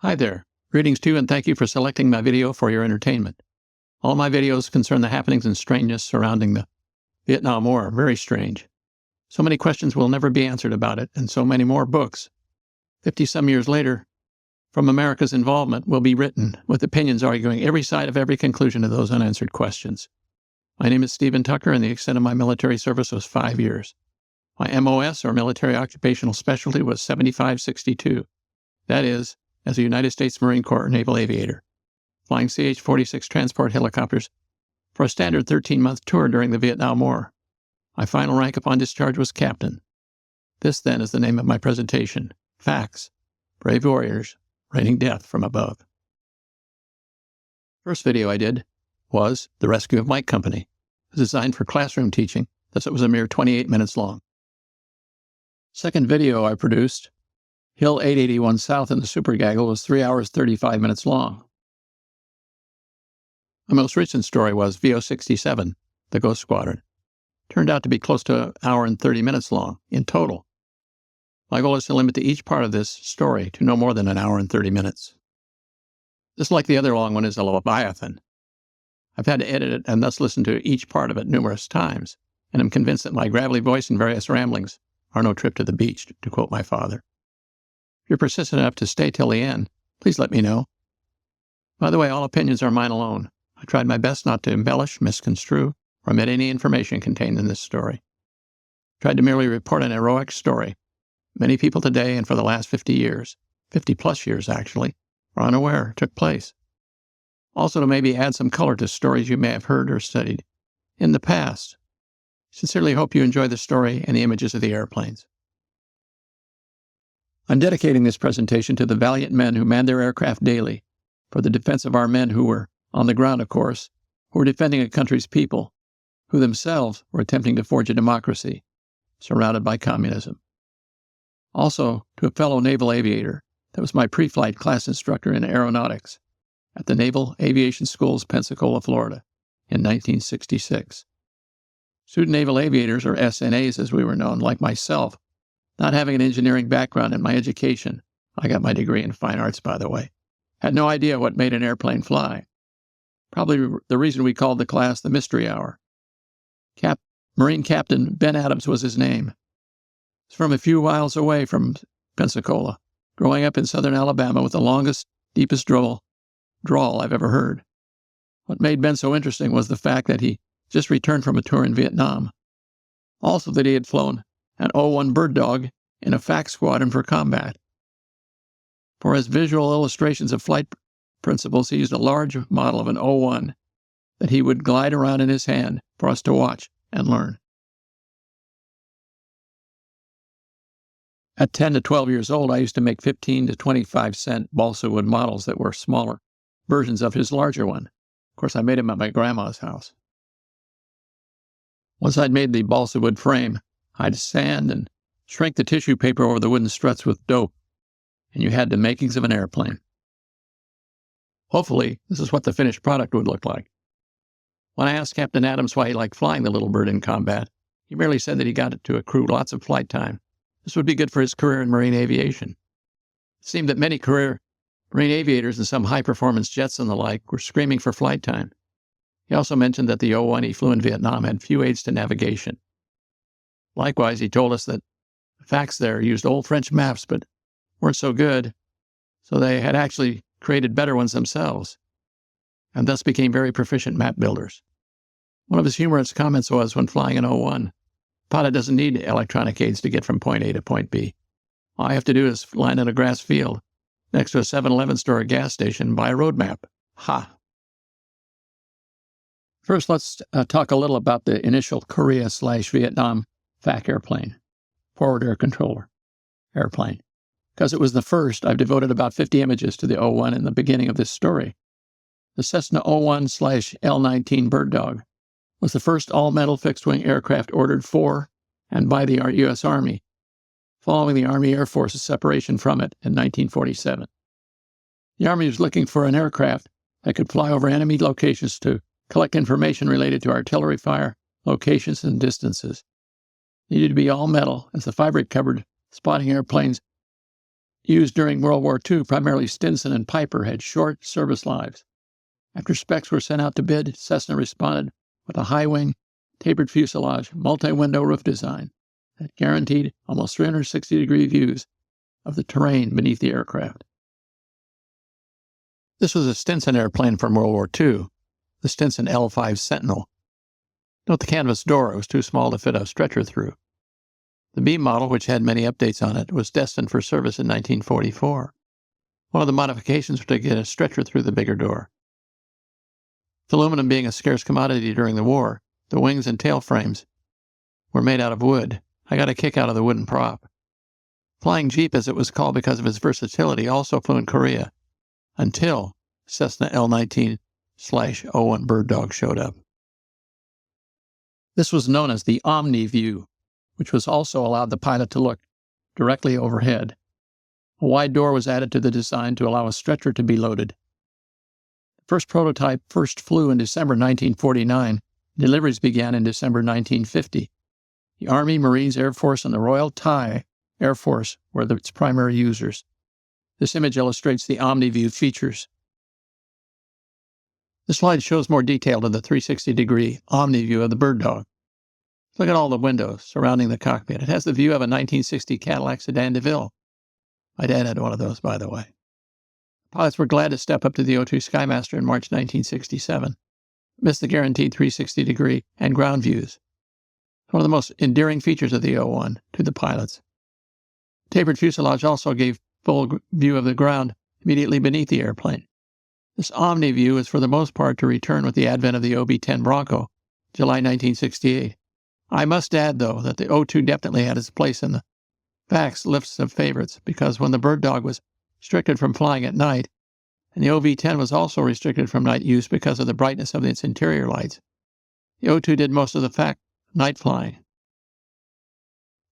Hi there. Greetings to you and thank you for selecting my video for your entertainment. All my videos concern the happenings and strangeness surrounding the Vietnam War. Very strange. So many questions will never be answered about it, and so many more books, 50-some years later, from America's involvement, will be written, with opinions arguing every side of every conclusion to those unanswered questions. My name is Stephen Tucker, and the extent of my military service was 5 years. My MOS, or military occupational specialty, was 7562. That is, as a United States Marine Corps naval aviator, flying CH-46 transport helicopters for a standard 13-month tour during the Vietnam War. My final rank upon discharge was captain. This, then, is the name of my presentation: Facts, Brave Warriors, Raining Death from Above. First video I did was The Rescue of Mike Company. It was designed for classroom teaching, thus it was a mere 28 minutes long. Second video I produced, Hill 881 South in the Super Gaggle, was 3 hours 35 minutes long. My most recent story was VO-67, the Ghost Squadron. Turned out to be close to an hour and 30 minutes long in total. My goal is to limit each part of this story to no more than an hour and 30 minutes. Just like the other long one is a Leviathan. I've had to edit it and thus listen to each part of it numerous times, and am convinced that my gravelly voice and various ramblings are no trip to the beach, to quote my father. If you're persistent enough to stay till the end, please let me know. By the way, all opinions are mine alone. I tried my best not to embellish, misconstrue, or omit any information contained in this story. I tried to merely report an heroic story. Many people today and for the last 50 years, 50-plus years actually, are unaware it took place. Also to maybe add some color to stories you may have heard or studied in the past. Sincerely hope you enjoy the story and the images of the airplanes. I'm dedicating this presentation to the valiant men who manned their aircraft daily for the defense of our men who were, on the ground of course, who were defending a country's people, who themselves were attempting to forge a democracy surrounded by communism. Also, to a fellow naval aviator that was my pre-flight class instructor in aeronautics at the Naval Aviation Schools, Pensacola, Florida, in 1966. Student naval aviators, or SNAs as we were known, like myself, not having an engineering background in my education, I got my degree in fine arts, by the way, had no idea what made an airplane fly. Probably the reason we called the class the Mystery Hour. Marine Captain Ben Adams was his name. He's from a few miles away from Pensacola, growing up in southern Alabama with the longest, deepest drawl I've ever heard. What made Ben so interesting was the fact that he just returned from a tour in Vietnam. Also that he had flown an O-1 Bird Dog in a FAC squadron for combat. For his visual illustrations of flight principles, he used a large model of an O-1 that he would glide around in his hand for us to watch and learn. At 10 to 12 years old, I used to make 15 to 25 cent balsa wood models that were smaller versions of his larger one. Of course, I made them at my grandma's house. Once I'd made the balsa wood frame, I'd sand and shrink the tissue paper over the wooden struts with dope, and you had the makings of an airplane. Hopefully, this is what the finished product would look like. When I asked Captain Adams why he liked flying the little bird in combat, he merely said that he got it to accrue lots of flight time. This would be good for his career in marine aviation. It seemed that many career marine aviators and some high-performance jets and the like were screaming for flight time. He also mentioned that the O-1 he flew in Vietnam had few aids to navigation. Likewise, he told us that the FACs there used old French maps but weren't so good, so they had actually created better ones themselves, and thus became very proficient map builders. One of his humorous comments was, when flying an O-1, pilot doesn't need electronic aids to get from point A to point B. All I have to do is land in a grass field next to a 7-Eleven store or gas station and buy a road map. Ha! First, let's talk a little about the initial Korea/Vietnam FAC airplane, forward air controller airplane. Because it was the first, I've devoted about 50 images to the O-1 in the beginning of this story. The Cessna O-1/L-19 Bird Dog was the first all-metal fixed-wing aircraft ordered for and by the U.S. Army, following the Army Air Force's separation from it in 1947. The Army was looking for an aircraft that could fly over enemy locations to collect information related to artillery fire, locations, and distances. It needed to be all metal, as the fiber-covered spotting airplanes Used during World War II, primarily Stinson and Piper had short service lives. After specs were sent out to bid, Cessna responded with a high-wing, tapered fuselage, multi-window roof design that guaranteed almost 360-degree views of the terrain beneath the aircraft. This was a Stinson airplane from World War II, the Stinson L-5 Sentinel. Note the canvas door, it was too small to fit a stretcher through. The B model, which had many updates on it, was destined for service in 1944. One of the modifications was to get a stretcher through the bigger door. With aluminum being a scarce commodity during the war, the wings and tail frames were made out of wood. I got a kick out of the wooden prop. Flying Jeep, as it was called because of its versatility, also flew in Korea, until Cessna L-19/O-1 Bird Dog showed up. This was known as the Omni View, which was also allowed the pilot to look directly overhead. A wide door was added to the design to allow a stretcher to be loaded. The first prototype first flew in December 1949. Deliveries began in December 1950. The Army, Marines, Air Force, and the Royal Thai Air Force were its primary users. This image illustrates the Omni View features. The slide shows more detail to the 360-degree Omni View of the Bird Dog. Look at all the windows surrounding the cockpit. It has the view of a 1960 Cadillac sedan DeVille. My dad had one of those, by the way. Pilots were glad to step up to the O-2 Skymaster in March 1967. Missed the guaranteed 360-degree and ground views. One of the most endearing features of the O-1 to the pilots. Tapered fuselage also gave full view of the ground immediately beneath the airplane. This Omni View is for the most part to return with the advent of the OV-10 Bronco, July 1968. I must add, though, that the O-2 definitely had its place in the FAC's list of favorites, because when the Bird Dog was restricted from flying at night, and the OV-10 was also restricted from night use because of the brightness of its interior lights, the O-2 did most of the FAC night flying.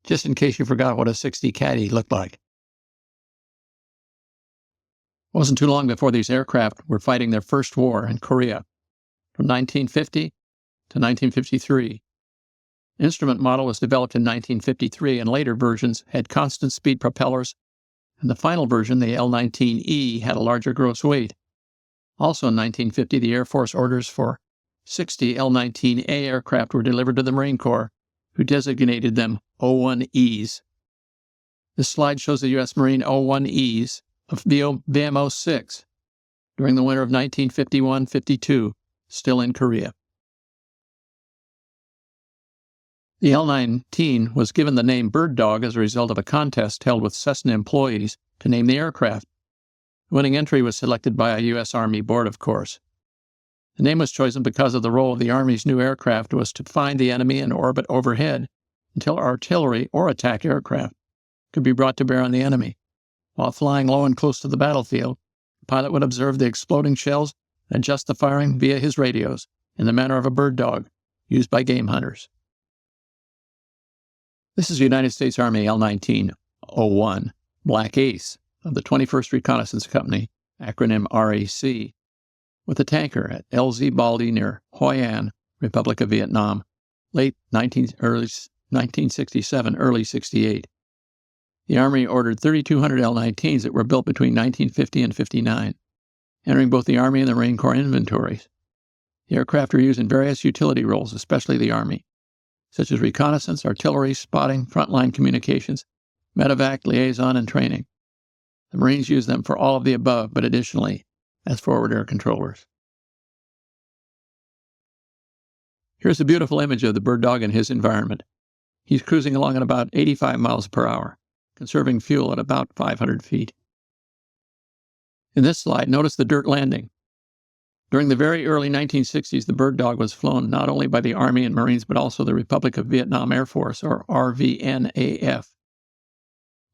Just in case you forgot what a 60 Caddy looked like. It wasn't too long before these aircraft were fighting their first war in Korea, from 1950 to 1953. The instrument model was developed in 1953, and later versions had constant speed propellers, and the final version, the L-19E, had a larger gross weight. Also in 1950, the Air Force orders for 60 L-19A aircraft were delivered to the Marine Corps, who designated them O-1Es. This slide shows the U.S. Marine O-1Es of the VMO-6 during the winter of 1951-52, still in Korea. The L-19 was given the name Bird Dog as a result of a contest held with Cessna employees to name the aircraft. The winning entry was selected by a U.S. Army board, of course. The name was chosen because of the role of the Army's new aircraft was to find the enemy in orbit overhead until artillery or attack aircraft could be brought to bear on the enemy. While flying low and close to the battlefield, the pilot would observe the exploding shells and adjust the firing via his radios in the manner of a bird dog used by game hunters. This is the United States Army L-19-O-1 Black Ace of the 21st Reconnaissance Company, acronym RAC, with a tanker at LZ Baldy near Hoi An, Republic of Vietnam, early 1967, early 68. The Army ordered 3,200 L-19s that were built between 1950 and 59, entering both the Army and the Marine Corps inventories. The aircraft are used in various utility roles, especially the Army, such as reconnaissance, artillery, spotting, frontline communications, medevac, liaison, and training. The Marines use them for all of the above, but additionally as forward air controllers. Here's a beautiful image of the Bird Dog in his environment. He's cruising along at about 85 miles per hour, conserving fuel at about 500 feet. In this slide, notice the dirt landing. During the very early 1960s, the Bird Dog was flown not only by the Army and Marines, but also the Republic of Vietnam Air Force, or RVNAF.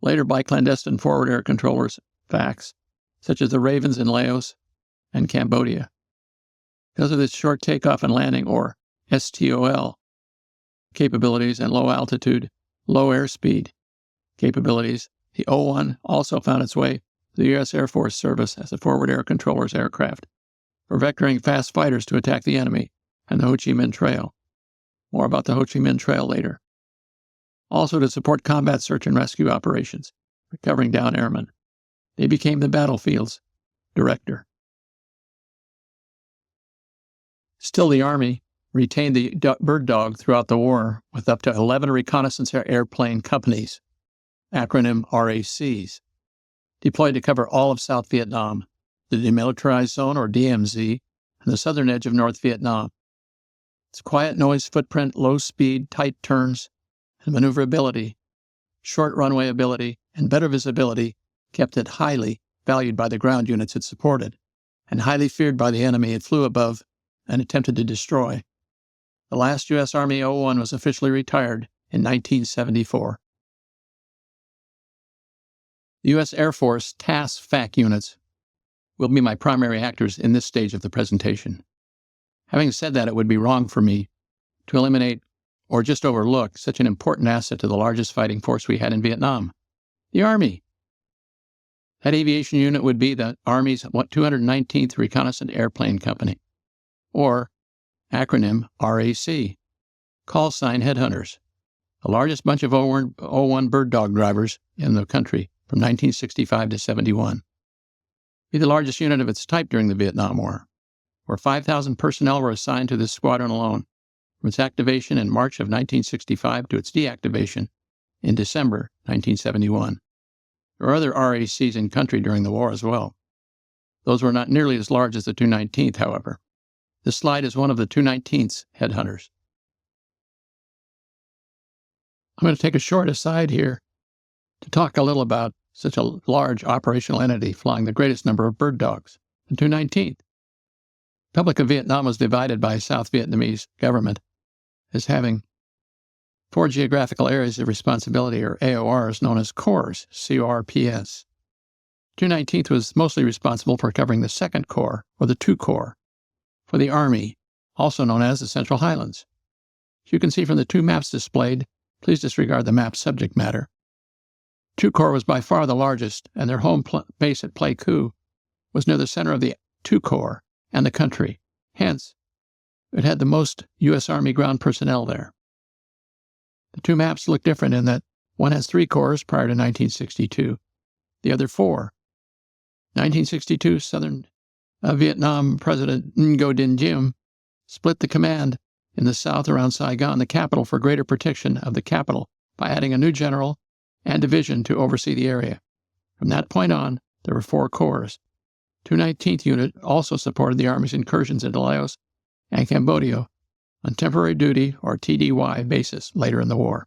Later by clandestine forward air controllers, FACs, such as the Ravens in Laos and Cambodia. Because of its short takeoff and landing, or STOL, capabilities and low altitude, low airspeed capabilities, the O-1 also found its way to the U.S. Air Force service as a forward air controllers aircraft for vectoring fast fighters to attack the enemy and the Ho Chi Minh Trail. More about the Ho Chi Minh Trail later. Also to support combat search and rescue operations, recovering downed airmen. They became the battlefield's director. Still, the Army retained the Bird Dog throughout the war with up to 11 reconnaissance airplane companies, acronym RACs, deployed to cover all of South Vietnam, the Demilitarized Zone, or DMZ, and the southern edge of North Vietnam. Its quiet noise footprint, low speed, tight turns, and maneuverability, short runway ability, and better visibility kept it highly valued by the ground units it supported, and highly feared by the enemy it flew above and attempted to destroy. The last U.S. Army O-1 was officially retired in 1974. The U.S. Air Force TASS FAC units will be my primary actors in this stage of the presentation. Having said that, it would be wrong for me to eliminate or just overlook such an important asset to the largest fighting force we had in Vietnam, the Army. That aviation unit would be the Army's 219th Reconnaissance Airplane Company, or acronym RAC, call sign Headhunters, the largest bunch of O-1 Bird Dog drivers in the country from 1965 to 71. Be the largest unit of its type during the Vietnam War, where 5,000 personnel were assigned to this squadron alone, from its activation in March of 1965 to its deactivation in December 1971. There were other RACs in country during the war as well. Those were not nearly as large as the 219th, however. This slide is one of the 219th's Headhunters. I'm going to take a short aside here to talk a little about such a large operational entity flying the greatest number of bird dogs, the 219th. The Republic of Vietnam was divided by South Vietnamese government as having 4 geographical areas of responsibility, or AORs, known as corps, C-O-R-P-S. 219th was mostly responsible for covering the 2nd Corps, or the 2 Corps, for the Army, also known as the Central Highlands. As you can see from the 2 maps displayed, please disregard the map's subject matter. 2 Corps was by far the largest, and their home base at Pleiku was near the center of the 2 Corps and the country. Hence, it had the most U.S. Army ground personnel there. The 2 maps look different in that one has 3 corps prior to 1962, the other 4. 1962, Southern Vietnam President Ngo Dinh Diem split the command in the south around Saigon, the capital, for greater protection of the capital by adding a new general and division to oversee the area. From that point on, there were 4 corps. 219th Unit also supported the Army's incursions into Laos and Cambodia on temporary duty, or TDY, basis later in the war.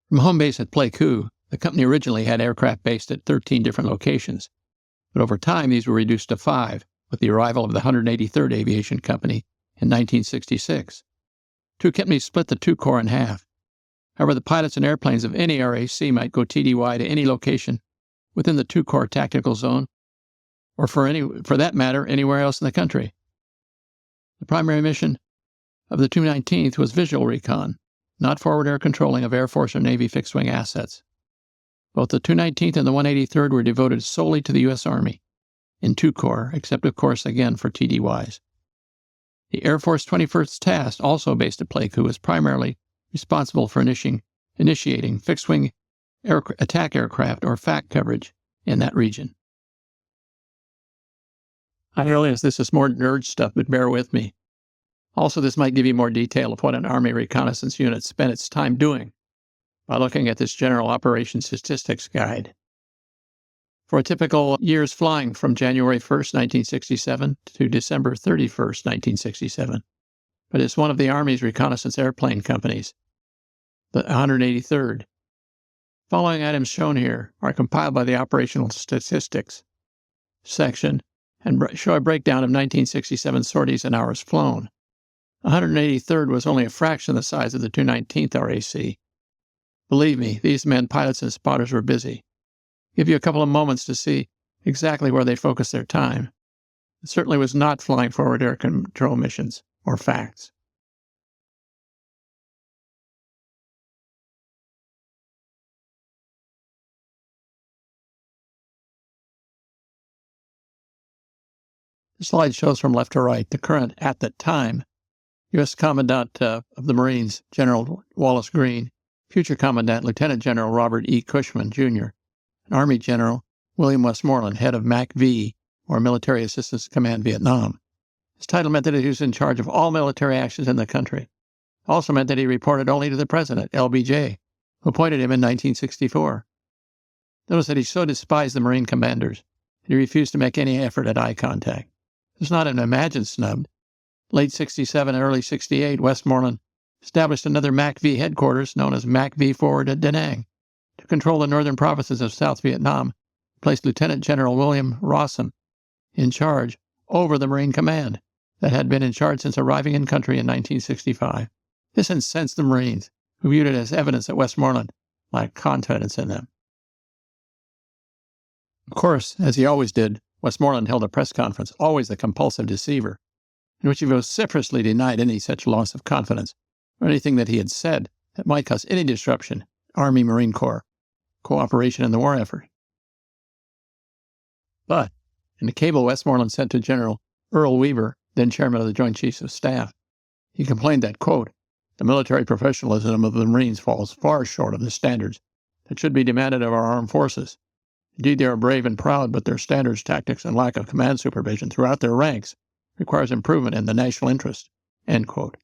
From home base at Pleiku, the company originally had aircraft based at 13 different locations, but over time these were reduced to 5 with the arrival of the 183rd Aviation Company in 1966. 2 companies split the 2 Corps in half. However, the pilots and airplanes of any RAC might go TDY to any location within the 2 Corps tactical zone, or for that matter, anywhere else in the country. The primary mission of the 219th was visual recon, not forward air controlling of Air Force or Navy fixed-wing assets. Both the 219th and the 183rd were devoted solely to the U.S. Army in 2 Corps, except, of course, again for TDYs. The Air Force 21st Task, also based at Pleiku, was primarily responsible for initiating fixed-wing attack aircraft, or FAC, coverage in that region. I realize this is more nerd stuff, but bear with me. Also, this might give you more detail of what an Army reconnaissance unit spent its time doing by looking at this General Operations Statistics Guide. For a typical year's flying from January 1st, 1967 to December 31st, 1967, but it's one of the Army's reconnaissance airplane companies, the 183rd. Following items shown here are compiled by the Operational Statistics section and show a breakdown of 1967 sorties and hours flown. The 183rd was only a fraction the size of the 219th RAC. Believe me, these men, pilots and spotters, were busy. Give you a couple of moments to see exactly where they focused their time. It certainly was not flying forward air control missions or FACs. The slide shows from left to right the current, at that time, U.S. Commandant of the Marines, General Wallace Greene, future Commandant Lieutenant General Robert E. Cushman, Jr., and Army General William Westmoreland, head of MAC-V, or Military Assistance Command Vietnam. His title meant that he was in charge of all military actions in the country. It also meant that he reported only to the President, LBJ, who appointed him in 1964. Notice that he so despised the Marine commanders that he refused to make any effort at eye contact. It was not an imagined snub. Late 67 and early 68, Westmoreland established another MAC-V headquarters known as MAC-V Forward at Da Nang to control the northern provinces of South Vietnam, placed Lieutenant General William Rawson in charge over the Marine Command that had been in charge since arriving in country in 1965. This incensed the Marines, who viewed it as evidence that Westmoreland lacked confidence in them. Of course, as he always did, Westmoreland held a press conference, always the compulsive deceiver, in which he vociferously denied any such loss of confidence or anything that he had said that might cause any disruption in Army-Marine Corps cooperation in the war effort. But in the cable Westmoreland sent to General Earl Weaver, then chairman of the Joint Chiefs of Staff, he complained that, quote, the military professionalism of the Marines falls far short of the standards that should be demanded of our armed forces. Indeed, they are brave and proud, but their standards, tactics, and lack of command supervision throughout their ranks requires improvement in the national interest, end quote.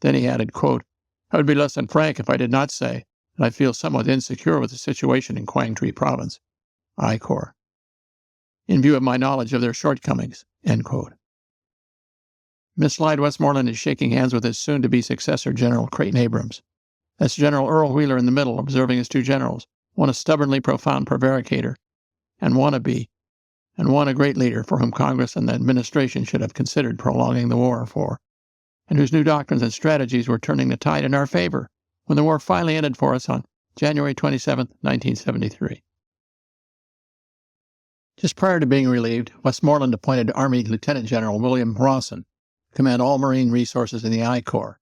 Then he added, quote, I would be less than frank if I did not say that I feel somewhat insecure with the situation in Quang Tri Province, I Corps, in view of my knowledge of their shortcomings, end quote. Miss Slide Westmoreland is shaking hands with his soon-to-be successor, General Creighton Abrams. That's General Earl Wheeler in the middle, observing his two generals, one a stubbornly profound prevaricator, and wannabe, and one a great leader for whom Congress and the administration should have considered prolonging the war for, and whose new doctrines and strategies were turning the tide in our favor when the war finally ended for us on January 27, 1973. Just prior to being relieved, Westmoreland appointed Army Lieutenant General William Rawson to command all Marine resources in the I Corps,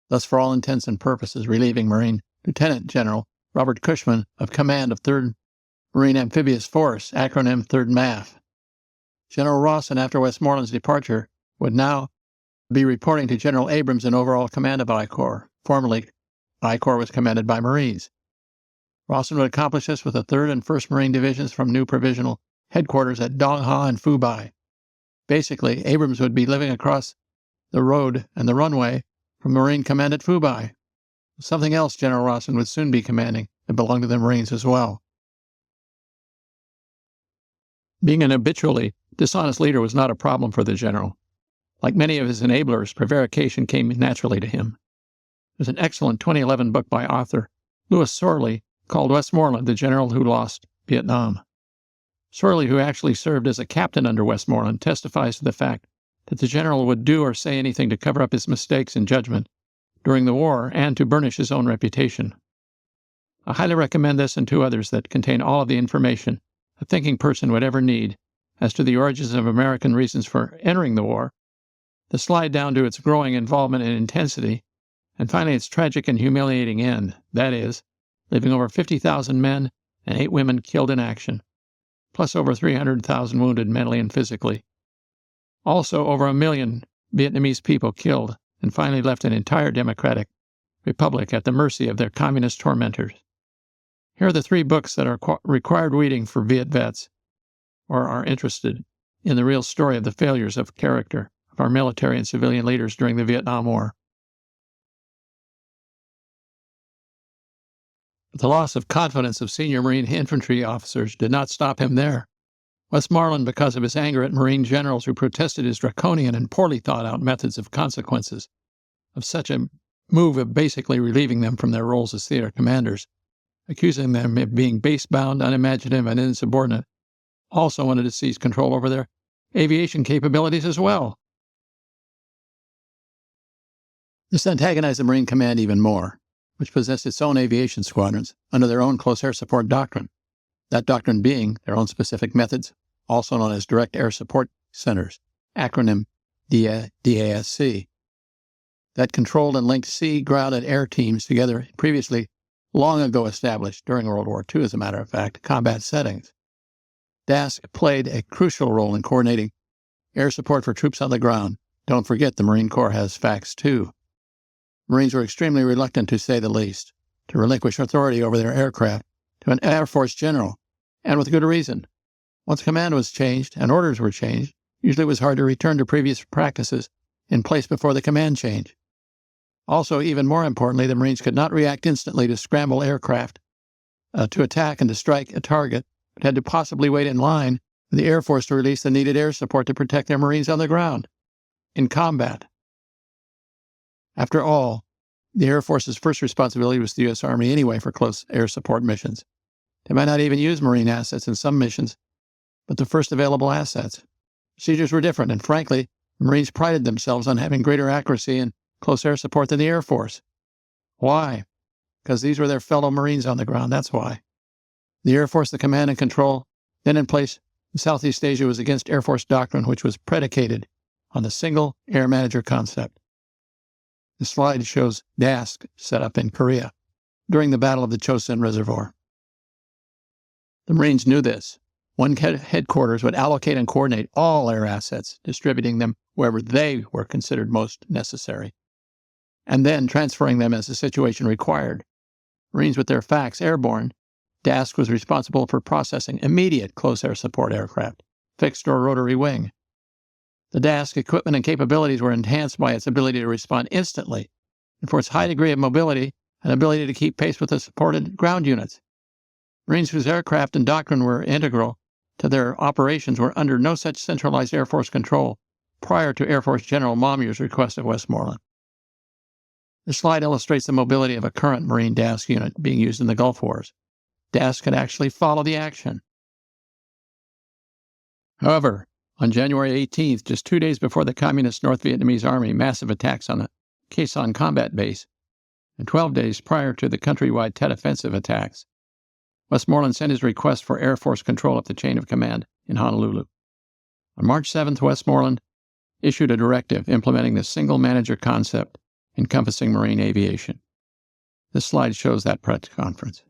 thus for all intents and purposes relieving Marine Lieutenant General Robert Cushman of command of 3rd Marine Amphibious Force, acronym 3rd MAF. General Rawson, after Westmoreland's departure, would now be reporting to General Abrams in overall command of I Corps. Formerly, I Corps was commanded by Marines. Rawson would accomplish this with the 3rd and 1st Marine Divisions from new provisional headquarters at Dong Ha and Phu Bai. Basically, Abrams would be living across the road and the runway from Marine Command at Phu Bai. Something else General Rawson would soon be commanding that belonged to the Marines as well. Being an habitually dishonest leader was not a problem for the general. Like many of his enablers, prevarication came naturally to him. There's an excellent 2011 book by author Louis Sorley called Westmoreland, the General Who Lost Vietnam. Sorley, who actually served as a captain under Westmoreland, testifies to the fact that the general would do or say anything to cover up his mistakes in judgment during the war and to burnish his own reputation. I highly recommend this and two others that contain all of the information a thinking person would ever need as to the origins of American reasons for entering the war, the slide down to its growing involvement and intensity, and finally its tragic and humiliating end, that is, leaving over 50,000 men and 8 women killed in action, plus over 300,000 wounded mentally and physically. Also, over 1 million Vietnamese people killed, and finally left an entire democratic republic at the mercy of their communist tormentors. Here are the 3 books that are required reading for Viet vets, or are interested in the real story of the failures of character of our military and civilian leaders during the Vietnam War. But the loss of confidence of senior Marine infantry officers did not stop him there. Westmoreland, because of his anger at Marine generals who protested his draconian and poorly thought-out methods of consequences of such a move of basically relieving them from their roles as theater commanders, accusing them of being base-bound, unimaginative, and insubordinate, also wanted to seize control over their aviation capabilities as well. This antagonized the Marine Command even more, which possessed its own aviation squadrons under their own close air support doctrine, that doctrine being their own specific methods, also known as Direct Air Support Centers, acronym DASC, that controlled and linked sea, ground, and air teams together previously long ago established during World War II, as a matter of fact, combat settings. DASC played a crucial role in coordinating air support for troops on the ground. Don't forget the Marine Corps has FACs too. Marines were extremely reluctant, to say the least, to relinquish authority over their aircraft to an Air Force general, and with good reason. Once command was changed and orders were changed, usually it was hard to return to previous practices in place before the command change. Also, even more importantly, the Marines could not react instantly to scramble aircraft to attack and to strike a target, but had to possibly wait in line for the Air Force to release the needed air support to protect their Marines on the ground in combat. After all, the Air Force's first responsibility was the U.S. Army anyway for close air support missions. They might not even use Marine assets in some missions, but the first available assets. Procedures were different, and frankly, the Marines prided themselves on having greater accuracy in close air support than the Air Force. Why? Because these were their fellow Marines on the ground, that's why. The Air Force, the command and control then in place in Southeast Asia, was against Air Force doctrine, which was predicated on the single air manager concept. The slide shows DASC set up in Korea during the Battle of the Chosin Reservoir. The Marines knew this. One headquarters would allocate and coordinate all air assets, distributing them wherever they were considered most necessary, and then transferring them as the situation required. Marines with their FACs airborne, DASC was responsible for processing immediate close air support aircraft, fixed or rotary wing. The DASC equipment and capabilities were enhanced by its ability to respond instantly, and for its high degree of mobility and ability to keep pace with the supported ground units. Marines whose aircraft and doctrine were integral to their operations were under no such centralized Air Force control prior to Air Force General Maumyer's request of Westmoreland. This slide illustrates the mobility of a current Marine DASC unit being used in the Gulf Wars. DASC could actually follow the action. However, on January 18th, just 2 days before the Communist North Vietnamese Army massive attacks on the Khe Sanh combat base, and 12 days prior to the countrywide Tet Offensive attacks, Westmoreland sent his request for Air Force control of the chain of command in Honolulu. On March 7th, Westmoreland issued a directive implementing the single manager concept encompassing marine aviation. This slide shows that press conference.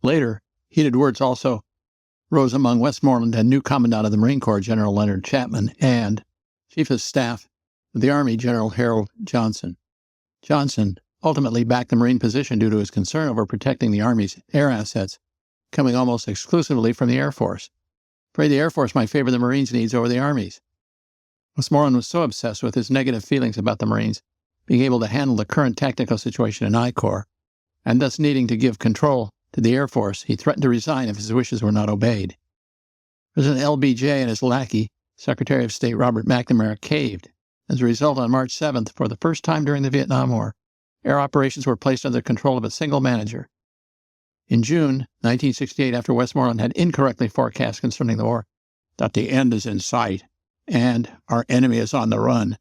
Later, heated words also rose among Westmoreland and new Commandant of the Marine Corps, General Leonard Chapman, and Chief of Staff of the Army, General Harold Johnson. Johnson ultimately backed the Marine position due to his concern over protecting the Army's air assets, coming almost exclusively from the Air Force. Afraid the Air Force might favor the Marines' needs over the Army's. Westmoreland was so obsessed with his negative feelings about the Marines being able to handle the current tactical situation in I Corps, and thus needing to give control to the Air Force, he threatened to resign if his wishes were not obeyed. President LBJ and his lackey, Secretary of State Robert McNamara, caved. As a result, on March 7th, for the first time during the Vietnam War, air operations were placed under the control of a single manager. In June 1968, after Westmoreland had incorrectly forecast concerning the war that the end is in sight and our enemy is on the run,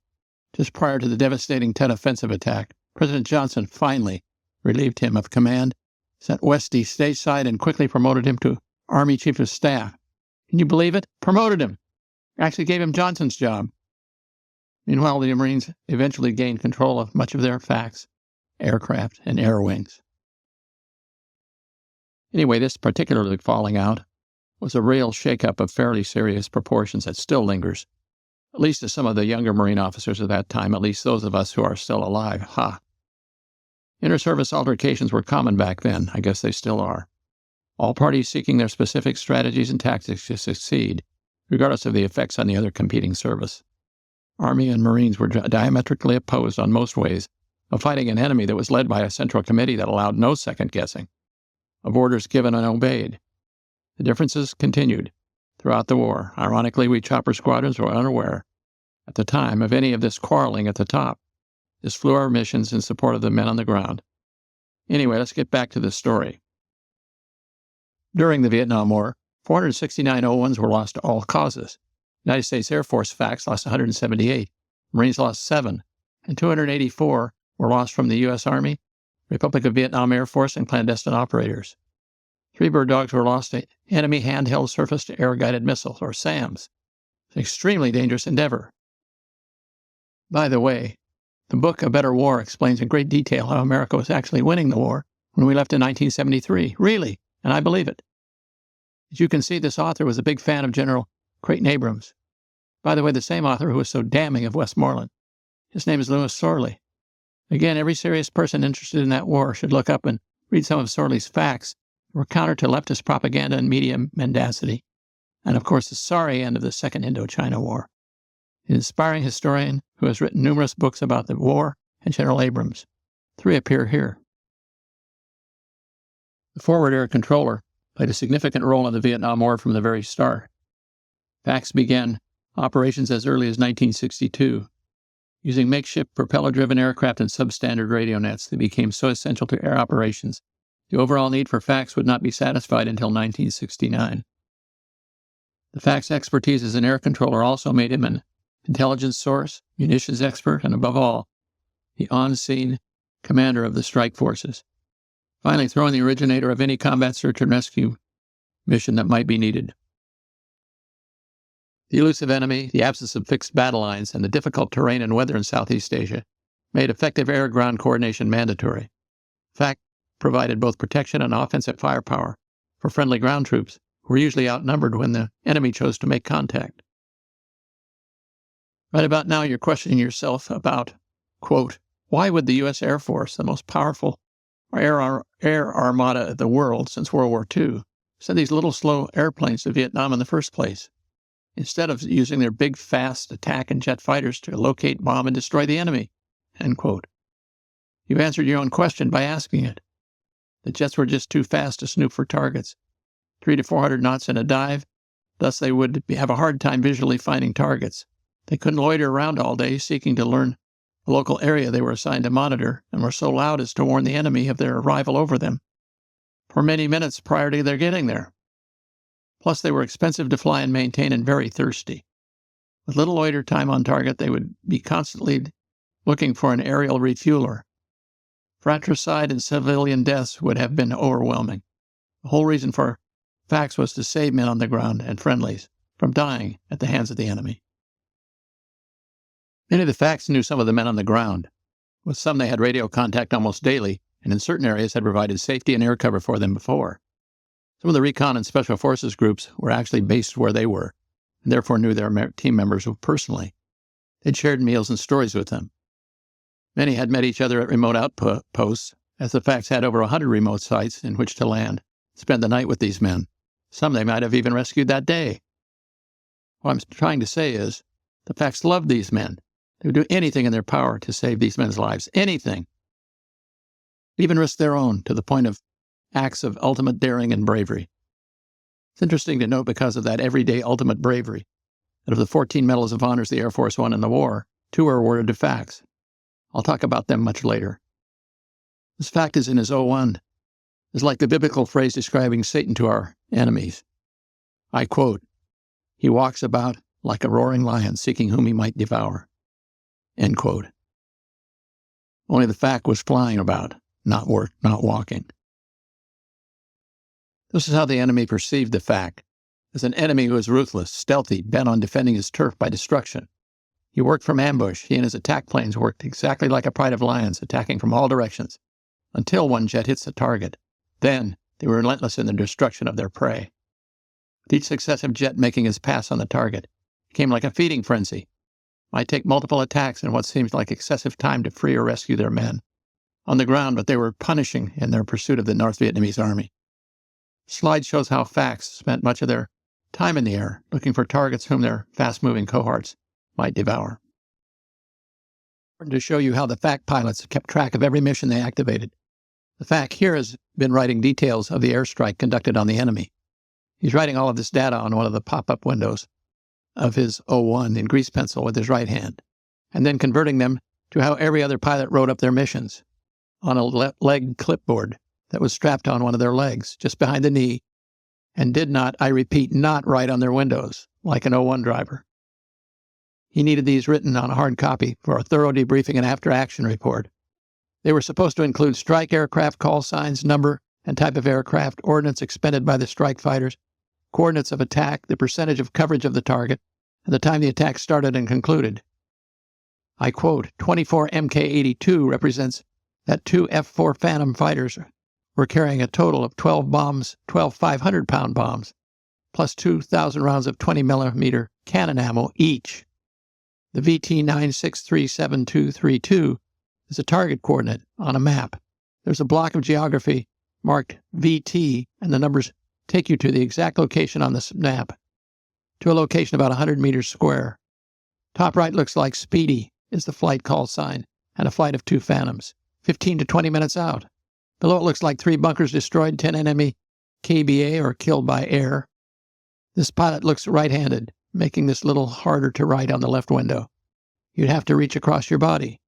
just prior to the devastating Tet Offensive attack, President Johnson finally relieved him of command, sent Westy stateside, and quickly promoted him to Army Chief of Staff. Can you believe it? Promoted him. Actually gave him Johnson's job. Meanwhile, the Marines eventually gained control of much of their FACs, aircraft, and air wings. Anyway, this particularly falling out was a real shakeup of fairly serious proportions that still lingers, at least to some of the younger Marine officers of that time, at least those of us who are still alive. Inter-service altercations were common back then. I guess they still are. All parties seeking their specific strategies and tactics to succeed, regardless of the effects on the other competing service. Army and Marines were diametrically opposed on most ways of fighting an enemy that was led by a central committee that allowed no second guessing of orders given and obeyed. The differences continued throughout the war. Ironically, we chopper squadrons were unaware at the time of any of this quarreling at the top. Just flew our missions in support of the men on the ground. Anyway, let's get back to the story. During the Vietnam War, 469 O-1s were lost to all causes. United States Air Force FACs lost 178, Marines lost 7, and 284 were lost from the U.S. Army, Republic of Vietnam Air Force, and clandestine operators. 3 Bird Dogs were lost to enemy handheld surface-to-air guided missiles, or SAMs. It's an extremely dangerous endeavor. By the way, the book A Better War explains in great detail how America was actually winning the war when we left in 1973. Really, and I believe it. As you can see, this author was a big fan of General Creighton Abrams. By the way, the same author who was so damning of Westmoreland. His name is Louis Sorley. Again, every serious person interested in that war should look up and read some of Sorley's facts that were counter to leftist propaganda and media mendacity, and of course the sorry end of the Second Indochina War. An inspiring historian who has written numerous books about the war, and General Abrams. 3 appear here. The forward air controller played a significant role in the Vietnam War from the very start. FACs began operations as early as 1962. Using makeshift propeller-driven aircraft and substandard radio nets that became so essential to air operations, the overall need for FACs would not be satisfied until 1969. The FAC's expertise as an air controller also made him an intelligence source, munitions expert, and above all, the on-scene commander of the strike forces, finally throwing the originator of any combat search and rescue mission that might be needed. The elusive enemy, the absence of fixed battle lines, and the difficult terrain and weather in Southeast Asia made effective air-ground coordination mandatory. FAC provided both protection and offensive firepower for friendly ground troops who were usually outnumbered when the enemy chose to make contact. Right about now, you're questioning yourself about, quote, why would the U.S. Air Force, the most powerful air armada of the world since World War II, send these little slow airplanes to Vietnam in the first place, instead of using their big, fast attack and jet fighters to locate, bomb, and destroy the enemy, end quote. You've answered your own question by asking it. The jets were just too fast to snoop for targets, 300 to 400 knots in a dive, thus they would have a hard time visually finding targets. They couldn't loiter around all day seeking to learn the local area they were assigned to monitor, and were so loud as to warn the enemy of their arrival over them for many minutes prior to their getting there. Plus, they were expensive to fly and maintain and very thirsty. With little loiter time on target, they would be constantly looking for an aerial refueler. Fratricide and civilian deaths would have been overwhelming. The whole reason for FACs was to save men on the ground and friendlies from dying at the hands of the enemy. Many of the FACs knew some of the men on the ground. With some, they had radio contact almost daily, and in certain areas had provided safety and air cover for them before. Some of the recon and special forces groups were actually based where they were, and therefore knew their team members personally. They'd shared meals and stories with them. Many had met each other at remote outposts, as the FACs had over 100 remote sites in which to land, spend the night with these men. Some they might have even rescued that day. What I'm trying to say is, the FACs loved these men. They would do anything in their power to save these men's lives. Anything. Even risk their own, to the point of acts of ultimate daring and bravery. It's interesting to note, because of that everyday ultimate bravery, that of the 14 medals of honors the Air Force won in the war, 2 were awarded to FACs. I'll talk about them much later. This fact is in his O-1. It's like the biblical phrase describing Satan to our enemies. I quote, "He walks about like a roaring lion, seeking whom he might devour." End quote. Only the FAC was flying about, not walking. This is how the enemy perceived the FAC, as an enemy who was ruthless, stealthy, bent on defending his turf by destruction. He worked from ambush. He and his attack planes worked exactly like a pride of lions, attacking from all directions, until one jet hits the target. Then they were relentless in the destruction of their prey. With each successive jet making his pass on the target, it became like a feeding frenzy. Might take multiple attacks in what seems like excessive time to free or rescue their men on the ground, but they were punishing in their pursuit of the North Vietnamese army. The slide shows how FACs spent much of their time in the air, looking for targets whom their fast-moving cohorts might devour. To show you how the FAC pilots kept track of every mission they activated. The FAC here has been writing details of the airstrike conducted on the enemy. He's writing all of this data on one of the pop-up windows of his O-1 in grease pencil with his right hand, and then converting them to how every other pilot wrote up their missions on a leg clipboard that was strapped on one of their legs, just behind the knee, and did not, I repeat, not write on their windows, like an O-1 driver. He needed these written on a hard copy for a thorough debriefing and after-action report. They were supposed to include strike aircraft call signs, number and type of aircraft, ordnance expended by the strike fighters, coordinates of attack, the percentage of coverage of the target, and the time the attack started and concluded. I quote, 24 Mk-82 represents that 2 F-4 Phantom fighters were carrying a total of 12 bombs, 12 500-pound bombs, plus 2,000 rounds of 20-millimeter cannon ammo each. The VT-9637232 is a target coordinate on a map. There's a block of geography marked VT, and the numbers take you to the exact location on this map, to a location about 100 meters square. Top right looks like Speedy is the flight call sign, and a flight of 2 Phantoms, 15 to 20 minutes out. Below it looks like 3 bunkers destroyed, 10 enemy KBA or killed by air. This pilot looks right-handed, making this a little harder to write on the left window. You'd have to reach across your body.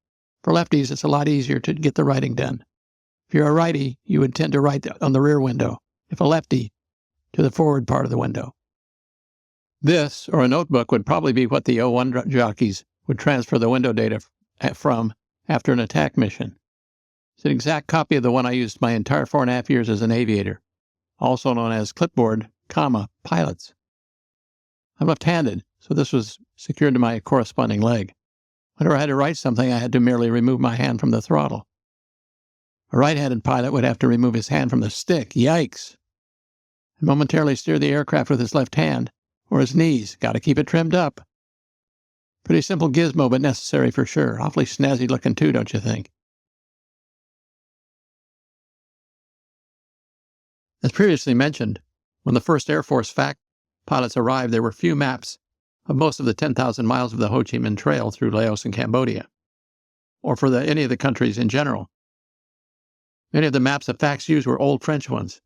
For lefties, it's a lot easier to get the writing done. If you're a righty, you would tend to write on the rear window. If a lefty, to the forward part of the window. This, or a notebook, would probably be what the O-1 jockeys would transfer the window data from after an attack mission. It's an exact copy of the one I used my entire 4.5 years as an aviator, also known as clipboard, pilots. I'm left-handed, so this was secured to my corresponding leg. Whenever I had to write something, I had to merely remove my hand from the throttle. A right-handed pilot would have to remove his hand from the stick. Yikes! And momentarily steer the aircraft with his left hand, or his knees. Got to keep it trimmed up. Pretty simple gizmo, but necessary for sure. Awfully snazzy looking too, don't you think? As previously mentioned, when the first Air Force FAC pilots arrived, there were few maps of most of the 10,000 miles of the Ho Chi Minh Trail through Laos and Cambodia, or for any of the countries in general. Many of the maps the FACs used were old French ones.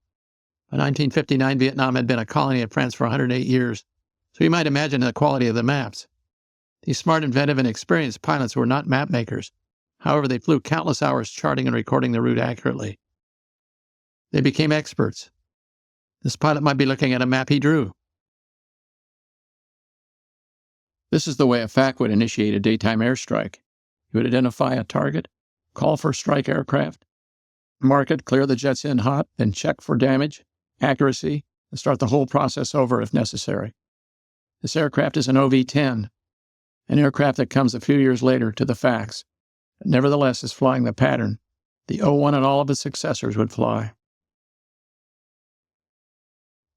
By 1959, Vietnam had been a colony of France for 108 years, so you might imagine the quality of the maps. These smart, inventive, and experienced pilots were not map makers. However, they flew countless hours charting and recording the route accurately. They became experts. This pilot might be looking at a map he drew. This is the way a FAC would initiate a daytime airstrike. You would identify a target, call for strike aircraft, mark it, clear the jets in hot, then check for damage, accuracy, and start the whole process over if necessary. This aircraft is an OV-10, an aircraft that comes a few years later to the FACs, but nevertheless is flying the pattern the O-1 and all of its successors would fly.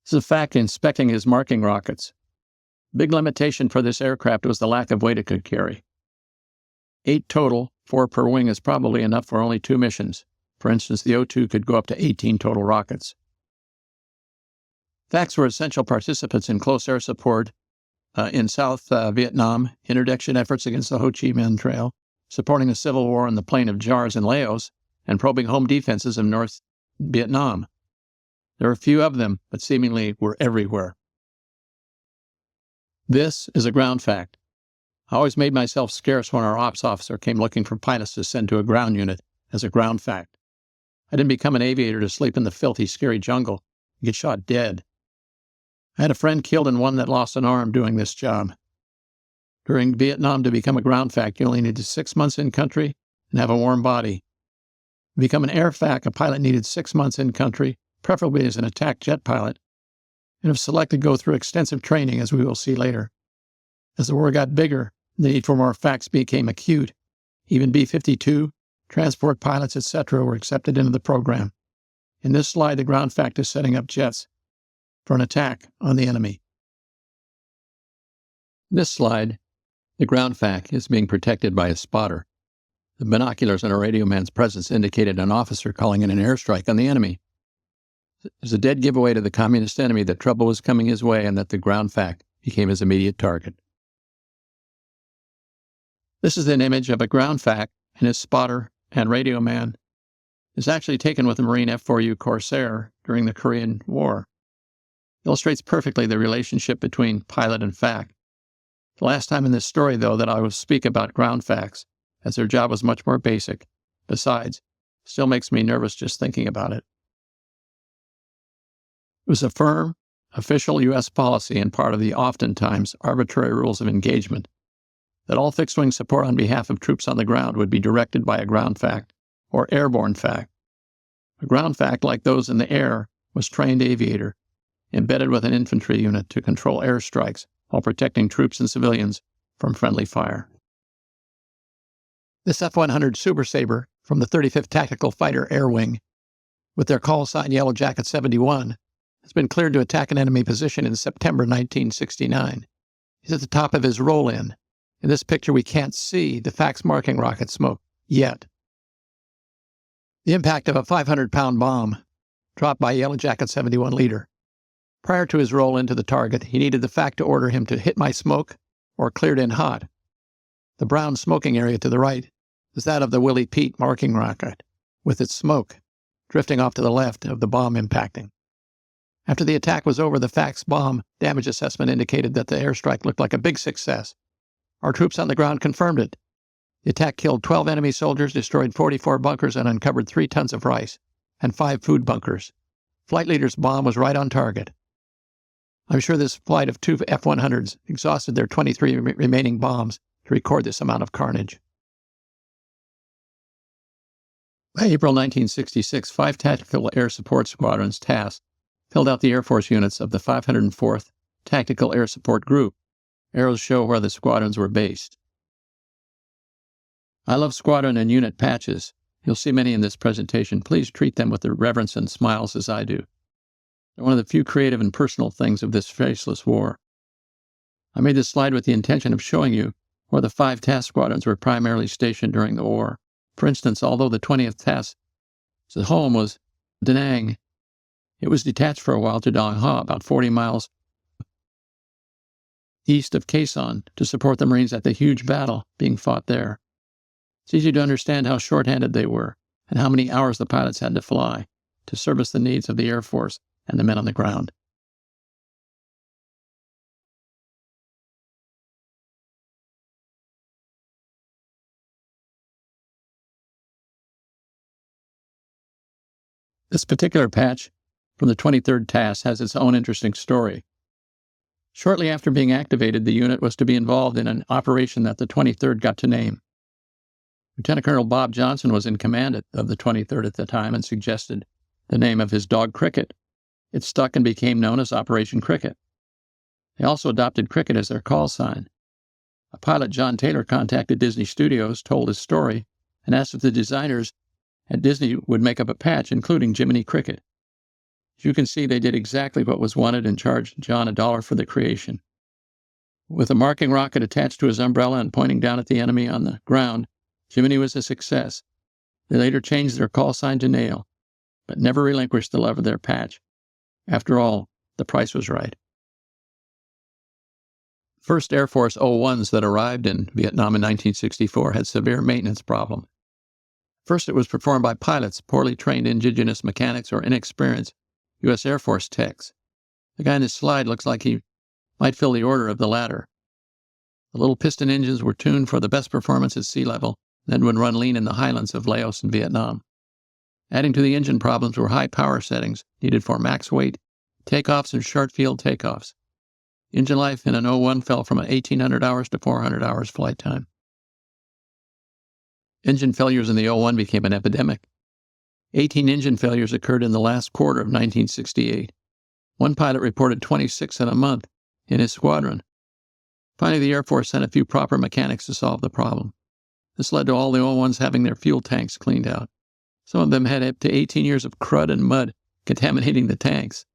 This is a FAC inspecting his marking rockets. Big limitation for this aircraft was the lack of weight it could carry. 8 total, 4 per wing, is probably enough for only 2 missions. For instance, the O-2 could go up to 18 total rockets. FACs were essential participants in close air support in South Vietnam, interdiction efforts against the Ho Chi Minh Trail, supporting the civil war in the Plain of Jars in Laos, and probing home defenses of North Vietnam. There were few of them, but seemingly were everywhere. This is a ground FAC. I always made myself scarce when our ops officer came looking for pilots to send to a ground unit as a ground FAC. I didn't become an aviator to sleep in the filthy, scary jungle and get shot dead. I had a friend killed and one that lost an arm doing this job. During Vietnam, to become a ground FAC, you only needed 6 months in country and have a warm body. To become an air FAC, a pilot needed 6 months in country, preferably as an attack jet pilot, and if selected, go through extensive training, as we will see later. As the war got bigger, the need for more FACs became acute. Even B-52, transport pilots, etc. were accepted into the program. In this slide, the ground FAC is setting up jets for an attack on the enemy. In this slide, the ground FAC is being protected by a spotter. The binoculars and a radio man's presence indicated an officer calling in an airstrike on the enemy. It was a dead giveaway to the communist enemy that trouble was coming his way and that the ground FAC became his immediate target. This is an image of a ground FAC, and his spotter and radio man is actually taken with a Marine F-4U Corsair during the Korean War. It illustrates perfectly the relationship between pilot and FAC. The last time in this story, though, that I will speak about ground FACs, as their job was much more basic. Besides, still makes me nervous just thinking about it. It was a firm, official U.S. policy and part of the oftentimes arbitrary rules of engagement that all fixed-wing support on behalf of troops on the ground would be directed by a ground FAC or airborne FAC. A ground FAC, like those in the air, was trained aviator, embedded with an infantry unit to control airstrikes while protecting troops and civilians from friendly fire. This F-100 Super Sabre from the 35th Tactical Fighter Air Wing, with their call sign Yellow Jacket 71, has been cleared to attack an enemy position in September 1969. He's at the top of his roll-in. In this picture, we can't see the FAC's marking rocket smoke yet. The impact of a 500-pound bomb dropped by Yellow Jacket 71 leader. Prior to his roll into the target, he needed the FAC to order him to hit my smoke or cleared in hot. The brown smoking area to the right is that of the Willie Pete marking rocket, with its smoke drifting off to the left of the bomb impacting. After the attack was over, the FAC's bomb damage assessment indicated that the airstrike looked like a big success. Our troops on the ground confirmed it. The attack killed 12 enemy soldiers, destroyed 44 bunkers, and uncovered 3 tons of rice and 5 food bunkers. Flight leader's bomb was right on target. I'm sure this flight of 2 F-100s exhausted their 23 remaining bombs to record this amount of carnage. By April 1966, 5 Tactical Air Support Squadrons, TASS, filled out the Air Force units of the 504th Tactical Air Support Group. Arrows show where the squadrons were based. I love squadron and unit patches. You'll see many in this presentation. Please treat them with the reverence and smiles as I do. They're one of the few creative and personal things of this faceless war. I made this slide with the intention of showing you where the 5 TASS squadrons were primarily stationed during the war. For instance, although the 20th TASS's home was Da Nang, it was detached for a while to Dong Ha, about 40 miles east of Khe Sanh, to support the Marines at the huge battle being fought there. It's easy to understand how short-handed they were and how many hours the pilots had to fly to service the needs of the Air Force and the men on the ground. This particular patch from the 23rd TASS has its own interesting story. Shortly after being activated, the unit was to be involved in an operation that the 23rd got to name. Lieutenant Colonel Bob Johnson was in command of the 23rd at the time and suggested the name of his dog Cricket. It stuck and became known as Operation Cricket. They also adopted Cricket as their call sign. A pilot, John Taylor, contacted Disney Studios, told his story, and asked if the designers at Disney would make up a patch, including Jiminy Cricket. As you can see, they did exactly what was wanted and charged John $1 for the creation. With a marking rocket attached to his umbrella and pointing down at the enemy on the ground, Jiminy was a success. They later changed their call sign to Nail, but never relinquished the love of their patch. After all, the price was right. First Air Force O-1s that arrived in Vietnam in 1964 had severe maintenance problems. First, it was performed by pilots, poorly trained indigenous mechanics, or inexperienced U.S. Air Force techs. The guy in this slide looks like he might fill the order of the latter. The little piston engines were tuned for the best performance at sea level, then would run lean in the highlands of Laos and Vietnam. Adding to the engine problems were high power settings needed for max weight, takeoffs, and short field takeoffs. Engine life in an O-1 fell from 1,800 hours to 400 hours flight time. Engine failures in the O-1 became an epidemic. 18 engine failures occurred in the last quarter of 1968. One pilot reported 26 in a month in his squadron. Finally, the Air Force sent a few proper mechanics to solve the problem. This led to all the O-1s having their fuel tanks cleaned out. Some of them had up to 18 years of crud and mud contaminating the tanks.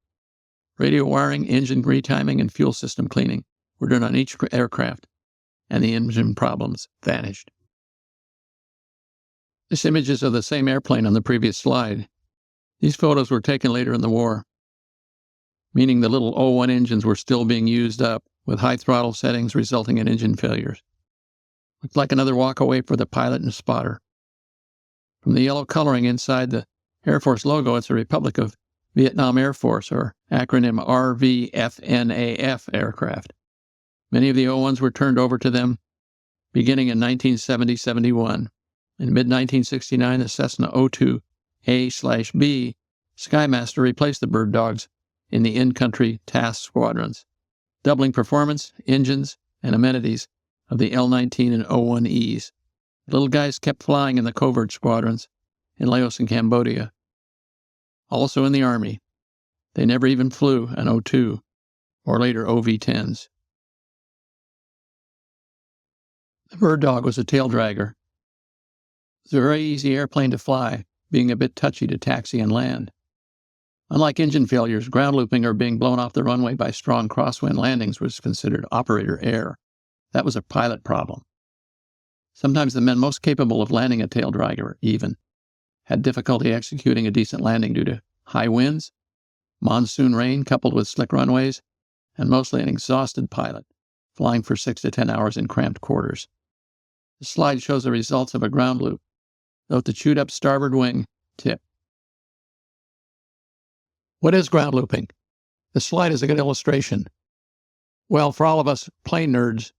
Radio wiring, engine retiming, and fuel system cleaning were done on each aircraft, and the engine problems vanished. This image is of the same airplane on the previous slide. These photos were taken later in the war, meaning the little O-1 engines were still being used up, with high throttle settings resulting in engine failures. Looked like another walk away for the pilot and spotter. From the yellow coloring inside the Air Force logo, it's a Republic of Vietnam Air Force, or acronym RVFNAF aircraft. Many of the O-1s were turned over to them beginning in 1970-71. In mid-1969, the Cessna O-2 A/B Skymaster replaced the Bird Dogs in the in-country task squadrons, doubling performance, engines, and amenities of the L-19 and O-1Es. The little guys kept flying in the covert squadrons in Laos and Cambodia. Also in the Army, they never even flew an O-2, or later OV-10s. The Bird Dog was a tail dragger. It was a very easy airplane to fly, being a bit touchy to taxi and land. Unlike engine failures, ground looping or being blown off the runway by strong crosswind landings was considered operator error. That was a pilot problem. Sometimes the men most capable of landing a tail dragger, even, had difficulty executing a decent landing due to high winds, monsoon rain coupled with slick runways, and mostly an exhausted pilot, flying for 6 to 10 hours in cramped quarters. The slide shows the results of a ground loop. Note the chewed-up starboard wing tip. What is ground looping? The slide is a good illustration. Well, for all of us plane nerds,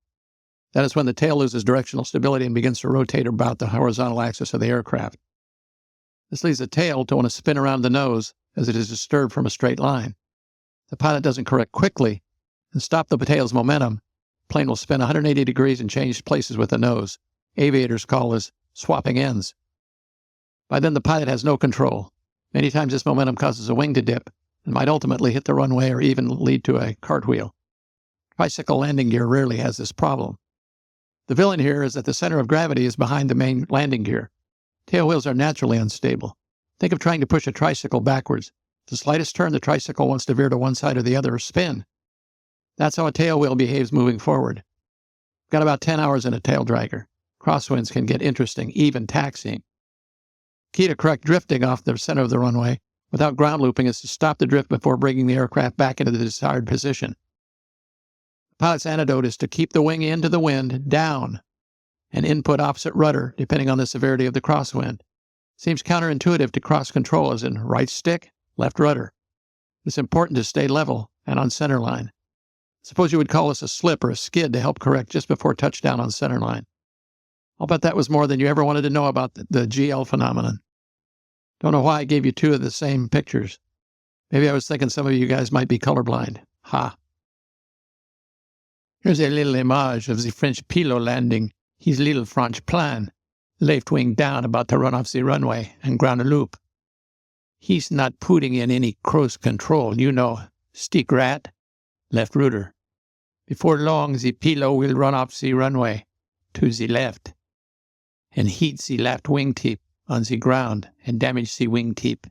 that is when the tail loses directional stability and begins to rotate about the horizontal axis of the aircraft. This leads the tail to want to spin around the nose as it is disturbed from a straight line. If the pilot doesn't correct quickly and stop the tail's momentum, the plane will spin 180 degrees and change places with the nose. Aviators call this swapping ends. By then, the pilot has no control. Many times this momentum causes a wing to dip and might ultimately hit the runway or even lead to a cartwheel. Tricycle landing gear rarely has this problem. The villain here is that the center of gravity is behind the main landing gear. Tail wheels are naturally unstable. Think of trying to push a tricycle backwards. The slightest turn, the tricycle wants to veer to one side or the other or spin. That's how a tail wheel behaves moving forward. We've got about 10 hours in a tail dragger. Crosswinds can get interesting, even taxiing. Key to correct drifting off the center of the runway without ground looping is to stop the drift before bringing the aircraft back into the desired position. The pilot's antidote is to keep the wing into the wind, down, and input opposite rudder, depending on the severity of the crosswind. Seems counterintuitive to cross control as in right stick, left rudder. It's important to stay level and on center line. Suppose you would call this a slip or a skid to help correct just before touchdown on center line. I'll bet that was more than you ever wanted to know about the GL phenomenon. Don't know why I gave you two of the same pictures. Maybe I was thinking some of you guys might be colorblind. Ha! Here's a little image of the French pilot landing his little French plane, left wing down about to run off the runway and ground a loop. He's not putting in any cruise control, you know, stick rat, left rudder. Before long, the pilot will run off the runway to the left and hit the left wingtip on the ground and damage the wingtip.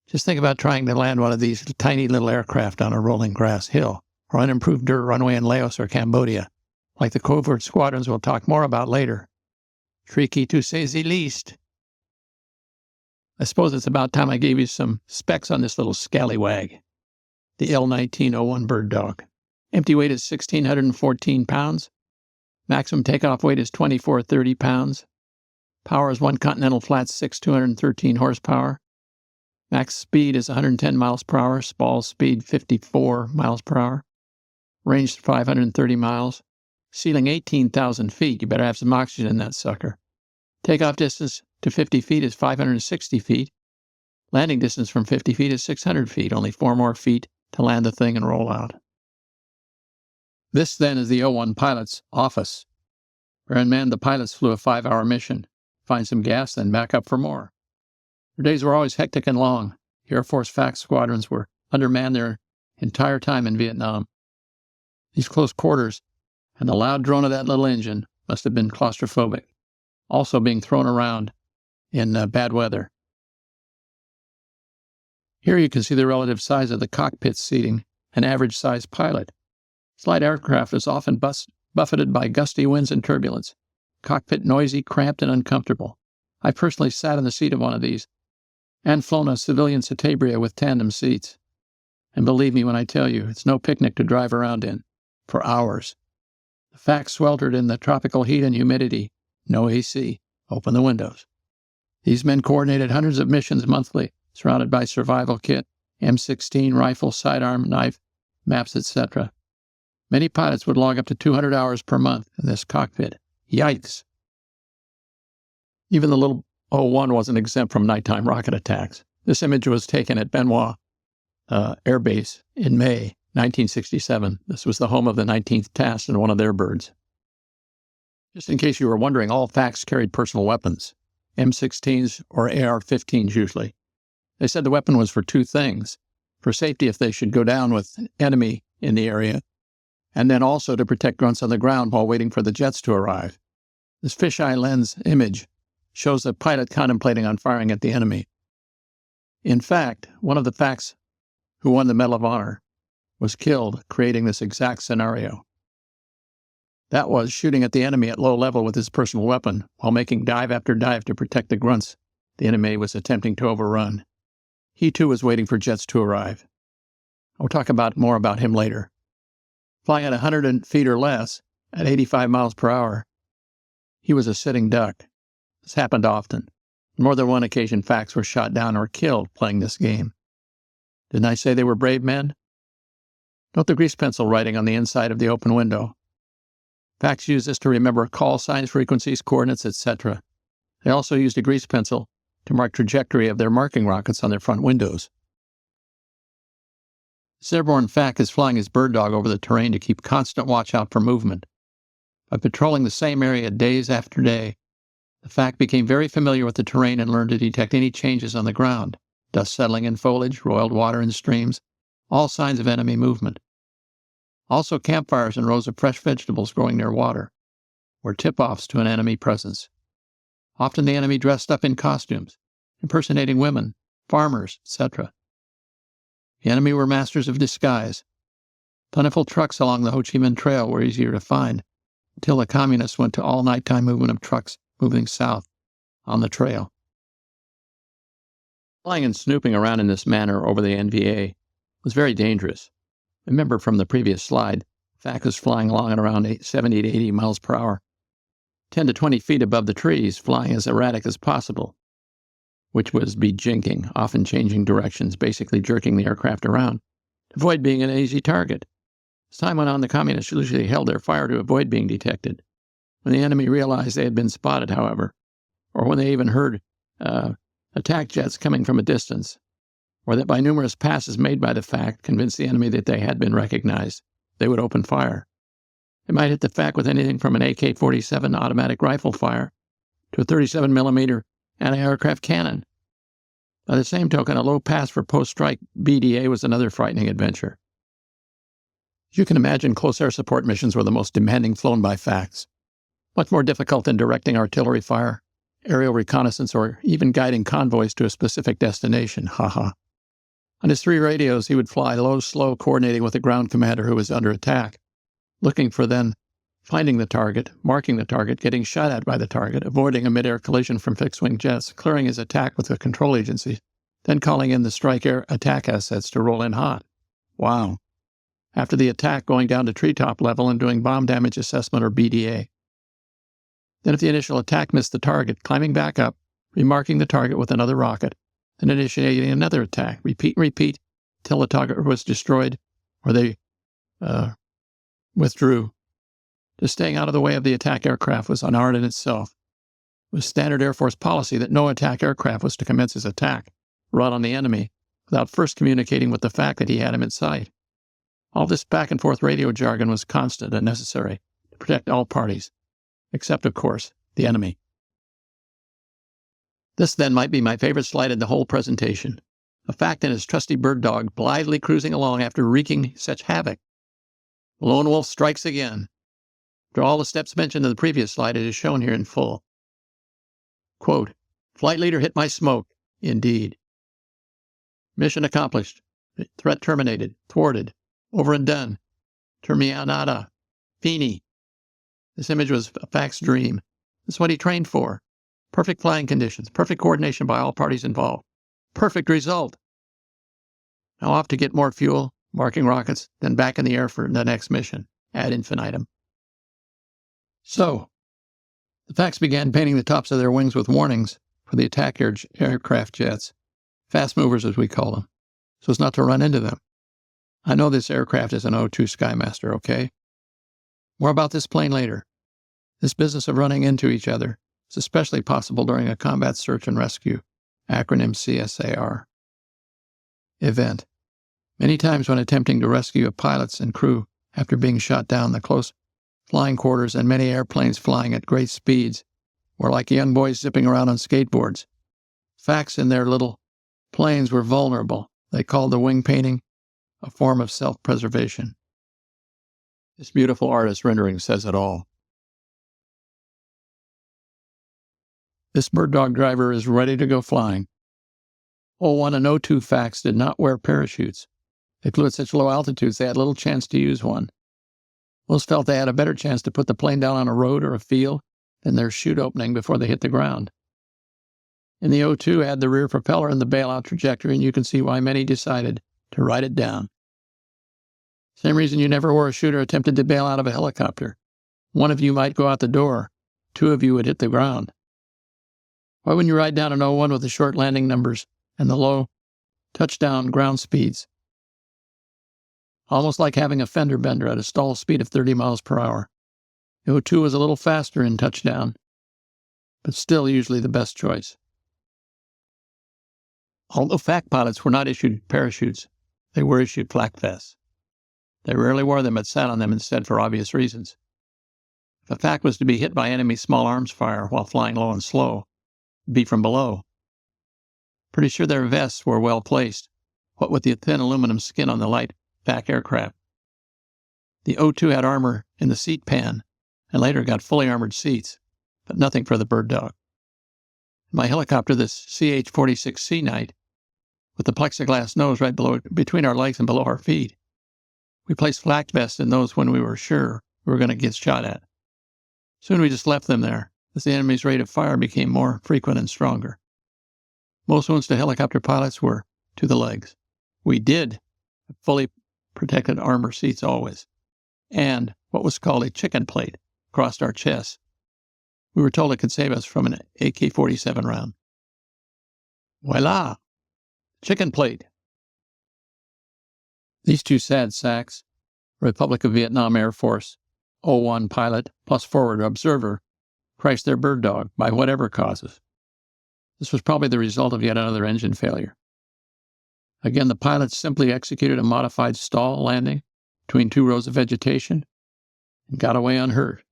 Just think about trying to land one of these tiny little aircraft on a rolling grass hill or unimproved dirt runway in Laos or Cambodia, like the covert squadrons we'll talk more about later. Tricky to say the least. I suppose it's about time I gave you some specs on this little scallywag, the L-19 O-1 Bird Dog. Empty weight is 1,614 pounds. Maximum takeoff weight is 2,430 pounds. Power is one Continental Flat 6, 213 horsepower. Max speed is 110 miles per hour. Spall speed 54 miles per hour. Range 530 miles. Ceiling 18,000 feet. You better have some oxygen in that sucker. Takeoff distance to 50 feet is 560 feet. Landing distance from 50 feet is 600 feet. Only 4 more feet to land the thing and roll out. This, then, is the O-1 pilot's office. Wherein man, the pilots flew a 5-hour mission, find some gas, then back up for more. Their days were always hectic and long. Air Force FAC squadrons were undermanned their entire time in Vietnam. These close quarters and the loud drone of that little engine must have been claustrophobic, also being thrown around in bad weather. Here you can see the relative size of the cockpit seating an average-sized pilot. Light aircraft is often buffeted by gusty winds and turbulence. Cockpit noisy, cramped, and uncomfortable. I personally sat in the seat of one of these and flown a civilian Citabria with tandem seats. And believe me when I tell you, it's no picnic to drive around in for hours. The FAC sweltered in the tropical heat and humidity. No AC. Open the windows. These men coordinated hundreds of missions monthly, surrounded by survival kit, M16, rifle, sidearm, knife, maps, etc. Many pilots would log up to 200 hours per month in this cockpit. Yikes! Even the little O-1 wasn't exempt from nighttime rocket attacks. This image was taken at Benoit Air Base in May 1967. This was the home of the 19th Task and one of their birds. Just in case you were wondering, all FACs carried personal weapons, M16s or AR-15s usually. They said the weapon was for two things: for safety if they should go down with an enemy in the area, and then also to protect grunts on the ground while waiting for the jets to arrive. This fisheye lens image shows the pilot contemplating on firing at the enemy. In fact, one of the FACs who won the Medal of Honor was killed creating this exact scenario. That was shooting at the enemy at low level with his personal weapon while making dive after dive to protect the grunts the enemy was attempting to overrun. He too was waiting for jets to arrive. I'll talk more about him later. Flying at 100 feet or less, at 85 miles per hour, he was a sitting duck. This happened often. On more than one occasion, FACs were shot down or killed playing this game. Didn't I say they were brave men? Note the grease pencil writing on the inside of the open window. FACs used this to remember call signs, frequencies, coordinates, etc. They also used a grease pencil to mark trajectory of their marking rockets on their front windows. This airborne FAC is flying his bird dog over the terrain to keep constant watch out for movement. By patrolling the same area days after day, the FAC became very familiar with the terrain and learned to detect any changes on the ground, dust settling in foliage, roiled water in streams, all signs of enemy movement. Also campfires and rows of fresh vegetables growing near water were tip-offs to an enemy presence. Often the enemy dressed up in costumes, impersonating women, farmers, etc. The enemy were masters of disguise. Plentiful trucks along the Ho Chi Minh Trail were easier to find, until the communists went to all nighttime movement of trucks moving south on the trail. Flying and snooping around in this manner over the NVA was very dangerous. Remember from the previous slide, FAC was flying along at around 70 to 80 miles per hour, 10 to 20 feet above the trees, flying as erratic as possible, which was bejinking, often changing directions, basically jerking the aircraft around, to avoid being an easy target. As time went on, the communists usually held their fire to avoid being detected. When the enemy realized they had been spotted, however, or when they even heard attack jets coming from a distance, or that by numerous passes made by the FAC convinced the enemy that they had been recognized, they would open fire. They might hit the FAC with anything from an AK-47 automatic rifle fire to a 37mm anti-aircraft cannon. By the same token, a low pass for post-strike BDA was another frightening adventure. As you can imagine, close air support missions were the most demanding flown by FACs, much more difficult than directing artillery fire, aerial reconnaissance, or even guiding convoys to a specific destination. On his 3 radios, he would fly low, slow, coordinating with the ground commander who was under attack, looking for then finding the target, marking the target, getting shot at by the target, avoiding a mid-air collision from fixed-wing jets, clearing his attack with the control agency, then calling in the strike air attack assets to roll in hot. Wow. After the attack, going down to treetop level and doing bomb damage assessment or BDA. Then if the initial attack missed the target, climbing back up, remarking the target with another rocket, then initiating another attack, repeat and repeat, till the target was destroyed or they withdrew. Just staying out of the way of the attack aircraft was an art in itself. It was standard Air Force policy that no attack aircraft was to commence his attack, right on the enemy, without first communicating with the FAC that he had him in sight. All this back-and-forth radio jargon was constant and necessary to protect all parties, except, of course, the enemy. This, then, might be my favorite slide in the whole presentation. A FAC and his trusty bird dog blithely cruising along after wreaking such havoc. The lone wolf strikes again. After all the steps mentioned in the previous slide, it is shown here in full. Quote, "Flight leader hit my smoke." Indeed. Mission accomplished. Threat terminated. Thwarted. Over and done. Terminata. Fini. This image was a FAC's dream. This is what he trained for. Perfect flying conditions. Perfect coordination by all parties involved. Perfect result. Now off to get more fuel, marking rockets, then back in the air for the next mission, ad infinitum. So, the FACs began painting the tops of their wings with warnings for the attack aircraft jets, fast movers as we call them, so as not to run into them. I know this aircraft is an O-2 Skymaster, okay? More about this plane later. This business of running into each other is especially possible during a combat search and rescue, acronym CSAR, event. Many times when attempting to rescue pilots and crew after being shot down, the close flying quarters and many airplanes flying at great speeds were like young boys zipping around on skateboards. FACs in their little planes were vulnerable. They called the wing painting a form of self-preservation. This beautiful artist rendering says it all. This bird dog driver is ready to go flying. O-1 and O-2 FACs did not wear parachutes. They flew at such low altitudes they had little chance to use one. Most felt they had a better chance to put the plane down on a road or a field than their chute opening before they hit the ground. And the O-2 had the rear propeller in the bailout trajectory, and you can see why many decided to write it down. Same reason you never wore a chute or attempted to bail out of a helicopter. One of you might go out the door. Two of you would hit the ground. Why wouldn't you ride down an O-1 with the short landing numbers and the low touchdown ground speeds? Almost like having a fender bender at a stall speed of 30 miles per hour. The O-2 was a little faster in touchdown, but still usually the best choice. Although FAC pilots were not issued parachutes, they were issued flak vests. They rarely wore them but sat on them instead for obvious reasons. If a FAC was to be hit by enemy small arms fire while flying low and slow, it'd be from below. Pretty sure their vests were well placed, what with the thin aluminum skin on the light FAC aircraft. The O-2 had armor in the seat pan, and later got fully armored seats, but nothing for the Bird Dog. My helicopter, this CH-46C Knight, with the plexiglass nose right between our legs and below our feet. We placed flak vests in those when we were sure we were going to get shot at. Soon we just left them there, as the enemy's rate of fire became more frequent and stronger. Most wounds to helicopter pilots were to the legs. We did have fully protected armor seats always, and what was called a chicken plate across our chests. We were told it could save us from an AK-47 round. Voila! Chicken plate. These two sad sacks, Republic of Vietnam Air Force, O-1 pilot plus forward observer, crashed their Bird Dog by whatever causes. This was probably the result of yet another engine failure. Again, the pilots simply executed a modified stall landing between two rows of vegetation and got away unhurt,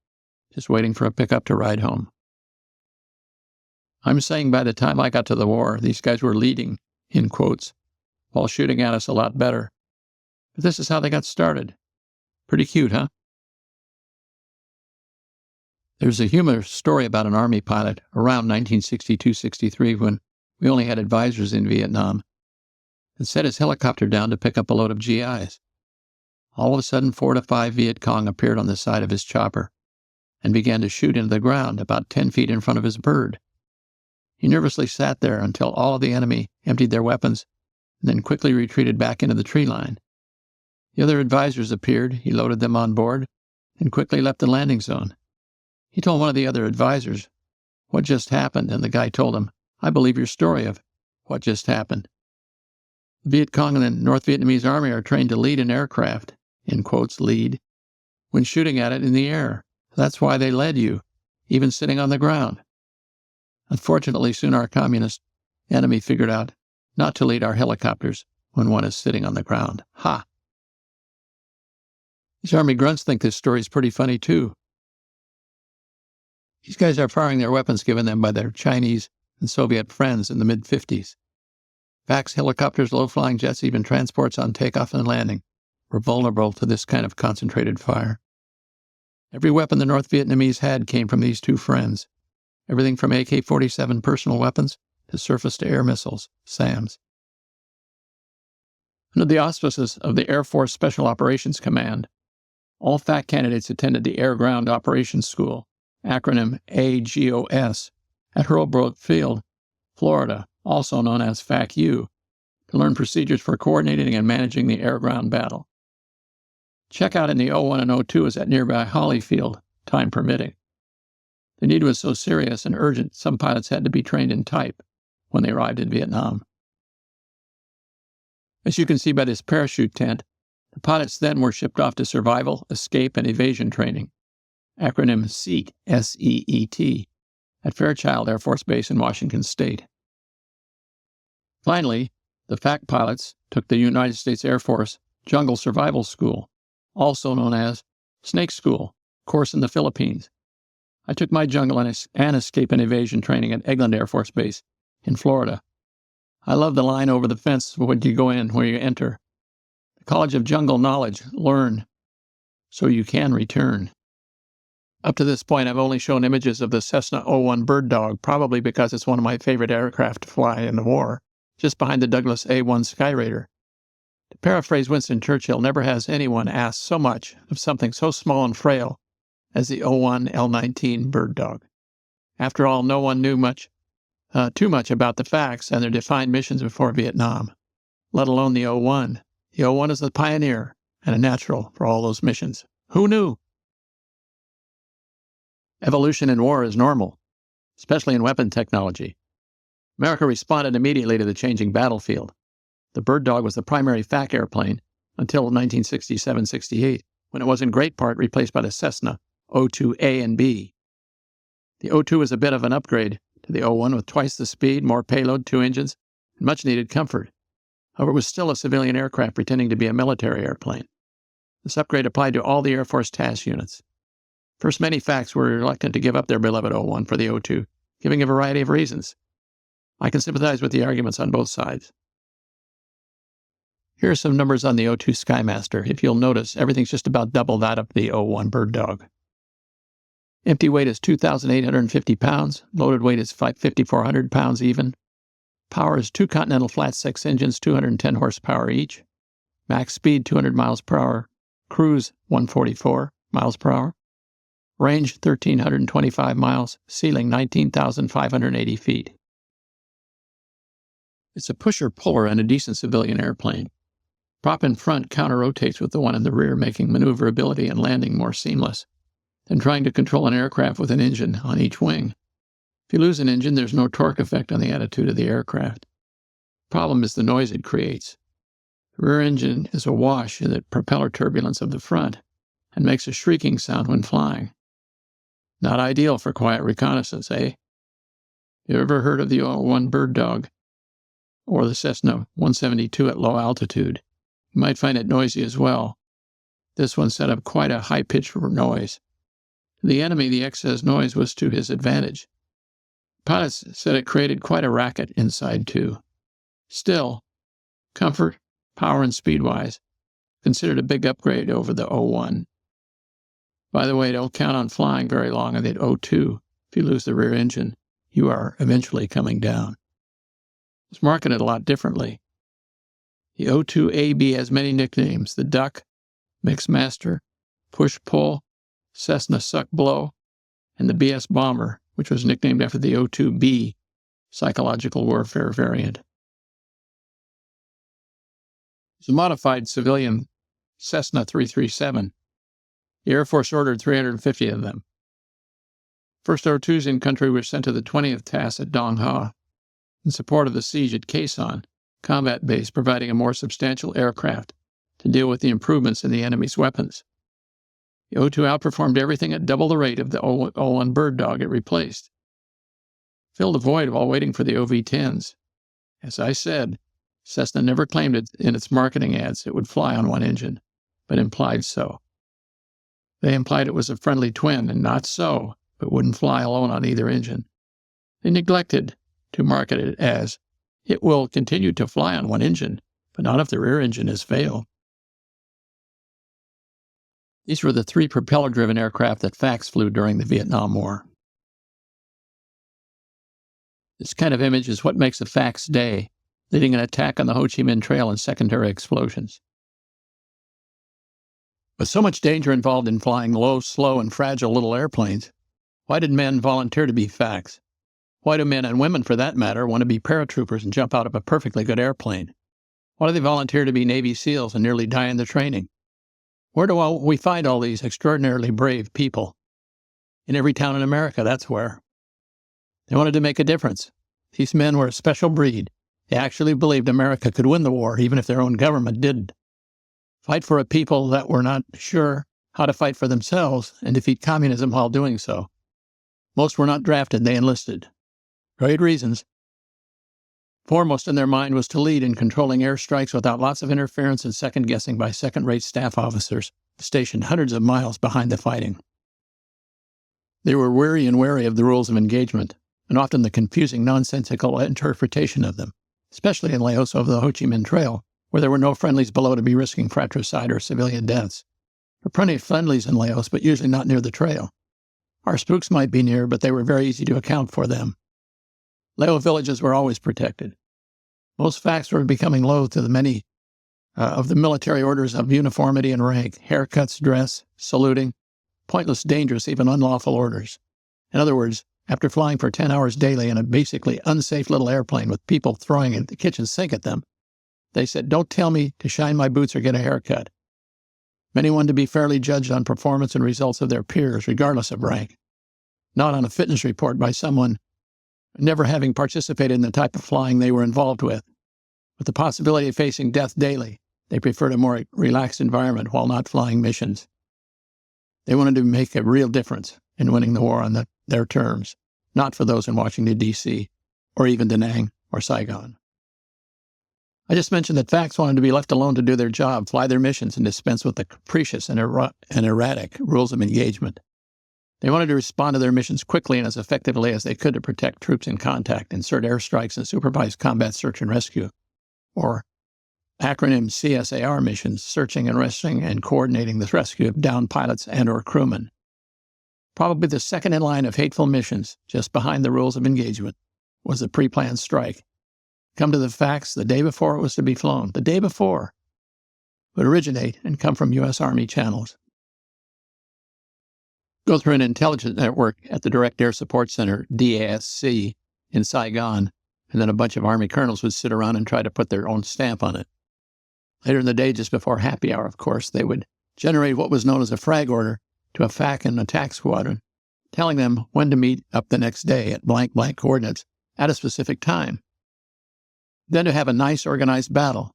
just waiting for a pickup to ride home. I'm saying by the time I got to the war, these guys were leading, in quotes, while shooting at us a lot better. But this is how they got started. Pretty cute, huh? There's a humorous story about an Army pilot around 1962-63 when we only had advisors in Vietnam that set his helicopter down to pick up a load of GIs. All of a sudden, 4 to 5 Viet Cong appeared on the side of his chopper and began to shoot into the ground about 10 feet in front of his bird. He nervously sat there until all of the enemy emptied their weapons and then quickly retreated back into the tree line. The other advisors appeared, he loaded them on board, and quickly left the landing zone. He told one of the other advisors what just happened, and the guy told him, "I believe your story of what just happened." The Viet Cong and the North Vietnamese Army are trained to lead an aircraft, in quotes, lead, when shooting at it in the air. That's why they led you, even sitting on the ground. Unfortunately, soon our communist enemy figured out not to lead our helicopters when one is sitting on the ground. Ha! These Army grunts think this story is pretty funny, too. These guys are firing their weapons given them by their Chinese and Soviet friends in the mid-50s. FACs, helicopters, low-flying jets, even transports on takeoff and landing were vulnerable to this kind of concentrated fire. Every weapon the North Vietnamese had came from these two friends. Everything from AK-47 personal weapons to surface-to-air missiles, SAMs. Under the auspices of the Air Force Special Operations Command, all FAC candidates attended the Air Ground Operations School, acronym AGOS, at Hurlbrook Field, Florida, also known as FAC-U, to learn procedures for coordinating and managing the air-ground battle. Checkout in the O-1 and O-2 was at nearby Holly Field, time permitting. The need was so serious and urgent, some pilots had to be trained in type when they arrived in Vietnam. As you can see by this parachute tent, the pilots then were shipped off to survival, escape, and evasion training, acronym SEET, S-E-E-T, at Fairchild Air Force Base in Washington State. Finally, the FAC pilots took the United States Air Force Jungle Survival School, also known as Snake School, course in the Philippines. I took my jungle and escape and evasion training at Eglin Air Force Base in Florida. I love the line over the fence when you go in, where you enter. The College of Jungle Knowledge, learn so you can return. Up to this point, I've only shown images of the Cessna O-1 Bird Dog, probably because it's one of my favorite aircraft to fly in the war, just behind the Douglas A-1 Skyraider. To paraphrase Winston Churchill, never has anyone asked so much of something so small and frail as the O-1 L-19 Bird Dog. After all, no one knew much too much about the facts and their defined missions before Vietnam, let alone the O-1. The O-1 is the pioneer and a natural for all those missions. Who knew? Evolution in war is normal, especially in weapon technology. America responded immediately to the changing battlefield. The Bird Dog was the primary FAC airplane until 1967-68, when it was in great part replaced by the Cessna O-2A and B. The O-2 was a bit of an upgrade to the O-1 with twice the speed, more payload, 2 engines, and much-needed comfort. However, it was still a civilian aircraft pretending to be a military airplane. This upgrade applied to all the Air Force task units. First, many FACs were reluctant to give up their beloved O-1 for the O-2, giving a variety of reasons. I can sympathize with the arguments on both sides. Here are some numbers on the O-2 Skymaster. If you'll notice, everything's just about double that of the O-1 Bird Dog. Empty weight is 2,850 pounds. Loaded weight is 5,400 pounds even. Power is 2 Continental Flat 6 engines, 210 horsepower each. Max speed 200 miles per hour. Cruise 144 miles per hour. Range 1,325 miles. Ceiling 19,580 feet. It's a pusher-puller and a decent civilian airplane. Prop in front counter-rotates with the one in the rear, making maneuverability and landing more seamless than trying to control an aircraft with an engine on each wing. If you lose an engine, there's no torque effect on the attitude of the aircraft. The problem is the noise it creates. The rear engine is awash in the propeller turbulence of the front and makes a shrieking sound when flying. Not ideal for quiet reconnaissance, eh? You ever heard of the O-1 Bird Dog or the Cessna 172 at low altitude? You might find it noisy as well. This one set up quite a high-pitched noise. To the enemy, the excess noise was to his advantage. Pilots said it created quite a racket inside, too. Still, comfort, power, and speed-wise, considered a big upgrade over the O-1. By the way, don't count on flying very long on the O-2. If you lose the rear engine, you are eventually coming down. It's marketed a lot differently. The O-2AB has many nicknames: the Duck, Mixmaster, Push-Pull, Cessna Suck-Blow, and the BS Bomber, which was nicknamed after the O-2B psychological warfare variant. It's a modified civilian Cessna 337. The Air Force ordered 350 of them. First O-2s in country were sent to the 20th task at Dong Ha in support of the siege at Khe Sanh combat base, providing a more substantial aircraft to deal with the improvements in the enemy's weapons. The O-2 outperformed everything at double the rate of the O-1 Bird Dog it replaced. Filled a void while waiting for the OV-10s. As I said, Cessna never claimed it in its marketing ads it would fly on one engine, but implied so. They implied it was a friendly twin, and not so, but wouldn't fly alone on either engine. They neglected to market it as, it will continue to fly on one engine, but not if the rear engine has failed. These were the 3 propeller-driven aircraft that FACs flew during the Vietnam War. This kind of image is what makes a FAC's day, leading an attack on the Ho Chi Minh Trail and secondary explosions. With so much danger involved in flying low, slow, and fragile little airplanes, why did men volunteer to be FACs? Why do men and women, for that matter, want to be paratroopers and jump out of a perfectly good airplane? Why do they volunteer to be Navy SEALs and nearly die in the training? Where do we find all these extraordinarily brave people? In every town in America, that's where. They wanted to make a difference. These men were a special breed. They actually believed America could win the war, even if their own government didn't. Fight for a people that were not sure how to fight for themselves and defeat communism while doing so. Most were not drafted, they enlisted. Great reasons. Foremost in their mind was to lead in controlling airstrikes without lots of interference and second-guessing by second-rate staff officers stationed hundreds of miles behind the fighting. They were weary and wary of the rules of engagement, and often the confusing, nonsensical interpretation of them, especially in Laos over the Ho Chi Minh Trail, where there were no friendlies below to be risking fratricide or civilian deaths. There were plenty of friendlies in Laos, but usually not near the trail. Our spooks might be near, but they were very easy to account for them. Lao villages were always protected. Most FACs were becoming loath to the many of the military orders of uniformity and rank, haircuts, dress, saluting, pointless, dangerous, even unlawful orders. In other words, After flying for 10 hours daily in a basically unsafe little airplane with people throwing the kitchen sink at them, they said, "Don't tell me to shine my boots or get a haircut." Many wanted to be fairly judged on performance and results of their peers, regardless of rank, not on a fitness report by someone never having participated in the type of flying they were involved with. With the possibility of facing death daily, they preferred a more relaxed environment while not flying missions. They wanted to make a real difference in winning the war on their terms, not for those in Washington, D.C., or even Da Nang or Saigon. I just mentioned that FACs wanted to be left alone to do their job, fly their missions, and dispense with the capricious and erratic rules of engagement. They wanted to respond to their missions quickly and as effectively as they could to protect troops in contact, insert airstrikes, and supervise combat search and rescue, or acronym CSAR missions, searching and rescuing and coordinating the rescue of downed pilots and or crewmen. Probably the second in line of hateful missions, just behind the rules of engagement, was the pre-planned strike. Come to the facts, the day before it was to be flown, the day before, would originate and come from U.S. Army channels. Go through an intelligence network at the Direct Air Support Center, DASC, in Saigon, and then a bunch of Army colonels would sit around and try to put their own stamp on it. Later in the day, just before happy hour, of course, they would generate what was known as a frag order to a FAC and attack squadron, telling them when to meet up the next day at blank coordinates at a specific time. Then to have a nice organized battle.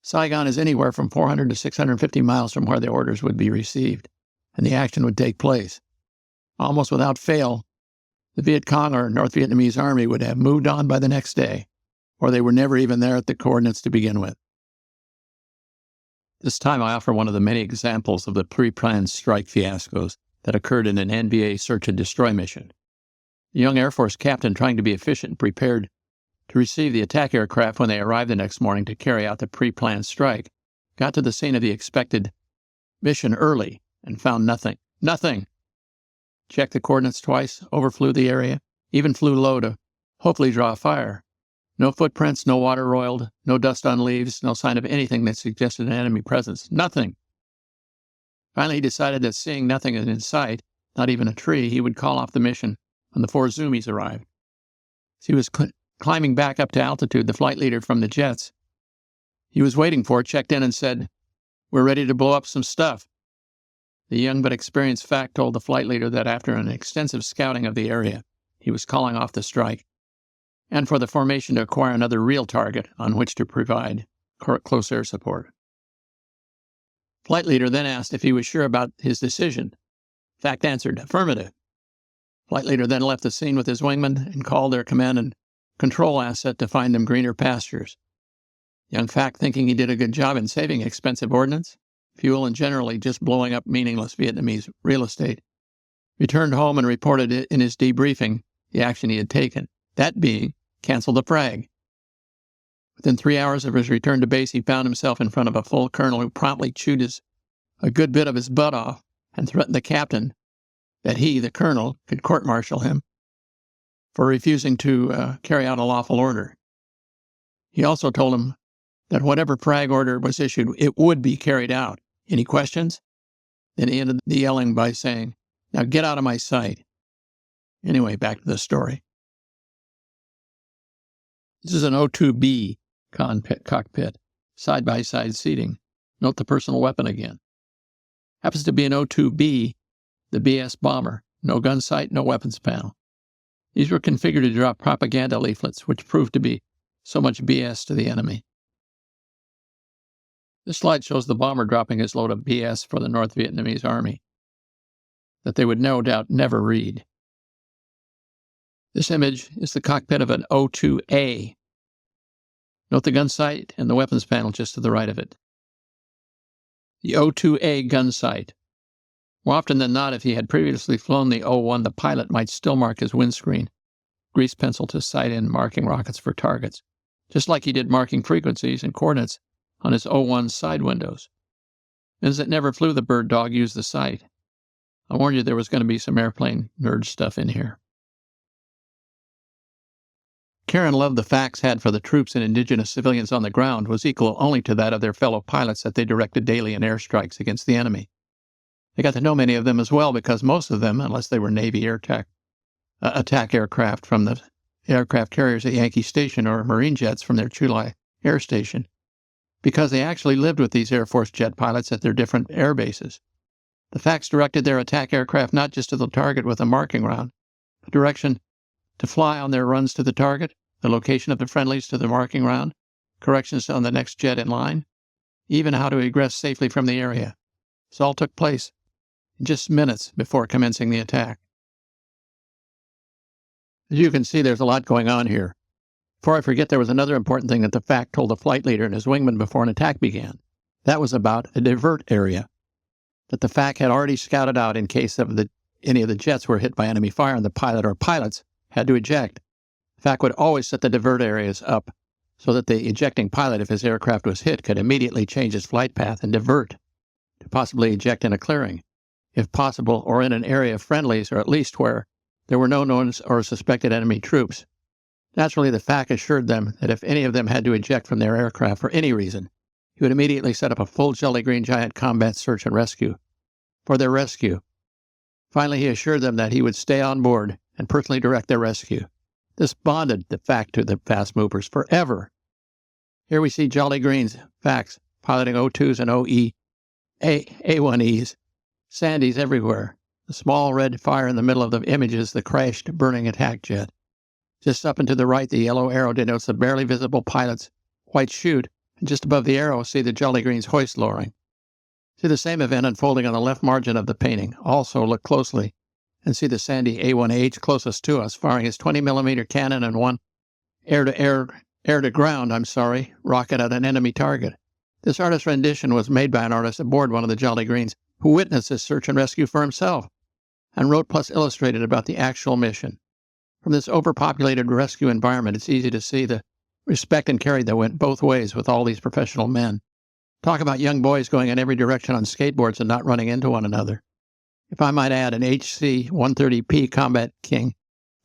Saigon is anywhere from 400 to 650 miles from where the orders would be received, and the action would take place. Almost without fail, the Viet Cong or North Vietnamese Army would have moved on by the next day, or they were never even there at the coordinates to begin with. This time I offer one of the many examples of the pre-planned strike fiascos that occurred in an NVA search and destroy mission. A young Air Force captain trying to be efficient and prepared to receive the attack aircraft when they arrived the next morning to carry out the pre-planned strike got to the scene of the expected mission early and found nothing. Nothing! Checked the coordinates twice, overflew the area, even flew low to hopefully draw a fire. No footprints, no water roiled, no dust on leaves, no sign of anything that suggested an enemy presence. Nothing! Finally, he decided that seeing nothing in sight, not even a tree, he would call off the mission when the 4 Zoomies arrived. As he was climbing back up to altitude, the flight leader from the jets he was waiting for checked in and said, "We're ready to blow up some stuff." The young but experienced FAC told the flight leader that after an extensive scouting of the area, he was calling off the strike, and for the formation to acquire another real target on which to provide close air support. Flight leader then asked if he was sure about his decision. FAC answered, "Affirmative." Flight leader then left the scene with his wingman and called their command and control asset to find them greener pastures. Young FAC, thinking he did a good job in saving expensive ordnance, fuel, and generally just blowing up meaningless Vietnamese real estate, returned home and reported in his debriefing the action he had taken, that being, cancel the frag. Within 3 hours of his return to base, he found himself in front of a full colonel who promptly chewed a good bit of his butt off and threatened the captain that he, the colonel, could court-martial him for refusing to carry out a lawful order. He also told him that whatever frag order was issued, it would be carried out. Any questions? Then he ended the yelling by saying, "Now get out of my sight." Anyway, back to the story. This is an O-2B cockpit, side-by-side seating. Note the personal weapon again. Happens to be an O-2B, the BS bomber. No gun sight, no weapons panel. These were configured to drop propaganda leaflets, which proved to be so much BS to the enemy. This slide shows the bomber dropping his load of BS for the North Vietnamese Army that they would no doubt never read. This image is the cockpit of an O-2A. Note the gun sight and the weapons panel just to the right of it. The O-2A gun sight. More often than not, if he had previously flown the O-1, the pilot might still mark his windscreen, grease pencil to sight in, marking rockets for targets, just like he did marking frequencies and coordinates on his O-1 side windows. As it never flew the Bird Dog used the sight. I warned you there was going to be some airplane nerd stuff in here. Care and love the FACs had for the troops and indigenous civilians on the ground was equal only to that of their fellow pilots that they directed daily in airstrikes against the enemy. They got to know many of them as well because most of them, unless they were Navy air attack aircraft from the aircraft carriers at Yankee Station or Marine jets from their Chulai Air Station, because they actually lived with these Air Force jet pilots at their different air bases. The FACs directed their attack aircraft not just to the target with a marking round, but direction to fly on their runs to the target, the location of the friendlies to the marking round, corrections on the next jet in line, even how to egress safely from the area. This all took place in just minutes before commencing the attack. As you can see, there's a lot going on here. Before I forget, there was another important thing that the FAC told the flight leader and his wingman before an attack began. That was about a divert area that the FAC had already scouted out in case of any of the jets were hit by enemy fire and the pilot or pilots had to eject. The FAC would always set the divert areas up so that the ejecting pilot, if his aircraft was hit, could immediately change his flight path and divert to possibly eject in a clearing, if possible, or in an area of friendlies, or at least where there were no known or suspected enemy troops. Naturally, the FAC assured them that if any of them had to eject from their aircraft for any reason, he would immediately set up a full Jolly Green Giant combat search and rescue for their rescue. Finally, he assured them that he would stay on board and personally direct their rescue. This bonded the FAC to the fast movers forever. Here we see Jolly Greens, FACs, piloting O-2s and A-1Es, Sandies everywhere. The small red fire in the middle of the image is the crashed, burning attack jet. Just up and to the right, the yellow arrow denotes the barely visible pilot's white chute, and just above the arrow, see the Jolly Green's hoist lowering. See the same event unfolding on the left margin of the painting. Also, look closely and see the Sandy A-1H closest to us, firing his 20mm cannon and one air-to-ground rocket at an enemy target. This artist's rendition was made by an artist aboard one of the Jolly Greens who witnessed this search and rescue for himself and wrote plus illustrated about the actual mission. From this overpopulated rescue environment, it's easy to see the respect and care that went both ways with all these professional men. Talk about young boys going in every direction on skateboards and not running into one another. If I might add, an HC-130P Combat King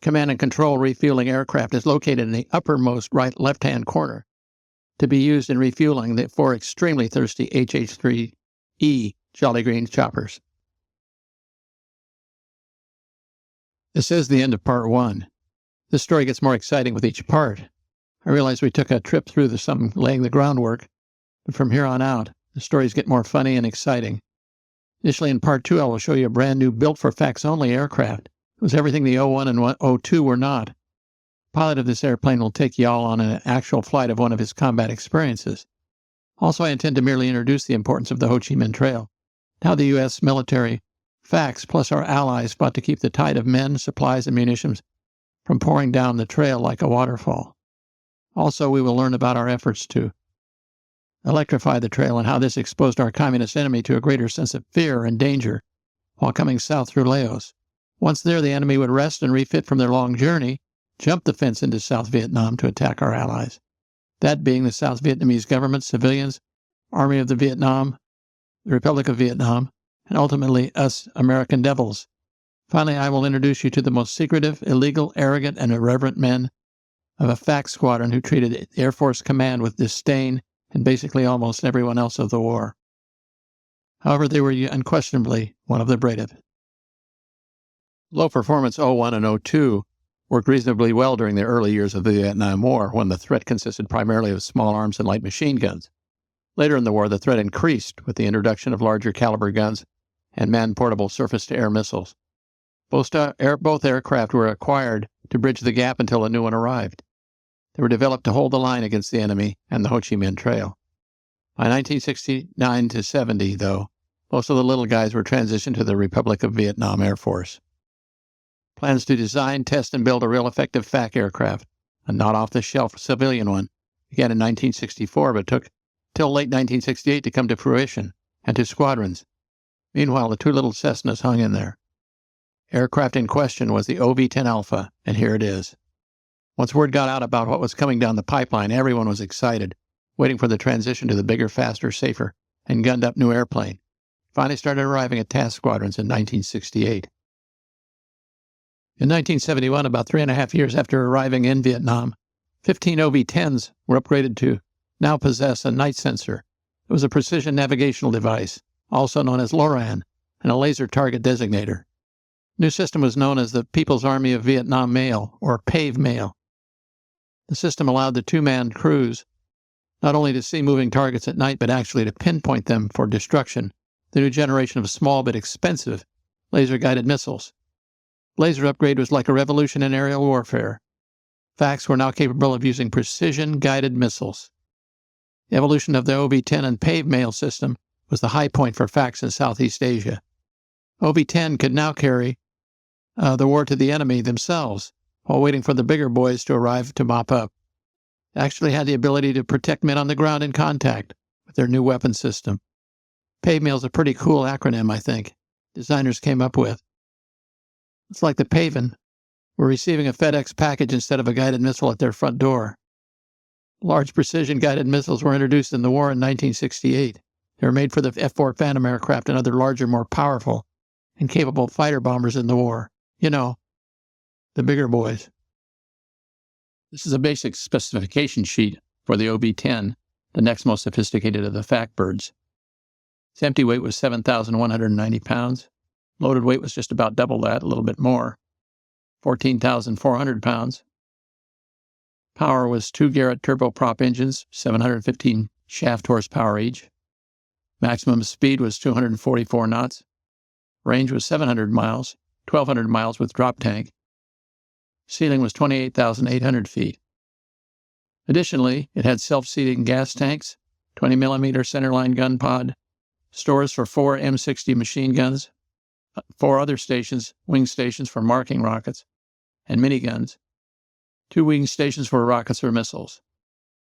command and control refueling aircraft is located in the uppermost right left-hand corner to be used in refueling the four extremely thirsty HH-3E Jolly Green choppers. This is the end of part one. This story gets more exciting with each part. I realize we took a trip through some laying the groundwork, but from here on out, the stories get more funny and exciting. Initially in part two, I will show you a brand new built-for-FACs-only aircraft. It was everything the O-1 and O-2 were not. The pilot of this airplane will take you all on an actual flight of one of his combat experiences. Also, I intend to merely introduce the importance of the Ho Chi Minh Trail, how the U.S. military FACs plus our allies fought to keep the tide of men, supplies, and munitions from pouring down the trail like a waterfall. Also, we will learn about our efforts to electrify the trail and how this exposed our communist enemy to a greater sense of fear and danger while coming south through Laos. Once there, the enemy would rest and refit from their long journey, jump the fence into South Vietnam to attack our allies. That being the South Vietnamese government, civilians, Army of the Vietnam, the Republic of Vietnam, and ultimately us American devils. Finally, I will introduce you to the most secretive, illegal, arrogant, and irreverent men of a FAC squadron who treated Air Force Command with disdain and basically almost everyone else of the war. However, they were unquestionably one of the bravest. Low-performance O-1 and O-2 worked reasonably well during the early years of the Vietnam War, when the threat consisted primarily of small arms and light machine guns. Later in the war, the threat increased with the introduction of larger caliber guns and man-portable surface-to-air missiles. Both aircraft were acquired to bridge the gap until a new one arrived. They were developed to hold the line against the enemy and the Ho Chi Minh Trail. By 1969 to 70, though, most of the little guys were transitioned to the Republic of Vietnam Air Force. Plans to design, test, and build a real effective FAC aircraft, a not-off-the-shelf civilian one, began in 1964 but took till late 1968 to come to fruition and to squadrons. Meanwhile, the two little Cessnas hung in there. Aircraft in question was the OV-10 Alpha, and here it is. Once word got out about what was coming down the pipeline, everyone was excited, waiting for the transition to the bigger, faster, safer, and gunned-up new airplane. Finally started arriving at task squadrons in 1968. In 1971, about 3.5 years after arriving in Vietnam, 15 OV-10s were upgraded to now possess a night sensor. It was a precision navigational device, also known as LORAN, and a laser target designator. The new system was known as the People's Army of Vietnam Mail, or PAVE Mail. The system allowed the two-man crews not only to see moving targets at night, but actually to pinpoint them for destruction. The new generation of small but expensive laser-guided missiles. Laser upgrade was like a revolution in aerial warfare. FACs were now capable of using precision-guided missiles. The evolution of the OV-10 and PAVE mail system was the high point for FACs in Southeast Asia. OV-10 could now carry the war to the enemy themselves while waiting for the bigger boys to arrive to mop up. They actually had the ability to protect men on the ground in contact with their new weapon system. PAVE mail is a pretty cool acronym, I think, designers came up with. It's like the Paven were receiving a FedEx package instead of a guided missile at their front door. Large precision-guided missiles were introduced in the war in 1968. They were made for the F-4 Phantom aircraft and other larger, more powerful and capable fighter bombers in the war. You know, the bigger boys. This is a basic specification sheet for the OV-10, the next most sophisticated of the FAC birds. Its empty weight was 7,190 pounds. Loaded weight was just about double that, a little bit more, 14,400 pounds. Power was 2 Garrett turboprop engines, 715 shaft horsepower each. Maximum speed was 244 knots. Range was 700 miles, 1,200 miles with drop tank. Ceiling was 28,800 feet. Additionally, it had self-seating gas tanks, 20mm centerline gun pod, stores for 4 M60 machine guns, 4 other stations, wing stations for marking rockets, and miniguns, 2 wing stations for rockets or missiles.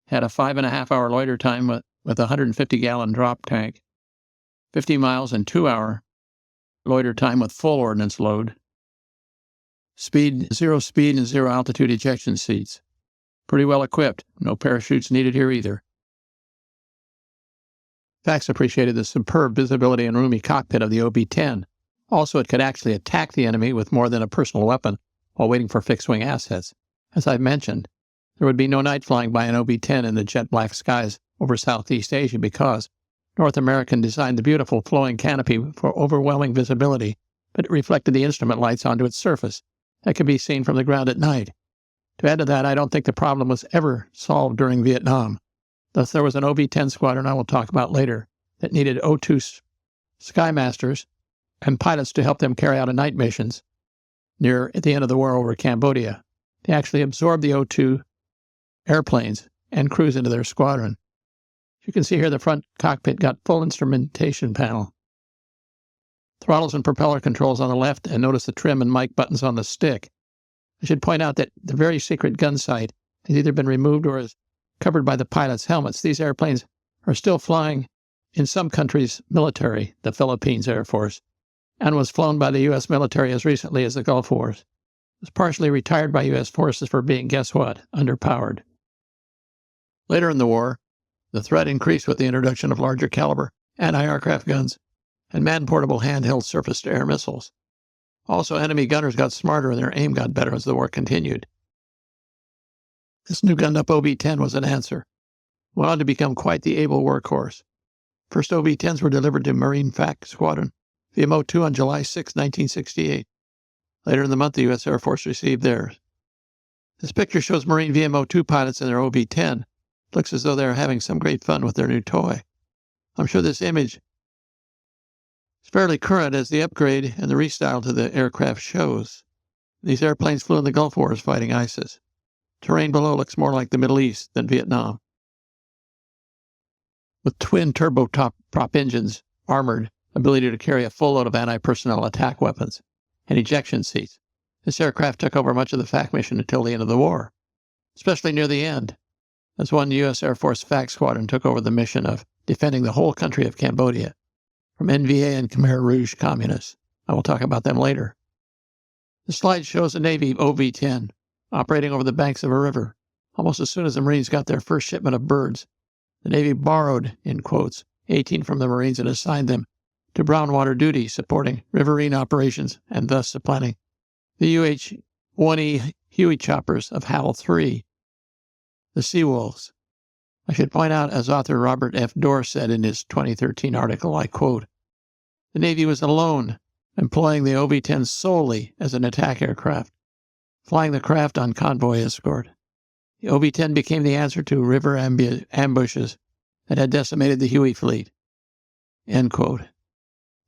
Had a 5.5-hour loiter time with a 150-gallon drop tank, 50 miles and 2-hour loiter time with full ordnance load. Zero speed and zero altitude ejection seats. Pretty well equipped. No parachutes needed here either. FACs appreciated the superb visibility and roomy cockpit of the OV-10. Also, it could actually attack the enemy with more than a personal weapon while waiting for fixed-wing assets. As I've mentioned, there would be no night flying by an OV-10 in the jet-black skies over Southeast Asia because North American designed the beautiful flowing canopy for overwhelming visibility, but it reflected the instrument lights onto its surface that could be seen from the ground at night. To add to that, I don't think the problem was ever solved during Vietnam. Thus, there was an OV-10 squadron I will talk about later that needed O-2 Skymasters and pilots to help them carry out night missions near the end of the war over Cambodia. They actually absorbed the O-2 airplanes and crews into their squadron. As you can see here, the front cockpit got full instrumentation panel. Throttles and propeller controls on the left, and notice the trim and mic buttons on the stick. I should point out that the very secret gun sight has either been removed or is covered by the pilots' helmets. These airplanes are still flying in some countries' military, the Philippines Air Force, and was flown by the U.S. military as recently as the Gulf Wars. It was partially retired by U.S. forces for being, guess what, underpowered. Later in the war, the threat increased with the introduction of larger caliber anti-aircraft guns and man-portable handheld surface-to-air missiles. Also, enemy gunners got smarter and their aim got better as the war continued. This new gunned-up OV-10 was an answer. It went on to become quite the able workhorse. First OV-10s were delivered to Marine FAC Squadron via O-2 on July 6, 1968. Later in the month, the U.S. Air Force received theirs. This picture shows Marine VMO-2 pilots in their OV-10. It looks as though they are having some great fun with their new toy. I'm sure this image is fairly current as the upgrade and the restyle to the aircraft shows. These airplanes flew in the Gulf Wars fighting ISIS. Terrain below looks more like the Middle East than Vietnam. With twin turboprop engines, armored, ability to carry a full load of anti-personnel attack weapons, and ejection seats, this aircraft took over much of the FAC mission until the end of the war, especially near the end, as one U.S. Air Force FAC squadron took over the mission of defending the whole country of Cambodia from NVA and Khmer Rouge communists. I will talk about them later. The slide shows a Navy OV-10 operating over the banks of a river. Almost as soon as the Marines got their first shipment of birds, the Navy borrowed, in quotes, 18 from the Marines and assigned them to brown-water duty, supporting riverine operations and thus supplanting the UH-1E Huey choppers of HAL 3, the Seawolves. I should point out, as author Robert F. Dorr said in his 2013 article, I quote, "The Navy was alone employing the OV-10 solely as an attack aircraft, flying the craft on convoy escort. The OV-10 became the answer to river ambushes that had decimated the Huey fleet. End quote. At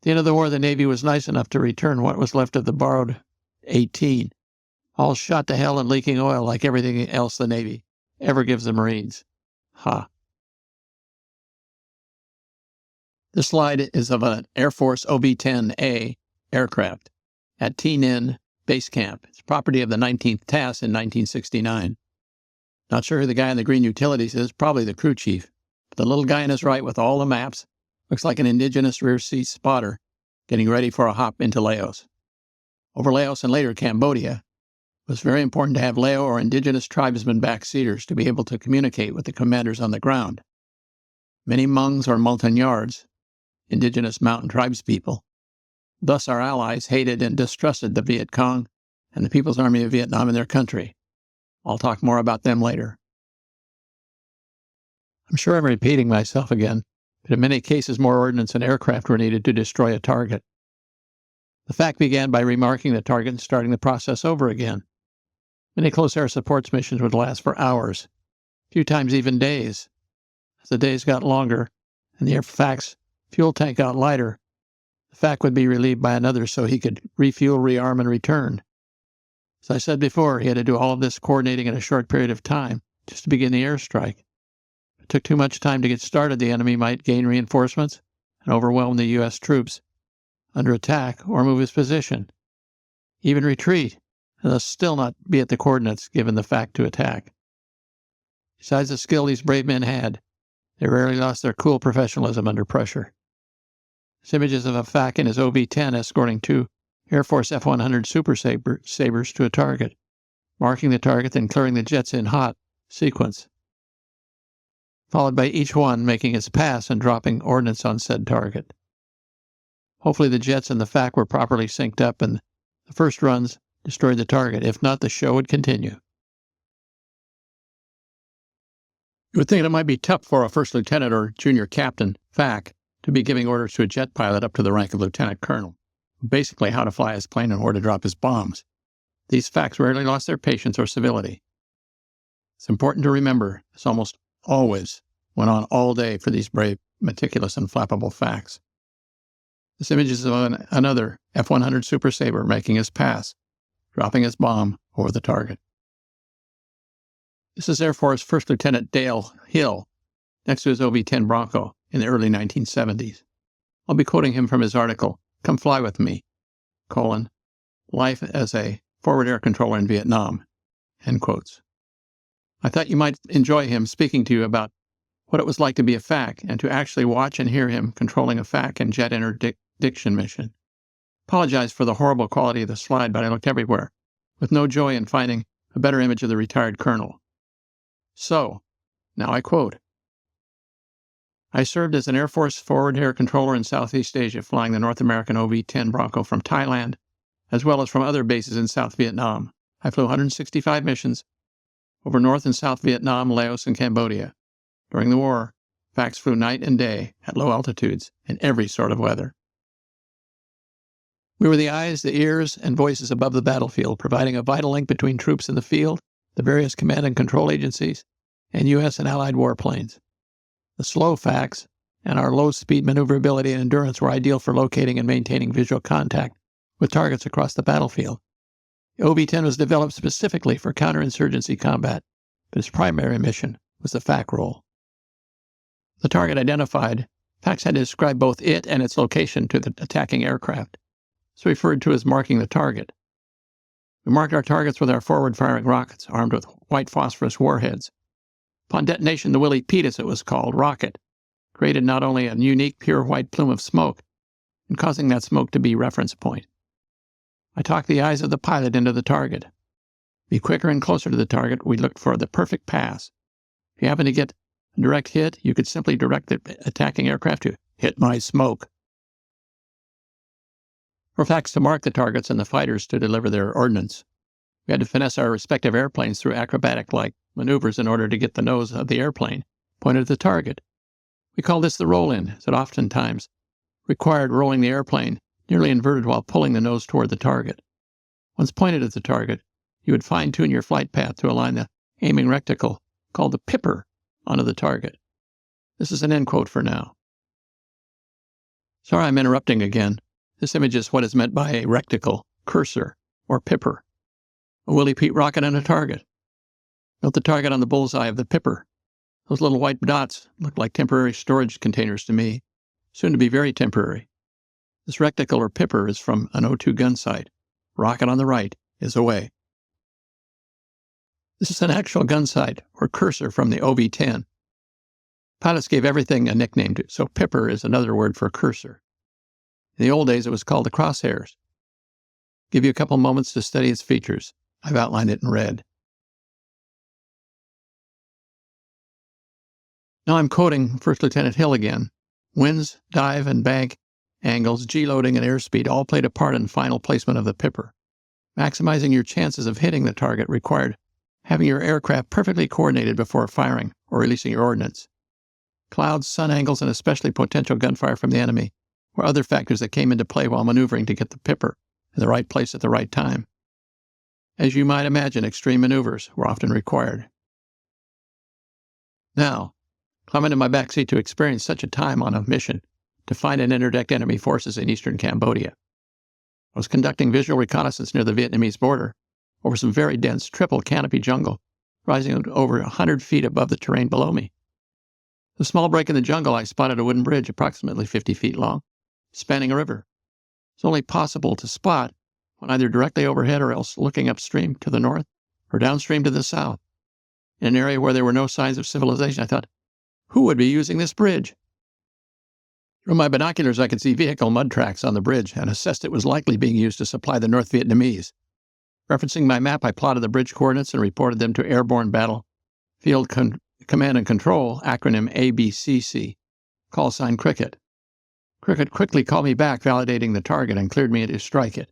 the end of the war, the Navy was nice enough to return what was left of the borrowed 18, all shot to hell and leaking oil like everything else the Navy ever gives the Marines. Ha. This slide is of an Air Force OV-10A aircraft at Tieng Base Camp. It's property of the 19th TAS in 1969. Not sure who the guy in the green utilities is, probably the crew chief. But the little guy on his right with all the maps looks like an indigenous rear seat spotter getting ready for a hop into Laos. Over Laos and later Cambodia, it was very important to have Lao or indigenous tribesmen backseaters to be able to communicate with the commanders on the ground. Many Hmongs or Montagnards, indigenous mountain tribespeople, thus our allies hated and distrusted the Viet Cong and the People's Army of Vietnam in their country. I'll talk more about them later. I'm sure I'm repeating myself again, but in many cases more ordnance and aircraft were needed to destroy a target. The FAC began by remarking the target and starting the process over again. Many close air supports missions would last for hours, a few times even days. As the days got longer and the FAC's fuel tank got lighter, the FAC would be relieved by another so he could refuel, rearm, and return. As I said before, he had to do all of this coordinating in a short period of time just to begin the airstrike. If it took too much time to get started, the enemy might gain reinforcements and overwhelm the U.S. troops under attack or move his position, even retreat, and thus still not be at the coordinates given the FAC to attack. Besides the skill these brave men had, they rarely lost their cool professionalism under pressure. This image is of a FAC in his OV-10 escorting two Air Force F-100 Super Sabres to a target, marking the target then clearing the jets in hot sequence, followed by each one making its pass and dropping ordnance on said target. Hopefully the jets and the FAC were properly synced up and the first runs destroyed the target. If not, the show would continue. You would think it might be tough for a first lieutenant or junior captain, FAC, to be giving orders to a jet pilot up to the rank of lieutenant colonel, basically how to fly his plane and where to drop his bombs. These FACs rarely lost their patience or civility. It's important to remember this almost always went on all day for these brave, meticulous, and flappable FACs. This image is of another F-100 Super Sabre making his pass, dropping his bomb over the target. This is Air Force First Lieutenant Dale Hill, next to his OV-10 Bronco in the early 1970s. I'll be quoting him from his article, Come Fly With Me, Life as a Forward Air Controller in Vietnam, end quotes. I thought you might enjoy him speaking to you about what it was like to be a FAC and to actually watch and hear him controlling a FAC and jet interdiction mission. Apologize for the horrible quality of the slide, but I looked everywhere, with no joy in finding a better image of the retired colonel. So, now I quote, I served as an Air Force Forward Air Controller in Southeast Asia, flying the North American OV-10 Bronco from Thailand, as well as from other bases in South Vietnam. I flew 165 missions over North and South Vietnam, Laos, and Cambodia. During the war, FACs flew night and day at low altitudes in every sort of weather. We were the eyes, the ears, and voices above the battlefield, providing a vital link between troops in the field, the various command and control agencies, and U.S. and Allied warplanes. The slow FACs and our low-speed maneuverability and endurance were ideal for locating and maintaining visual contact with targets across the battlefield. The OV-10 was developed specifically for counterinsurgency combat, but its primary mission was the FAC role. The target identified, FACs had to describe both it and its location to the attacking aircraft. It's referred to as marking the target. We marked our targets with our forward-firing rockets, armed with white phosphorus warheads. Upon detonation, the Willie Pete, as it was called, rocket, created not only a unique pure white plume of smoke, and causing that smoke to be reference point. I talked the eyes of the pilot into the target. Be quicker and closer to the target, we looked for the perfect pass. If you happen to get a direct hit, you could simply direct the attacking aircraft to hit my smoke. For FACs to mark the targets and the fighters to deliver their ordnance, we had to finesse our respective airplanes through acrobatic-like maneuvers in order to get the nose of the airplane pointed at the target. We call this the roll-in, as it oftentimes required rolling the airplane nearly inverted while pulling the nose toward the target. Once pointed at the target, you would fine-tune your flight path to align the aiming reticle, called the pipper, onto the target. This is an end quote for now. Sorry I'm interrupting again. This image is what is meant by a reticle, cursor, or pipper. A Willie Pete rocket and a target. Note the target on the bullseye of the pipper. Those little white dots look like temporary storage containers to me, soon to be very temporary. This reticle or pipper is from an O-2 gun sight. Rocket on the right is away. This is an actual gun sight, or cursor, from the OV-10. Pilots gave everything a nickname, so pipper is another word for cursor. In the old days, it was called the crosshairs. Give you a couple moments to study its features. I've outlined it in red. Now I'm quoting First Lieutenant Hill again. Winds, dive, and bank angles, G-loading, and airspeed all played a part in final placement of the pipper. Maximizing your chances of hitting the target required having your aircraft perfectly coordinated before firing or releasing your ordnance. Clouds, sun angles, and especially potential gunfire from the enemy were other factors that came into play while maneuvering to get the pipper in the right place at the right time. As you might imagine, extreme maneuvers were often required. Now, climb into my backseat to experience such a time on a mission to find and interdict enemy forces in eastern Cambodia. I was conducting visual reconnaissance near the Vietnamese border over some very dense triple canopy jungle, rising over 100 feet above the terrain below me. The small break in the jungle, I spotted a wooden bridge approximately 50 feet long, spanning a river. It's only possible to spot when either directly overhead or else looking upstream to the north or downstream to the south. In an area where there were no signs of civilization, I thought, who would be using this bridge? Through my binoculars, I could see vehicle mud tracks on the bridge and assessed it was likely being used to supply the North Vietnamese. Referencing my map, I plotted the bridge coordinates and reported them to Airborne Battle Field Command and Control, acronym ABCC, call sign Cricket. Cricket quickly called me back, validating the target, and cleared me to strike it.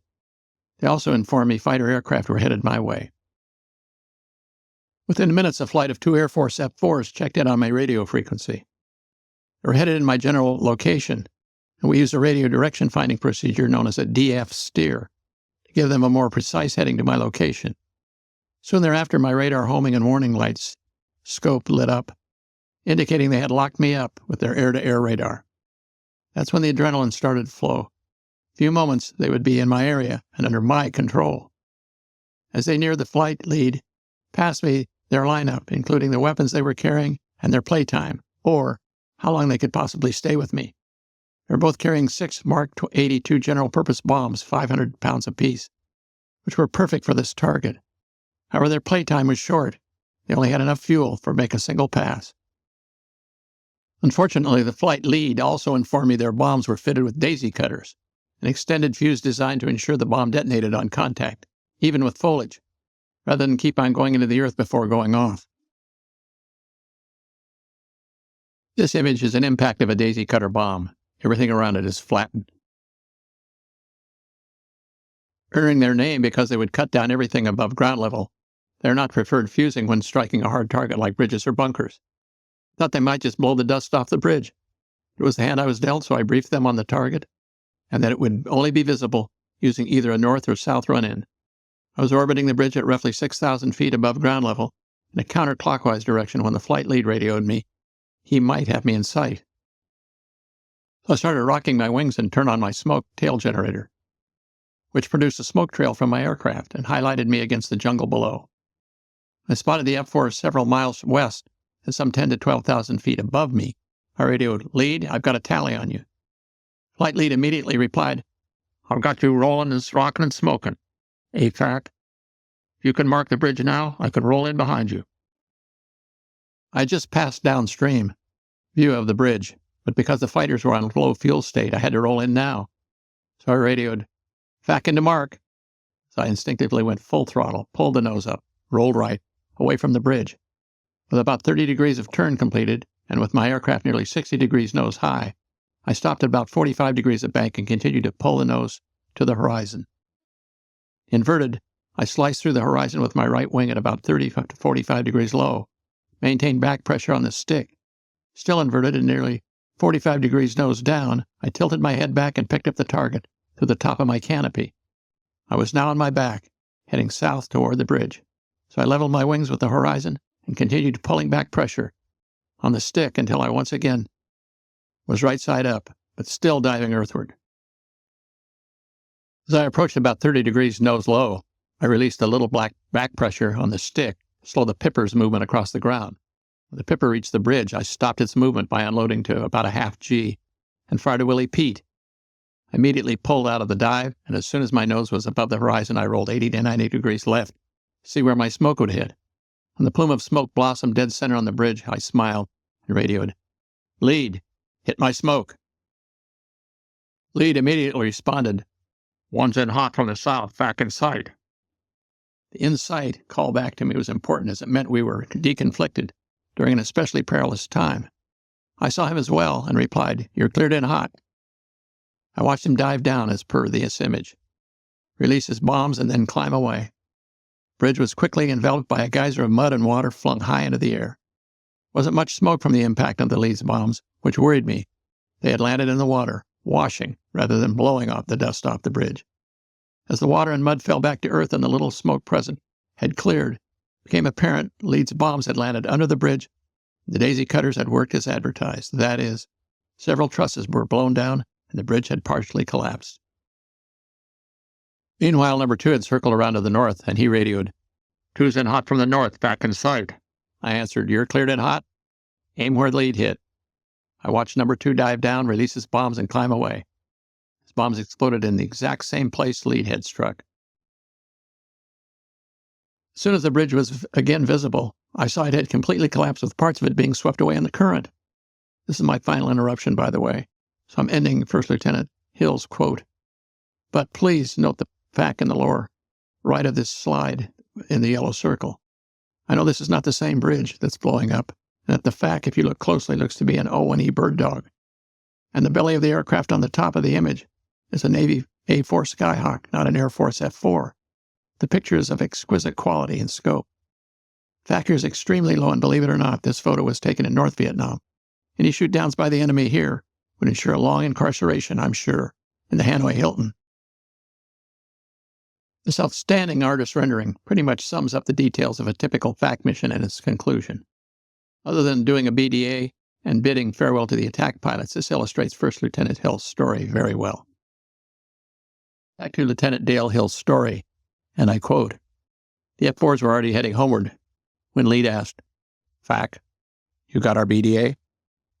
They also informed me fighter aircraft were headed my way. Within minutes, a flight of 2 Air Force F-4s checked in on my radio frequency. They were headed in my general location, and we used a radio direction finding procedure known as a DF steer to give them a more precise heading to my location. Soon thereafter, my radar homing and warning lights scope lit up, indicating they had locked me up with their air-to-air radar. That's when the adrenaline started to flow. A few moments, they would be in my area and under my control. As they neared the flight lead, passed me their lineup, including the weapons they were carrying and their playtime, or how long they could possibly stay with me. They were both carrying 6 Mark 82 general-purpose bombs, 500 pounds apiece, which were perfect for this target. However, their playtime was short. They only had enough fuel for make a single pass. Unfortunately, the flight lead also informed me their bombs were fitted with daisy cutters, an extended fuse designed to ensure the bomb detonated on contact, even with foliage, rather than keep on going into the earth before going off. This image is an impact of a daisy cutter bomb. Everything around it is flattened. Earning their name because they would cut down everything above ground level, they are not preferred fusing when striking a hard target like bridges or bunkers. Thought they might just blow the dust off the bridge. It was the hand I was dealt, so I briefed them on the target, and that it would only be visible using either a north or south run-in. I was orbiting the bridge at roughly 6,000 feet above ground level in a counterclockwise direction when the flight lead radioed me. He might have me in sight. So I started rocking my wings and turned on my smoke tail generator, which produced a smoke trail from my aircraft and highlighted me against the jungle below. I spotted the F-4 several miles west and some 10 to 12,000 feet above me. I radioed, "Lead, I've got a tally on you." Flight lead immediately replied, "I've got you rolling and rocking and smoking. AFAC. If you can mark the bridge now, I could roll in behind you." I just passed downstream view of the bridge, but because the fighters were on low fuel state, I had to roll in now. So I radioed, "FAC into mark." So I instinctively went full throttle, pulled the nose up, rolled right, away from the bridge. With about 30 degrees of turn completed, and with my aircraft nearly 60 degrees nose high, I stopped at about 45 degrees of bank and continued to pull the nose to the horizon. Inverted, I sliced through the horizon with my right wing at about 30 to 45 degrees low, maintained back pressure on the stick. Still inverted and nearly 45 degrees nose down, I tilted my head back and picked up the target through the top of my canopy. I was now on my back, heading south toward the bridge, so I leveled my wings with the horizon and continued pulling back pressure on the stick until I once again was right side up, but still diving earthward. As I approached about 30 degrees nose low, I released a little back pressure on the stick to slow the pipper's movement across the ground. When the pipper reached the bridge, I stopped its movement by unloading to about a half G and fired a Willie Pete. I immediately pulled out of the dive, and as soon as my nose was above the horizon, I rolled 80 to 90 degrees left to see where my smoke would hit. When the plume of smoke blossomed dead center on the bridge, I smiled and radioed, "Lead, hit my smoke." Lead immediately responded, "One's in hot from the south, back in sight." The in sight call back to me was important as it meant we were deconflicted during an especially perilous time. I saw him as well and replied, "You're cleared in hot." I watched him dive down as per this image, release his bombs, and then climb away. The bridge was quickly enveloped by a geyser of mud and water flung high into the air. Wasn't much smoke from the impact of the lead's bombs, which worried me. They had landed in the water, washing rather than blowing off the dust off the bridge. As the water and mud fell back to earth and the little smoke present had cleared, it became apparent Lead's bombs had landed under the bridge. The daisy cutters had worked as advertised. That is, several trusses were blown down and the bridge had partially collapsed. Meanwhile, number 2 had circled around to the north, and he radioed, "Two's in hot from the north, back in sight." I answered, "You're cleared in hot. Aim where Lead hit." I watched number 2 dive down, release his bombs, and climb away. His bombs exploded in the exact same place Lead had struck. As soon as the bridge was again visible, I saw it had completely collapsed with parts of it being swept away in the current. This is my final interruption, by the way, so I'm ending First Lieutenant Hill's quote. But please note the FAC in the lower right of this slide in the yellow circle. I know this is not the same bridge that's blowing up, and that the FAC, if you look closely, looks to be an O-1 Bird Dog. And the belly of the aircraft on the top of the image is a Navy A-4 Skyhawk, not an Air Force F-4. The picture is of exquisite quality and scope. Factor is extremely low, and believe it or not, this photo was taken in North Vietnam. Any shoot-downs by the enemy here would ensure a long incarceration, I'm sure, in the Hanoi Hilton. This outstanding artist rendering pretty much sums up the details of a typical FAC mission and its conclusion. Other than doing a BDA and bidding farewell to the attack pilots, this illustrates First Lieutenant Hill's story very well. Back to Lieutenant Dale Hill's story, and I quote, "The F-4s were already heading homeward when Lead asked, 'FAC, you got our BDA?'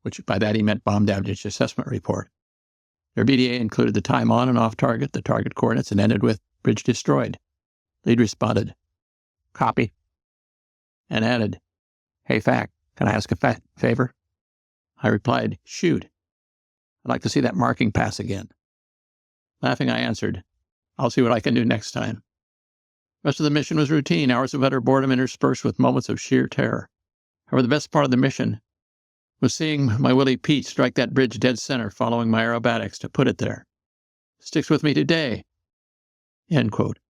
Which by that he meant Bomb Damage Assessment Report. Their BDA included the time on and off target, the target coordinates, and ended with bridge destroyed. Lead responded, 'Copy,' and added, 'Hey, FAC, can I ask a favor?' I replied, 'Shoot. I'd like to see that marking pass again.' Laughing, I answered, 'I'll see what I can do next time.' The rest of the mission was routine, hours of utter boredom interspersed with moments of sheer terror. However, the best part of the mission was seeing my Willie Pete strike that bridge dead center following my aerobatics to put it there. Sticks with me today." End quote.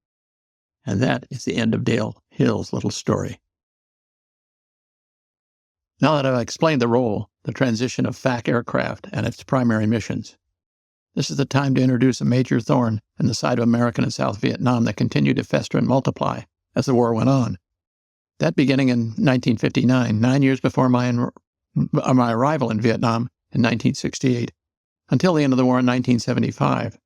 And that is the end of Dale Hill's little story. Now that I've explained the role, the transition of FAC aircraft and its primary missions, this is the time to introduce a major thorn in the side of American and South Vietnam that continued to fester and multiply as the war went on. That beginning in 1959, 9 years before my arrival in Vietnam in 1968, until the end of the war in 1975.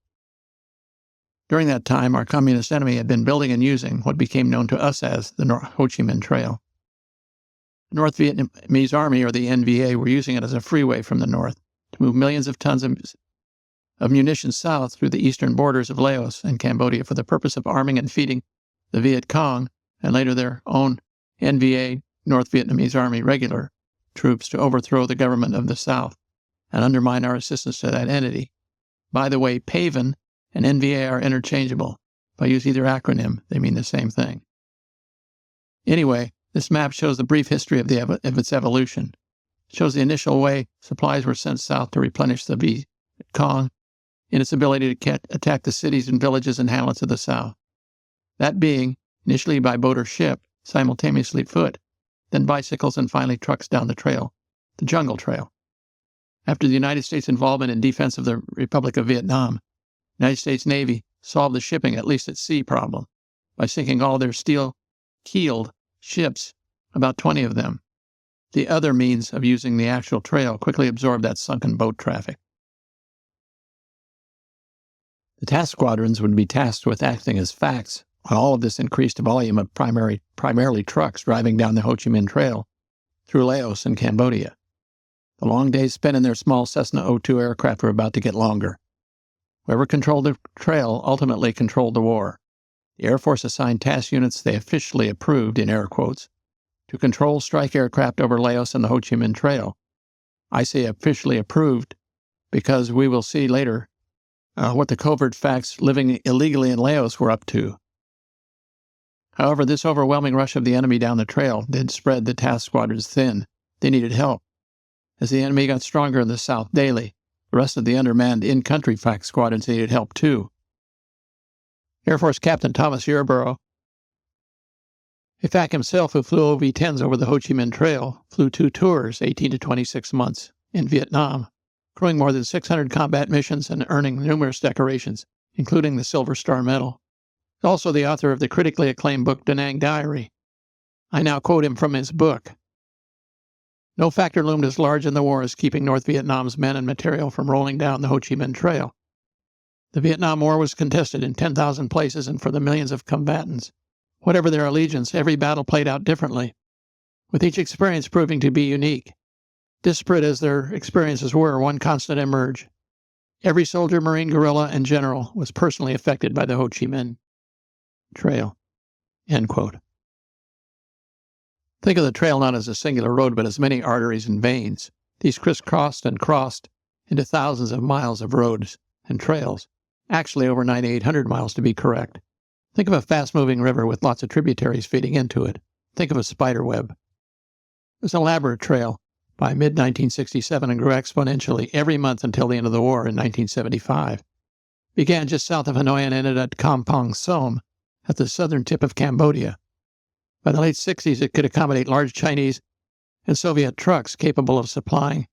During that time, our communist enemy had been building and using what became known to us as the Ho Chi Minh Trail. The North Vietnamese Army, or the NVA, were using it as a freeway from the north to move millions of tons of munitions south through the eastern borders of Laos and Cambodia for the purpose of arming and feeding the Viet Cong and later their own NVA, North Vietnamese Army regular troops, to overthrow the government of the South and undermine our assistance to that entity. By the way, PAVN and NVA are interchangeable. If I use either acronym, they mean the same thing. Anyway, this map shows the brief history of its evolution. It shows the initial way supplies were sent south to replenish the Viet Cong in its ability to attack the cities and villages and hamlets of the South. That being, initially by boat or ship, simultaneously foot, then bicycles, and finally trucks down the trail, the Jungle Trail. After the United States' involvement in defense of the Republic of Vietnam, The United States Navy solved the shipping, at least at sea, problem by sinking all their steel-keeled ships, about 20 of them. The other means of using the actual trail quickly absorbed that sunken boat traffic. The task squadrons would be tasked with acting as FACs on all of this increased volume of primarily trucks driving down the Ho Chi Minh Trail through Laos and Cambodia. The long days spent in their small Cessna O-2 aircraft were about to get longer. Whoever controlled the trail ultimately controlled the war. The Air Force assigned task units they officially approved, in air quotes, to control strike aircraft over Laos and the Ho Chi Minh Trail. I say officially approved because we will see later what the covert FACs living illegally in Laos were up to. However, this overwhelming rush of the enemy down the trail did spread the task squadrons thin. They needed help. As the enemy got stronger in the south daily, the rest of the undermanned in-country FAC squadrons needed help too. Air Force Captain Thomas Yarborough, a FAC himself who flew OV-10s over the Ho Chi Minh Trail, flew 2 tours, 18 to 26 months, in Vietnam, crewing more than 600 combat missions and earning numerous decorations, including the Silver Star Medal. He's also the author of the critically acclaimed book Da Nang Diary. I now quote him from his book. No factor loomed as large in the war as keeping North Vietnam's men and material from rolling down the Ho Chi Minh Trail. The Vietnam War was contested in 10,000 places, and for the millions of combatants, whatever their allegiance, every battle played out differently, with each experience proving to be unique. Disparate as their experiences were, one constant emerged. Every soldier, Marine, guerrilla, and general was personally affected by the Ho Chi Minh Trail. End quote. Think of the trail not as a singular road, but as many arteries and veins. These crisscrossed and crossed into thousands of miles of roads and trails, actually over 9,800 miles to be correct. Think of a fast-moving river with lots of tributaries feeding into it. Think of a spider web. It was an elaborate trail by mid-1967 and grew exponentially every month until the end of the war in 1975. Began just south of Hanoi and ended at Kampong Som at the southern tip of Cambodia. By the late 60s, it could accommodate large Chinese and Soviet trucks capable of supplying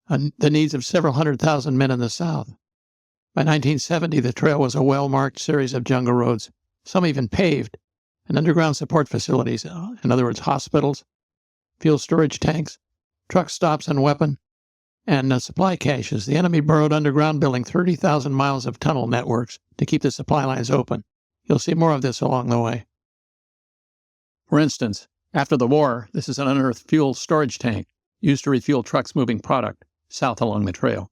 the needs of several 100,000 men in the South. By 1970, the trail was a well-marked series of jungle roads, some even paved, and underground support facilities, in other words, hospitals, fuel storage tanks, truck stops and weapon, and supply caches. The enemy burrowed underground, building 30,000 miles of tunnel networks to keep the supply lines open. You'll see more of this along the way. For instance, after the war, this is an unearthed fuel storage tank used to refuel trucks moving product south along the trail.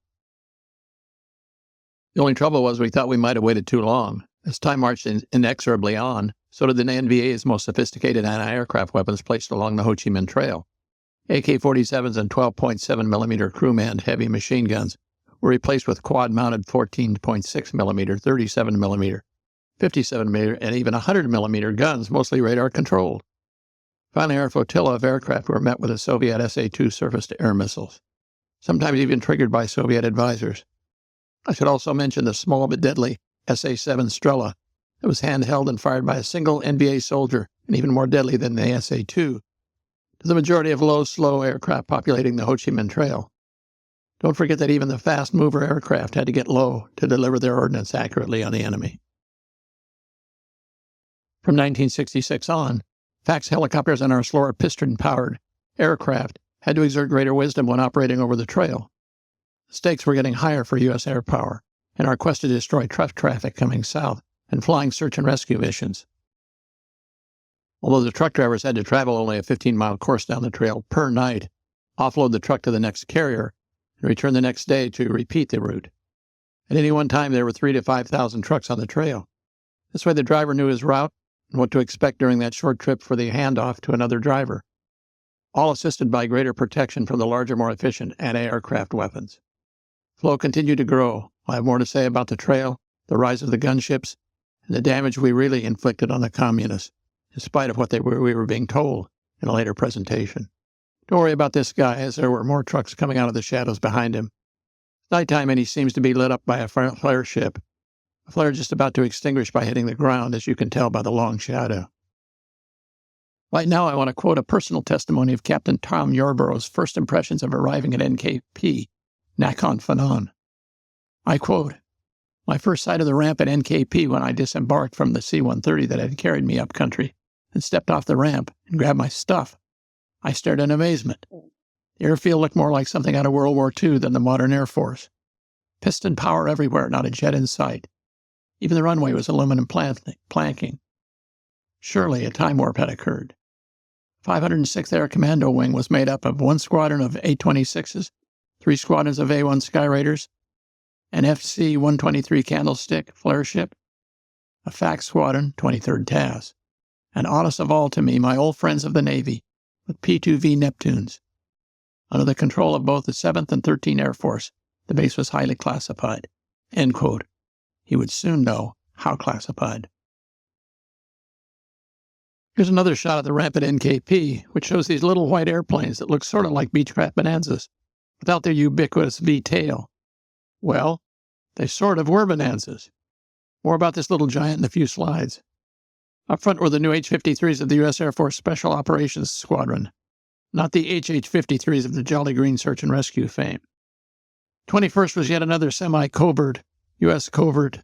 The only trouble was we thought we might have waited too long. As time marched inexorably on, so did the NVA's most sophisticated anti-aircraft weapons placed along the Ho Chi Minh Trail. AK-47s and 12.7mm crew-manned heavy machine guns were replaced with quad-mounted 14.6mm, 37mm, 57mm, and even 100mm guns, mostly radar-controlled. Finally, our flotilla of aircraft were met with the Soviet SA-2 surface-to-air missiles, sometimes even triggered by Soviet advisors. I should also mention the small but deadly SA-7 Strela that was handheld and fired by a single NVA soldier, and even more deadly than the SA-2, to the majority of low, slow aircraft populating the Ho Chi Minh Trail. Don't forget that even the fast-mover aircraft had to get low to deliver their ordnance accurately on the enemy. From 1966 on, FAC's helicopters and our slower piston-powered aircraft had to exert greater wisdom when operating over the trail. The stakes were getting higher for U.S. air power in our quest to destroy truck traffic coming south and flying search and rescue missions. Although the truck drivers had to travel only a 15-mile course down the trail per night, offload the truck to the next carrier, and return the next day to repeat the route. At any one time, there were 3,000 to 5,000 trucks on the trail. This way, the driver knew his route and what to expect during that short trip for the handoff to another driver, all assisted by greater protection from the larger, more efficient anti-aircraft weapons. Flow continued to grow. I'll have more to say about the trail, the rise of the gunships, and the damage we really inflicted on the communists, in spite of what we were being told in a later presentation. Don't worry about this guy, as there were more trucks coming out of the shadows behind him. It's nighttime, and he seems to be lit up by a flare ship. A flare just about to extinguish by hitting the ground, as you can tell by the long shadow. Right now, I want to quote a personal testimony of Captain Tom Yarborough's first impressions of arriving at NKP, Nakhon Phanom. I quote, My first sight of the ramp at NKP when I disembarked from the C-130 that had carried me up country and stepped off the ramp and grabbed my stuff. I stared in amazement. The airfield looked more like something out of World War II than the modern Air Force. Piston power everywhere, not a jet in sight. Even the runway was aluminum planking. Surely a time warp had occurred. 506th Air Commando Wing was made up of 1 squadron of A-26s, 3 squadrons of A-1 Skyraiders, an FC-123 Candlestick flare ship, a FAC Squadron, 23rd TAS, and oddest of all to me, my old friends of the Navy, with P-2V Neptunes. Under the control of both the 7th and 13th Air Force, the base was highly classified. End quote. He would soon know how classified. Here's another shot of the ramp at NKP, which shows these little white airplanes that look sort of like Beechcraft Bonanzas, without their ubiquitous V-tail. Well, they sort of were Bonanzas. More about this little giant in a few slides. Up front were the new H-53s of the U.S. Air Force Special Operations Squadron, not the HH-53s of the Jolly Green Search and Rescue fame. 21st was yet another semi-covert, U.S. covert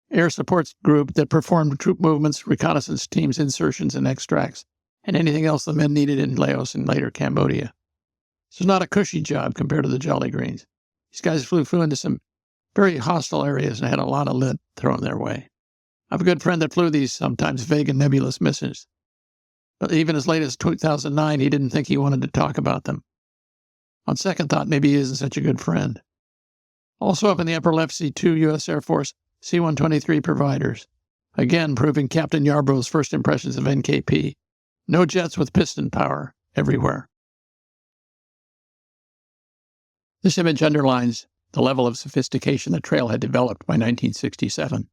air support group that performed troop movements, reconnaissance teams, insertions, and extracts, and anything else the men needed in Laos and later Cambodia. This was not a cushy job compared to the Jolly Greens. These guys flew into some very hostile areas and had a lot of lead thrown their way. I have a good friend that flew these sometimes vague and nebulous missions. But even as late as 2009, he didn't think he wanted to talk about them. On second thought, maybe he isn't such a good friend. Also up in the upper left, see 2 U.S. Air Force C-123 providers. Again, proving Captain Yarborough's first impressions of NKP. No jets with piston power everywhere. This image underlines the level of sophistication the trail had developed by 1967.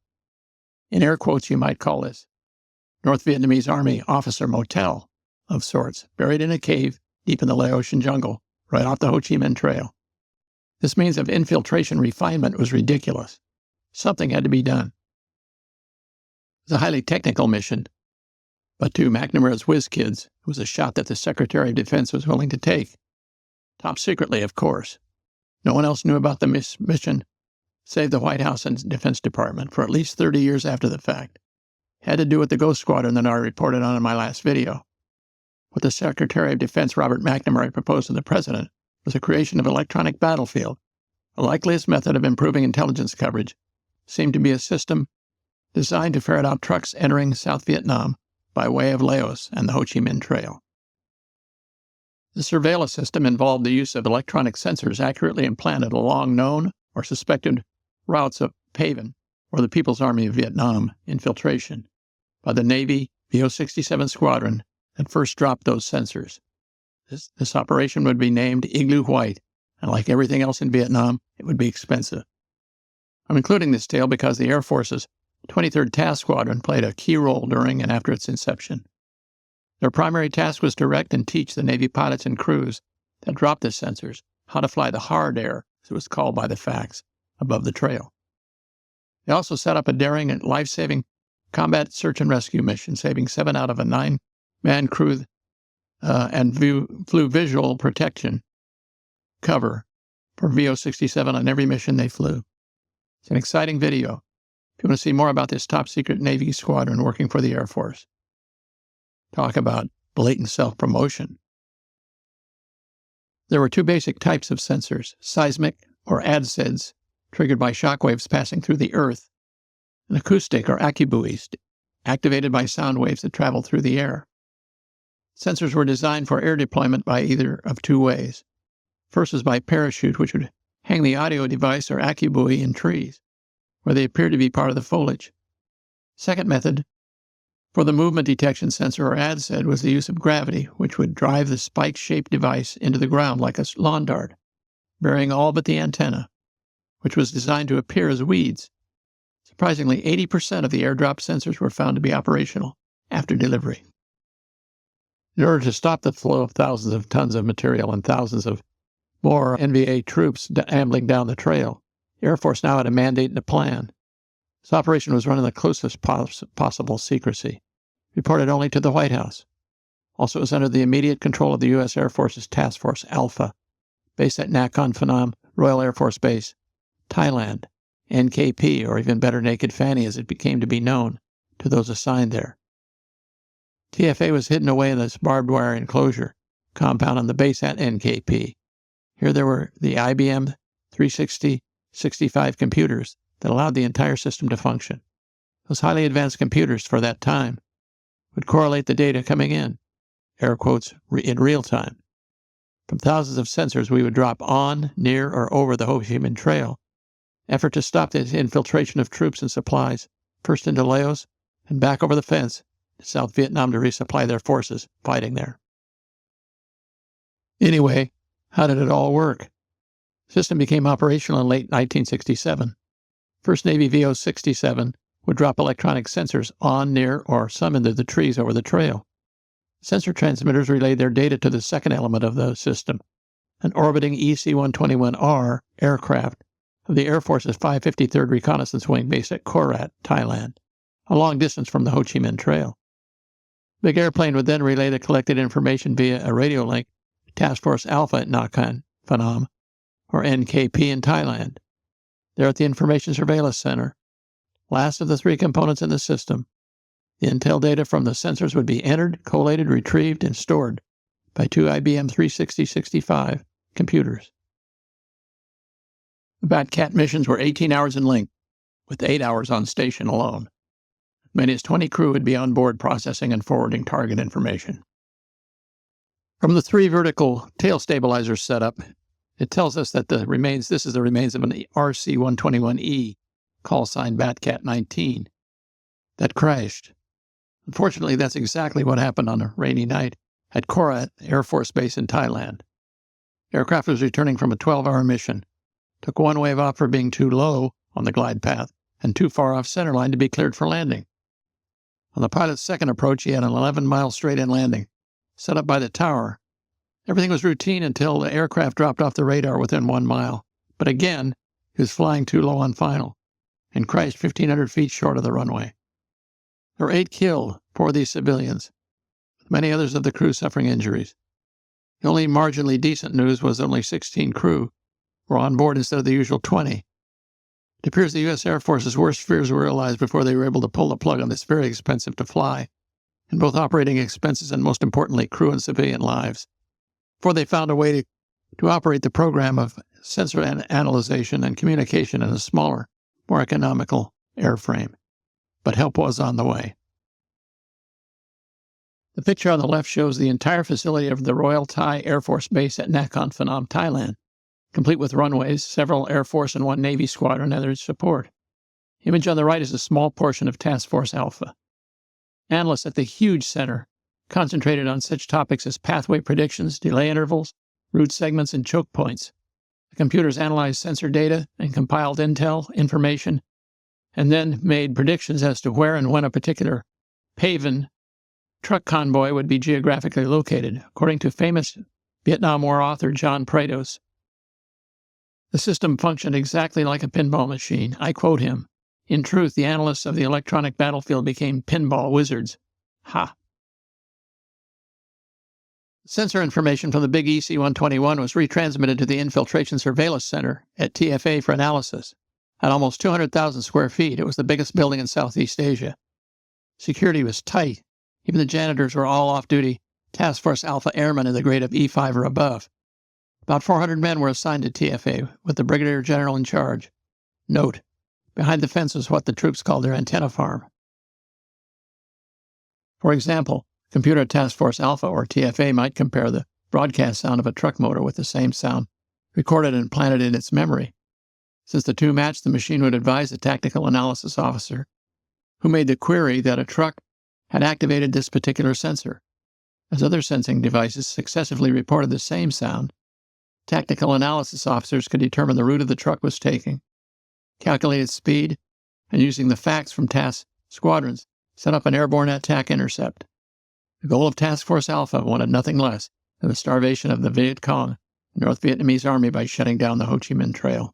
In air quotes, you might call this North Vietnamese Army officer motel of sorts, buried in a cave deep in the Laotian jungle, right off the Ho Chi Minh Trail. This means of infiltration refinement was ridiculous. Something had to be done. It was a highly technical mission, but to McNamara's whiz kids, it was a shot that the Secretary of Defense was willing to take. Top secretly, of course. No one else knew about the mission, save the White House and Defense Department, for at least 30 years after the fact. It had to do with the Ghost Squadron that I reported on in my last video. What the Secretary of Defense Robert McNamara proposed to the President was the creation of an electronic battlefield. The likeliest method of improving intelligence coverage seemed to be a system designed to ferret out trucks entering South Vietnam by way of Laos and the Ho Chi Minh Trail. The surveillance system involved the use of electronic sensors accurately implanted along known or suspected routes of PAVN, or the People's Army of Vietnam, infiltration, by the Navy VO-67 Squadron that first dropped those sensors. This operation would be named Igloo White, and like everything else in Vietnam, it would be expensive. I'm including this tale because the Air Force's 23rd Task Squadron played a key role during and after its inception. Their primary task was to direct and teach the Navy pilots and crews that dropped the sensors how to fly the hard air, as it was called by the FACs, above the trail. They also set up a daring and life-saving combat search and rescue mission, saving 7 out of a 9-man crew and flew visual protection cover for VO-67 on every mission they flew. It's an exciting video if you want to see more about this top-secret Navy squadron working for the Air Force. Talk about blatant self-promotion. There were 2 basic types of sensors, seismic or ADSEDs, triggered by shock waves passing through the Earth, and acoustic or accubuoys, activated by sound waves that travel through the air. Sensors were designed for air deployment by either of 2 ways. First was by parachute, which would hang the audio device or accubuoy in trees, where they appeared to be part of the foliage. Second method, for the movement detection sensor or ADSED, was the use of gravity, which would drive the spike-shaped device into the ground like a lawn dart, burying all but the antenna, which was designed to appear as weeds. Surprisingly, 80% of the airdrop sensors were found to be operational after delivery. In order to stop the flow of thousands of tons of material and thousands of more NVA troops ambling down the trail, the Air Force now had a mandate and a plan. This operation was run in the closest possible secrecy, reported only to the White House. Also, it was under the immediate control of the U.S. Air Force's Task Force Alpha, based at Nakhon Phanom Royal Air Force Base, Thailand, NKP, or even better, Naked Fanny as it became to be known to those assigned there. TFA was hidden away in this barbed wire enclosure compound on the base at NKP. Here there were the IBM 360-65 computers that allowed the entire system to function. Those highly advanced computers for that time would correlate the data coming in, air quotes, in real time. From thousands of sensors we would drop on, near, or over the Ho Chi Minh Trail. Effort to stop the infiltration of troops and supplies, first into Laos and back over the fence to South Vietnam to resupply their forces fighting there. Anyway, how did it all work? The system became operational in late 1967. First Navy VO-67 would drop electronic sensors on, near, or some into the trees over the trail. Sensor transmitters relayed their data to the second element of the system, an orbiting EC-121R aircraft of the Air Force's 553rd Reconnaissance Wing based at Korat, Thailand, a long distance from the Ho Chi Minh Trail. The big airplane would then relay the collected information via a radio link to Task Force Alpha at Nakhon Phanom, or NKP in Thailand. There at the Information Surveillance Center, last of the three components in the system, the intel data from the sensors would be entered, collated, retrieved, and stored by two IBM 360-65 computers. The BATCAT missions were 18 hours in length, with 8 hours on station alone. As many as 20 crew would be on board processing and forwarding target information. From the three vertical tail stabilizers setup, it tells us that this is the remains of an RC-121E, call sign BATCAT-19, that crashed. Unfortunately, that's exactly what happened on a rainy night at Korat Air Force Base in Thailand. The aircraft was returning from a 12-hour mission, took one wave off for being too low on the glide path and too far off centerline to be cleared for landing. On the pilot's second approach, he had an 11-mile straight-in landing, set up by the tower. Everything was routine until the aircraft dropped off the radar within 1 mile. But again, he was flying too low on final and crashed 1,500 feet short of the runway. There were 8 killed, 4 of these civilians, with many others of the crew suffering injuries. The only marginally decent news was only 16 crew were on board instead of the usual 20. It appears the U.S. Air Force's worst fears were realized before they were able to pull the plug on this very expensive to fly, in both operating expenses and, most importantly, crew and civilian lives, before they found a way to operate the program of sensor analyzation and communication in a smaller, more economical airframe. But help was on the way. The picture on the left shows the entire facility of the Royal Thai Air Force Base at Nakhon Phanom, Thailand, complete with runways, several Air Force and 1 Navy squadron under its support. The image on the right is a small portion of Task Force Alpha. Analysts at the huge center concentrated on such topics as pathway predictions, delay intervals, route segments, and choke points. The computers analyzed sensor data and compiled intel information, and then made predictions as to where and when a particular PAVN truck convoy would be geographically located, according to famous Vietnam War author John Prados. The system functioned exactly like a pinball machine. I quote him, "In truth, the analysts of the electronic battlefield became pinball wizards." Ha! Sensor information from the big EC-121 was retransmitted to the Infiltration Surveillance Center at TFA for analysis. At almost 200,000 square feet, it was the biggest building in Southeast Asia. Security was tight. Even the janitors were all off-duty Task Force Alpha airmen in the grade of E5 or above. About 400 men were assigned to TFA, with the Brigadier General in charge. Note, behind the fence was what the troops called their antenna farm. For example, Computer Task Force Alpha, or TFA, might compare the broadcast sound of a truck motor with the same sound recorded and planted in its memory. Since the two matched, the machine would advise the tactical analysis officer who made the query that a truck had activated this particular sensor. As other sensing devices successively reported the same sound, tactical analysis officers could determine the route of the truck was taking, calculate its speed, and using the facts from task squadrons, set up an airborne attack intercept. The goal of Task Force Alpha wanted nothing less than the starvation of the Viet Cong, the North Vietnamese Army, by shutting down the Ho Chi Minh Trail.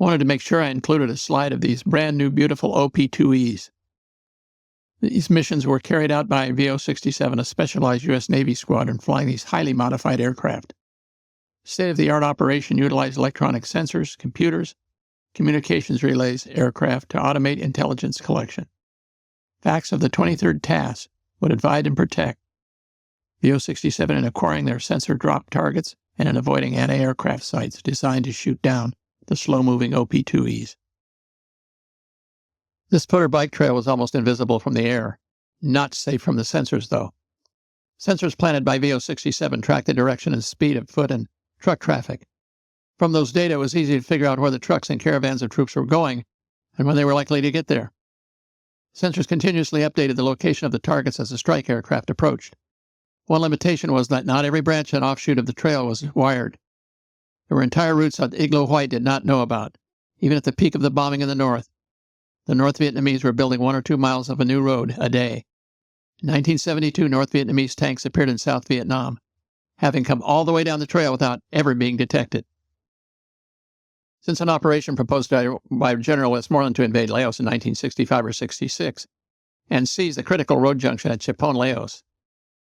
I wanted to make sure I included a slide of these brand new beautiful OP-2Es. These missions were carried out by VO-67, a specialized U.S. Navy squadron flying these highly modified aircraft. State-of-the-art operation utilized electronic sensors, computers, communications relays aircraft to automate intelligence collection. FACs of the 23rd Task would advise and protect the O-67 in acquiring their sensor drop targets and in avoiding anti-aircraft sites designed to shoot down the slow-moving OP-2Es. This putter bike trail was almost invisible from the air. Not safe from the sensors, though. Sensors planted by VO-67 tracked the direction and speed of foot and truck traffic. From those data, it was easy to figure out where the trucks and caravans of troops were going and when they were likely to get there. Sensors continuously updated the location of the targets as the strike aircraft approached. One limitation was that not every branch and offshoot of the trail was wired. There were entire routes that Igloo White did not know about. Even at the peak of the bombing in the north, the North Vietnamese were building 1 or 2 miles of a new road a day. In 1972, North Vietnamese tanks appeared in South Vietnam, having come all the way down the trail without ever being detected. Since an operation proposed by General Westmoreland to invade Laos in 1965 or 66 and seize the critical road junction at Chipon, Laos,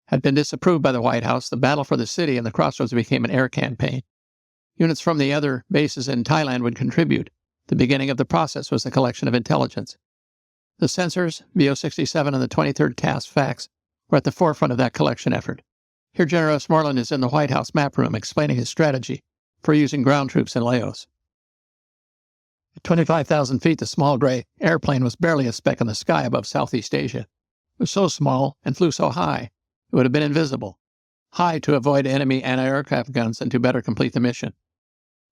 had been disapproved by the White House, the battle for the city and the crossroads became an air campaign. Units from the other bases in Thailand would contribute. The beginning of the process was the collection of intelligence. The sensors, VO-67, and the 23rd Task FACs were at the forefront of that collection effort. Here General Westmoreland is in the White House map room explaining his strategy for using ground troops in Laos. At 25,000 feet, the small gray airplane was barely a speck in the sky above Southeast Asia. It was so small and flew so high, it would have been invisible. High to avoid enemy anti-aircraft guns and to better complete the mission.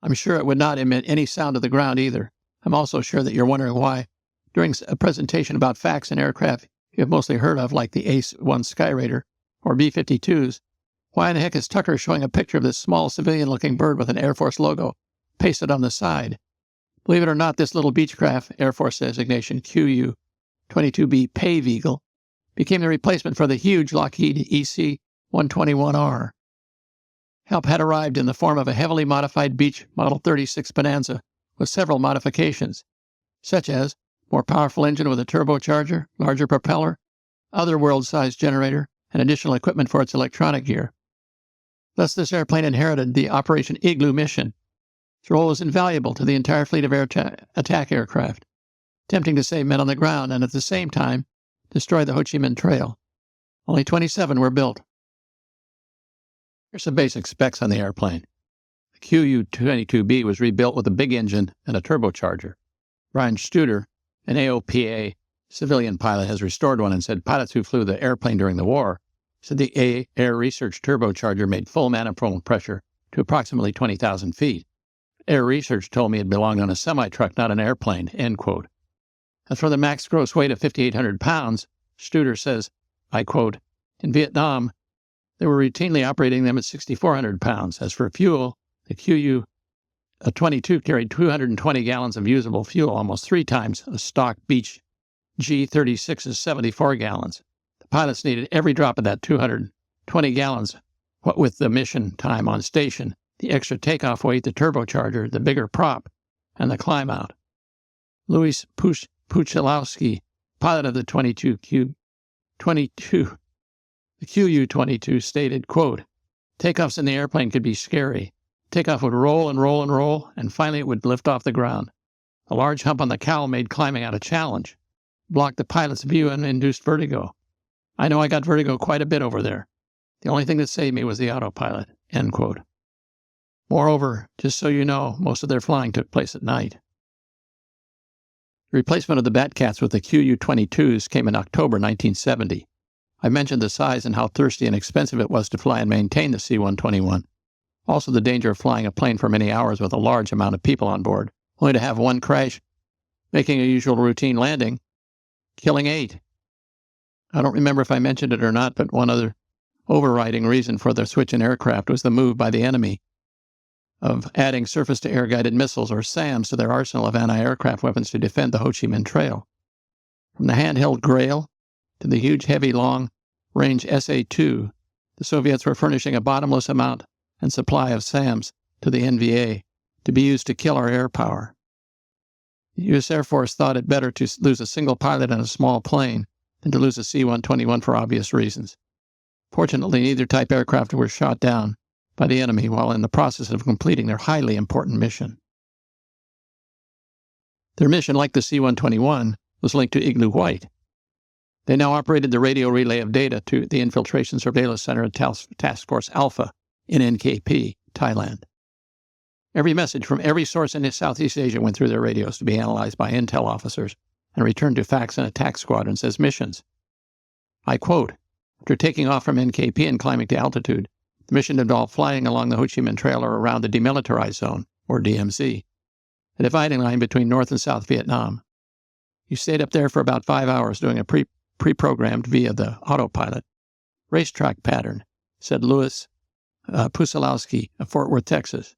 I'm sure it would not emit any sound to the ground either. I'm also sure that you're wondering why, during a presentation about FACs and aircraft you have mostly heard of, like the A-1 Skyraider or B-52s, why in the heck is Tucker showing a picture of this small civilian-looking bird with an Air Force logo pasted on the side? Believe it or not, this little Beechcraft Air Force designation QU-22B Pave Eagle became the replacement for the huge Lockheed EC-121R. Help had arrived in the form of a heavily modified Beech Model 36 Bonanza with several modifications, such as more powerful engine with a turbocharger, larger propeller, other world-sized generator, and additional equipment for its electronic gear. Thus, this airplane inherited the Operation Igloo mission. Its role was invaluable to the entire fleet of attack aircraft, attempting to save men on the ground and at the same time destroy the Ho Chi Minh Trail. Only 27 were built. Here's some basic specs on the airplane. The QU-22B was rebuilt with a big engine and a turbocharger. Brian Studer, an AOPA civilian pilot, has restored one and said pilots who flew the airplane during the war said the Air Research turbocharger made full manifold pressure to approximately 20,000 feet. Air Research told me it belonged on a semi-truck, not an airplane, end quote. As for the max gross weight of 5,800 pounds, Studer says, I quote, in Vietnam, they were routinely operating them at 6,400 pounds. As for fuel, the QU-22 carried 220 gallons of usable fuel, almost 3 times a stock Beech G-36's 74 gallons. The pilots needed every drop of that 220 gallons, what with the mission time on station, the extra takeoff weight, the turbocharger, the bigger prop, and the climb out. Louis Puchalowski, pilot of the The QU-22 stated, quote, takeoffs in the airplane could be scary. Takeoff would roll and roll and roll, and finally it would lift off the ground. A large hump on the cowl made climbing out a challenge, blocked the pilot's view and induced vertigo. I know I got vertigo quite a bit over there. The only thing that saved me was the autopilot, end quote. Moreover, just so you know, most of their flying took place at night. The replacement of the Batcats with the QU-22s came in October 1970. I mentioned the size and how thirsty and expensive it was to fly and maintain the C-121. Also the danger of flying a plane for many hours with a large amount of people on board, only to have one crash, making a usual routine landing, killing 8. I don't remember if I mentioned it or not, but one other overriding reason for the switch in aircraft was the move by the enemy of adding surface-to-air guided missiles, or SAMs, to their arsenal of anti-aircraft weapons to defend the Ho Chi Minh Trail. From the handheld Grail to the huge, heavy, long-range SA-2, the Soviets were furnishing a bottomless amount and supply of SAMs to the NVA to be used to kill our air power. The U.S. Air Force thought it better to lose a single pilot in a small plane than to lose a C-121 for obvious reasons. Fortunately, neither type aircraft were shot down by the enemy while in the process of completing their highly important mission. Their mission, like the C-121, was linked to Igloo White. They now operated the radio relay of data to the Infiltration Surveillance Center at Task Force Alpha in NKP, Thailand. Every message from every source in Southeast Asia went through their radios to be analyzed by intel officers and returned to FACs and attack squadrons as missions. I quote, "After taking off from NKP and climbing to altitude, the mission involved flying along the Ho Chi Minh Trail or around the Demilitarized Zone, or DMZ, a dividing line between North and South Vietnam. You stayed up there for about 5 hours doing a pre-programmed via the autopilot racetrack pattern," said Louis Pusilowski of Fort Worth, Texas.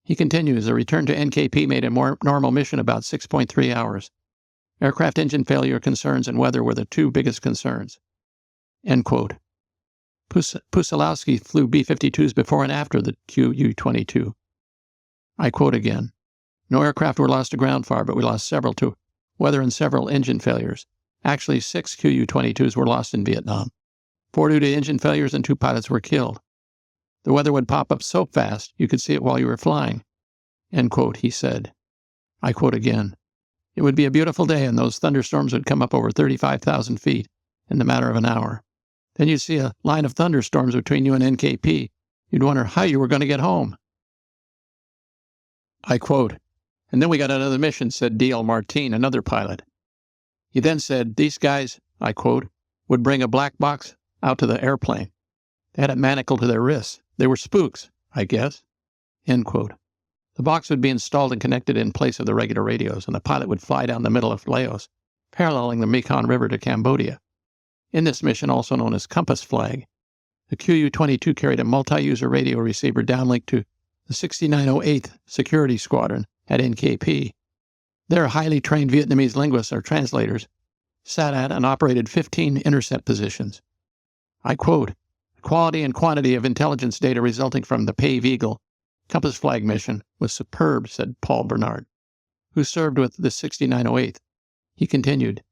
He continues, "The return to NKP made a more normal mission about 6.3 hours. Aircraft engine failure concerns and weather were the two biggest concerns." End quote. Pusilowski flew B-52s before and after the QU-22. I quote again, "No aircraft were lost to ground fire, but we lost several to weather and several engine failures. Actually, 6 QU-22s were lost in Vietnam. 4 due to engine failures and 2 pilots were killed. The weather would pop up so fast you could see it while you were flying." End quote, he said. I quote again, "It would be a beautiful day and those thunderstorms would come up over 35,000 feet in the matter of an hour. Then you'd see a line of thunderstorms between you and NKP. You'd wonder how you were going to get home." I quote, "And then we got another mission," said D.L. Martin, another pilot. He then said, "These guys," I quote, "would bring a black box out to the airplane. They had it manacled to their wrists. They were spooks, I guess." End quote. The box would be installed and connected in place of the regular radios, and the pilot would fly down the middle of Laos, paralleling the Mekong River to Cambodia. In this mission, also known as Compass Flag, the QU-22 carried a multi-user radio receiver downlinked to the 6908th Security Squadron at NKP. Their highly trained Vietnamese linguists or translators sat at and operated 15 intercept positions. I quote, "The quality and quantity of intelligence data resulting from the Pave Eagle Compass Flag mission was superb," said Paul Bernard, who served with the 6908th. He continued,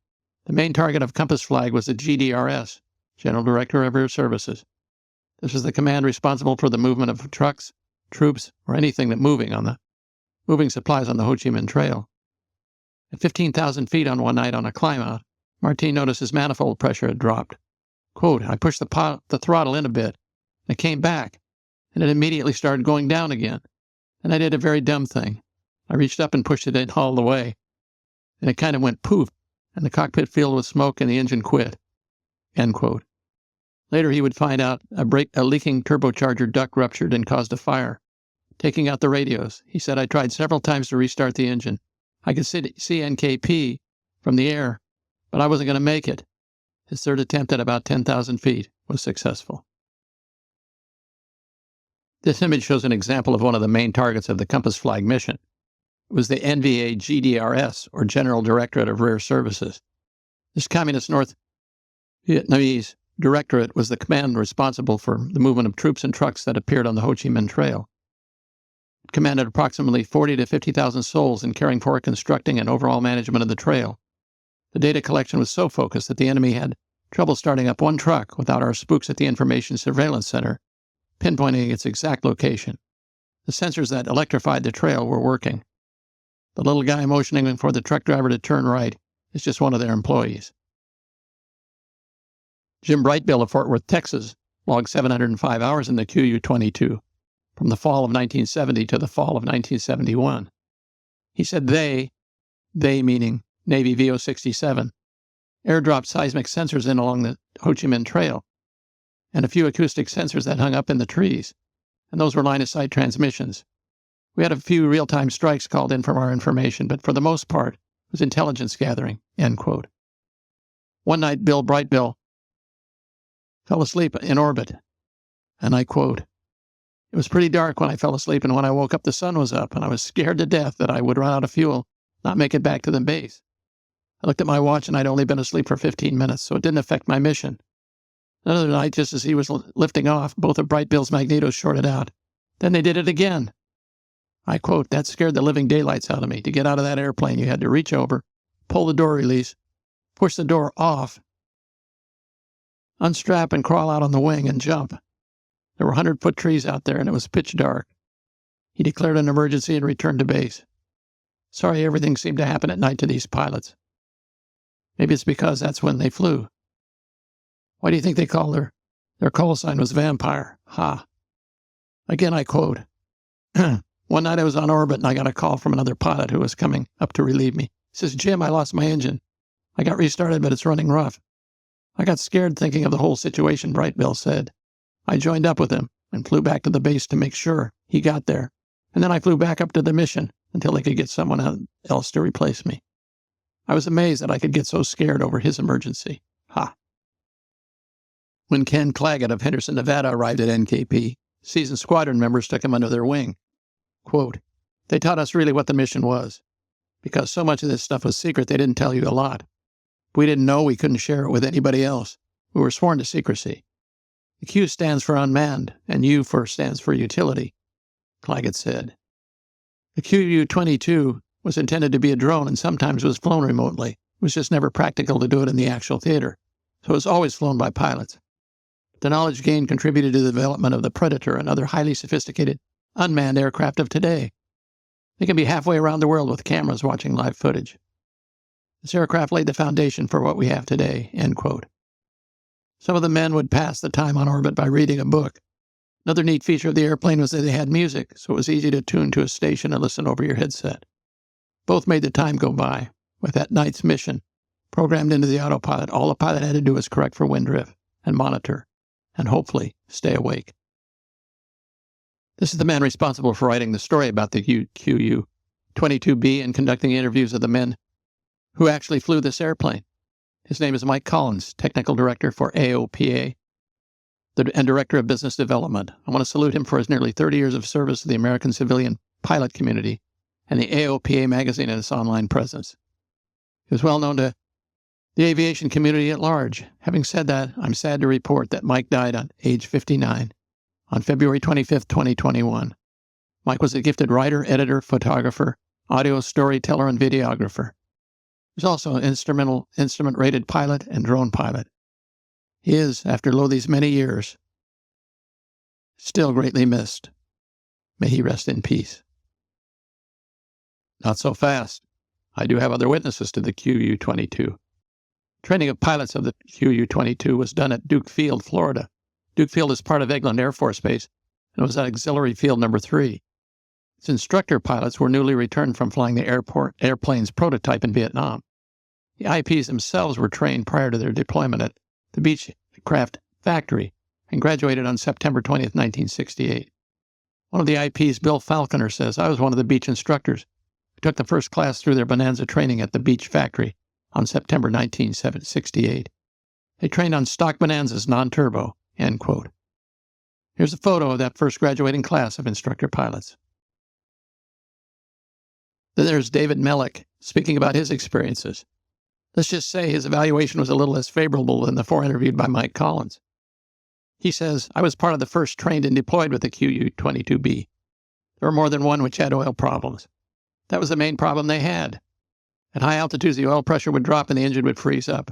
"The main target of Compass Flag was the GDRS, General Director of Air Services. This was the command responsible for the movement of trucks, troops, or anything that moving supplies on the Ho Chi Minh Trail. At 15,000 feet on one night on a climb-out, Martin noticed his manifold pressure had dropped. Quote, I pushed the throttle in a bit, and it came back, and it immediately started going down again. And I did a very dumb thing. I reached up and pushed it in all the way, and it kind of went poof, and the cockpit filled with smoke and the engine quit." End quote. Later he would find out a leaking turbocharger duct ruptured and caused a fire. Taking out the radios, he said, "I tried several times to restart the engine. I could see NKP from the air, but I wasn't going to make it." His third attempt at about 10,000 feet was successful. This image shows an example of one of the main targets of the Compass Flag mission. It was the NVA GDRS, or General Directorate of Rear Services. This Communist North Vietnamese directorate was the command responsible for the movement of troops and trucks that appeared on the Ho Chi Minh Trail. It commanded approximately 40 to 50,000 souls in caring for, constructing, and overall management of the trail. The data collection was so focused that the enemy had trouble starting up one truck without our spooks at the Information Surveillance Center pinpointing its exact location. The sensors that electrified the trail were working. The little guy motioning for the truck driver to turn right is just one of their employees. Jim Brightbill of Fort Worth, Texas, logged 705 hours in the QU-22 from the fall of 1970 to the fall of 1971. He said they meaning Navy VO-67, airdropped seismic sensors in along the Ho Chi Minh Trail, and a few acoustic sensors that hung up in the trees, and those were line-of-sight transmissions. We had a few real-time strikes called in from our information, but for the most part, it was intelligence gathering." End quote. One night, Bill Brightbill fell asleep in orbit, and I quote, "It was pretty dark when I fell asleep, and when I woke up, the sun was up, and I was scared to death that I would run out of fuel, not make it back to the base. I looked at my watch, and I'd only been asleep for 15 minutes, so it didn't affect my mission. Another night, just as he was lifting off, both of Brightbill's magnetos shorted out. Then they did it again. I quote, "That scared the living daylights out of me. To get out of that airplane, you had to reach over, pull the door release, push the door off, unstrap and crawl out on the wing and jump. There were 100-foot trees out there, and it was pitch dark. He declared an emergency and returned to base. Sorry everything seemed to happen at night to these pilots. Maybe it's because that's when they flew. Why do you think they called their call sign was Vampire? Ha. Again, I quote, one night I was on orbit and I got a call from another pilot who was coming up to relieve me. He says, Jim, I lost my engine. I got restarted, but it's running rough. I got scared thinking of the whole situation, Brightbill said. I joined up with him and flew back to the base to make sure he got there. And then I flew back up to the mission until they could get someone else to replace me. I was amazed that I could get so scared over his emergency. Ha. When Ken Claggett of Henderson, Nevada arrived at NKP, seasoned squadron members took him under their wing. Quote, they taught us really what the mission was. Because so much of this stuff was secret, they didn't tell you a lot. If we didn't know, we couldn't share it with anybody else. We were sworn to secrecy. The Q stands for unmanned, and U stands for utility, Claggett said. The QU-22 was intended to be a drone and sometimes was flown remotely. It was just never practical to do it in the actual theater, so it was always flown by pilots. The knowledge gained contributed to the development of the Predator and other highly sophisticated unmanned aircraft of today. They can be halfway around the world with cameras watching live footage. This aircraft laid the foundation for what we have today, end quote. Some of the men would pass the time on orbit by reading a book. Another neat feature of the airplane was that they had music, so it was easy to tune to a station and listen over your headset. Both made the time go by. With that night's mission programmed into the autopilot, all the pilot had to do was correct for wind drift and monitor, and hopefully stay awake. This is the man responsible for writing the story about the QU-22B and conducting interviews of the men who actually flew this airplane. His name is Mike Collins, Technical Director for AOPA and Director of Business Development. I want to salute him for his nearly 30 years of service to the American civilian pilot community and the AOPA magazine and its online presence. He was well known to the aviation community at large. Having said that, I'm sad to report that Mike died at age 59 on February 25, 2021. Mike was a gifted writer, editor, photographer, audio storyteller, and videographer. He was also an instrument-rated pilot and drone pilot. He is, after these many years, still greatly missed. May he rest in peace. Not so fast. I do have other witnesses to the QU-22. Training of pilots of the QU-22 was done at Duke Field, Florida. Duke Field is part of Eglin Air Force Base and was at Auxiliary Field Number 3. Its instructor pilots were newly returned from flying the airplane's prototype in Vietnam. The IPs themselves were trained prior to their deployment at the Beechcraft Factory and graduated on September 20, 1968. One of the IPs, Bill Falconer, says, I was one of the Beech instructors who took the first class through their Bonanza training at the Beech Factory on September 1968. They trained on stock Bonanzas, non-turbo, end quote. Here's a photo of that first graduating class of instructor pilots. Then there's David Mellick speaking about his experiences. Let's just say his evaluation was a little less favorable than the four interviewed by Mike Collins. He says, I was part of the first trained and deployed with the QU-22B. There were more than one which had oil problems. That was the main problem they had. At high altitudes, the oil pressure would drop and the engine would freeze up.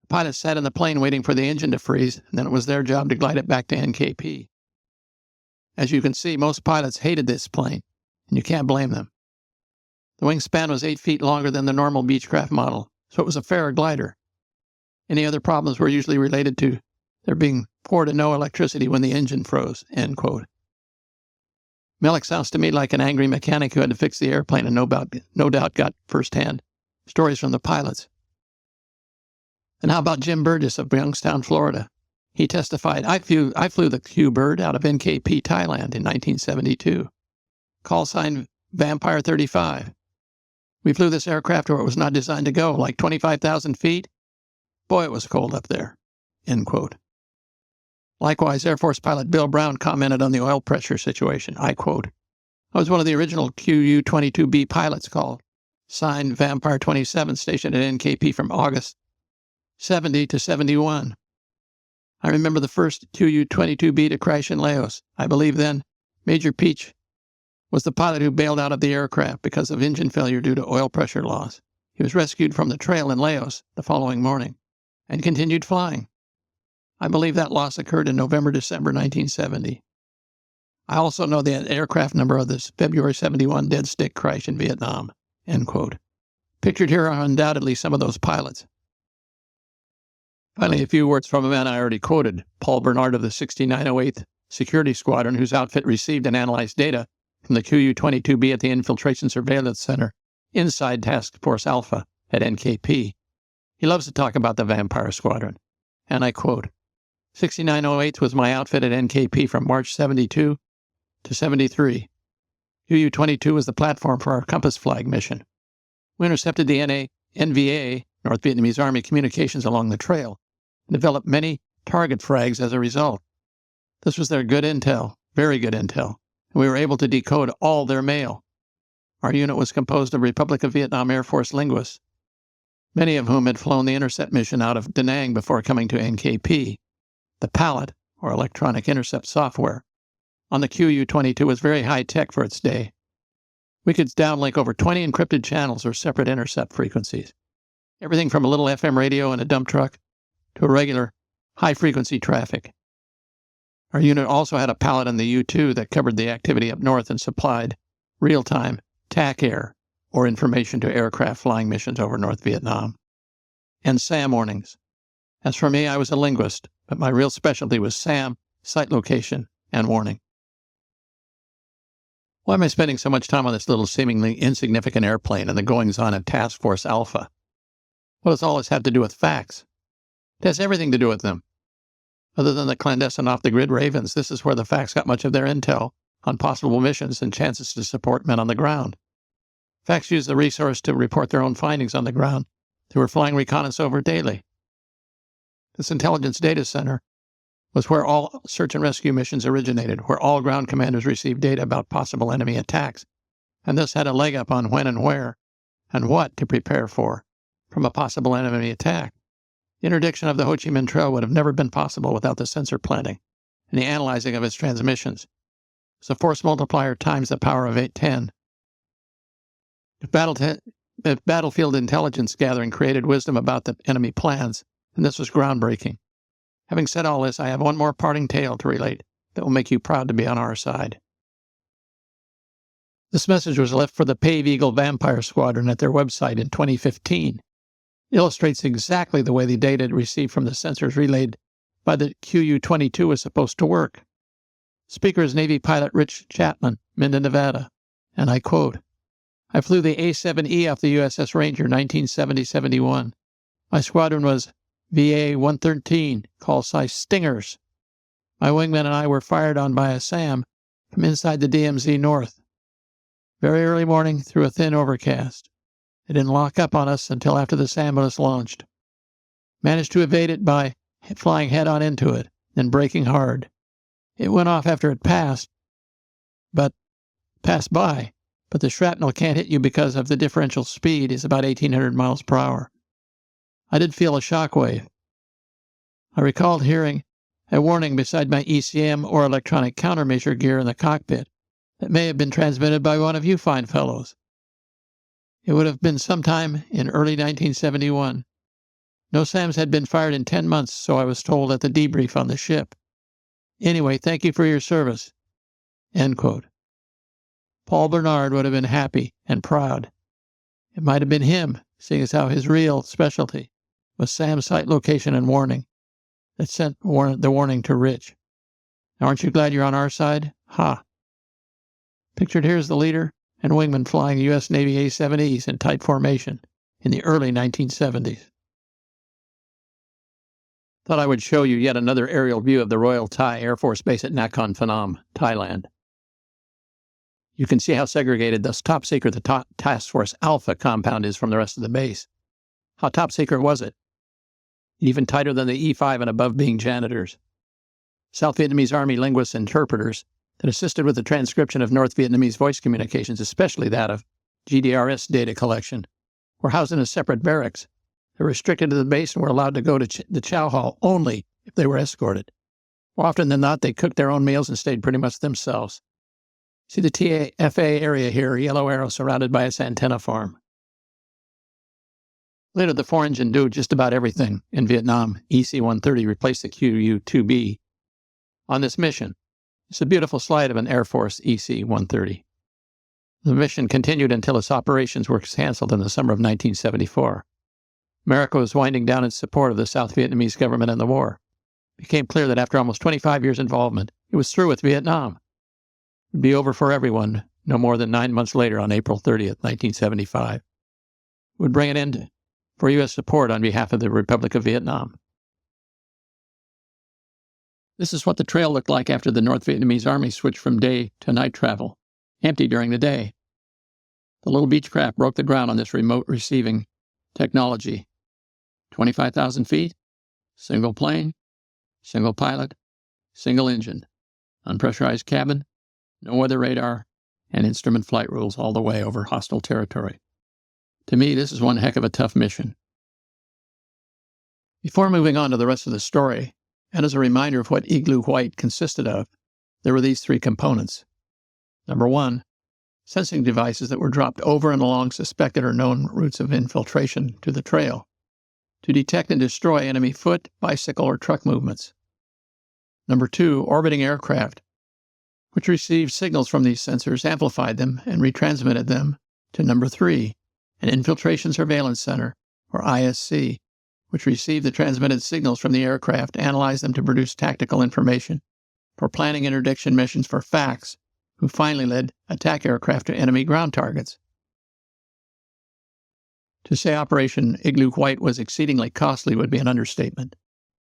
The pilots sat in the plane waiting for the engine to freeze, and then it was their job to glide it back to NKP. As you can see, most pilots hated this plane, and you can't blame them. The wingspan was 8 feet longer than the normal Beechcraft model, so it was a fairer glider. Any other problems were usually related to there being poor to no electricity when the engine froze, end quote. Mellick sounds to me like an angry mechanic who had to fix the airplane and no doubt got firsthand stories from the pilots. And how about Jim Burgess of Youngstown, Florida? He testified, I flew the Q-Bird out of NKP, Thailand in 1972. Call sign Vampire 35. We flew this aircraft where it was not designed to go, like 25,000 feet. Boy, it was cold up there, end quote. Likewise, Air Force pilot Bill Brown commented on the oil pressure situation. I quote, I was one of the original QU-22B pilots called, signed Vampire 27, stationed at NKP from August 70 to 71. I remember the first QU-22B to crash in Laos. I believe then Major Peach was the pilot who bailed out of the aircraft because of engine failure due to oil pressure loss. He was rescued from the trail in Laos the following morning and continued flying. I believe that loss occurred in November-December 1970. I also know the aircraft number of this February 71 dead stick crash in Vietnam, End quote. Pictured here are undoubtedly some of those pilots. Finally, a few words from a man I already quoted, Paul Bernard of the 6908th Security Squadron, whose outfit received and analyzed data from the QU-22B at the Infiltration Surveillance Center inside Task Force Alpha at NKP. He loves to talk about the Vampire Squadron, and I quote, 6908th was my outfit at NKP from March 72 to 73. QU-22 was the platform for our Compass Flag mission. We intercepted the NVA, North Vietnamese Army communications along the trail, and developed many target frags as a result. This was their good intel, very good intel, and we were able to decode all their mail. Our unit was composed of Republic of Vietnam Air Force linguists, many of whom had flown the intercept mission out of Da Nang before coming to NKP. The PALET, or Electronic Intercept Software, on the QU-22 was very high-tech for its day. We could downlink over 20 encrypted channels or separate intercept frequencies. Everything from a little FM radio in a dump truck to a regular high-frequency traffic. Our unit also had a pallet on the U-2 that covered the activity up north and supplied real-time TAC air or information to aircraft flying missions over North Vietnam. And SAM warnings. As for me, I was a linguist, but my real specialty was SAM, site location, and warning. Why am I spending so much time on this little seemingly insignificant airplane and the goings-on at Task Force Alpha? What does all this have to do with facts? It has everything to do with them. Other than the clandestine off-the-grid Ravens, this is where the facts got much of their intel on possible missions and chances to support men on the ground. Facts use the resource to report their own findings on the ground. They were flying reconnaissance over daily. This intelligence data center was where all search and rescue missions originated, where all ground commanders received data about possible enemy attacks, and this had a leg up on when and where and what to prepare for from a possible enemy attack. The interdiction of the Ho Chi Minh Trail would have never been possible without the sensor planting and the analyzing of its transmissions. It's a force multiplier times the power of 810. If battlefield intelligence gathering created wisdom about the enemy plans, then this was groundbreaking. Having said all this, I have one more parting tale to relate that will make you proud to be on our side. This message was left for the Pave Eagle Vampire Squadron at their website in 2015. It illustrates exactly the way the data received from the sensors relayed by the QU-22 was supposed to work. Speaker is Navy pilot Rich Chapman, Minden, Nevada, and I quote, I flew the A-7E off the USS Ranger 1970-71. My squadron was VA-113, call sign Stingers. My wingman and I were fired on by a SAM from inside the DMZ North. Very early morning through a thin overcast. It didn't lock up on us until after the SAM was launched. Managed to evade it by flying head-on into it, then braking hard. It went off after it passed by, but the shrapnel can't hit you because of the differential speed is about 1,800 miles per hour. I did feel a shockwave. I recalled hearing a warning beside my ECM or electronic countermeasure gear in the cockpit that may have been transmitted by one of you fine fellows. It would have been sometime in early 1971. No SAMs had been fired in 10 months, so I was told at the debrief on the ship. Anyway, thank you for your service. End quote. Paul Bernard would have been happy and proud. It might have been him, seeing as how his real specialty was SAM site location and warning that sent the warning to Rich. Now, aren't you glad you're on our side? Ha! Pictured here is the leader and wingman flying U.S. Navy A-7Es in tight formation in the early 1970s. Thought I would show you yet another aerial view of the Royal Thai Air Force Base at Nakhon Phanom, Thailand. You can see how segregated this top-secret the Task Force Alpha compound is from the rest of the base. How top-secret was it? Even tighter than the E-5 and above being janitors. South Vietnamese Army linguists and interpreters that assisted with the transcription of North Vietnamese voice communications, especially that of GDRS data collection, were housed in a separate barracks. They were restricted to the base and were allowed to go to the chow hall only if they were escorted. More often than not, they cooked their own meals and stayed pretty much themselves. See the TAFA area here, yellow arrow surrounded by its antenna farm. Later, the four-engine do just about everything in Vietnam. EC-130 replaced the QU-2B on this mission. It's a beautiful slide of an Air Force EC-130. The mission continued until its operations were canceled in the summer of 1974. America was winding down its support of the South Vietnamese government in the war. It became clear that after almost 25 years' involvement, it was through with Vietnam. It would be over for everyone no more than 9 months later on April 30th, 1975. It would bring an end for U.S. support on behalf of the Republic of Vietnam. This is what the trail looked like after the North Vietnamese Army switched from day to night travel, empty during the day. The little Beechcraft broke the ground on this remote receiving technology. 25,000 feet, single plane, single pilot, single engine, unpressurized cabin, no weather radar, and instrument flight rules all the way over hostile territory. To me, this is one heck of a tough mission. Before moving on to the rest of the story, and as a reminder of what Igloo White consisted of, there were these three components. Number one, sensing devices that were dropped over and along suspected or known routes of infiltration to the trail to detect and destroy enemy foot, bicycle, or truck movements. Number two, orbiting aircraft, which received signals from these sensors, amplified them, and retransmitted them to number three, an infiltration surveillance center, or ISC, which received the transmitted signals from the aircraft, analyzed them to produce tactical information for planning interdiction missions for FACs, who finally led attack aircraft to enemy ground targets. To say Operation Igloo White was exceedingly costly would be an understatement.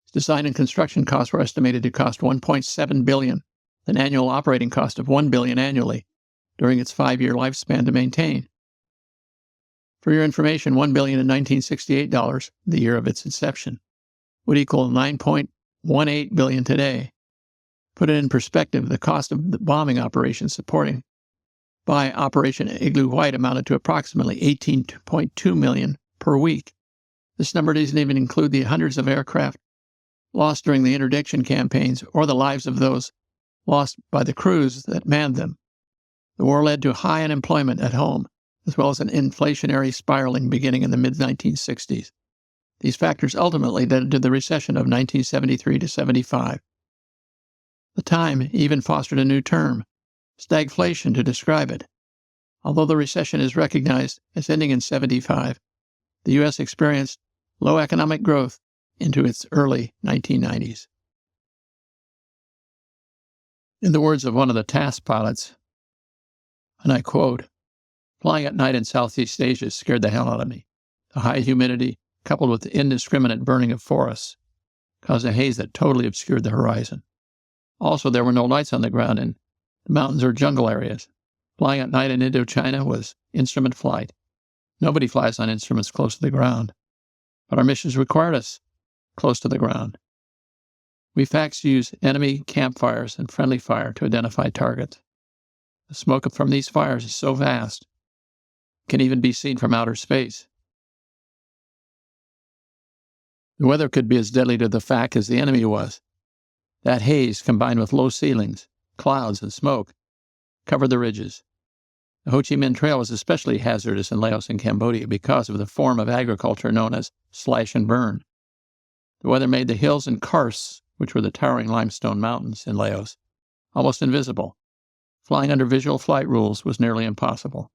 Its design and construction costs were estimated to cost $1.7 billion, an annual operating cost of $1 billion annually during its 5-year lifespan to maintain. For your information, $1 billion in 1968 dollars, the year of its inception, would equal $9.18 billion today. Put it in perspective, the cost of the bombing operation supporting by Operation Igloo White amounted to approximately $18.2 million per week. This number doesn't even include the hundreds of aircraft lost during the interdiction campaigns or the lives of those lost by the crews that manned them. The war led to high unemployment at home, as well as an inflationary spiraling beginning in the mid-1960s. These factors ultimately led to the recession of 1973 to 75. The time even fostered a new term, stagflation, to describe it. Although the recession is recognized as ending in 75, the U.S. experienced low economic growth into its early 1990s. In the words of one of the task pilots, and I quote, "Flying at night in Southeast Asia scared the hell out of me. The high humidity, coupled with the indiscriminate burning of forests, caused a haze that totally obscured the horizon. Also, there were no lights on the ground in the mountains or jungle areas. Flying at night in Indochina was instrument flight. Nobody flies on instruments close to the ground, but our missions required us close to the ground. We FACs use enemy campfires and friendly fire to identify targets. The smoke from these fires is so vast, it can even be seen from outer space. The weather could be as deadly to the FAC as the enemy was. That haze, combined with low ceilings, clouds, and smoke, covered the ridges. The Ho Chi Minh Trail was especially hazardous in Laos and Cambodia because of the form of agriculture known as slash and burn. The weather made the hills and karsts, which were the towering limestone mountains in Laos, almost invisible. Flying under visual flight rules was nearly impossible.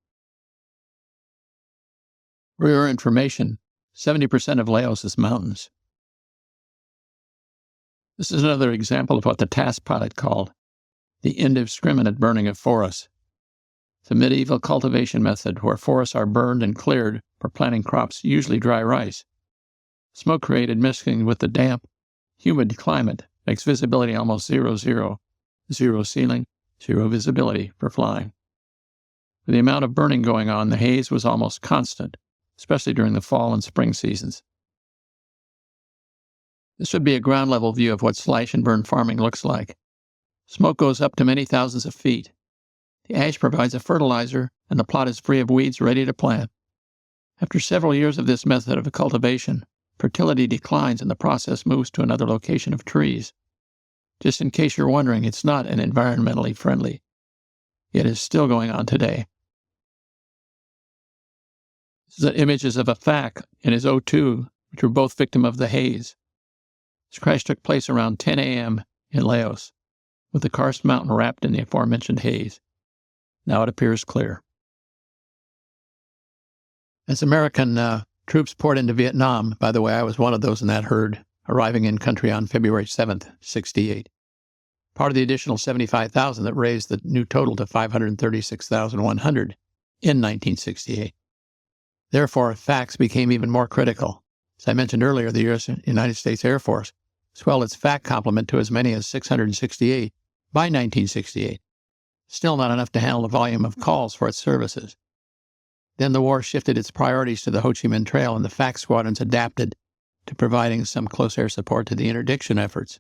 For your information, 70% of Laos is mountains. This is another example of what the task pilot called the indiscriminate burning of forests. It's a medieval cultivation method where forests are burned and cleared for planting crops, usually dry rice. Smoke created mixing with the damp, humid climate makes visibility almost zero ceiling, zero visibility for flying. With the amount of burning going on, the haze was almost constant, especially during the fall and spring seasons. This would be a ground-level view of what slash and burn farming looks like. Smoke goes up to many thousands of feet. The ash provides a fertilizer, and the plot is free of weeds ready to plant. After several years of this method of cultivation, fertility declines and the process moves to another location of trees. Just in case you're wondering, it's not an environmentally friendly, yet is still going on today. This is images of a FAC and his O-2, which were both victim of the haze. This crash took place around 10 a.m. in Laos, with the karst mountain wrapped in the aforementioned haze. Now it appears clear. As American troops poured into Vietnam, by the way, I was one of those in that herd, arriving in country on February 7th, 1968. Part of the additional 75,000 that raised the new total to 536,100 in 1968. Therefore, FACs became even more critical. As I mentioned earlier, the United States Air Force swelled its FAC complement to as many as 668 by 1968. Still not enough to handle the volume of calls for its services. Then the war shifted its priorities to the Ho Chi Minh Trail, and the FAC squadrons adapted to providing some close air support to the interdiction efforts.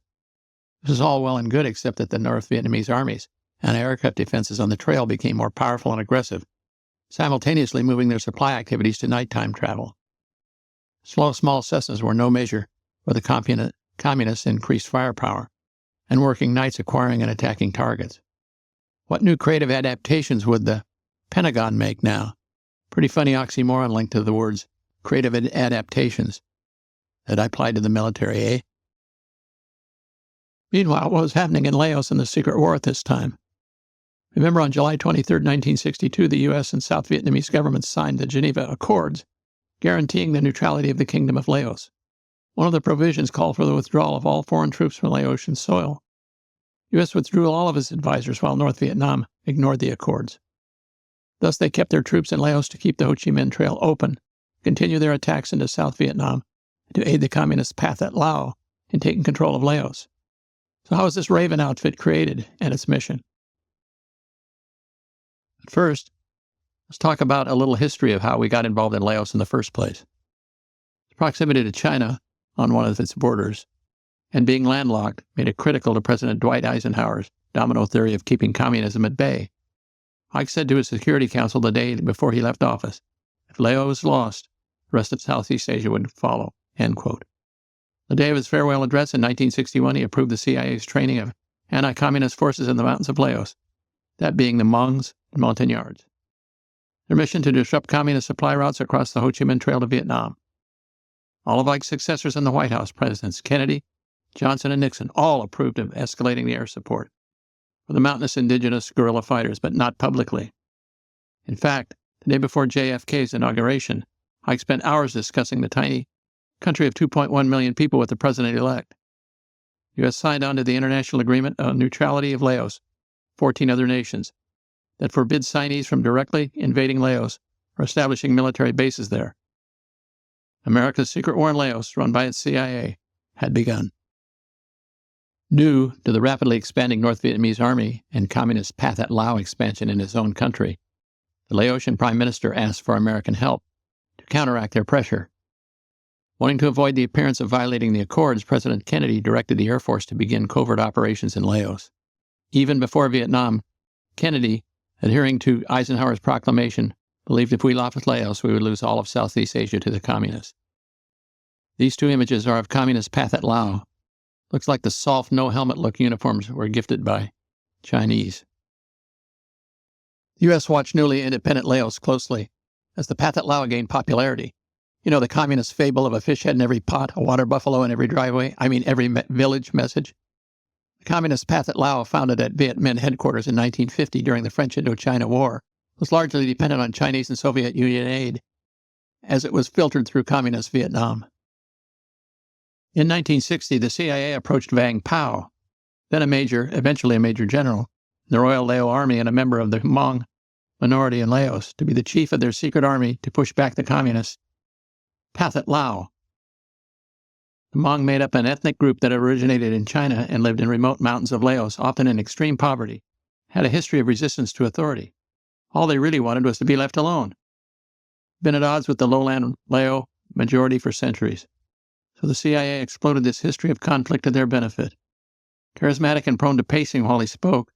This was all well and good, except that the North Vietnamese armies and aircraft defenses on the trail became more powerful and aggressive, simultaneously moving their supply activities to nighttime travel. Small Cessnas were no measure for the communists' increased firepower, and working nights acquiring and attacking targets. What new creative adaptations would the Pentagon make now? Pretty funny oxymoron linked to the words creative adaptations that I applied to the military, eh? Meanwhile, what was happening in Laos in the secret war at this time? Remember, on July 23, 1962, the U.S. and South Vietnamese governments signed the Geneva Accords, guaranteeing the neutrality of the Kingdom of Laos. One of the provisions called for the withdrawal of all foreign troops from Laotian soil. The U.S. withdrew all of its advisors while North Vietnam ignored the accords. Thus, they kept their troops in Laos to keep the Ho Chi Minh Trail open, continue their attacks into South Vietnam, and to aid the communist path at Laos in taking control of Laos. So how was this Raven outfit created and its mission? But first, let's talk about a little history of how we got involved in Laos in the first place. Its proximity to China on one of its borders, and being landlocked, made it critical to President Dwight Eisenhower's domino theory of keeping communism at bay. Ike said to his Security Council the day before he left office, if Laos was lost, the rest of Southeast Asia would follow, end quote. The day of his farewell address in 1961, he approved the CIA's training of anti-communist forces in the mountains of Laos, that being the Hmongs and Montagnards. Their mission to disrupt communist supply routes across the Ho Chi Minh Trail to Vietnam. All of Ike's successors in the White House, Presidents Kennedy, Johnson, and Nixon, all approved of escalating the air support for the mountainous indigenous guerrilla fighters, but not publicly. In fact, the day before JFK's inauguration, Ike spent hours discussing the tiny country of 2.1 million people with the president-elect. The U.S. signed on to the International Agreement on Neutrality of Laos, 14 other nations, that forbids signees from directly invading Laos or establishing military bases there. America's secret war in Laos, run by its CIA, had begun. Due to the rapidly expanding North Vietnamese army and communist Pathet Lao expansion in his own country, the Laotian Prime Minister asked for American help to counteract their pressure. Wanting to avoid the appearance of violating the accords, President Kennedy directed the Air Force to begin covert operations in Laos. Even before Vietnam, Kennedy, adhering to Eisenhower's proclamation, believed if we lost Laos, we would lose all of Southeast Asia to the communists. These two images are of communist Pathet Lao. Looks like the soft, no-helmet-look uniforms were gifted by Chinese. The U.S. watched newly independent Laos closely as the Pathet Lao gained popularity. You know, the communist fable of a fish head in every pot, a water buffalo in every driveway, every village message. The communist Pathet Lao, founded at Viet Minh headquarters in 1950 during the French Indochina War, was largely dependent on Chinese and Soviet Union aid, as it was filtered through communist Vietnam. In 1960, the CIA approached Vang Pao, then eventually a major general, in the Royal Lao Army and a member of the Hmong minority in Laos, to be the chief of their secret army to push back the communists. Pathet Lao. The Hmong made up an ethnic group that originated in China and lived in remote mountains of Laos, often in extreme poverty, had a history of resistance to authority. All they really wanted was to be left alone. Been at odds with the lowland Lao majority for centuries. So the CIA exploited this history of conflict to their benefit. Charismatic and prone to pacing while he spoke,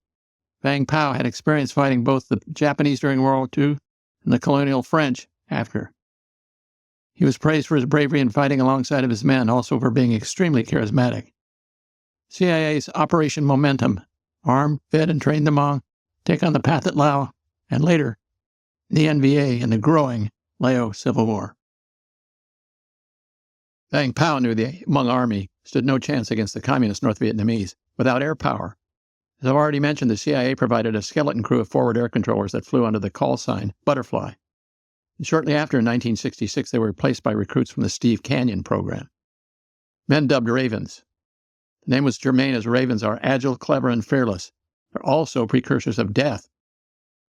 Vang Pao had experience fighting both the Japanese during World War II and the colonial French after. He was praised for his bravery in fighting alongside of his men, also for being extremely charismatic. CIA's Operation Momentum armed, fed, and trained the Hmong, take on the Pathet Lao, and later, the NVA in the growing Lao Civil War. Vang Pao knew the Hmong army stood no chance against the communist North Vietnamese without air power. As I've already mentioned, the CIA provided a skeleton crew of forward air controllers that flew under the call sign Butterfly. And shortly after, in 1966, they were replaced by recruits from the Steve Canyon program. Men dubbed Ravens. The name was germane as Ravens are agile, clever, and fearless. They're also precursors of death.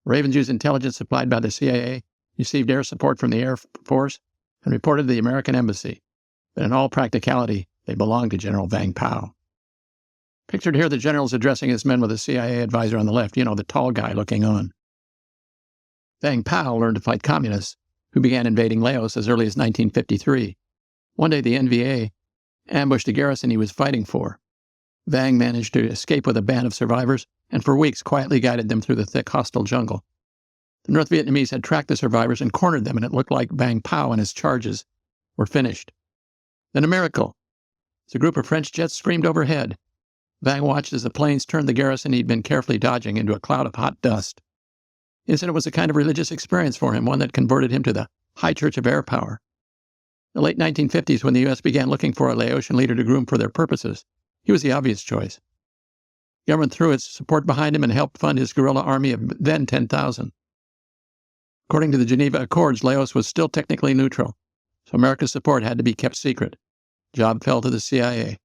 Ravens use intelligence supplied by the CIA, received air support from the Air Force, and reported to the American Embassy. But in all practicality, they belonged to General Vang Pao. Pictured here, the general's addressing his men with a CIA advisor on the left, the tall guy looking on. Vang Pao learned to fight communists, who began invading Laos as early as 1953. One day, the NVA ambushed the garrison he was fighting for. Vang managed to escape with a band of survivors, and for weeks quietly guided them through the thick, hostile jungle. The North Vietnamese had tracked the survivors and cornered them, and it looked like Vang Pao and his charges were finished. Then a miracle. As a group of French jets screamed overhead, Vang watched as the planes turned the garrison he'd been carefully dodging into a cloud of hot dust. The incident was a kind of religious experience for him, one that converted him to the High Church of Air Power. In the late 1950s, when the U.S. began looking for a Laotian leader to groom for their purposes, he was the obvious choice. The government threw its support behind him and helped fund his guerrilla army of then 10,000. According to the Geneva Accords, Laos was still technically neutral, so America's support had to be kept secret. The job fell to the CIA.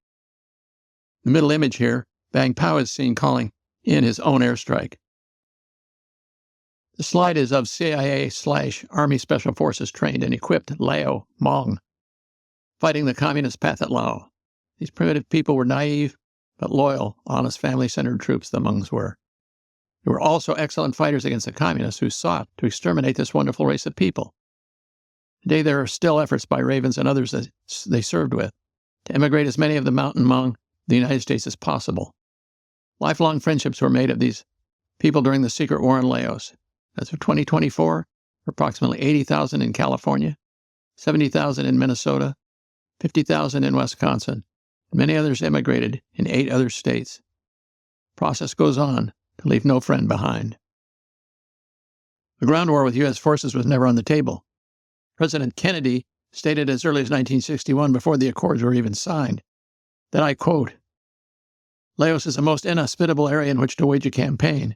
The middle image here, Vang Pao is seen calling in his own airstrike. The slide is of CIA/Army Special Forces trained and equipped Lao Hmong, fighting the communist path at Laos. These primitive people were naive, but loyal, honest, family-centered troops, the Hmongs were. They were also excellent fighters against the communists who sought to exterminate this wonderful race of people. Today there are still efforts by Ravens and others that they served with to immigrate as many of the mountain Hmong to the United States as possible. Lifelong friendships were made of these people during the secret war in Laos. As of 2024, approximately 80,000 in California, 70,000 in Minnesota, 50,000 in Wisconsin, and many others immigrated in 8 other states. The process goes on to leave no friend behind. The ground war with U.S. forces was never on the table. President Kennedy stated as early as 1961, before the accords were even signed, that, I quote, "Laos is the most inhospitable area in which to wage a campaign.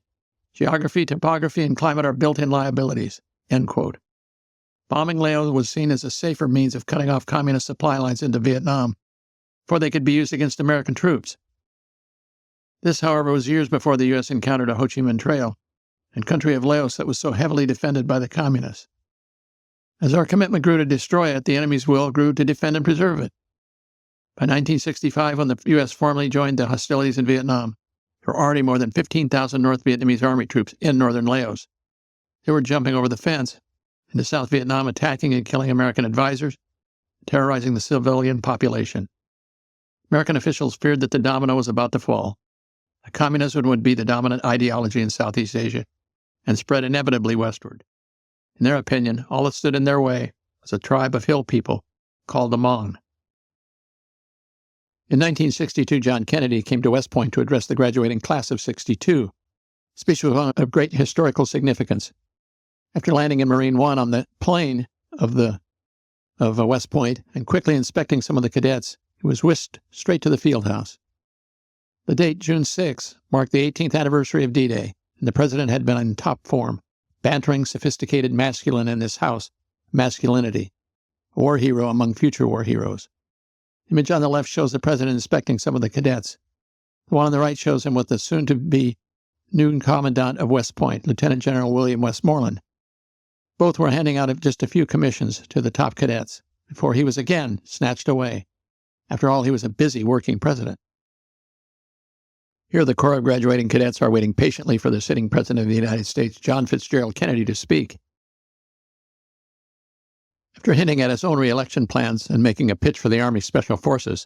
Geography, topography, and climate are built-in liabilities," end quote. Bombing Laos was seen as a safer means of cutting off communist supply lines into Vietnam before they could be used against American troops. This, however, was years before the U.S. encountered a Ho Chi Minh Trail and country of Laos that was so heavily defended by the communists. As our commitment grew to destroy it, the enemy's will grew to defend and preserve it. By 1965, when the U.S. formally joined the hostilities in Vietnam, there were already more than 15,000 North Vietnamese Army troops in northern Laos. They were jumping over the fence into South Vietnam, attacking and killing American advisors, terrorizing the civilian population. American officials feared that the domino was about to fall. The communism would be the dominant ideology in Southeast Asia and spread inevitably westward. In their opinion, all that stood in their way was a tribe of hill people called the Hmong. In 1962, John Kennedy came to West Point to address the graduating class of '62. The speech was one of great historical significance. After landing in Marine One on the plain of West Point and quickly inspecting some of the cadets, he was whisked straight to the field house. The date, June 6, marked the 18th anniversary of D-Day, and the president had been in top form, bantering, sophisticated, masculine in this house, masculinity, a war hero among future war heroes. The image on the left shows the president inspecting some of the cadets. The one on the right shows him with the soon-to-be new commandant of West Point, Lieutenant General William Westmoreland. Both were handing out just a few commissions to the top cadets before he was again snatched away. After all, he was a busy working president. Here, the Corps of graduating cadets are waiting patiently for the sitting President of the United States, John Fitzgerald Kennedy, to speak. After hinting at his own re-election plans and making a pitch for the Army Special Forces,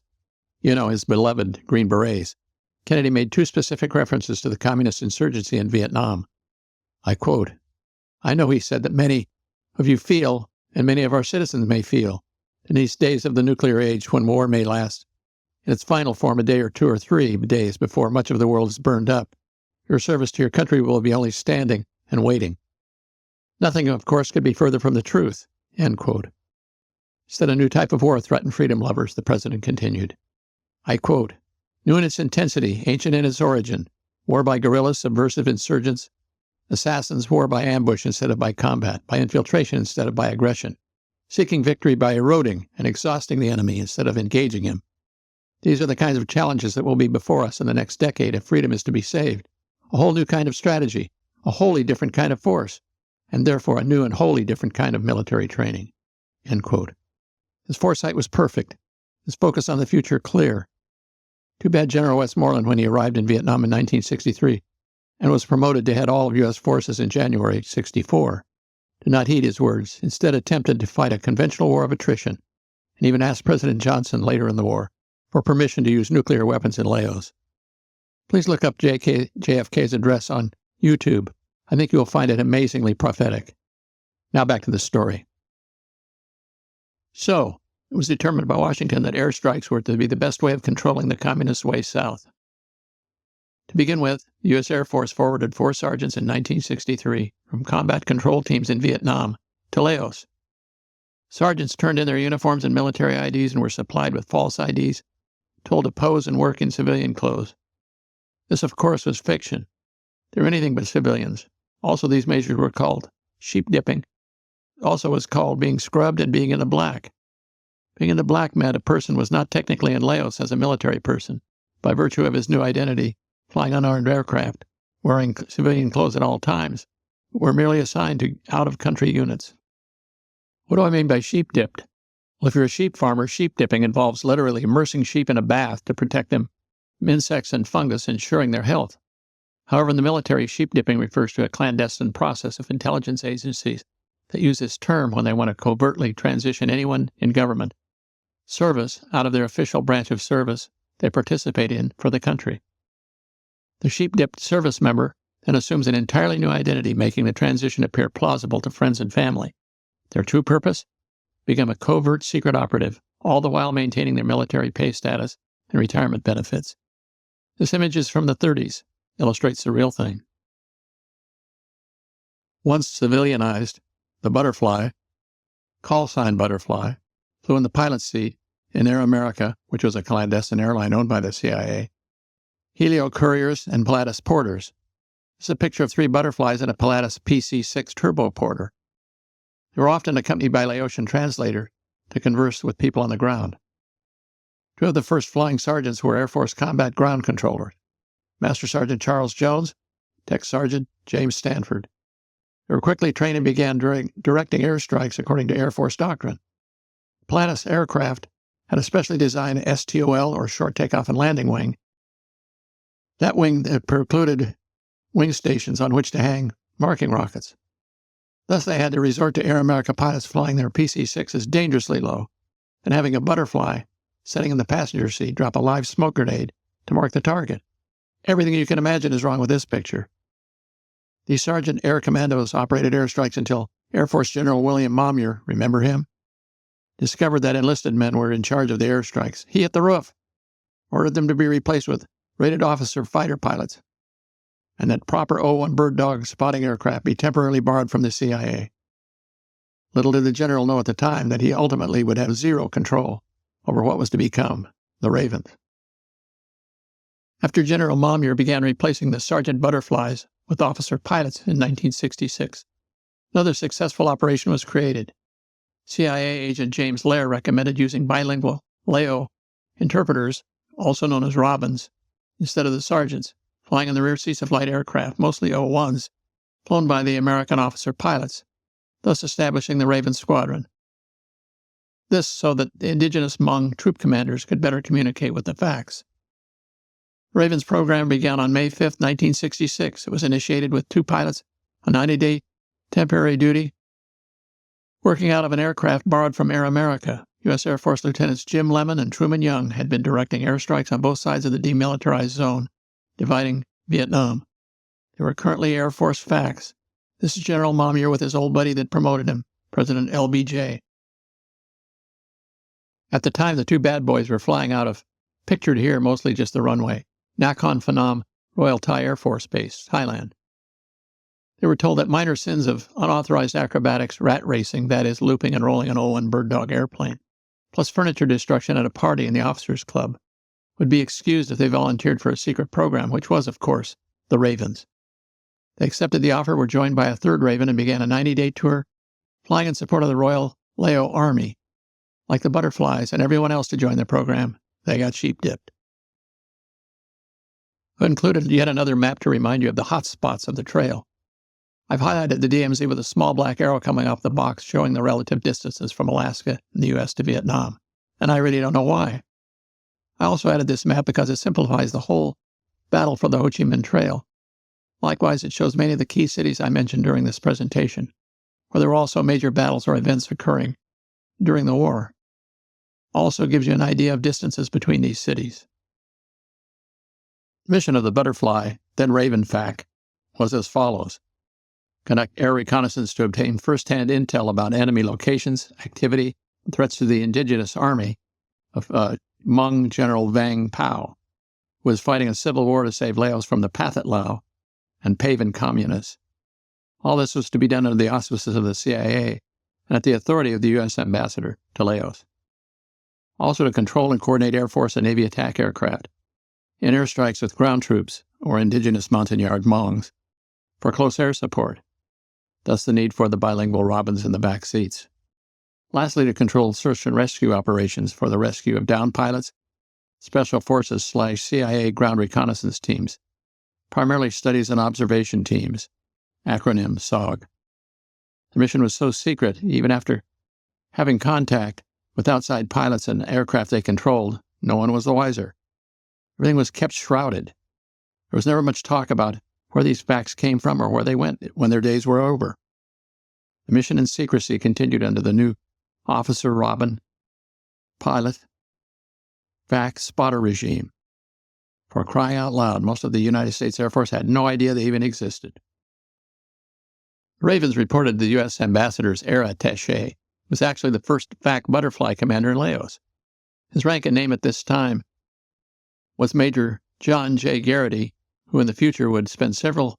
his beloved Green Berets, Kennedy made 2 specific references to the communist insurgency in Vietnam. I quote, "I know," he said, "that many of you feel, and many of our citizens may feel, in these days of the nuclear age when war may last in its final form a day or 2 or 3 days before much of the world is burned up, your service to your country will be only standing and waiting. Nothing, of course, could be further from the truth," end quote. Instead, a new type of war threatened freedom lovers, the president continued. I quote, "New in its intensity, ancient in its origin, war by guerrillas, subversive insurgents, Assassins wore by ambush instead of by combat, by infiltration instead of by aggression, seeking victory by eroding and exhausting the enemy instead of engaging him. These are the kinds of challenges that will be before us in the next decade if freedom is to be saved. A whole new kind of strategy, a wholly different kind of force, and therefore a new and wholly different kind of military training." End quote. His foresight was perfect, his focus on the future clear. Too bad General Westmoreland, when he arrived in Vietnam in 1963 and was promoted to head all of U.S. forces in January '64, did not heed his words, instead attempted to fight a conventional war of attrition, and even asked President Johnson later in the war for permission to use nuclear weapons in Laos. Please look up JFK's address on YouTube. I think you will find it amazingly prophetic. Now back to the story. So, it was determined by Washington that airstrikes were to be the best way of controlling the communist way south. To begin with, the U.S. Air Force forwarded 4 sergeants in 1963 from combat control teams in Vietnam to Laos. Sergeants turned in their uniforms and military IDs and were supplied with false IDs, told to pose and work in civilian clothes. This, of course, was fiction. They were anything but civilians. Also, these measures were called sheep dipping. It also was called being scrubbed and being in the black. Being in the black meant a person was not technically in Laos as a military person, by virtue of his new identity, flying unarmed aircraft, wearing civilian clothes at all times, were merely assigned to out-of-country units. What do I mean by sheep dipped? Well, if you're a sheep farmer, sheep dipping involves literally immersing sheep in a bath to protect them from insects and fungus, ensuring their health. However, in the military, sheep dipping refers to a clandestine process of intelligence agencies that use this term when they want to covertly transition anyone in government service out of their official branch of service they participate in for the country. The sheep-dipped service member then assumes an entirely new identity, making the transition appear plausible to friends and family. Their true purpose? Become a covert secret operative, all the while maintaining their military pay status and retirement benefits. This image is from the 30s, illustrates the real thing. Once civilianized, the Butterfly, call sign Butterfly, flew in the pilot's seat in Air America, which was a clandestine airline owned by the CIA, Helio Couriers, and Pilatus Porters. This is a picture of 3 butterflies in a Pilatus PC-6 turbo porter. They were often accompanied by a Laotian translator to converse with people on the ground. 2 of the first flying sergeants were Air Force combat ground controllers, Master Sergeant Charles Jones, Tech Sergeant James Stanford. They were quickly trained and began directing airstrikes according to Air Force doctrine. Pilatus aircraft had a specially designed STOL, or short takeoff and landing wing. That wing that precluded wing stations on which to hang marking rockets. Thus they had to resort to Air America pilots flying their PC-6s dangerously low, and having a butterfly sitting in the passenger seat drop a live smoke grenade to mark the target. Everything you can imagine is wrong with this picture. These Sergeant Air Commandos operated airstrikes until Air Force General William Momyer, remember him, discovered that enlisted men were in charge of the airstrikes. He hit the roof, ordered them to be replaced with rated officer fighter pilots, and that proper O-1 Bird Dog spotting aircraft be temporarily borrowed from the CIA. Little did the general know at the time that he ultimately would have zero control over what was to become the Ravens. After General Momyer began replacing the Sergeant Butterflies with officer pilots in 1966, another successful operation was created. CIA agent James Lair recommended using bilingual Lao interpreters, also known as Robins, instead of the sergeants, flying in the rear seats of light aircraft, mostly O-1s, flown by the American officer pilots, thus establishing the Raven Squadron. This so that the indigenous Minh troop commanders could better communicate with the FACs. The Ravens program began on May 5, 1966. It was initiated with 2 pilots on 90-day temporary duty, working out of an aircraft borrowed from Air America. U.S. Air Force Lieutenants Jim Lemon and Truman Young had been directing airstrikes on both sides of the demilitarized zone, dividing Vietnam. They were currently Air Force FACs. This is General Momyer with his old buddy that promoted him, President LBJ. At the time, the 2 bad boys were flying out of, pictured here, mostly just the runway, Nakhon Phanom Royal Thai Air Force Base, Thailand. They were told that minor sins of unauthorized acrobatics, rat racing, that is, looping and rolling an O-1 Bird Dog airplane, plus furniture destruction at a party in the officers' club, would be excused if they volunteered for a secret program, which was, of course, the Ravens. They accepted the offer, were joined by a third Raven, and began a 90-day tour, flying in support of the Royal Lao Army. Like the butterflies and everyone else to join the program, they got sheep-dipped. I've included yet another map to remind you of the hot spots of the trail. I've highlighted the DMZ with a small black arrow coming off the box showing the relative distances from Alaska and the U.S. to Vietnam, and I really don't know why. I also added this map because it simplifies the whole battle for the Ho Chi Minh Trail. Likewise, it shows many of the key cities I mentioned during this presentation, where there were also major battles or events occurring during the war. Also gives you an idea of distances between these cities. The mission of the Butterfly, then Raven FAC, was as follows. Conduct air reconnaissance to obtain first-hand intel about enemy locations, activity, and threats to the indigenous army of Minh General Vang Pao, who was fighting a civil war to save Laos from the Pathet Lao and Pavan communists. All this was to be done under the auspices of the CIA and at the authority of the U.S. ambassador to Laos. Also to control and coordinate Air Force and Navy attack aircraft in airstrikes with ground troops or indigenous Montagnard Hmongs for close air support, thus the need for the bilingual Robins in the back seats. Lastly, to control search and rescue operations for the rescue of downed pilots, Special Forces/CIA ground reconnaissance teams, primarily studies and observation teams, acronym SOG. The mission was so secret, even after having contact with outside pilots and aircraft they controlled, no one was the wiser. Everything was kept shrouded. There was never much talk about where these facts came from or where they went when their days were over. The mission in secrecy continued under the new officer Robin, pilot, FAC spotter regime. For crying out loud, most of the United States Air Force had no idea they even existed. Ravens reported the U.S. ambassador's air attaché was actually the first FAC butterfly commander in Laos. His rank and name at this time was Major John J. Garrity, who in the future would spend several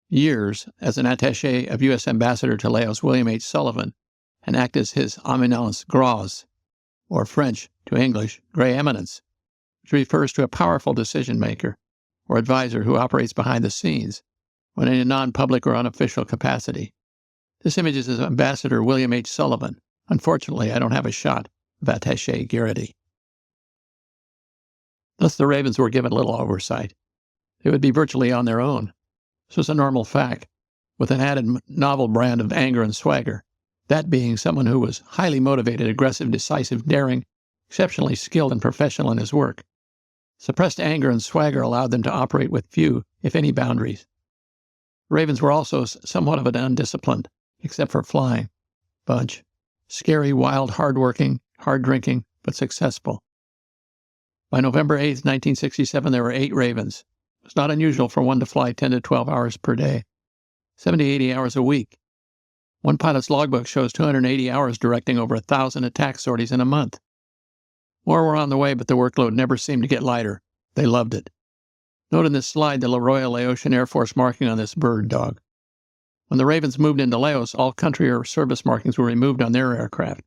years as an attaché of U.S. ambassador to Laos William H. Sullivan and act as his eminence gros, or French to English, gray eminence, which refers to a powerful decision-maker or advisor who operates behind the scenes when in a non-public or unofficial capacity. This image is Ambassador William H. Sullivan. Unfortunately, I don't have a shot of attaché Garrity. Thus, the Ravens were given little oversight. They would be virtually on their own. This was a normal fact, with an added novel brand of anger and swagger, that being someone who was highly motivated, aggressive, decisive, daring, exceptionally skilled and professional in his work. Suppressed anger and swagger allowed them to operate with few, if any, boundaries. The Ravens were also somewhat of an undisciplined, except for flying, bunch. Scary, wild, hard-working, hard-drinking, but successful. By November 8, 1967, there were 8 Ravens. It was not unusual for one to fly 10 to 12 hours per day, 70 to 80 hours a week. One pilot's logbook shows 280 hours directing over 1,000 attack sorties in a month. More were on the way, but the workload never seemed to get lighter. They loved it. Note in this slide the Royal Laotian Air Force marking on this bird dog. When the Ravens moved into Laos, all country or service markings were removed on their aircraft.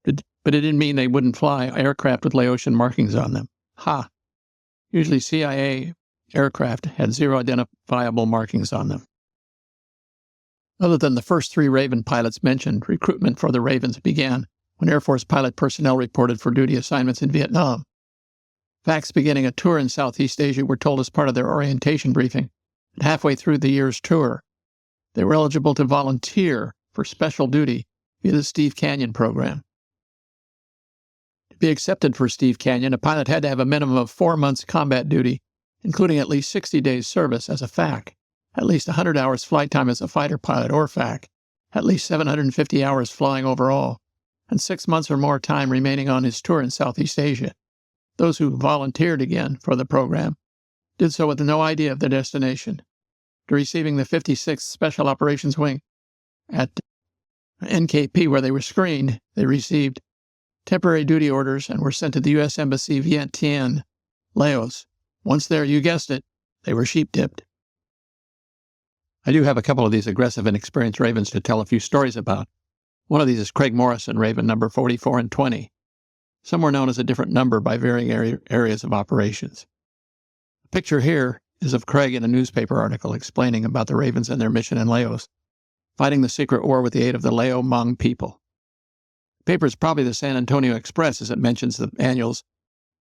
But it didn't mean they wouldn't fly aircraft with Laotian markings on them. Ha! Usually CIA aircraft had 0 identifiable markings on them. Other than the first 3 Raven pilots mentioned, recruitment for the Ravens began when Air Force pilot personnel reported for duty assignments in Vietnam. FACs beginning a tour in Southeast Asia were told as part of their orientation briefing that halfway through the year's tour, they were eligible to volunteer for special duty via the Steve Canyon program. To be accepted for Steve Canyon, a pilot had to have a minimum of 4 months combat duty, including at least 60 days service as a FAC, at least 100 hours flight time as a fighter pilot or FAC, at least 750 hours flying overall, and 6 months or more time remaining on his tour in Southeast Asia. Those who volunteered again for the program did so with no idea of their destination. To receiving the 56th Special Operations Wing at NKP, where they were screened, they received temporary duty orders and were sent to the U.S. Embassy Vientiane, Laos. Once there, you guessed it, they were sheep-dipped. I do have a couple of these aggressive and experienced Ravens to tell a few stories about. One of these is Craig Morrison, Raven number 44 and 20. Some were known as a different number by varying areas of operations. The picture here is of Craig in a newspaper article explaining about the Ravens and their mission in Laos, fighting the secret war with the aid of the Lao Hmong people. The paper is probably the San Antonio Express, as it mentions the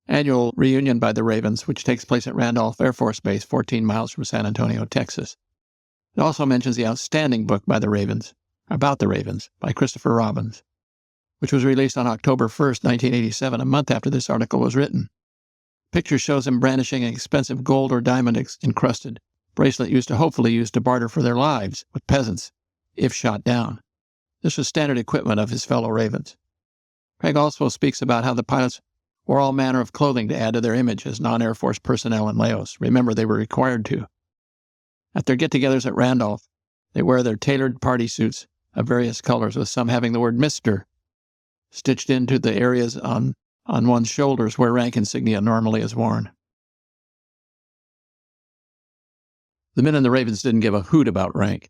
annual reunion by the Ravens, which takes place at Randolph Air Force Base, 14 miles from San Antonio, Texas. It also mentions the outstanding book by the Ravens, about the Ravens, by Christopher Robins, which was released on October 1st, 1987, a month after this article was written. The picture shows him brandishing an expensive gold or diamond-encrusted bracelet hopefully used to barter for their lives with peasants, if shot down. This was standard equipment of his fellow Ravens. Craig also speaks about how the pilots wore all manner of clothing to add to their image as non-Air Force personnel in Laos. Remember, they were required to. At their get-togethers at Randolph, they wear their tailored party suits of various colors, with some having the word Mr. stitched into the areas on one's shoulders where rank insignia normally is worn. The men in the Ravens didn't give a hoot about rank.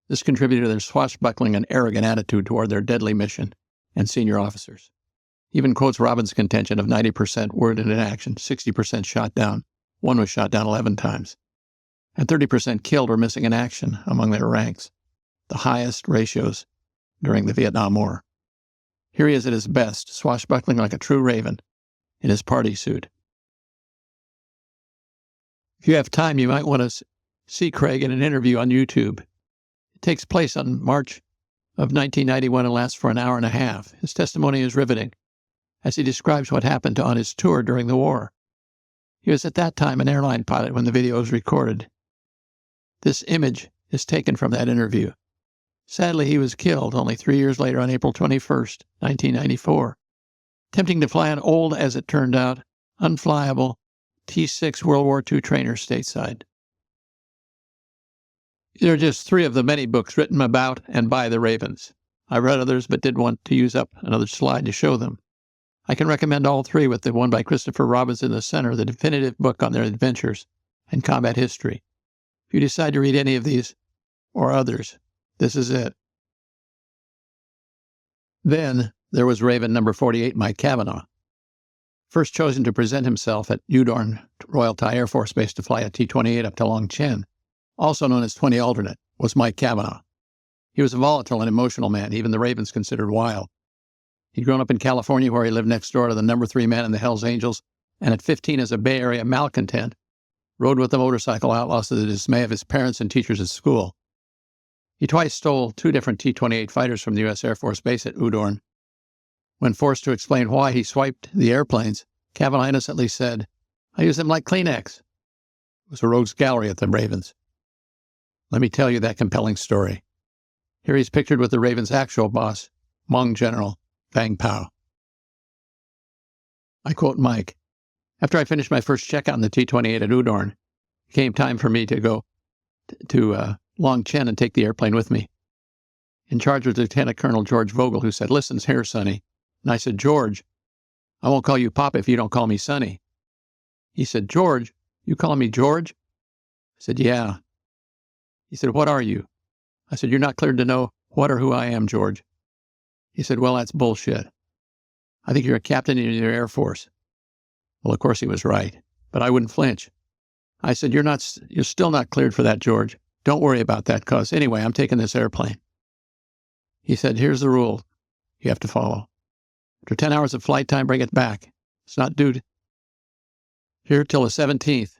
This contributed to their swashbuckling and arrogant attitude toward their deadly mission and senior officers. He even quotes Robin's contention of 90% wounded in action, 60% shot down. One was shot down 11 times. And 30% killed or missing in action among their ranks, the highest ratios during the Vietnam War. Here he is at his best, swashbuckling like a true Raven in his party suit. If you have time, you might want to see Craig in an interview on YouTube. It takes place on March of 1991 and lasts for an hour and a half. His testimony is riveting, as he describes what happened on his tour during the war. He was at that time an airline pilot when the video was recorded. This image is taken from that interview. Sadly, he was killed only 3 years later on April 21st, 1994, attempting to fly an old, as it turned out, unflyable T-6 World War II trainer stateside. These are just 3 of the many books written about and by the Ravens. I read others but did want to use up another slide to show them. I can recommend all 3, with the one by Christopher Robins in the center, the definitive book on their adventures and combat history. If you decide to read any of these or others, this is it. Then there was Raven number 48, Mike Cavanaugh. First chosen to present himself at Udorn Royal Thai Air Force Base to fly a T-28 up to Long Chen, also known as 20 Alternate, was Mike Cavanaugh. He was a volatile and emotional man, even the Ravens considered wild. He'd grown up in California, where he lived next door to the number 3 man in the Hells Angels, and at 15 as a Bay Area malcontent, rode with the motorcycle outlaws to the dismay of his parents and teachers at school. He twice stole 2 different T-28 fighters from the U.S. Air Force Base at Udorn. When forced to explain why he swiped the airplanes, Cavanaugh innocently said, "I use them like Kleenex." It was a rogues gallery at the Ravens. Let me tell you that compelling story. Here he's pictured with the Ravens' actual boss, Hmong General Bang Pao. I quote Mike, "After I finished my first checkout in the T-28 at Udorn, it came time for me to go to Long Chen and take the airplane with me. In charge was Lieutenant Colonel George Vogel, who said, 'Listen here, Sonny.' And I said, 'George, I won't call you Pop if you don't call me Sonny.' He said, 'George, you calling me George?' I said, 'Yeah.' He said, 'What are you?' I said, 'You're not cleared to know what or who I am, George.' He said, 'Well, that's bullshit. I think you're a captain in your Air Force.' Well, of course he was right, but I wouldn't flinch. I said, 'You're still not cleared for that, George. Don't worry about that, cause anyway, I'm taking this airplane.' He said, 'Here's the rule you have to follow. After 10 hours of flight time, bring it back. It's not due here till the 17th.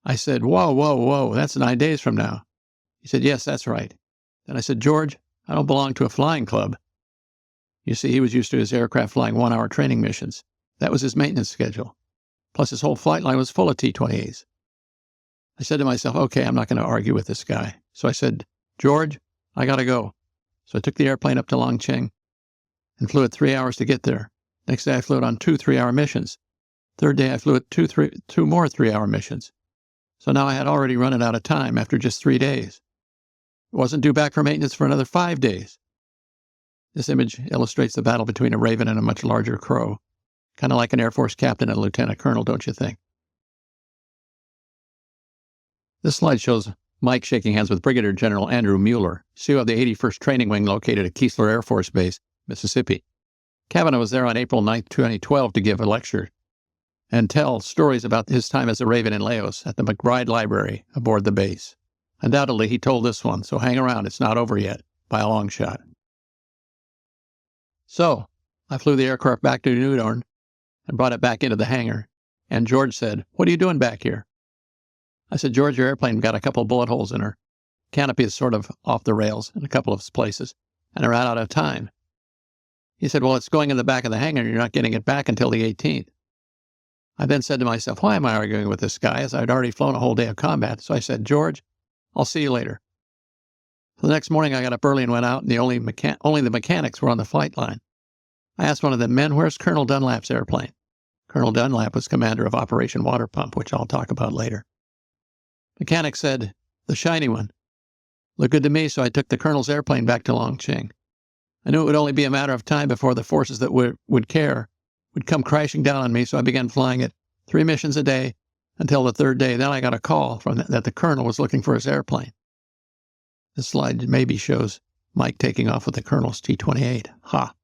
I said, 'Whoa, that's 9 days from now.' He said, 'Yes, that's right.' Then I said, 'George, I don't belong to a flying club.' You see, he was used to his aircraft flying 1-hour training missions. That was his maintenance schedule. Plus, his whole flight line was full of T-28s. I said to myself, okay, I'm not going to argue with this guy. So I said, 'George, I got to go.' So I took the airplane up to Longcheng and flew it 3 hours to get there. Next day, I flew it on 2 3-hour missions. Third day, I flew it 2 more 3-hour missions. So now I had already run it out of time after just 3 days. It wasn't due back for maintenance for another 5 days. This image illustrates the battle between a Raven and a much larger crow. Kind of like an Air Force captain and a lieutenant colonel, don't you think? This slide shows Mike shaking hands with Brigadier General Andrew Mueller, CEO of the 81st Training Wing located at Keesler Air Force Base, Mississippi. Cavanaugh was there on April 9, 2012 to give a lecture and tell stories about his time as a Raven in Laos at the McBride Library aboard the base. Undoubtedly, he told this one, so hang around, it's not over yet, by a long shot. So, I flew the aircraft back to Udorn and brought it back into the hangar, and George said, "What are you doing back here?" I said, "George, your airplane got a couple bullet holes in her. Canopy is sort of off the rails in a couple of places, and I ran out of time." He said, "Well, it's going in the back of the hangar, and you're not getting it back until the 18th. I then said to myself, why am I arguing with this guy, as I'd already flown a whole day of combat? So I said, "George, I'll see you later." So the next morning I got up early and went out, and only the mechanics were on the flight line. I asked one of them, "Men, where's Colonel Dunlap's airplane?" Colonel Dunlap was commander of Operation Water Pump, which I'll talk about later. Mechanic said, "The shiny one." Looked good to me, so I took the colonel's airplane back to Longqing. I knew it would only be a matter of time before the forces that would care would come crashing down on me, so I began flying it 3 missions a day until the 3rd day. Then I got a call that the colonel was looking for his airplane. This slide maybe shows Mike taking off with the colonel's T-28. Ha!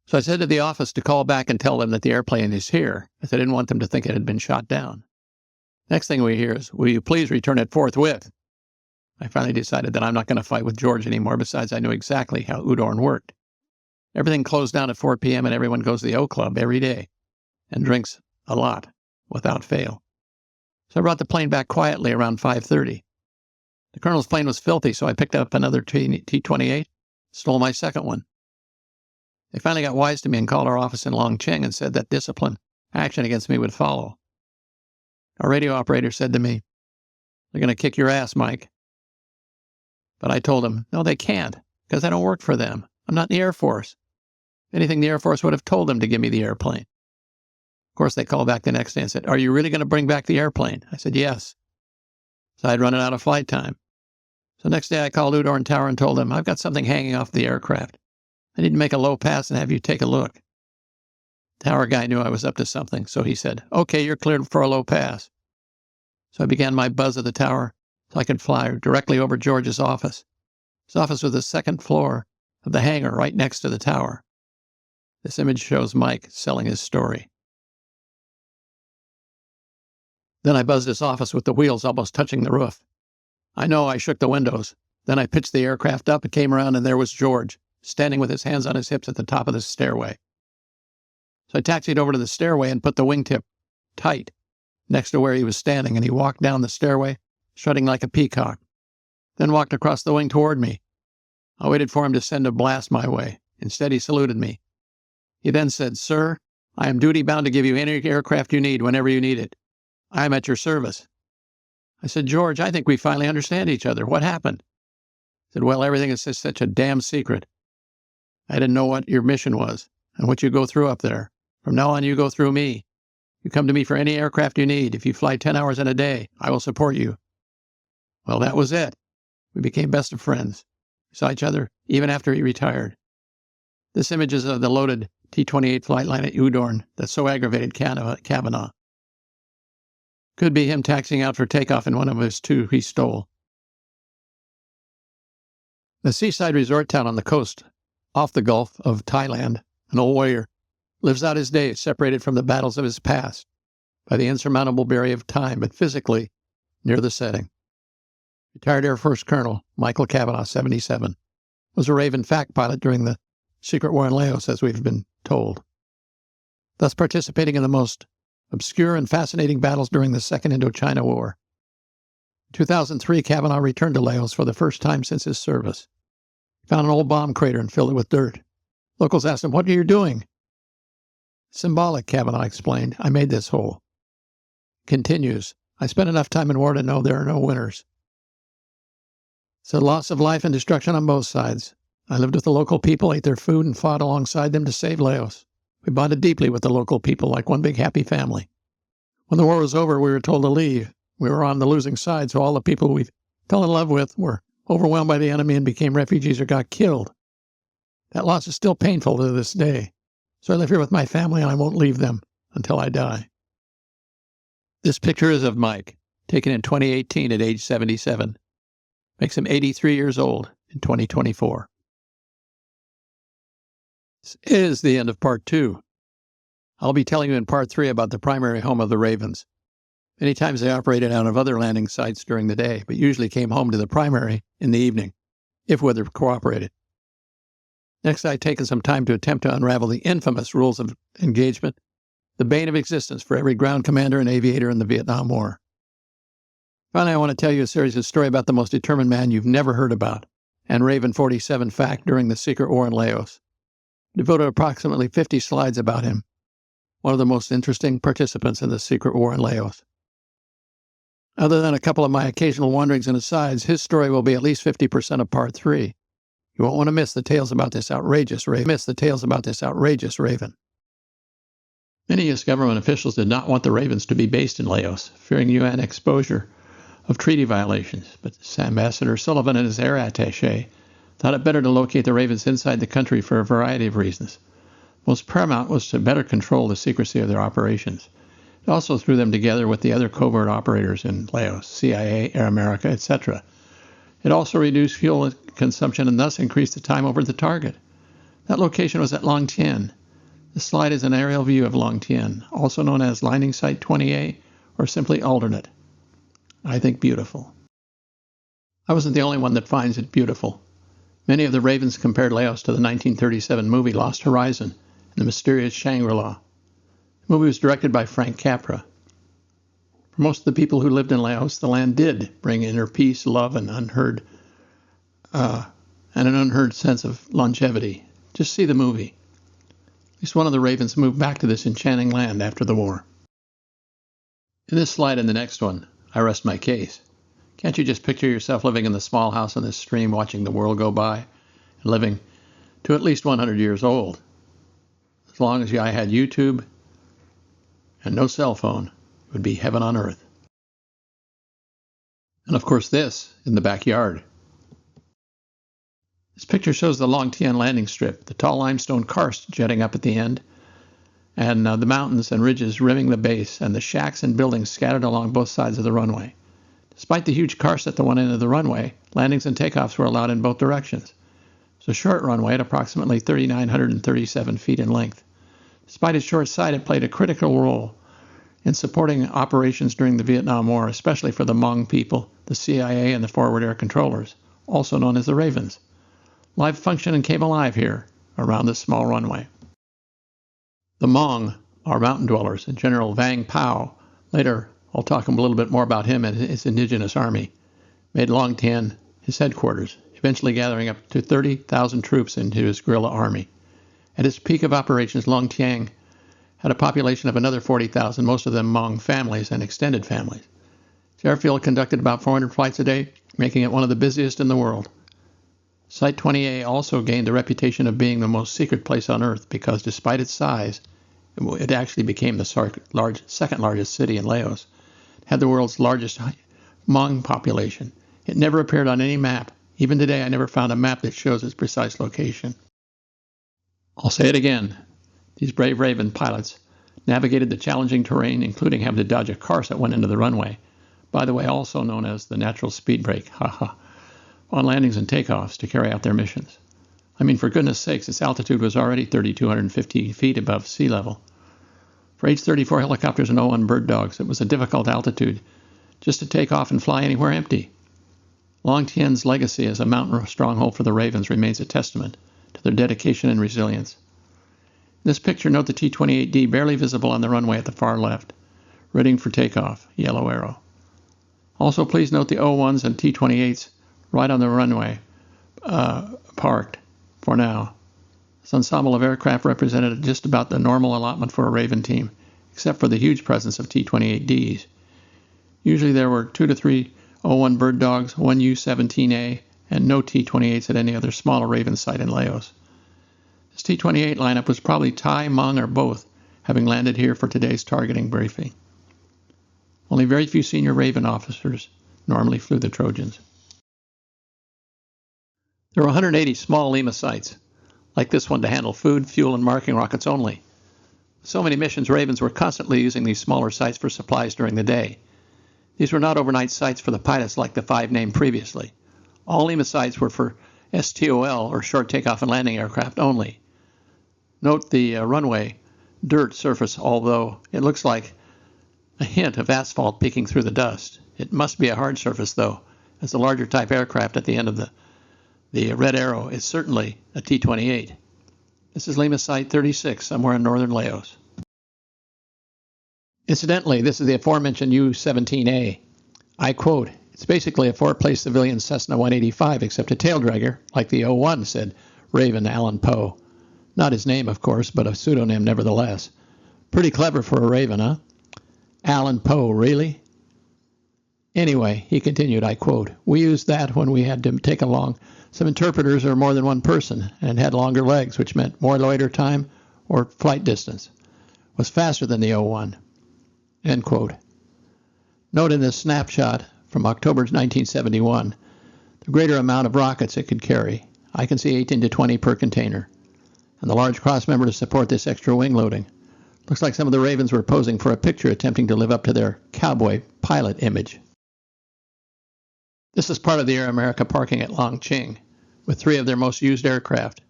So I said to the office to call back and tell them that the airplane is here, as I didn't want them to think it had been shot down. Next thing we hear is, "Will you please return it forthwith?" I finally decided that I'm not going to fight with George anymore. Besides, I knew exactly how Udorn worked. Everything closed down at 4 p.m. and everyone goes to the O Club every day and drinks a lot without fail. So I brought the plane back quietly around 5:30. The colonel's plane was filthy, so I picked up another T-28, stole my second one. They finally got wise to me and called our office in Longqing and said that discipline action against me would follow. Our radio operator said to me, "They're going to kick your ass, Mike." But I told him, "No, they can't, because I don't work for them. I'm not in the Air Force. If anything, the Air Force would have told them to give me the airplane." Of course, they called back the next day and said, "Are you really going to bring back the airplane?" I said, "Yes." So I'd run out of flight time. So next day I called Udorn Tower and told them, "I've got something hanging off the aircraft. I need to make a low pass and have you take a look." Tower guy knew I was up to something, so he said, "Okay, you're cleared for a low pass." So I began my buzz of the tower so I could fly directly over George's office. His office was the 2nd floor of the hangar right next to the tower. This image shows Mike selling his story. Then I buzzed his office with the wheels almost touching the roof. I know I shook the windows. Then I pitched the aircraft up and came around, and there was George, standing with his hands on his hips at the top of the stairway. So I taxied over to the stairway and put the wingtip tight next to where he was standing, and he walked down the stairway, strutting like a peacock, then walked across the wing toward me. I waited for him to send a blast my way. Instead, he saluted me. He then said, "Sir, I am duty-bound to give you any aircraft you need whenever you need it. I am at your service." I said, "George, I think we finally understand each other. What happened?" He said, "Well, everything is just such a damn secret. I didn't know what your mission was and what you go through up there. From now on, you go through me. You come to me for any aircraft you need. If you fly 10 hours in a day, I will support you." Well, that was it. We became best of friends. We saw each other even after he retired. This image is of the loaded T-28 flight line at Udorn that so aggravated Kavanaugh. Could be him taxiing out for takeoff in one of his 2 he stole. The seaside resort town on the coast, off the Gulf of Thailand, an old warrior, lives out his days separated from the battles of his past by the insurmountable barrier of time, but physically near the setting. Retired Air Force Colonel Michael Kavanaugh, 77, was a Raven FAC pilot during the Secret War in Laos, as we've been told, thus participating in the most obscure and fascinating battles during the Second Indochina War. In 2003, Kavanaugh returned to Laos for the first time since his service. He found an old bomb crater and filled it with dirt. Locals asked him, "What are you doing?" "Symbolic," Kavanaugh explained. "I made this hole." Continues, "I spent enough time in war to know there are no winners. It's a loss of life and destruction on both sides. I lived with the local people, ate their food, and fought alongside them to save Laos. We bonded deeply with the local people like one big happy family. When the war was over, we were told to leave. We were on the losing side, so all the people we fell in love with were overwhelmed by the enemy and became refugees or got killed. That loss is still painful to this day. So I live here with my family, and I won't leave them until I die." This picture is of Mike, taken in 2018 at age 77. Makes him 83 years old in 2024. This is the end of part 2 I'll be telling you in Part 3 about the primary home of the Ravens. Many times they operated out of other landing sites during the day, but usually came home to the primary in the evening, if weather cooperated. Next, I've taken some time to attempt to unravel the infamous rules of engagement, the bane of existence for every ground commander and aviator in the Vietnam War. Finally, I want to tell you a series of stories about the most determined man you've never heard about, and Raven 47 fact during the secret war in Laos. Devoted approximately 50 slides about him, one of the most interesting participants in the secret war in Laos. Other than a couple of my occasional wanderings and asides, his story will be at least 50% of Part 3. You won't want to miss the tales about this outrageous raven. Many U.S. government officials did not want the Ravens to be based in Laos, fearing UN exposure of treaty violations, but Ambassador Sullivan and his air attaché thought it better to locate the Ravens inside the country for a variety of reasons. Most paramount was to better control the secrecy of their operations. It also threw them together with the other covert operators in Laos, CIA, Air America, etc. It also reduced fuel consumption and thus increased the time over the target. That location was at Long Tien. This slide is an aerial view of Long Tien, also known as Landing Site 20A or simply Alternate. I think beautiful. I wasn't the only one that finds it beautiful. Many of the Ravens compared Laos to the 1937 movie Lost Horizon and the Mysterious Shangri-La. The movie was directed by Frank Capra. For most of the people who lived in Laos, the land did bring inner peace, love, and an unheard sense of longevity. Just see the movie. At least one of the Ravens moved back to this enchanting land after the war. In this slide and the next one, I rest my case. Can't you just picture yourself living in the small house on this stream, watching the world go by, and living to at least 100 years old? As long as I had YouTube and no cell phone, it would be heaven on earth. And of course this, in the backyard. This picture shows the Long Tien landing strip, the tall limestone karst jetting up at the end, and the mountains and ridges rimming the base, and the shacks and buildings scattered along both sides of the runway. Despite the huge karst at the one end of the runway, landings and takeoffs were allowed in both directions. It's a short runway at approximately 3,937 feet in length. Despite its short side, it played a critical role in supporting operations during the Vietnam War, especially for the Minh people, the CIA, and the forward air controllers, also known as the Ravens. Life functioned and came alive here, around this small runway. The Minh are mountain dwellers, and General Vang Pao, later I'll talk a little bit more about him and his indigenous army, made Long Tien his headquarters, eventually gathering up to 30,000 troops into his guerrilla army. At its peak of operations, Long Tieng had a population of another 40,000, most of them Hmong families and extended families. The airfield conducted about 400 flights a day, making it one of the busiest in the world. Site 20A also gained the reputation of being the most secret place on Earth because, despite its size, it actually became the second largest city in Laos. It had the world's largest Hmong population. It never appeared on any map. Even today, I never found a map that shows its precise location. I'll say it again. These brave Raven pilots navigated the challenging terrain, including having to dodge a karst at one end of the runway, by the way, also known as the natural speed brake, on landings and takeoffs to carry out their missions. I mean, for goodness sakes, its altitude was already 3,250 feet above sea level. For H-34 helicopters and O-1 Bird Dogs, it was a difficult altitude just to take off and fly anywhere empty. Long Tien's legacy as a mountain stronghold for the Ravens remains a testament to their dedication and resilience. In this picture, note the T-28D barely visible on the runway at the far left, ready for takeoff, yellow arrow. Also, please note the O-1s and T-28s right on the runway, parked for now. This ensemble of aircraft represented just about the normal allotment for a Raven team, except for the huge presence of T-28Ds. Usually there were 2 to 3 O-1 Bird Dogs, 1 U-17A, and no T-28s at any other smaller Raven site in Laos. This T-28 lineup was probably Thai, Hmong, or both, having landed here for today's targeting briefing. Only very few senior Raven officers normally flew the Trojans. There were 180 small Lima sites, like this one, to handle food, fuel, and marking rockets only. With so many missions, Ravens were constantly using these smaller sites for supplies during the day. These were not overnight sites for the pilots like the 5 named previously. All Lima sites were for STOL, or short takeoff and landing aircraft, only. Note the runway dirt surface, although it looks like a hint of asphalt peeking through the dust. It must be a hard surface, though, as the larger type aircraft at the end of the red arrow is certainly a T-28. This is Lima Site 36, somewhere in northern Laos. Incidentally, this is the aforementioned U-17A. I quote, "It's basically a four-place civilian Cessna 185, except a tail dragger, like the O-1, said Raven Allen Poe. Not his name, of course, but a pseudonym nevertheless. Pretty clever for a Raven, huh? Allen Poe, really? Anyway," he continued, I quote, "we used that when we had to take along some interpreters or more than one person, and had longer legs, which meant more loiter time or flight distance. Was faster than the O-1. End quote. Note in this snapshot from October 1971, the greater amount of rockets it could carry. I can see 18 to 20 per container, and the large crossmember to support this extra wing loading. Looks like some of the Ravens were posing for a picture attempting to live up to their cowboy pilot image. This is part of the Air America parking at Longqing, with three of their most used aircraft,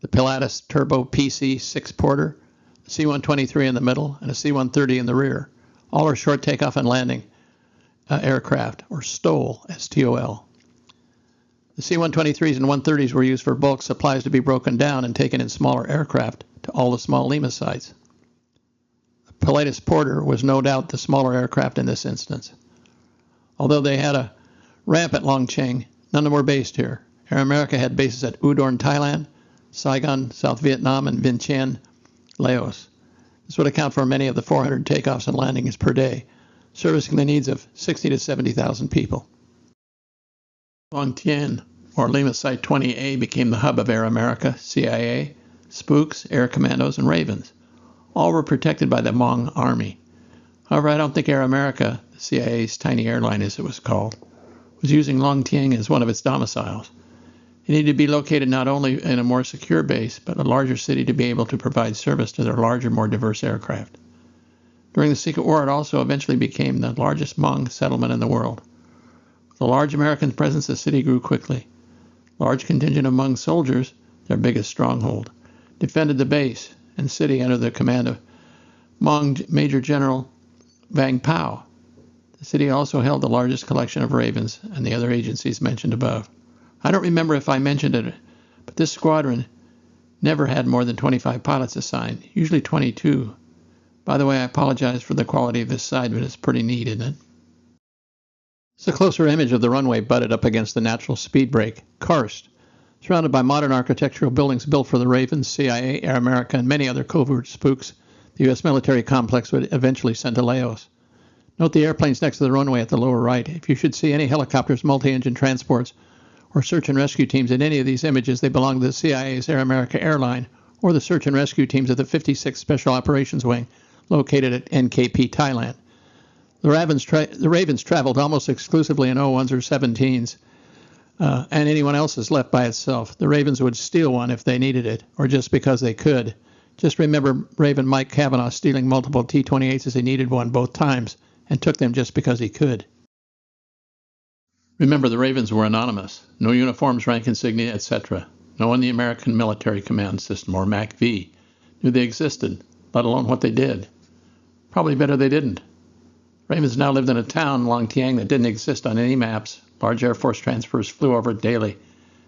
the Pilatus Turbo PC 6-porter, a C-123 in the middle, and a C-130 in the rear. All are short takeoff and landing aircraft, or STOL, S-T-O-L. The C-123s and 130s were used for bulk supplies to be broken down and taken in smaller aircraft to all the small Lima sites. The Pilatus Porter was no doubt the smaller aircraft in this instance. Although they had a ramp at Longqing, none of them were based here. Air America had bases at Udon, Thailand, Saigon, South Vietnam, and Vientiane, Laos. This would account for many of the 400 takeoffs and landings per day, servicing the needs of 60 to 70,000 people. Longtian, or Lima Site 20A, became the hub of Air America, CIA, Spooks, Air Commandos, and Ravens. All were protected by the Hmong Army. However, I don't think Air America, the CIA's tiny airline as it was called, was using Longtieng as one of its domiciles. It needed to be located not only in a more secure base, but a larger city to be able to provide service to their larger, more diverse aircraft. During the Secret War, it also eventually became the largest Hmong settlement in the world. With a large American presence, the city grew quickly. Large contingent of Hmong soldiers, their biggest stronghold, defended the base and city under the command of Hmong Major General Vang Pao. The city also held the largest collection of Ravens and the other agencies mentioned above. I don't remember if I mentioned it, but this squadron never had more than 25 pilots assigned, usually 22. By the way, I apologize for the quality of this side, but it's pretty neat, isn't it? It's a closer image of the runway butted up against the natural speed break, karst, surrounded by modern architectural buildings built for the Ravens, CIA, Air America, and many other covert spooks the U.S. military complex would eventually send to Laos. Note the airplanes next to the runway at the lower right. If you should see any helicopters, multi-engine transports, or search and rescue teams in any of these images, they belong to the CIA's Air America airline or the search and rescue teams of the 56th Special Operations Wing located at NKP, Thailand. The Ravens traveled almost exclusively in O-1s or 17s, and anyone else is left by itself. The Ravens would steal one if they needed it, or just because they could. Just remember Raven Mike Cavanaugh stealing multiple T-28s as he needed one both times, and took them just because he could. Remember, the Ravens were anonymous. No uniforms, rank insignia, etc. No one in the American Military Command System, or MACV, knew they existed, let alone what they did. Probably better they didn't. Ravens now lived in a town, Longtieng, that didn't exist on any maps. Large Air Force transfers flew over it daily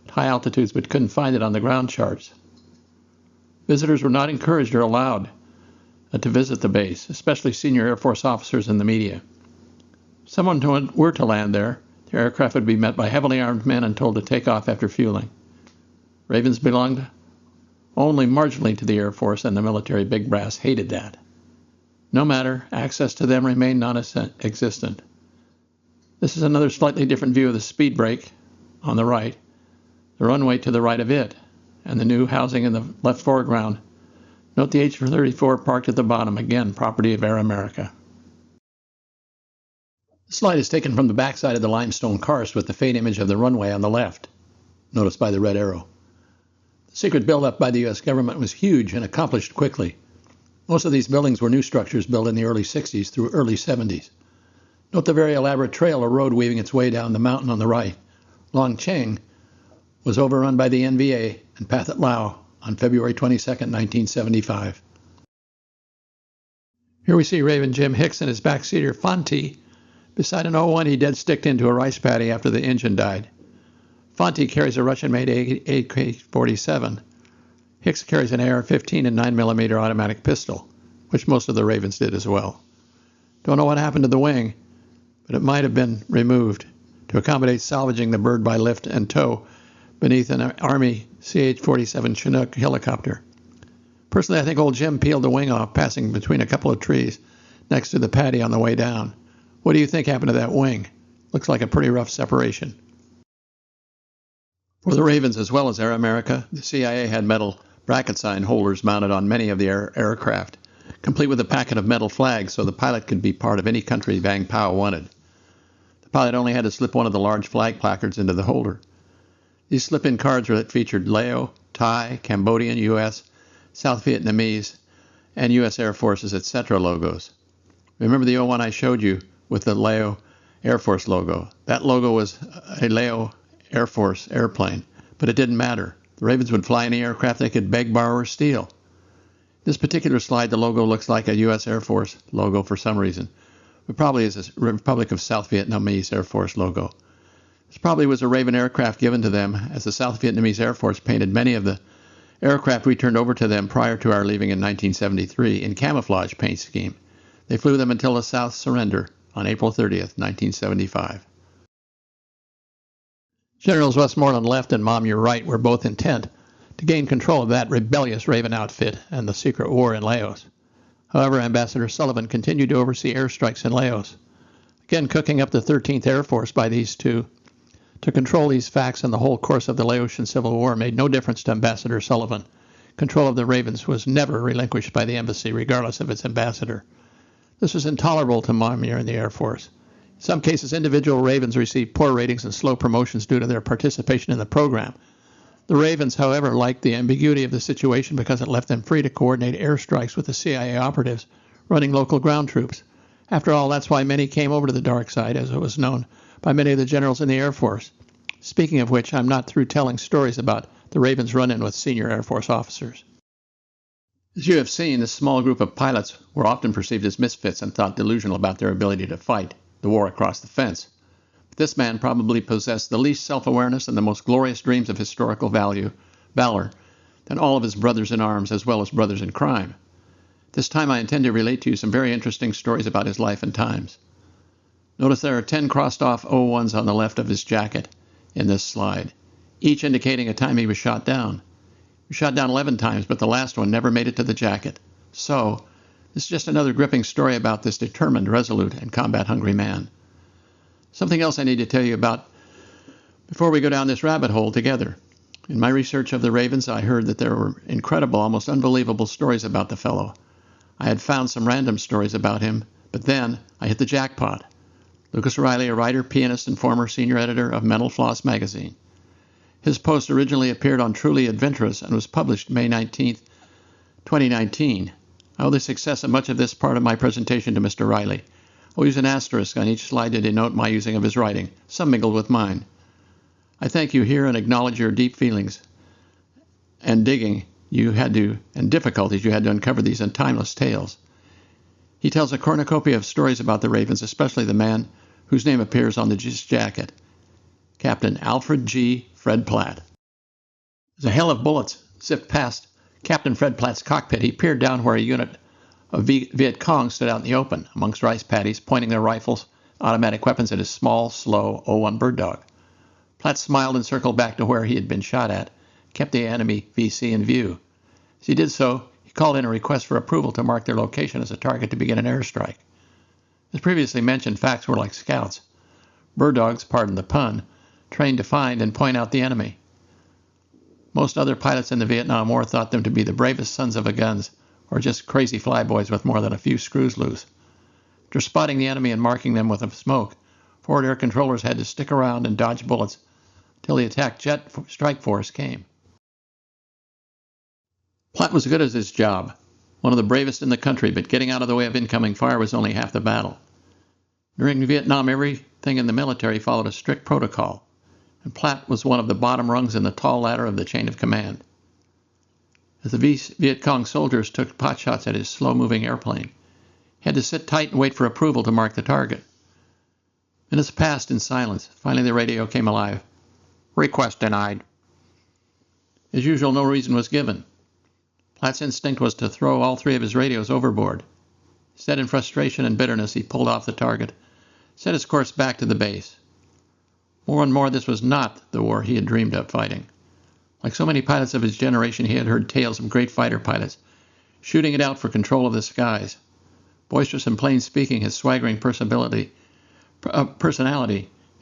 at high altitudes, but couldn't find it on the ground charts. Visitors were not encouraged or allowed to visit the base, especially senior Air Force officers and the media. If someone were to land there, their aircraft would be met by heavily armed men and told to take off after fueling. Ravens belonged only marginally to the Air Force, and the military big brass hated that. No matter, access to them remained non-existent. This is another slightly different view of the speed break on the right, the runway to the right of it, and the new housing in the left foreground. Note the H-34 parked at the bottom, again, property of Air America. The slide is taken from the backside of the limestone karst with the faint image of the runway on the left, noticed by the red arrow. The secret buildup by the U.S. government was huge and accomplished quickly. Most of these buildings were new structures built in the early 60s through early 70s. Note the very elaborate trail or road weaving its way down the mountain on the right. Longqing was overrun by the NVA and Pathet Lao on February 22, 1975. Here we see Raven Jim Hicks and his backseater Fonte beside an O-1 he dead sticked into a rice paddy after the engine died. Fonte carries a Russian-made AK-47. Hicks carries an AR-15 and 9mm automatic pistol, which most of the Ravens did as well. Don't know what happened to the wing, but it might have been removed to accommodate salvaging the bird by lift and tow beneath an Army CH-47 Chinook helicopter. Personally, I think old Jim peeled the wing off, passing between a couple of trees next to the paddy on the way down. What do you think happened to that wing? Looks like a pretty rough separation. For the Ravens, as well as Air America, the CIA had metal bracket sign holders mounted on many of the aircraft, complete with a packet of metal flags so the pilot could be part of any country Vang Pao wanted. The pilot only had to slip one of the large flag placards into the holder. These slip-in cards featured Laos, Thai, Cambodian, U.S., South Vietnamese, and U.S. Air Forces, etc. logos. Remember the O-1 I showed you with the Laos Air Force logo? That logo was a Laos Air Force airplane, but it didn't matter. The Ravens would fly any aircraft they could beg, borrow, or steal. This particular slide, the logo looks like a U.S. Air Force logo for some reason. It probably is a Republic of South Vietnamese Air Force logo. This probably was a Raven aircraft given to them, as the South Vietnamese Air Force painted many of the aircraft we turned over to them prior to our leaving in 1973 in camouflage paint scheme. They flew them until the South surrender on April 30th, 1975. Generals Westmoreland left and Momyer Wright were both intent to gain control of that rebellious Raven outfit and the secret war in Laos. However, Ambassador Sullivan continued to oversee airstrikes in Laos, again cooking up the 13th Air Force by these two. To control these facts and the whole course of the Laotian Civil War made no difference to Ambassador Sullivan. Control of the Ravens was never relinquished by the embassy, regardless of its ambassador. This was intolerable to Momyer and the Air Force. In some cases, individual Ravens received poor ratings and slow promotions due to their participation in the program. The Ravens, however, liked the ambiguity of the situation because it left them free to coordinate airstrikes with the CIA operatives running local ground troops. After all, that's why many came over to the dark side, as it was known by many of the generals in the Air Force. Speaking of which, I'm not through telling stories about the Ravens' run-in with senior Air Force officers. As you have seen, this small group of pilots were often perceived as misfits and thought delusional about their ability to fight the war across the fence. But this man probably possessed the least self-awareness and the most glorious dreams of historical valor than all of his brothers in arms as well as brothers in crime. This time I intend to relate to you some very interesting stories about his life and times. Notice there are 10 crossed-off O-1s on the left of his jacket in this slide, each indicating a time he was shot down. He was shot down 11 times, but the last one never made it to the jacket. So, this is just another gripping story about this determined, resolute, and combat-hungry man. Something else I need to tell you about before we go down this rabbit hole together. In my research of the Ravens, I heard that there were incredible, almost unbelievable stories about the fellow. I had found some random stories about him, but then I hit the jackpot. Lucas Riley, a writer, pianist, and former senior editor of Mental Floss magazine. His post originally appeared on Truly Adventurous and was published May 19, 2019. I owe the success of much of this part of my presentation to Mr. Riley. I'll use an asterisk on each slide to denote my using of his writing, some mingled with mine. I thank you here and acknowledge your deep feelings and digging you had to, and difficulties you had to uncover these timeless tales. He tells a cornucopia of stories about the Ravens, especially the man whose name appears on the jacket, Captain Alfred G. Fred Platt. As a hail of bullets zipped past Captain Fred Platt's cockpit, he peered down where a unit of Viet Cong stood out in the open, amongst rice paddies, pointing their rifles, automatic weapons at his small, slow O-1 Bird Dog. Platt smiled and circled back to where he had been shot at, kept the enemy VC in view. As he did so, he called in a request for approval to mark their location as a target to begin an airstrike. As previously mentioned, FACs were like scouts. Bird dogs, pardon the pun, trained to find and point out the enemy. Most other pilots in the Vietnam War thought them to be the bravest sons of a guns, or just crazy flyboys with more than a few screws loose. After spotting the enemy and marking them with a smoke, forward air controllers had to stick around and dodge bullets till the attack jet strike force came. Platt was good at his job, one of the bravest in the country, but getting out of the way of incoming fire was only half the battle. During Vietnam, everything in the military followed a strict protocol, and Platt was one of the bottom rungs in the tall ladder of the chain of command. As the Viet Cong soldiers took potshots at his slow-moving airplane, he He had to sit tight and wait for approval to mark the target. Minutes passed in silence. Finally, the radio came alive. "Request denied." As usual, no reason was given. Platt's instinct was to throw all three of his radios overboard. Instead, in frustration and bitterness, he pulled off the target, set his course back to the base. More and more, this was not the war he had dreamed of fighting. Like so many pilots of his generation, he had heard tales of great fighter pilots shooting it out for control of the skies. Boisterous and plain speaking, his swaggering personality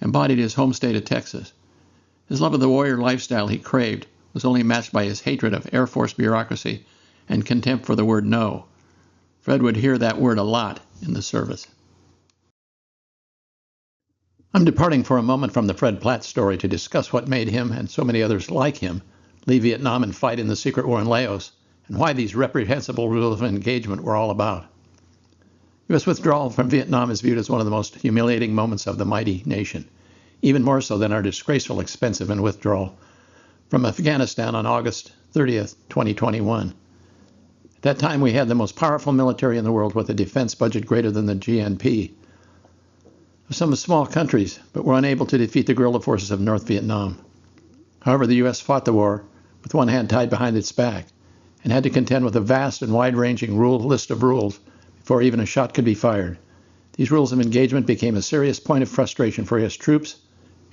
embodied his home state of Texas. His love of the warrior lifestyle he craved was only matched by his hatred of Air Force bureaucracy and contempt for the word no. Fred would hear that word a lot in the service. I'm departing for a moment from the Fred Platt story to discuss what made him, and so many others like him, leave Vietnam and fight in the secret war in Laos, and why these reprehensible rules of engagement were all about. U.S. withdrawal from Vietnam is viewed as one of the most humiliating moments of the mighty nation, even more so than our disgraceful, expensive withdrawal from Afghanistan on August 30th, 2021. At that time, we had the most powerful military in the world with a defense budget greater than the GNP of some small countries, but were unable to defeat the guerrilla forces of North Vietnam. However, the U.S. fought the war with one hand tied behind its back and had to contend with a vast and wide-ranging list of rules before even a shot could be fired. These rules of engagement became a serious point of frustration for U.S. troops,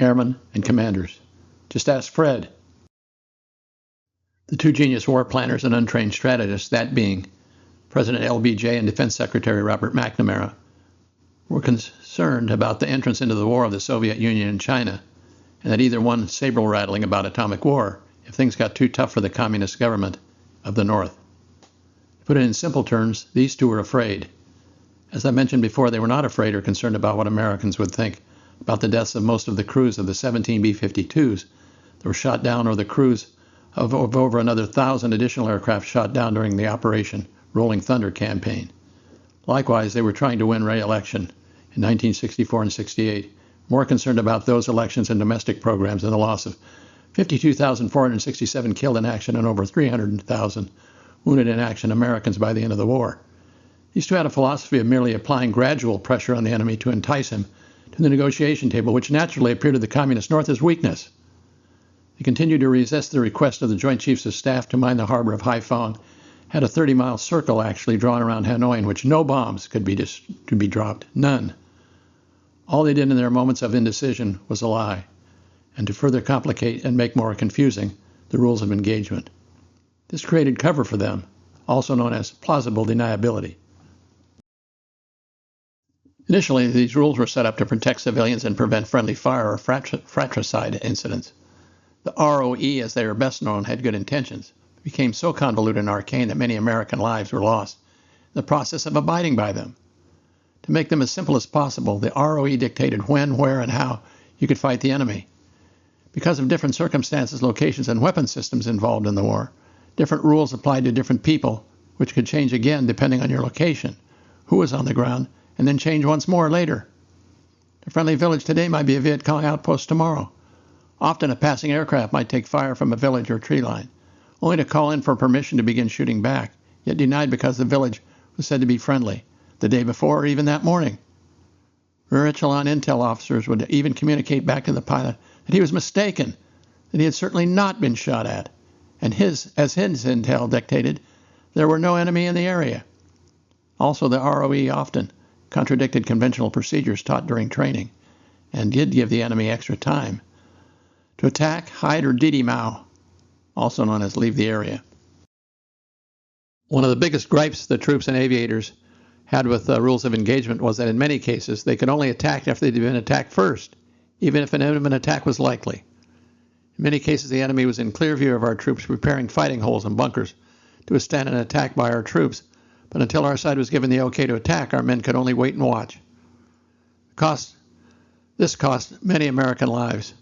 airmen, and commanders. Just ask Fred. The two genius war planners and untrained strategists, that being President LBJ and Defense Secretary Robert McNamara, were concerned about the entrance into the war of the Soviet Union and China, and that either one saber-rattling about atomic war if things got too tough for the communist government of the North. To put it in simple terms, these two were afraid. As I mentioned before, they were not afraid or concerned about what Americans would think about the deaths of most of the crews of the 17 B-52s that were shot down, or the crews of over another 1,000 additional aircraft shot down during the Operation Rolling Thunder campaign. Likewise, they were trying to win re-election in 1964 and 68, more concerned about those elections and domestic programs than the loss of 52,467 killed in action and over 300,000 wounded in action Americans by the end of the war. These two had a philosophy of merely applying gradual pressure on the enemy to entice him to the negotiation table, which naturally appeared to the Communist North as weakness. They continued to resist the request of the Joint Chiefs of Staff to mine the harbor of Haiphong, had a 30-mile circle actually drawn around Hanoi in which no bombs could be dropped, none. All they did in their moments of indecision was a lie, and to further complicate and make more confusing the rules of engagement. This created cover for them, also known as plausible deniability. Initially, these rules were set up to protect civilians and prevent friendly fire or fratricide incidents. The ROE, as they are best known, had good intentions, but became so convoluted and arcane that many American lives were lost in the process of abiding by them. To make them as simple as possible, the ROE dictated when, where, and how you could fight the enemy. Because of different circumstances, locations, and weapon systems involved in the war, different rules applied to different people, which could change again depending on your location, who was on the ground, and then change once more later. A friendly village today might be a Viet Cong outpost tomorrow. Often a passing aircraft might take fire from a village or tree line, only to call in for permission to begin shooting back, yet denied because the village was said to be friendly the day before or even that morning. Rear echelon intel officers would even communicate back to the pilot that he was mistaken, that he had certainly not been shot at, and as his intel dictated, there were no enemy in the area. Also, the ROE often contradicted conventional procedures taught during training, and did give the enemy extra time to attack, hide, or didi mao, also known as leave the area. One of the biggest gripes the troops and aviators had with the rules of engagement was that in many cases they could only attack after they'd been attacked first, even if an enemy attack was likely. In many cases, the enemy was in clear view of our troops preparing fighting holes and bunkers to withstand an attack by our troops, but until our side was given the okay to attack, our men could only wait and watch. This cost many American lives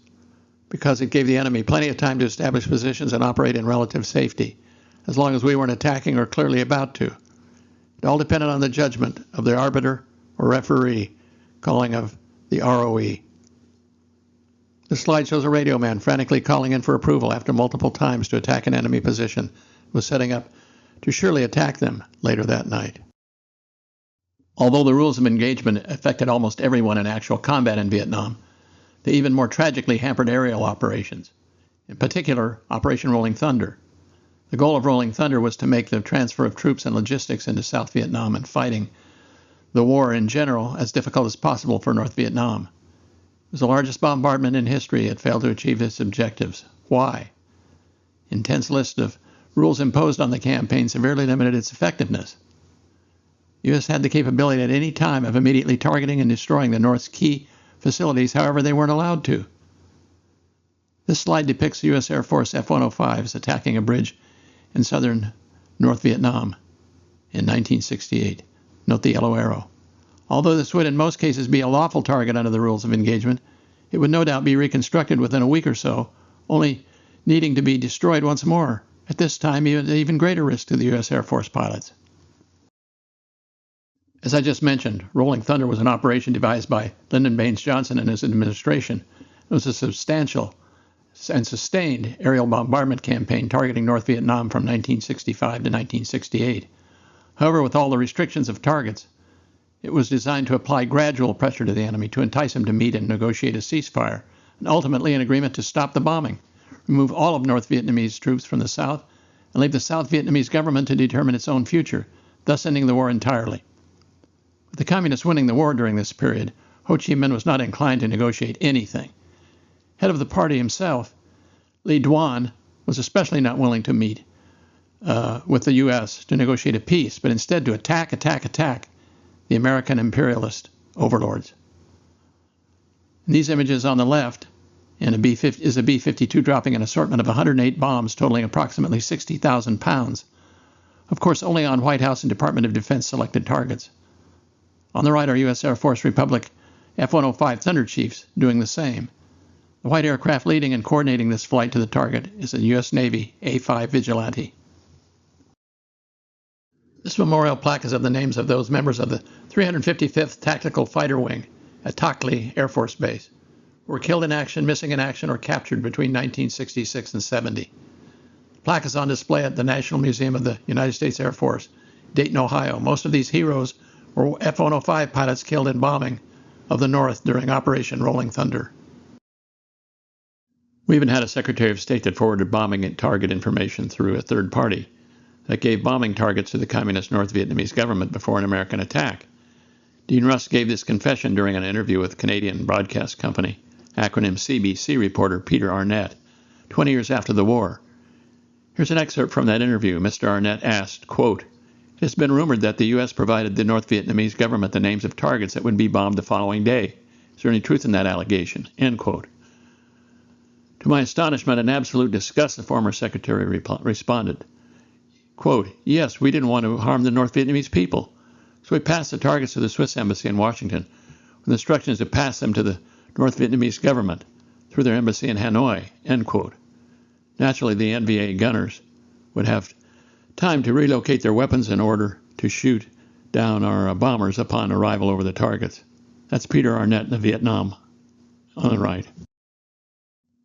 because it gave the enemy plenty of time to establish positions and operate in relative safety, as long as we weren't attacking or clearly about to. It all depended on the judgment of the arbiter or referee calling of the ROE. This slide shows a radio man frantically calling in for approval after multiple times to attack an enemy position, was setting up to surely attack them later that night. Although the rules of engagement affected almost everyone in actual combat in Vietnam, they even more tragically hampered aerial operations, in particular Operation Rolling Thunder. The goal of Rolling Thunder was to make the transfer of troops and logistics into South Vietnam and fighting the war in general as difficult as possible for North Vietnam. It was the largest bombardment in history. It failed to achieve its objectives. Why? Intense list of rules imposed on the campaign severely limited its effectiveness. The U.S. had the capability at any time of immediately targeting and destroying the North's key facilities, however they weren't allowed to. This slide depicts the U.S. Air Force F-105s attacking a bridge in southern North Vietnam in 1968. Note the yellow arrow. Although this would in most cases be a lawful target under the rules of engagement, it would no doubt be reconstructed within a week or so, only needing to be destroyed once more, at this time even greater risk to the U.S. Air Force pilots. As I just mentioned, Rolling Thunder was an operation devised by Lyndon Baines Johnson and his administration. It was a substantial and sustained aerial bombardment campaign targeting North Vietnam from 1965 to 1968. However, with all the restrictions of targets, it was designed to apply gradual pressure to the enemy to entice him to meet and negotiate a ceasefire, and ultimately an agreement to stop the bombing, remove all of North Vietnamese troops from the south, and leave the South Vietnamese government to determine its own future, thus ending the war entirely. With the communists winning the war during this period, Ho Chi Minh was not inclined to negotiate anything. Head of the party himself, Ly Duan, was especially not willing to meet with the U.S. to negotiate a peace, but instead to attack the American imperialist overlords. In these images on the left is a B-52 dropping an assortment of 108 bombs totaling approximately 60,000 pounds, of course only on White House and Department of Defense selected targets. On the right are U.S. Air Force Republic F-105 Thunder Chiefs doing the same. The white aircraft leading and coordinating this flight to the target is a U.S. Navy A-5 Vigilante. This memorial plaque is of the names of those members of the 355th Tactical Fighter Wing at Tak Ly Air Force Base who were killed in action, missing in action, or captured between 1966 and 70. The plaque is on display at the National Museum of the United States Air Force, Dayton, Ohio. Most of these heroes were F-105 pilots killed in bombing of the North during Operation Rolling Thunder. We even had a Secretary of State that forwarded bombing and target information through a third party that gave bombing targets to the communist North Vietnamese government before an American attack. Dean Rusk gave this confession during an interview with Canadian Broadcast Company, acronym CBC reporter Peter Arnett, 20 years after the war. Here's an excerpt from that interview. Mr. Arnett asked, quote, "It has been rumored that the U.S. provided the North Vietnamese government the names of targets that would be bombed the following day. Is there any truth in that allegation?" End quote. To my astonishment and absolute disgust, the former secretary responded, quote, "Yes, we didn't want to harm the North Vietnamese people, so we passed the targets to the Swiss embassy in Washington with instructions to pass them to the North Vietnamese government through their embassy in Hanoi." End quote. Naturally, the NVA gunners would have time to relocate their weapons in order to shoot down our bombers upon arrival over the targets. That's Peter Arnett in the Vietnam on the right.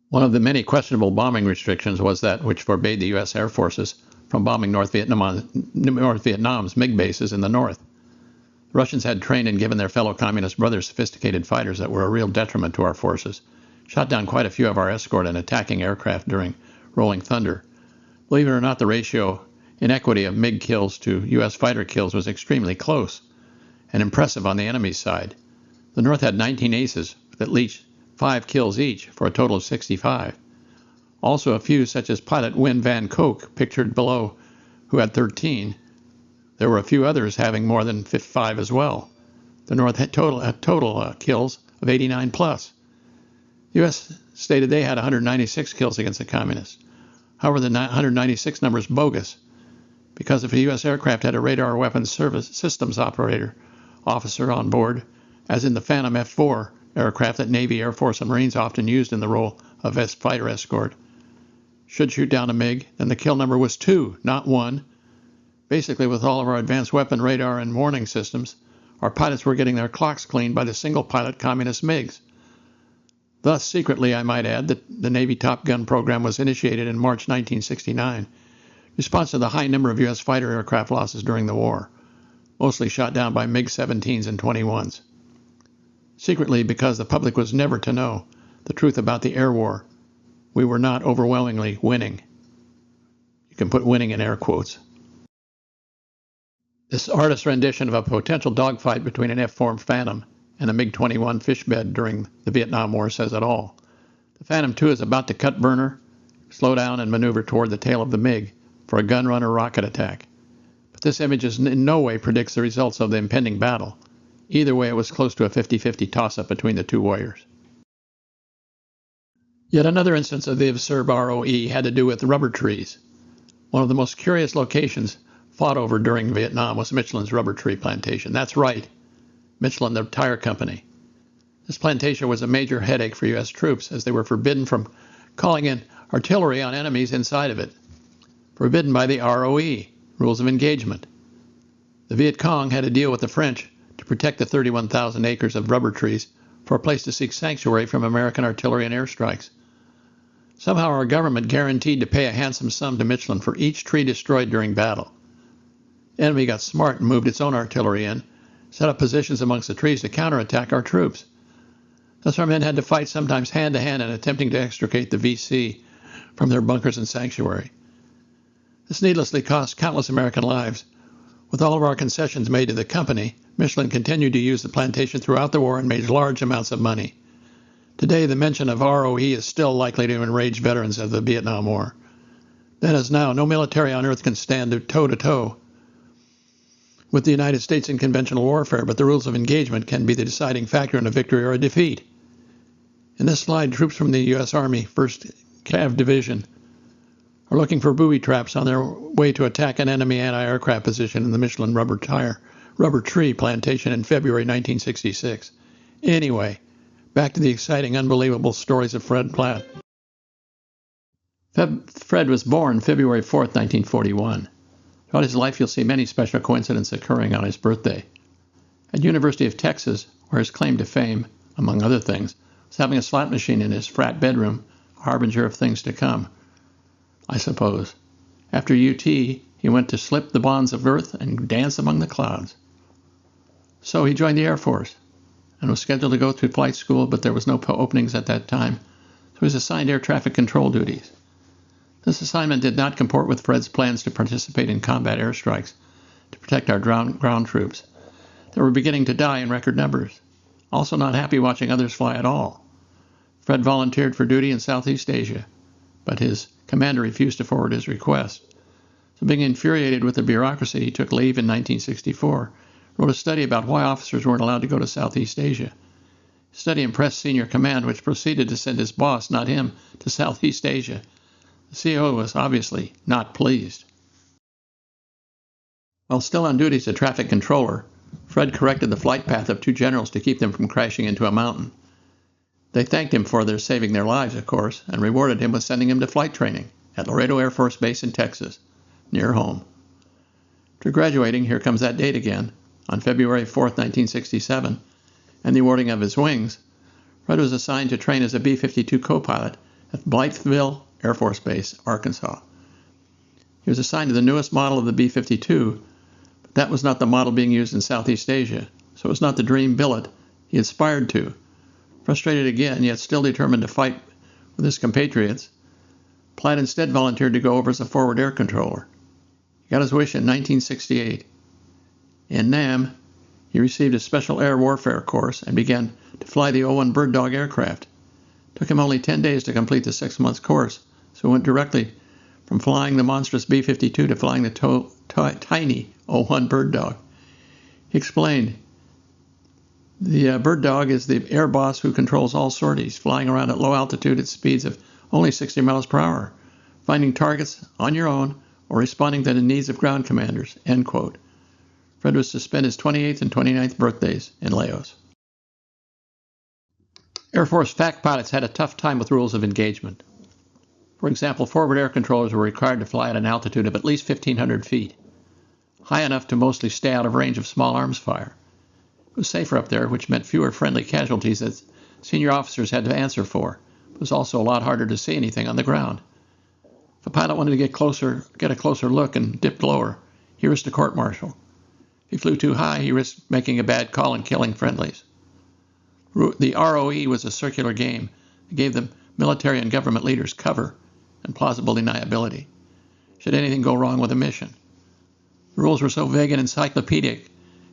One of the many questionable bombing restrictions was that which forbade the U.S. Air Forces from bombing North Vietnam's MiG bases in the north. The Russians had trained and given their fellow communist brothers sophisticated fighters that were a real detriment to our forces, shot down quite a few of our escort and attacking aircraft during Rolling Thunder. Believe it or not, the ratio inequity of MiG kills to U.S. fighter kills was extremely close and impressive on the enemy's side. The North had 19 aces with at least 5 kills each for a total of 65. Also a few such as pilot Win Van Koch, pictured below, who had 13. There were a few others having more than 5 as well. The North had total kills of 89 plus. The U.S. stated they had 196 kills against the communists. However, the 196 number is bogus, because if a U.S. aircraft had a radar weapons service systems officer on board, as in the Phantom F-4 aircraft that Navy, Air Force, and Marines often used in the role of fighter escort, should shoot down a MiG, then the kill number was 2, not 1. Basically, with all of our advanced weapon radar and warning systems, our pilots were getting their clocks cleaned by the single-pilot communist MiGs. Thus, secretly, I might add, that the Navy Top Gun program was initiated in March 1969, in response to the high number of U.S. fighter aircraft losses during the war. mostly shot down by MiG-17s and 21s. Secretly, because the public was never to know the truth about the air war, we were not overwhelmingly winning. You can put winning in air quotes. This artist's rendition of a potential dogfight between an F-4 Phantom and a MiG-21 fish bed during the Vietnam War says it all. The Phantom II is about to cut burner, slow down, and maneuver toward the tail of the MiG for a gun-runner rocket attack. But this image in no way predicts the results of the impending battle. Either way, it was close to a 50-50 toss-up between the two warriors. Yet another instance of the absurd ROE had to do with rubber trees. One of the most curious locations fought over during Vietnam was Michelin's rubber tree plantation. That's right, Michelin, the tire company. This plantation was a major headache for U.S. troops, as they were forbidden from calling in artillery on enemies inside of it. Forbidden by the ROE, Rules of Engagement. The Viet Cong had to deal with the French to protect the 31,000 acres of rubber trees for a place to seek sanctuary from American artillery and airstrikes. Somehow our government guaranteed to pay a handsome sum to Michelin for each tree destroyed during battle. The enemy got smart and moved its own artillery in, set up positions amongst the trees to counterattack our troops. Thus our men had to fight sometimes hand-to-hand in attempting to extricate the VC from their bunkers and sanctuary. This needlessly cost countless American lives. With all of our concessions made to the company, Michelin continued to use the plantation throughout the war and made large amounts of money. Today, the mention of ROE is still likely to enrage veterans of the Vietnam War. Then as now, no military on earth can stand toe-to-toe with the United States in conventional warfare, but the rules of engagement can be the deciding factor in a victory or a defeat. In this slide, troops from the U.S. Army 1st Cav Division are looking for booby traps on their way to attack an enemy anti-aircraft position in the Michelin rubber tree plantation in February 1966. Anyway, back to the exciting, unbelievable stories of Fred Platt. Fred was born February 4th, 1941. Throughout his life, you'll see many special coincidences occurring on his birthday. At University of Texas, where his claim to fame, among other things, was having a slot machine in his frat bedroom, a harbinger of things to come, I suppose. After UT, he went to slip the bonds of earth and dance among the clouds. So he joined the Air Force and was scheduled to go to flight school, but there was no openings at that time, so he was assigned air traffic control duties. This assignment did not comport with Fred's plans to participate in combat airstrikes to protect our ground troops that were beginning to die in record numbers. Also not happy watching others fly at all. Fred volunteered for duty in Southeast Asia, but his commander refused to forward his request. So being infuriated with the bureaucracy, he took leave in 1964, wrote a study about why officers weren't allowed to go to Southeast Asia. His study impressed senior command, which proceeded to send his boss, not him, to Southeast Asia. The CO was obviously not pleased. While still on duty as a traffic controller, Fred corrected the flight path of two generals to keep them from crashing into a mountain. They thanked him for their saving their lives, of course, and rewarded him with sending him to flight training at Laredo Air Force Base in Texas, near home. After graduating, here comes that date again, on February 4th, 1967, and the awarding of his wings, Fred was assigned to train as a B-52 co-pilot at Blytheville Air Force Base, Arkansas. He was assigned to the newest model of the B-52, but that was not the model being used in Southeast Asia, so it was not the dream billet he aspired to. Frustrated again, yet still determined to fight with his compatriots, Platt instead volunteered to go over as a forward air controller. He got his wish in 1968. In Nam, he received a special air warfare course and began to fly the O-1 Bird Dog aircraft. It took him only 10 days to complete the 6-month course, so he went directly from flying the monstrous B-52 to flying the tiny O-1 Bird Dog. He explained, "The Bird Dog is the air boss who controls all sorties, flying around at low altitude at speeds of only 60 miles per hour, finding targets on your own or responding to the needs of ground commanders," end quote. Fred was to spend his 28th and 29th birthdays in Laos. Air Force FAC pilots had a tough time with rules of engagement. For example, forward air controllers were required to fly at an altitude of at least 1,500 feet, high enough to mostly stay out of range of small arms fire. It was safer up there, which meant fewer friendly casualties that senior officers had to answer for. It was also a lot harder to see anything on the ground. If a pilot wanted to get a closer look and dipped lower, here was the court-martial. If he flew too high, he risked making a bad call and killing friendlies. The ROE was a circular game that gave the military and government leaders cover and plausible deniability should anything go wrong with a mission. The rules were so vague and encyclopedic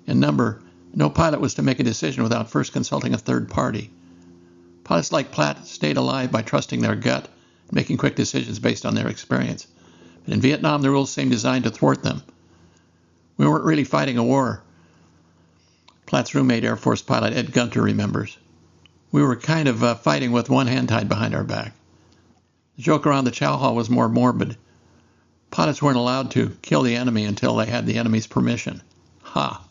in number, no pilot was to make a decision without first consulting a third party. Pilots like Platt stayed alive by trusting their gut and making quick decisions based on their experience. But in Vietnam, the rules seemed designed to thwart them. We weren't really fighting a war. Platt's roommate, Air Force pilot Ed Gunter, remembers. We were kind of fighting with one hand tied behind our back. The joke around the chow hall was more morbid. Pilots weren't allowed to kill the enemy until they had the enemy's permission. Ha!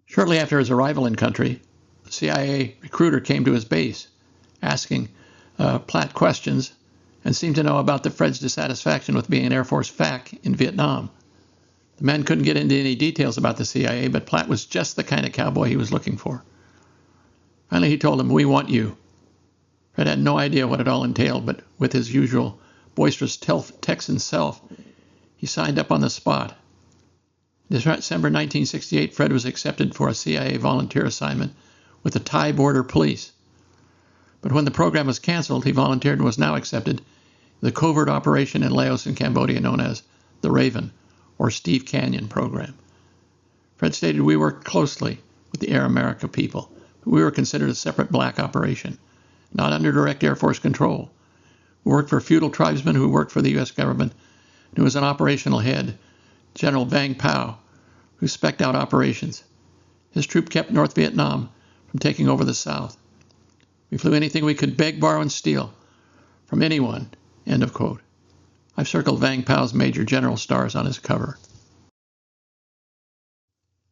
Shortly after his arrival in country, the CIA recruiter came to his base, asking Platt questions, and seemed to know about the Fred's dissatisfaction with being an Air Force FAC in Vietnam. The man couldn't get into any details about the CIA, but Platt was just the kind of cowboy he was looking for. Finally, he told him, "We want you." Fred had no idea what it all entailed, but with his usual boisterous Texan self, he signed up on the spot. In December 1968, Fred was accepted for a CIA volunteer assignment with the Thai Border Police. But when the program was canceled, he volunteered and was now accepted in the covert operation in Laos and Cambodia known as the Raven, or Steve Canyon program. Fred stated, "We worked closely with the Air America people, but we were considered a separate black operation, not under direct Air Force control. We worked for feudal tribesmen who worked for the U.S. government, and who was an operational head, General Vang Pao, who spec'd out operations. His troop kept North Vietnam from taking over the South. We flew anything we could beg, borrow, and steal from anyone." End of quote. I've circled Vang Pao's Major General stars on his cover.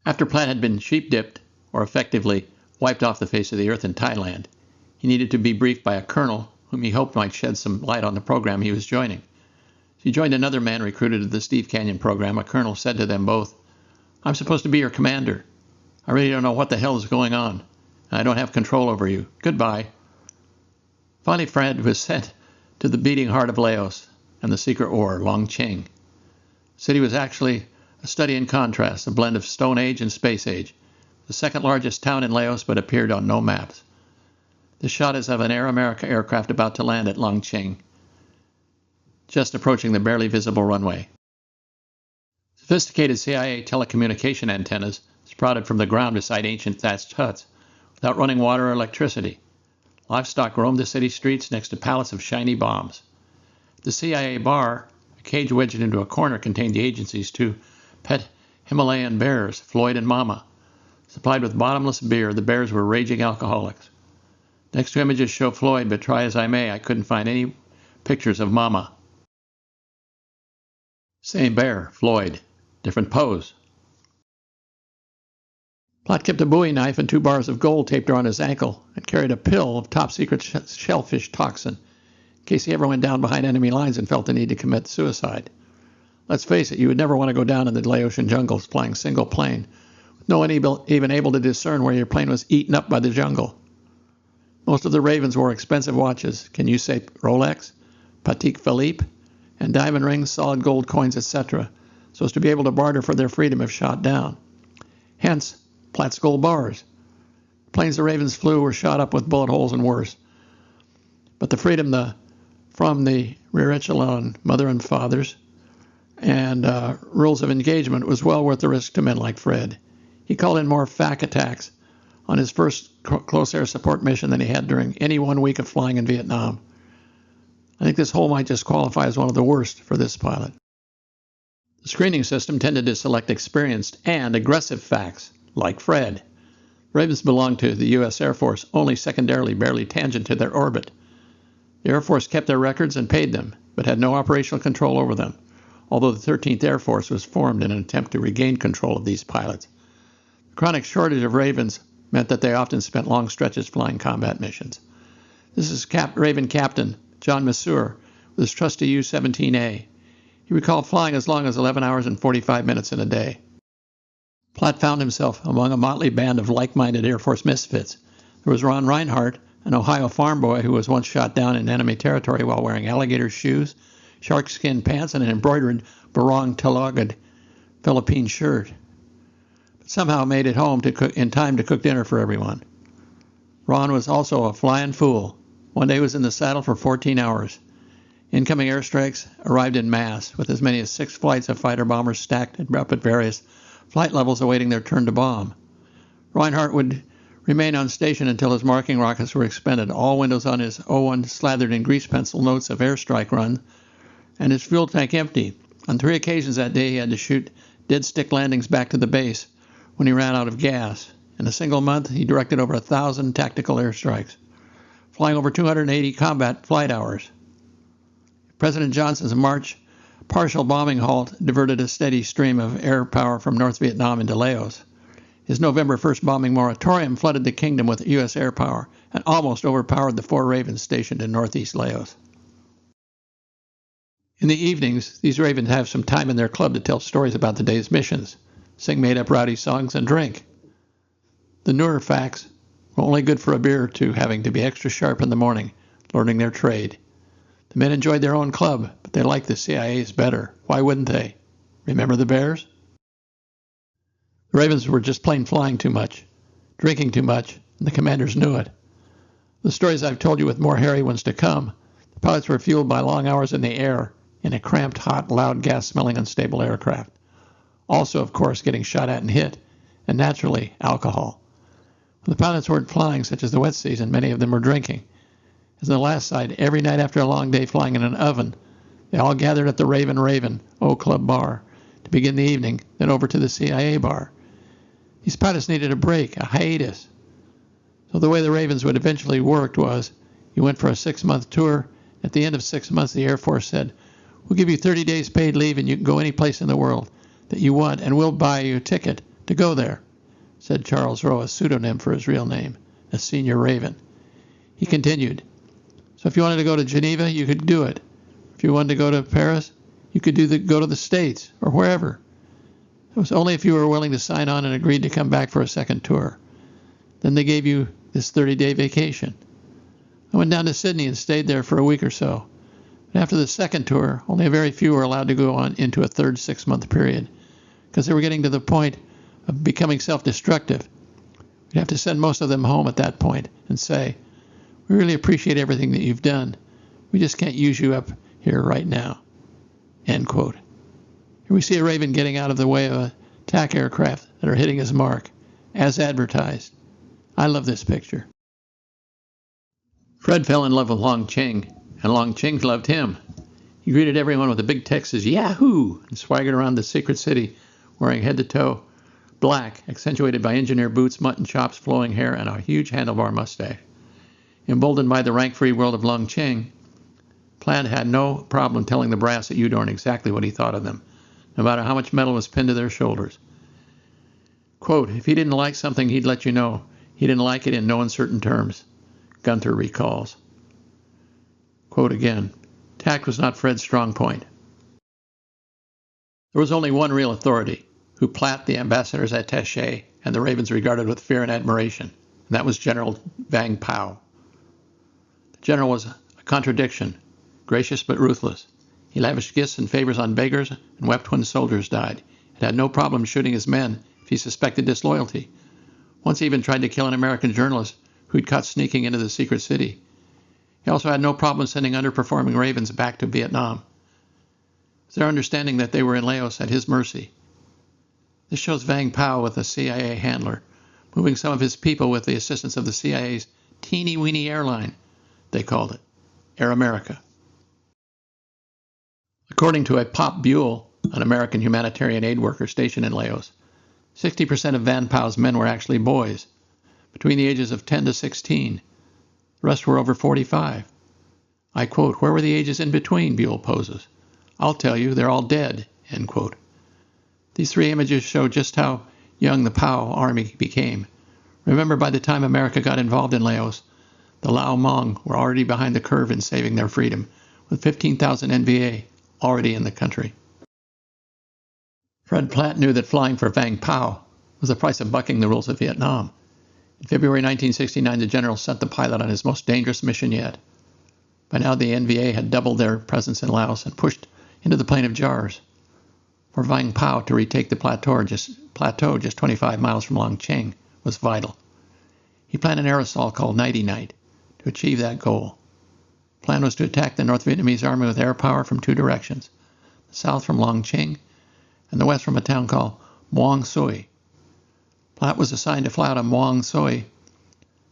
After Platt had been sheep-dipped, or effectively wiped off the face of the earth in Thailand, he needed to be briefed by a colonel whom he hoped might shed some light on the program he was joining. As he joined another man recruited to the Steve Canyon program, a colonel said to them both, "I'm supposed to be your commander. I really don't know what the hell is going on, and I don't have control over you. Goodbye." Finally, Fred was sent to the beating heart of Laos and the secret war, Long Cheng. The city was actually a study in contrast, a blend of Stone Age and Space Age, the second largest town in Laos but appeared on no maps. The shot is of an Air America aircraft about to land at Long Cheng, just approaching the barely visible runway. Sophisticated CIA telecommunication antennas sprouted from the ground beside ancient thatched huts, without running water or electricity. Livestock roamed the city streets next to pallets of shiny bombs. The CIA bar, a cage wedged into a corner, contained the agency's two pet Himalayan bears, Floyd and Mama. Supplied with bottomless beer, the bears were raging alcoholics. Next two images show Floyd, but try as I may, I couldn't find any pictures of Mama. Same bear, Floyd, different pose. Platt kept a Bowie knife and 2 bars of gold taped around his ankle and carried a pill of top-secret shellfish toxin in case he ever went down behind enemy lines and felt the need to commit suicide. Let's face it, you would never want to go down in the Laotian jungles flying single plane, with no one even able to discern where your plane was eaten up by the jungle. Most of the Ravens wore expensive watches, can you say Rolex, Patek Philippe, and diamond rings, solid gold coins, etc., so as to be able to barter for their freedom if shot down. Hence, Platt's gold bars. The planes the Ravens flew were shot up with bullet holes and worse. But the freedom from the rear echelon mother and fathers and rules of engagement was well worth the risk to men like Fred. He called in more FAC attacks on his first close air support mission than he had during any 1 week of flying in Vietnam. I think this hole might just qualify as one of the worst for this pilot. The screening system tended to select experienced and aggressive FACs, like Fred. Ravens belonged to the U.S. Air Force only secondarily, barely tangent to their orbit. The Air Force kept their records and paid them, but had no operational control over them, although the 13th Air Force was formed in an attempt to regain control of these pilots. The chronic shortage of Ravens meant that they often spent long stretches flying combat missions. This is Raven Captain John Masur with his trusty U-17A. He recalled flying as long as 11 hours and 45 minutes in a day. Platt found himself among a motley band of like-minded Air Force misfits. There was Ron Reinhardt, an Ohio farm boy who was once shot down in enemy territory while wearing alligator shoes, shark skin pants, and an embroidered barong talagad Philippine shirt, but somehow made it home in time to cook dinner for everyone. Ron was also a flying fool. One day he was in the saddle for 14 hours. Incoming airstrikes arrived in mass, with as many as 6 flights of fighter bombers stacked up at various flight levels awaiting their turn to bomb. Reinhardt would remain on station until his marking rockets were expended, all windows on his O-1 slathered in grease pencil notes of airstrike run, and his fuel tank empty. On 3 occasions that day he had to shoot dead stick landings back to the base when he ran out of gas. In a single month he directed over 1,000 tactical airstrikes, flying over 280 combat flight hours. President Johnson's March partial bombing halt diverted a steady stream of air power from North Vietnam into Laos. His November 1st bombing moratorium flooded the kingdom with U.S. air power and almost overpowered the 4 Ravens stationed in northeast Laos. In the evenings, these Ravens have some time in their club to tell stories about the day's missions, sing made-up rowdy songs, and drink. The newer FACs were only good for a beer or two, having to be extra sharp in the morning, learning their trade. The men enjoyed their own club, but they liked the CIA's better. Why wouldn't they? Remember the Bears? The Ravens were just plain flying too much, drinking too much, and the commanders knew it. The stories I've told you with more hairy ones to come, the pilots were fueled by long hours in the air in a cramped, hot, loud, gas-smelling, unstable aircraft. Also, of course, getting shot at and hit, and naturally, alcohol. When the pilots weren't flying, such as the wet season, many of them were drinking. As on the last side, every night after a long day flying in an oven, they all gathered at the Raven O Club bar to begin the evening, then over to the CIA bar. These pilots needed a break, a hiatus. So the way the Ravens would eventually work was, you went for a 6-month tour. At the end of 6 months, the Air Force said, we'll give you 30 days paid leave and you can go any place in the world that you want, and we'll buy you a ticket to go there, said Charles Rowe, a pseudonym for his real name, a senior Raven. He continued, so if you wanted to go to Geneva, you could do it. If you wanted to go to Paris, you could go to the States or wherever. It was only if you were willing to sign on and agreed to come back for a second tour. Then they gave you this 30-day vacation. I went down to Sydney and stayed there for a week or so. But after the second tour, only a very few were allowed to go on into a third 6-month period because they were getting to the point of becoming self-destructive. We'd have to send most of them home at that point and say, we really appreciate everything that you've done. We just can't use you up here right now. End quote. Here we see a Raven getting out of the way of attack aircraft that are hitting his mark, as advertised. I love this picture. Fred fell in love with Long Cheng, and Long Cheng loved him. He greeted everyone with a big Texas Yahoo! And swaggered around the secret city wearing head-to-toe black, accentuated by engineer boots, mutton chops, flowing hair, and a huge handlebar mustache. Emboldened by the rank-free world of Long Cheng, Platt had no problem telling the brass at Udorn exactly what he thought of them, no matter how much metal was pinned to their shoulders. Quote, if he didn't like something, he'd let you know. He didn't like it in no uncertain terms, Gunther recalls. Quote again, tact was not Fred's strong point. There was only one real authority, who Platt, the ambassador's attaché, and the Ravens regarded with fear and admiration, and that was General Vang Pao. The general was a contradiction, gracious but ruthless. He lavished gifts and favors on beggars and wept when soldiers died, and had no problem shooting his men if he suspected disloyalty. Once he even tried to kill an American journalist who'd caught sneaking into the secret city. He also had no problem sending underperforming Ravens back to Vietnam. It was their understanding that they were in Laos at his mercy. This shows Vang Pao with a CIA handler, moving some of his people with the assistance of the CIA's teeny-weeny airline, they called it, Air America. According to a Pop Buell, an American humanitarian aid worker stationed in Laos, 60% of Van Pao's men were actually boys, between the ages of 10 to 16. The rest were over 45. I quote, where were the ages in between, Buell poses. I'll tell you, they're all dead, end quote. These 3 images show just how young the Pao army became. Remember, by the time America got involved in Laos, the Lao Hmong were already behind the curve in saving their freedom, with 15,000 NVA already in the country. Fred Platt knew that flying for Vang Pao was the price of bucking the rules of Vietnam. In February 1969, the general sent the pilot on his most dangerous mission yet. By now, the NVA had doubled their presence in Laos and pushed into the Plain of Jars. for Vang Pao to retake the plateau just 25 miles from Long Cheng was vital. He planned an air assault called Nighty Night to achieve that goal. The plan was to attack the North Vietnamese army with air power from two directions, the south from Long Cheng and the west from a town called Muang Sui. Platt was assigned to fly out of Muang Sui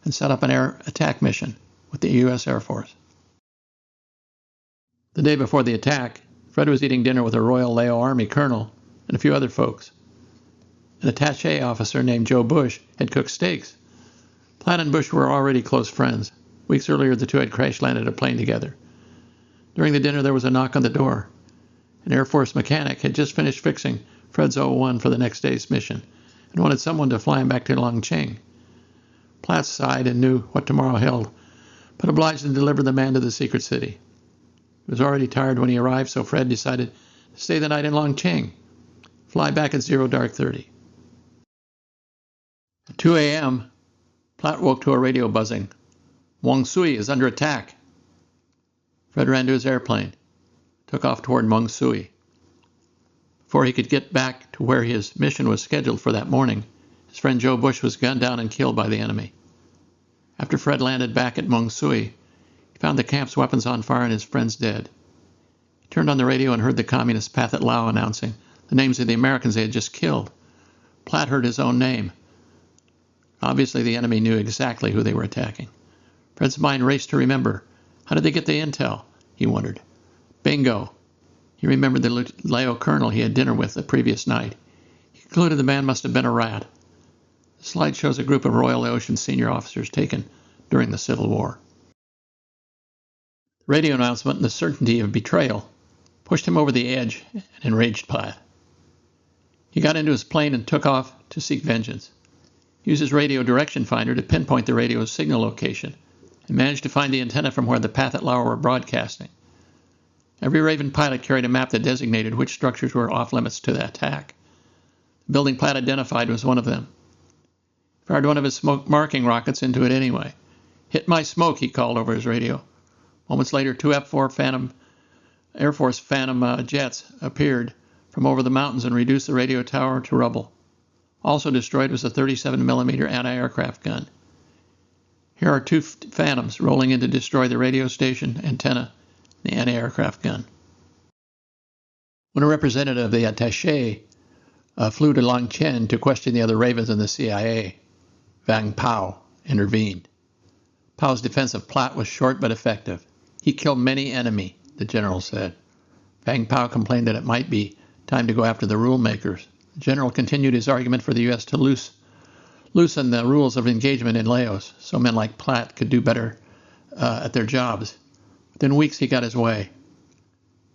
and set up an air attack mission with the U.S. Air Force. The day before the attack, Fred was eating dinner with a Royal Lao Army colonel and a few other folks. An attaché officer named Joe Bush had cooked steaks. Platt and Bush were already close friends. Weeks earlier, the two had crash-landed a plane together. During the dinner, there was a knock on the door. An Air Force mechanic had just finished fixing Fred's O-1 for the next day's mission and wanted someone to fly him back to Long Cheng. Platt sighed and knew what tomorrow held, but obliged to deliver the man to the secret city. He was already tired when he arrived, so Fred decided to stay the night in Long Cheng, fly back at 0:30. At 2 a.m., Platt woke to a radio buzzing. Muang Sui is under attack. Fred ran to his airplane, took off toward Muang Sui. Before he could get back to where his mission was scheduled for that morning, his friend Joe Bush was gunned down and killed by the enemy. After Fred landed back at Muang Sui, he found the camp's weapons on fire and his friends dead. He turned on the radio and heard the communist Pathet Lao announcing the names of the Americans they had just killed. Platt heard his own name. Obviously, the enemy knew exactly who they were attacking. Fred's mind raced to remember. How did they get the intel? He wondered. Bingo. He remembered the Lao colonel he had dinner with the previous night. He concluded the man must have been a rat. The slide shows a group of Royal Laotian senior officers taken during the Civil War. The radio announcement and the certainty of betrayal pushed him over the edge and enraged Platt. He got into his plane and took off to seek vengeance. He used his radio direction finder to pinpoint the radio's signal location and managed to find the antenna from where the Pathet Lao were broadcasting. Every Raven pilot carried a map that designated which structures were off-limits to the attack. The building Platt identified was one of them. He fired one of his smoke-marking rockets into it anyway. "Hit my smoke," he called over his radio. Moments later, two F-4 Air Force Phantom jets appeared from over the mountains and reduced the radio tower to rubble. Also destroyed was a 37mm anti-aircraft gun. Here are two Phantoms rolling in to destroy the radio station, antenna, and the anti-aircraft gun. When a representative of the attaché flew to Long Cheng to question the other Ravens in the CIA, Vang Pao intervened. Pao's defense of Platt was short but effective. He killed many enemy, the general said. Vang Pao complained that it might be time to go after the rule makers. The general continued his argument for the U.S. to loosen the rules of engagement in Laos so men like Platt could do better at their jobs. Within weeks, he got his way.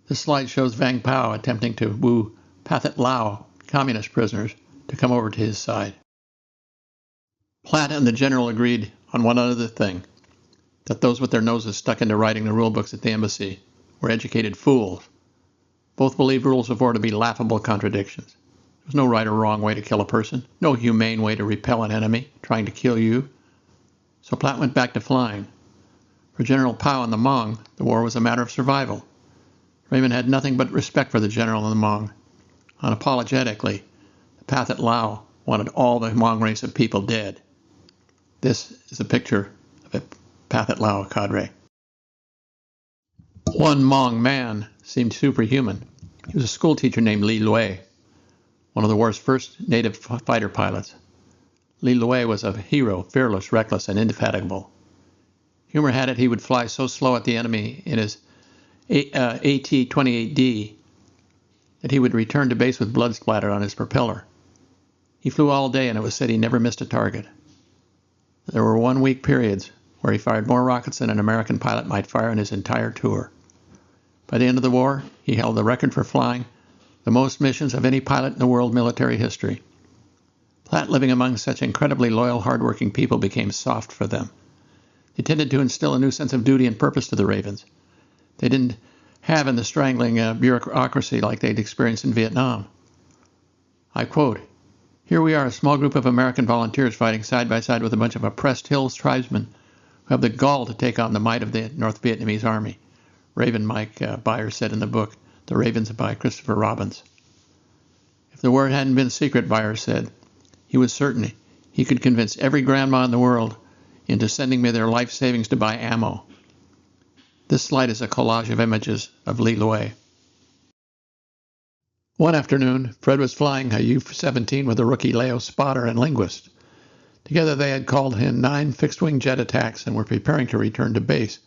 This slide shows Vang Pao attempting to woo Pathet Lao communist prisoners to come over to his side. Platt and the general agreed on one other thing, that those with their noses stuck into writing the rule books at the embassy were educated fools. Both believed rules of war to be laughable contradictions. There was no right or wrong way to kill a person, no humane way to repel an enemy trying to kill you. So Platt went back to flying. For General Pao and the Hmong, the war was a matter of survival. Raymond had nothing but respect for the general and the Hmong. Unapologetically, the Pathet Lao wanted all the Hmong race of people dead. This is a picture of a Pathet Lao cadre. One Hmong man seemed superhuman. He was a schoolteacher named Li Lue, one of the war's first native fighter pilots. Li Lue was a hero, fearless, reckless, and indefatigable. Humor had it he would fly so slow at the enemy in his AT-28D that he would return to base with blood splattered on his propeller. He flew all day, and it was said he never missed a target. There were 1 week periods where he fired more rockets than an American pilot might fire in his entire tour. By the end of the war, he held the record for flying the most missions of any pilot in the world military history. Platt, living among such incredibly loyal, hardworking people, became soft for them. They tended to instill a new sense of duty and purpose to the Ravens. They didn't have in the strangling bureaucracy like they'd experienced in Vietnam. I quote, "Here we are, a small group of American volunteers fighting side by side with a bunch of oppressed Hills tribesmen who have the gall to take on the might of the North Vietnamese army," Raven Mike Byers said in the book, The Ravens by Christopher Robbins. If the word hadn't been secret, Byers said, he was certain he could convince every grandma in the world into sending me their life savings to buy ammo. This slide is a collage of images of Li Lue. One afternoon, Fred was flying a U-17 with a rookie Laos spotter and linguist. Together they had called in 9 fixed-wing jet attacks and were preparing to return to base,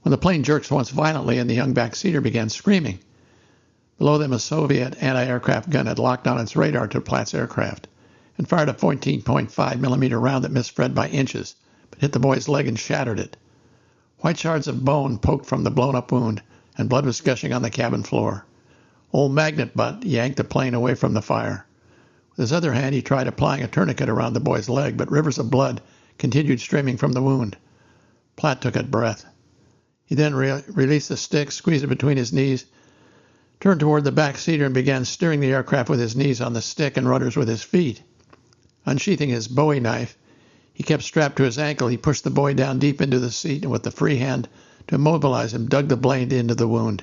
when the plane jerked once violently and the young backseater began screaming. Below them, a Soviet anti-aircraft gun had locked on its radar to Platt's aircraft and fired a 14.5 millimeter round that missed Fred by inches, but hit the boy's leg and shattered it. White shards of bone poked from the blown-up wound, and blood was gushing on the cabin floor. Old Magnet Butt yanked the plane away from the fire. With his other hand, he tried applying a tourniquet around the boy's leg, but rivers of blood continued streaming from the wound. Platt took a breath. He then released the stick, squeezed it between his knees, turned toward the back seater, and began steering the aircraft with his knees on the stick and rudders with his feet. Unsheathing his Bowie knife, he kept strapped to his ankle. He pushed the boy down deep into the seat and with the free hand to immobilize him, dug the blade into the wound.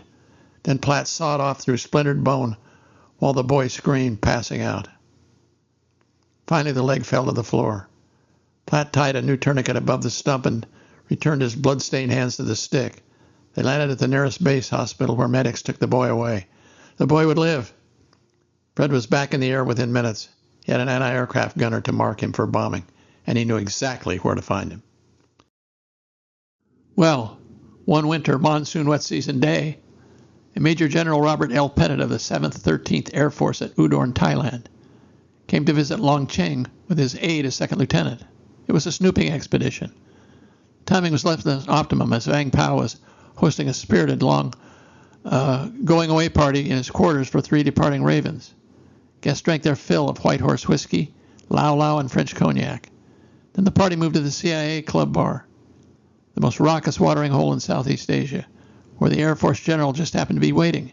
Then Platt sawed off through splintered bone while the boy screamed, passing out. Finally, the leg fell to the floor. Platt tied a new tourniquet above the stump and returned his blood-stained hands to the stick. They landed at the nearest base hospital where medics took the boy away. The boy would live. Fred was back in the air within minutes. He had an anti-aircraft gunner to mark him for bombing, and he knew exactly where to find him. Well, one winter monsoon wet season day, Major General Robert L. Bennett of the 7th 13th Air Force at Udon, Thailand, came to visit Long Cheng with his aide as second lieutenant. It was a snooping expedition. Timing was less than optimum as Vang Pao was hosting a spirited long going-away party in his quarters for 3 departing Ravens. Guests drank their fill of White Horse whiskey, Lao Lao, and French cognac. Then the party moved to the CIA Club Bar, the most raucous watering hole in Southeast Asia, where the Air Force General just happened to be waiting.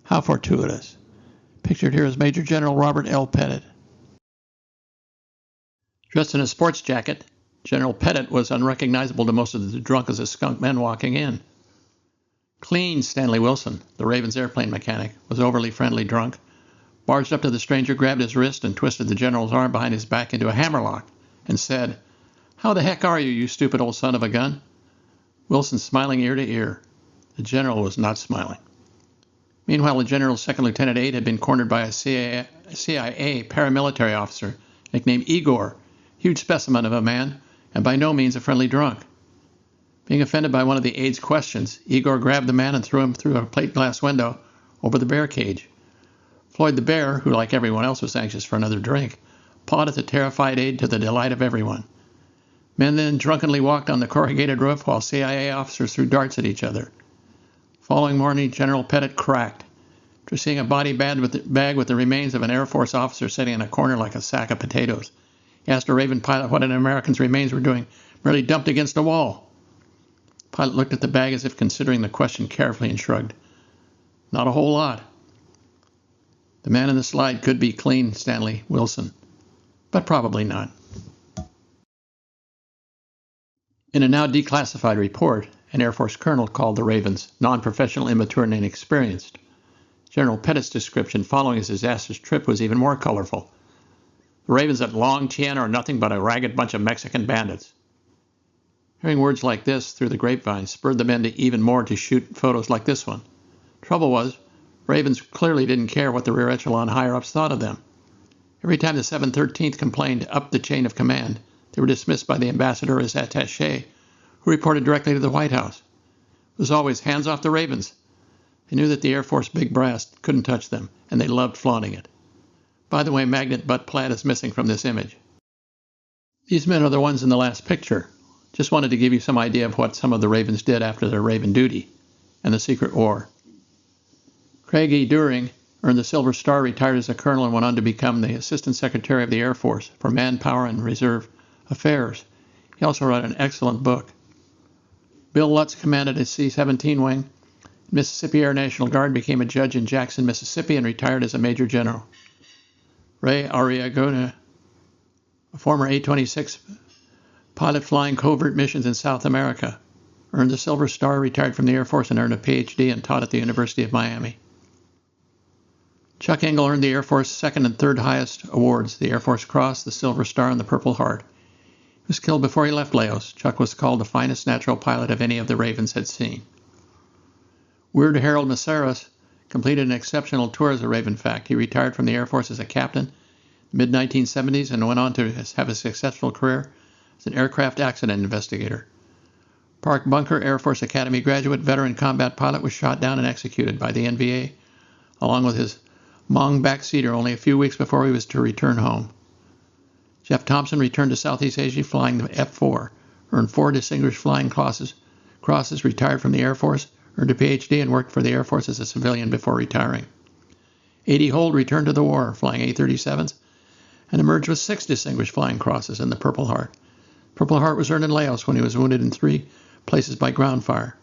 How fortuitous. Pictured here is Major General Robert L. Pettit. Dressed in a sports jacket, General Pettit was unrecognizable to most of the drunk as a skunk men walking in. Clean Stanley Wilson, the Ravens airplane mechanic, was overly friendly drunk, barged up to the stranger, grabbed his wrist, and twisted the general's arm behind his back into a hammerlock, and said, "How the heck are you, you stupid old son of a gun?" Wilson smiling ear to ear. The general was not smiling. Meanwhile, the general's second lieutenant aide had been cornered by a CIA paramilitary officer nicknamed Igor, huge specimen of a man, and by no means a friendly drunk. Being offended by one of the aide's questions, Igor grabbed the man and threw him through a plate glass window over the bear cage. Floyd the bear, who like everyone else was anxious for another drink, pawed at the terrified aide to the delight of everyone. Men then drunkenly walked on the corrugated roof while CIA officers threw darts at each other. Following morning, General Pettit cracked after seeing a body bag with the remains of an Air Force officer sitting in a corner like a sack of potatoes. He asked a Raven pilot what an American's remains were doing, merely dumped against a wall. The pilot looked at the bag as if considering the question carefully and shrugged. Not a whole lot. The man in the slide could be Clean Stanley Wilson, but probably not. In a now declassified report, an Air Force colonel called the Ravens non-professional, immature, and inexperienced. General Pettit's description following his disastrous trip was even more colorful. The Ravens at Long Tien are nothing but a ragged bunch of Mexican bandits. Hearing words like this through the grapevine spurred the men to even more to shoot photos like this one. Trouble was, Ravens clearly didn't care what the rear echelon higher-ups thought of them. Every time the 713th complained up the chain of command, they were dismissed by the ambassador or his attaché, who reported directly to the White House. It was always hands off the Ravens. They knew that the Air Force big brass couldn't touch them, and they loved flaunting it. By the way, Magnet Butt Platt is missing from this image. These men are the ones in the last picture. Just wanted to give you some idea of what some of the Ravens did after their Raven duty and the Secret War. Craig E. During earned the Silver Star, retired as a colonel, and went on to become the Assistant Secretary of the Air Force for Manpower and Reserve Affairs. He also wrote an excellent book. Bill Lutz commanded a C-17 wing. Mississippi Air National Guard, became a judge in Jackson, Mississippi, and retired as a major general. Ray Arriagona, a former A-26 pilot flying covert missions in South America, earned the Silver Star, retired from the Air Force, and earned a Ph.D. and taught at the University of Miami. Chuck Engel earned the Air Force second and third highest awards, the Air Force Cross, the Silver Star, and the Purple Heart. He was killed before he left Laos. Chuck was called the finest natural pilot of any of the Ravens had seen. Weird Harold Maceras completed an exceptional tour as a Raven FAC. He retired from the Air Force as a captain in the mid-1970s and went on to have a successful career as an aircraft accident investigator. Park Bunker, Air Force Academy graduate, veteran combat pilot, was shot down and executed by the NVA, along with his Minh backseater only a few weeks before he was to return home. Jeff Thompson returned to Southeast Asia flying the F-4, earned 4 distinguished flying crosses, retired from the Air Force, earned a Ph.D. and worked for the Air Force as a civilian before retiring. A.D. Holt returned to the war, flying A-37s, and emerged with 6 distinguished flying crosses and the Purple Heart. Purple Heart was earned in Laos when he was wounded in 3 places by ground fire.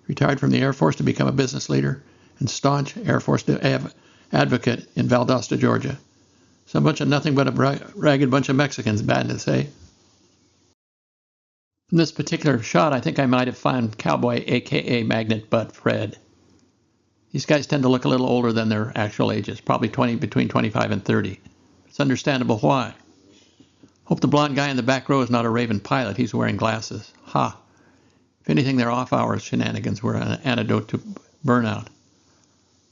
He retired from the Air Force to become a business leader and staunch Air Force advocate in Valdosta, Georgia. Some bunch of nothing but a ragged bunch of Mexicans, bad to say. In this particular shot, I think I might have found Cowboy, a.k.a. Magnet Butt Fred. These guys tend to look a little older than their actual ages, probably between 25 and 30. It's understandable why. Hope the blonde guy in the back row is not a Raven pilot. He's wearing glasses. Ha! If anything, their off-hours shenanigans were an antidote to burnout.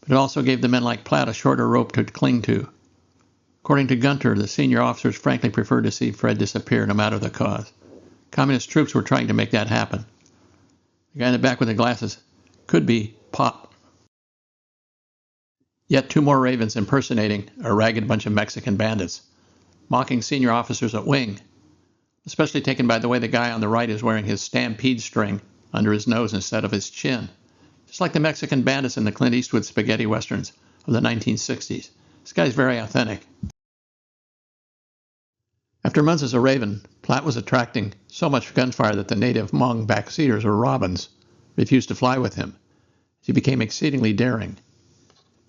But it also gave the men like Platt a shorter rope to cling to. According to Gunter, the senior officers frankly preferred to see Fred disappear no matter the cause. Communist troops were trying to make that happen. The guy in the back with the glasses could be Pop. Yet 2 more Ravens impersonating a ragged bunch of Mexican bandits, mocking senior officers at wing, especially taken by the way the guy on the right is wearing his stampede string under his nose instead of his chin, just like the Mexican bandits in the Clint Eastwood spaghetti westerns of the 1960s. This guy's very authentic. After months as a Raven, Platt was attracting so much gunfire that the native Hmong backseaters, or Robins, refused to fly with him. He became exceedingly daring.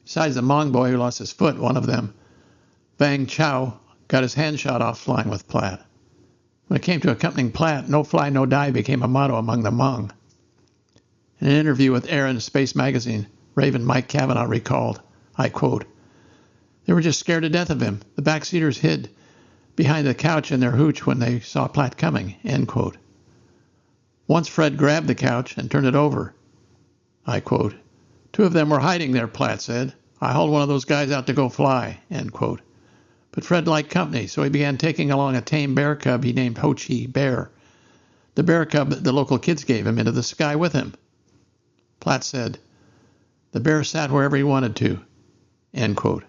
Besides the Hmong boy who lost his foot, one of them, Bang Chow, got his hand shot off flying with Platt. When it came to accompanying Platt, no fly, no die became a motto among the Hmong. In an interview with Air and Space magazine, Raven Mike Cavanaugh recalled, I quote, "They were just scared to death of him. The backseaters hid behind the couch in their hooch when they saw Platt coming," end quote. Once Fred grabbed the couch and turned it over. I quote, "2 of them were hiding there," Platt said. "I hauled one of those guys out to go fly," end quote. But Fred liked company, so he began taking along a tame bear cub he named Ho Chi Bear, the bear cub that the local kids gave him, into the sky with him. Platt said, "The bear sat wherever he wanted to," end quote.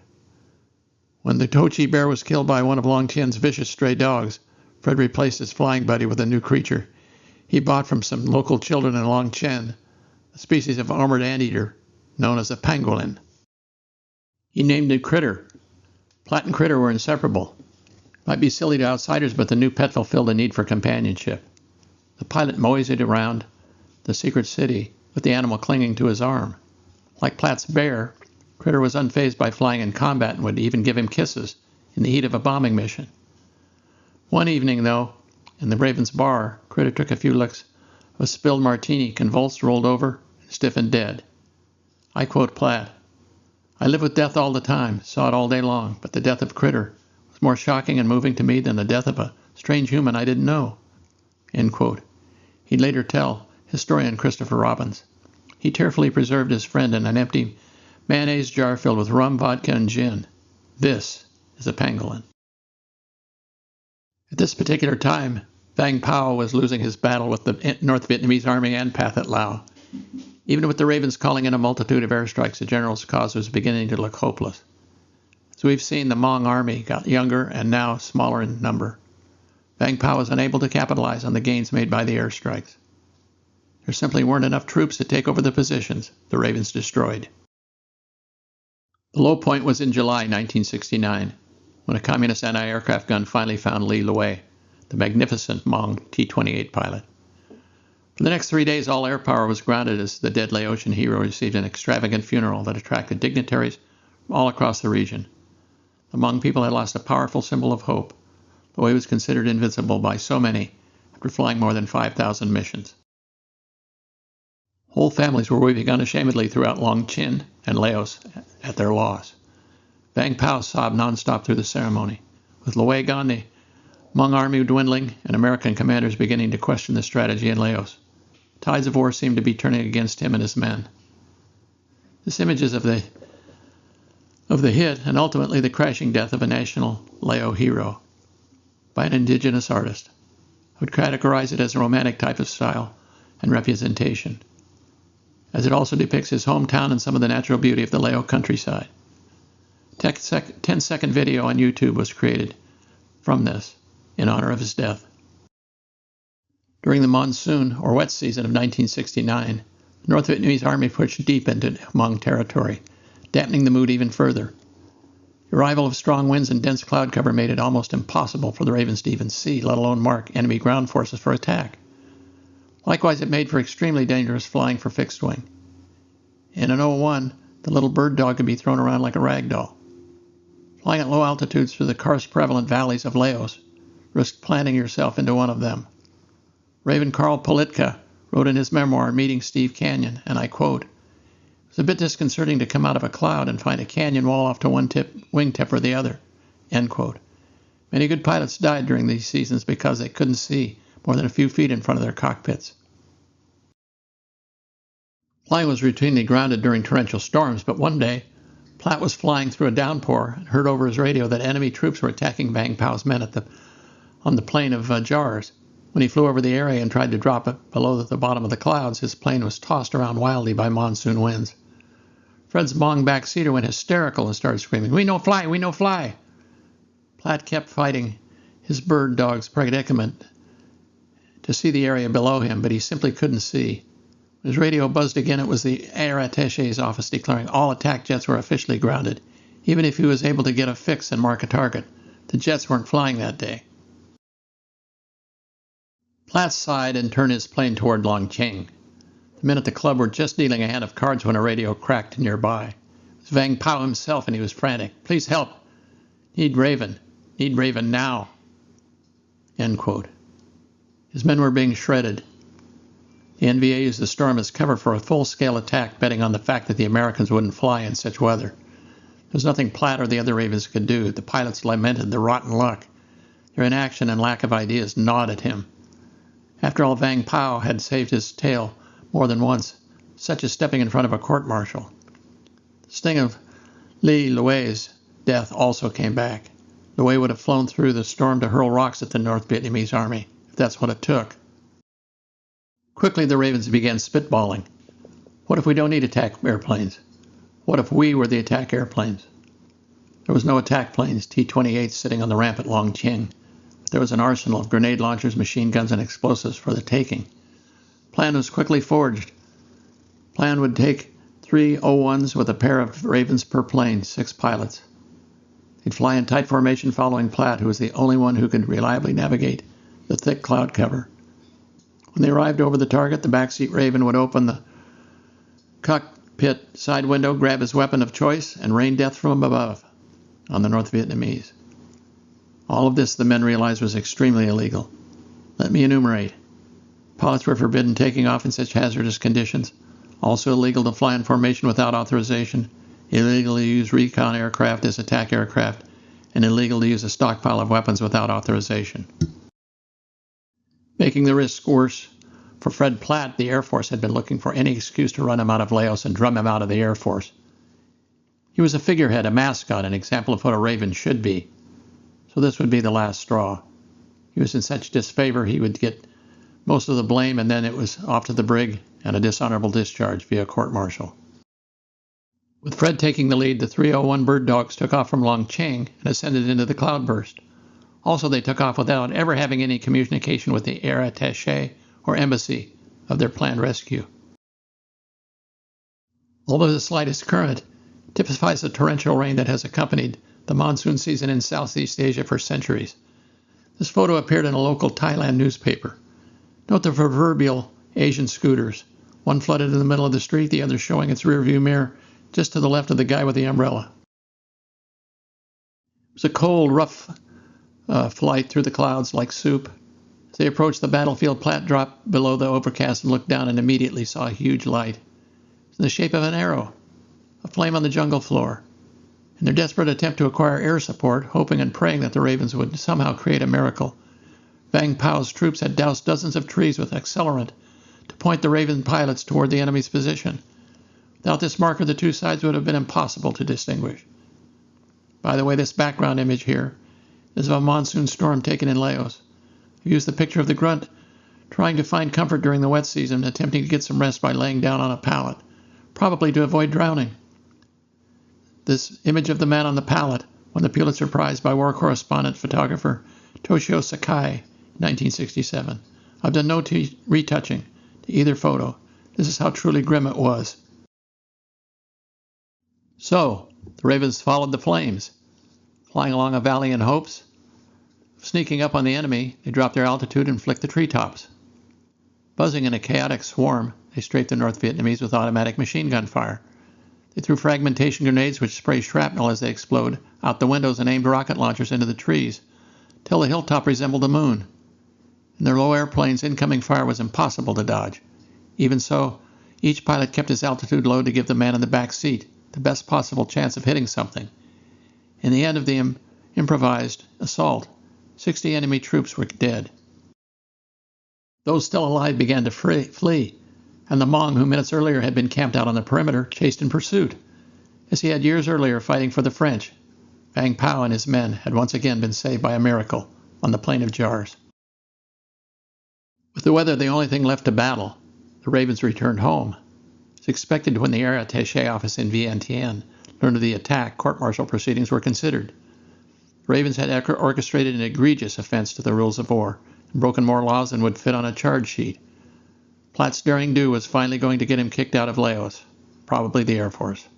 When the Ho Chi Bear was killed by one of Long Tien's vicious stray dogs, Fred replaced his flying buddy with a new creature he bought from some local children in Long Chen, a species of armored anteater known as a pangolin. He named it Critter. Platt and Critter were inseparable. Might be silly to outsiders, but the new pet fulfilled a need for companionship. The pilot moseyed around the secret city with the animal clinging to his arm. Like Platt's bear, Critter was unfazed by flying in combat and would even give him kisses in the heat of a bombing mission. One evening, though, in the Raven's bar, Critter took a few licks of a spilled martini, convulsed, rolled over, and stiffened dead. I quote Platt, "I live with death all the time, saw it all day long, but the death of Critter was more shocking and moving to me than the death of a strange human I didn't know," end quote. He'd later tell historian Christopher Robbins. He tearfully preserved his friend in an empty mayonnaise jar filled with rum, vodka, and gin. This is a pangolin. At this particular time, Vang Pao was losing his battle with the North Vietnamese Army and Path at Laos. Even with the Ravens calling in a multitude of airstrikes, the general's cause was beginning to look hopeless. As we've seen, the Hmong army got younger and now smaller in number. Vang Pao was unable to capitalize on the gains made by the airstrikes. There simply weren't enough troops to take over the positions the Ravens destroyed. The low point was in July 1969, when a communist anti-aircraft gun finally found Li Lue, the magnificent Hmong T-28 pilot. For the next 3 days, all air power was grounded as the dead Laotian hero received an extravagant funeral that attracted dignitaries from all across the region. The Hmong people had lost a powerful symbol of hope, though he was considered invincible by so many after flying more than 5,000 missions. Whole families were weeping unashamedly throughout Long Chin and Laos at their loss. Vang Pao sobbed nonstop through the ceremony. With Loe gone, the Hmong army dwindling, and American commanders beginning to question the strategy in Laos, tides of war seemed to be turning against him and his men. This image is of the hit and ultimately the crashing death of a national Lao hero by an indigenous artist. I would categorize it as a romantic type of style and representation, as it also depicts his hometown and some of the natural beauty of the Lao countryside. A 10-second video on YouTube was created from this in honor of his death. During the monsoon or wet season of 1969, the North Vietnamese army pushed deep into Hmong territory, dampening the mood even further. The arrival of strong winds and dense cloud cover made it almost impossible for the Ravens to even see, let alone mark, enemy ground forces for attack. Likewise, it made for extremely dangerous flying for fixed wing. In an O-1, the little bird dog could be thrown around like a rag doll. Flying at low altitudes through the karst-prevalent valleys of Laos risked planting yourself into one of them. Raven Carl Politka wrote in his memoir, Meeting Steve Canyon, and I quote, "It was a bit disconcerting to come out of a cloud and find a canyon wall off to one wingtip or the other." End quote. Many good pilots died during these seasons because they couldn't see more than a few feet in front of their cockpits. Flying was routinely grounded during torrential storms, but one day, Platt was flying through a downpour and heard over his radio that enemy troops were attacking Vang Pao's men on the plain of Jars. When he flew over the area and tried to drop it below the bottom of the clouds, his plane was tossed around wildly by monsoon winds. Fred's Hmong backseater went hysterical and started screaming, "We no fly! We no fly!" Platt kept fighting his bird dog's predicament to see the area below him, but he simply couldn't see. When his radio buzzed again, it was the air attache's office declaring all attack jets were officially grounded. Even if he was able to get a fix and mark a target, the jets weren't flying that day. Platt sighed and turned his plane toward Longcheng. The men at the club were just dealing a hand of cards when a radio cracked nearby. It was Vang Pao himself, and he was frantic. "Please help. Need Raven. Need Raven now." End quote. His men were being shredded. The NVA used the storm as cover for a full-scale attack, betting on the fact that the Americans wouldn't fly in such weather. There was nothing Platt or the other Ravens could do. The pilots lamented their rotten luck. Their inaction and lack of ideas gnawed at him. After all, Vang Pao had saved his tail more than once, such as stepping in front of a court-martial. The sting of Li Lue's death also came back. Lue would have flown through the storm to hurl rocks at the North Vietnamese army, if that's what it took. Quickly, the Ravens began spitballing. What if we don't need attack airplanes? What if we were the attack airplanes? There was no attack planes, T-28s sitting on the ramp at Longcheng. There was an arsenal of grenade launchers, machine guns, and explosives for the taking. Plan was quickly forged. Plan would take 3 O-1s with a pair of Ravens per plane, 6 pilots. They'd fly in tight formation following Platt, who was the only one who could reliably navigate the thick cloud cover. When they arrived over the target, the backseat Raven would open the cockpit side window, grab his weapon of choice, and rain death from above on the North Vietnamese. All of this, the men realized, was extremely illegal. Let me enumerate. Pilots were forbidden taking off in such hazardous conditions. Also illegal to fly in formation without authorization. Illegal to use recon aircraft as attack aircraft. And illegal to use a stockpile of weapons without authorization. Making the risk worse, for Fred Platt, the Air Force had been looking for any excuse to run him out of Laos and drum him out of the Air Force. He was a figurehead, a mascot, an example of what a Raven should be. So this would be the last straw. He was in such disfavor he would get most of the blame, and then it was off to the brig and a dishonorable discharge via court-martial. With Fred taking the lead, the 3 O-1 Bird Dogs took off from Longcheng and ascended into the cloudburst. Also, they took off without ever having any communication with the air attaché or embassy of their planned rescue. Although the slightest current typifies the torrential rain that has accompanied the monsoon season in Southeast Asia for centuries. This photo appeared in a local Thailand newspaper. Note the proverbial Asian scooters, one flooded in the middle of the street, the other showing its rearview mirror just to the left of the guy with the umbrella. It was a cold, rough flight through the clouds like soup. As they approached the battlefield, Platt dropped below the overcast and looked down and immediately saw a huge light. It was in the shape of an arrow, a flame on the jungle floor. In their desperate attempt to acquire air support, hoping and praying that the Ravens would somehow create a miracle, Vang Pao's troops had doused dozens of trees with accelerant to point the Raven pilots toward the enemy's position. Without this marker, the two sides would have been impossible to distinguish. By the way, this background image here is of a monsoon storm taken in Laos. I used the picture of the grunt trying to find comfort during the wet season, attempting to get some rest by laying down on a pallet, probably to avoid drowning. This image of the man on the pallet won the Pulitzer Prize by war correspondent photographer Toshio Sakai in 1967. I've done no retouching to either photo. This is how truly grim it was. So, the Ravens followed the flames. Flying along a valley in hopes of sneaking up on the enemy, they dropped their altitude and flicked the treetops. Buzzing in a chaotic swarm, they strafed the North Vietnamese with automatic machine gun fire. They threw fragmentation grenades which spray shrapnel as they explode out the windows and aimed rocket launchers into the trees, till the hilltop resembled the moon. In their low airplanes, incoming fire was impossible to dodge. Even so, each pilot kept his altitude low to give the man in the back seat the best possible chance of hitting something. In the end of the improvised assault, 60 enemy troops were dead. Those still alive began to flee, and the Minh, who minutes earlier had been camped out on the perimeter, chased in pursuit. As he had years earlier fighting for the French, Vang Pao and his men had once again been saved by a miracle on the Plain of Jars. With the weather the only thing left to battle, the Ravens returned home. As expected, when the air attaché office in Vientiane learned of the attack, court-martial proceedings were considered. The Ravens had orchestrated an egregious offense to the rules of war and broken more laws than would fit on a charge sheet. Platt's daring do was finally going to get him kicked out of Laos, probably the Air Force.